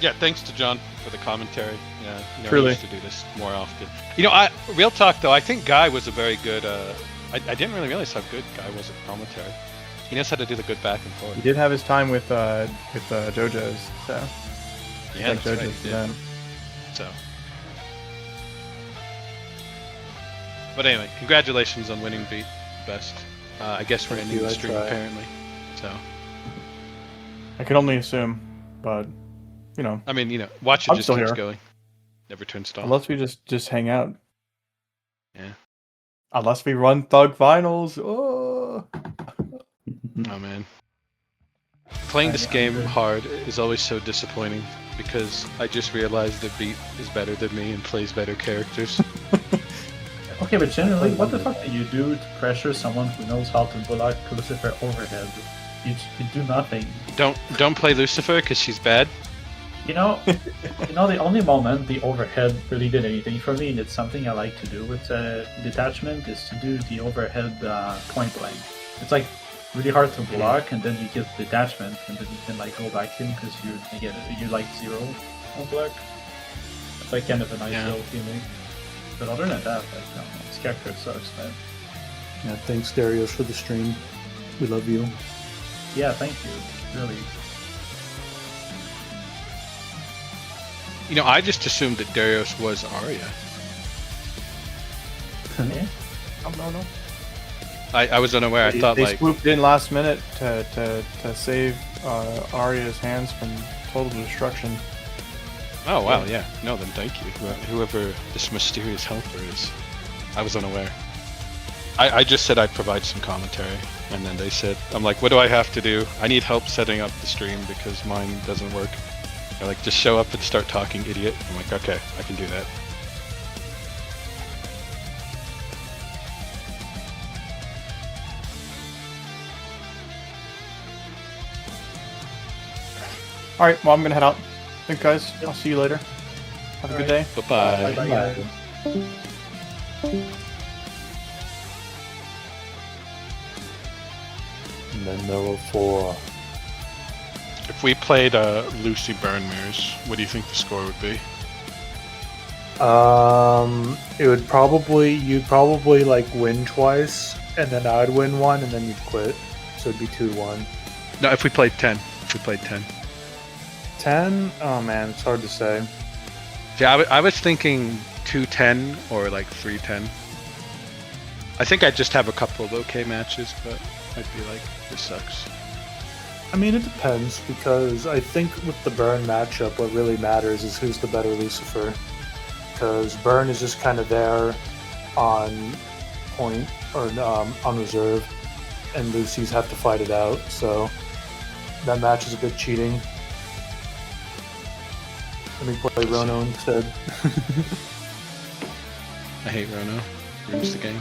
[SPEAKER 6] Yeah, thanks to John for the commentary. Yeah, you know,
[SPEAKER 1] Truly.
[SPEAKER 6] I used to do this more often. You know, real talk though, I think Guy was a very good. I didn't really realize how good Guy was at commentary. He knows how to do the good back and forth.
[SPEAKER 1] He did have his time with JoJo's, so
[SPEAKER 6] Yeah,
[SPEAKER 1] like
[SPEAKER 6] that's right,
[SPEAKER 1] JoJo's
[SPEAKER 6] he did.
[SPEAKER 1] then.
[SPEAKER 6] So, but anyway, congratulations on winning Beat Best. I guess we're
[SPEAKER 9] Thank
[SPEAKER 6] ending
[SPEAKER 9] you,
[SPEAKER 6] the
[SPEAKER 9] I
[SPEAKER 6] stream
[SPEAKER 9] tried.
[SPEAKER 6] apparently. So,
[SPEAKER 1] I can only assume, but you know,
[SPEAKER 6] I mean, you know, watch it
[SPEAKER 1] I'm
[SPEAKER 6] just
[SPEAKER 1] still
[SPEAKER 6] keeps
[SPEAKER 1] here.
[SPEAKER 6] going. Never turns it off.
[SPEAKER 1] unless we just hang out.
[SPEAKER 6] Yeah.
[SPEAKER 1] Unless we run Thug Finals. Oh.
[SPEAKER 6] Oh man. Playing this game hard is always so disappointing because I just realized that Beat is better than me and plays better characters.
[SPEAKER 8] Okay, but generally, what the fuck do you do to pressure someone who knows how to block Lucifer overhead? You do nothing.
[SPEAKER 6] Don't play Lucifer because she's bad.
[SPEAKER 8] You know, the only moment the overhead really did anything for me, and it's something I like to do with detachment, is to do the overhead point blank. It's like really hard to block, and then you get detachment, and then you can like go back in because you're like 0 on block. It's like kind of a nice little feeling. But other than that, like, no, this character sucks, man.
[SPEAKER 9] Yeah, thanks Darius for the stream. We love you.
[SPEAKER 8] Yeah, thank you. Really.
[SPEAKER 6] You know, I just assumed that Darius was Arya.
[SPEAKER 8] Yeah.
[SPEAKER 1] Oh, no.
[SPEAKER 6] I was unaware. I thought
[SPEAKER 1] they
[SPEAKER 6] like
[SPEAKER 1] swooped in last minute to save Arya's hands from total destruction.
[SPEAKER 6] oh wow, yeah. No, then thank you. Whoever this mysterious helper is. I was unaware. I just said I'd provide some commentary, and then they said, I'm like, what do I have to do? I need help setting up the stream because mine doesn't work. They're like, just show up and start talking, idiot. I'm like, okay, I can do that.
[SPEAKER 1] All right, well, I'm gonna head out. Thanks, guys. I'll see you later. Have a good day.
[SPEAKER 6] Bye-bye.
[SPEAKER 8] Bye.
[SPEAKER 9] And then there were 4.
[SPEAKER 6] If we played Lucy Burnmares, what do you think the score would be?
[SPEAKER 9] You'd probably like win twice, and then I'd win one, and then you'd quit. So it'd be 2-1.
[SPEAKER 6] No, if we played 10. If we played 10.
[SPEAKER 9] 10? Oh man, it's hard to say.
[SPEAKER 6] Yeah, I was thinking 2-10 or like 3-10. I think I'd just have a couple of okay matches, but I'd be like, this sucks.
[SPEAKER 9] I mean, it depends, because I think with the Burn matchup, what really matters is who's the better Lucifer. Because Burn is just kind of there on point, or on reserve, and Lucy's have to fight it out, so that match is a bit cheating. Let me play Rono instead.
[SPEAKER 6] I hate Rono. Ruins the game.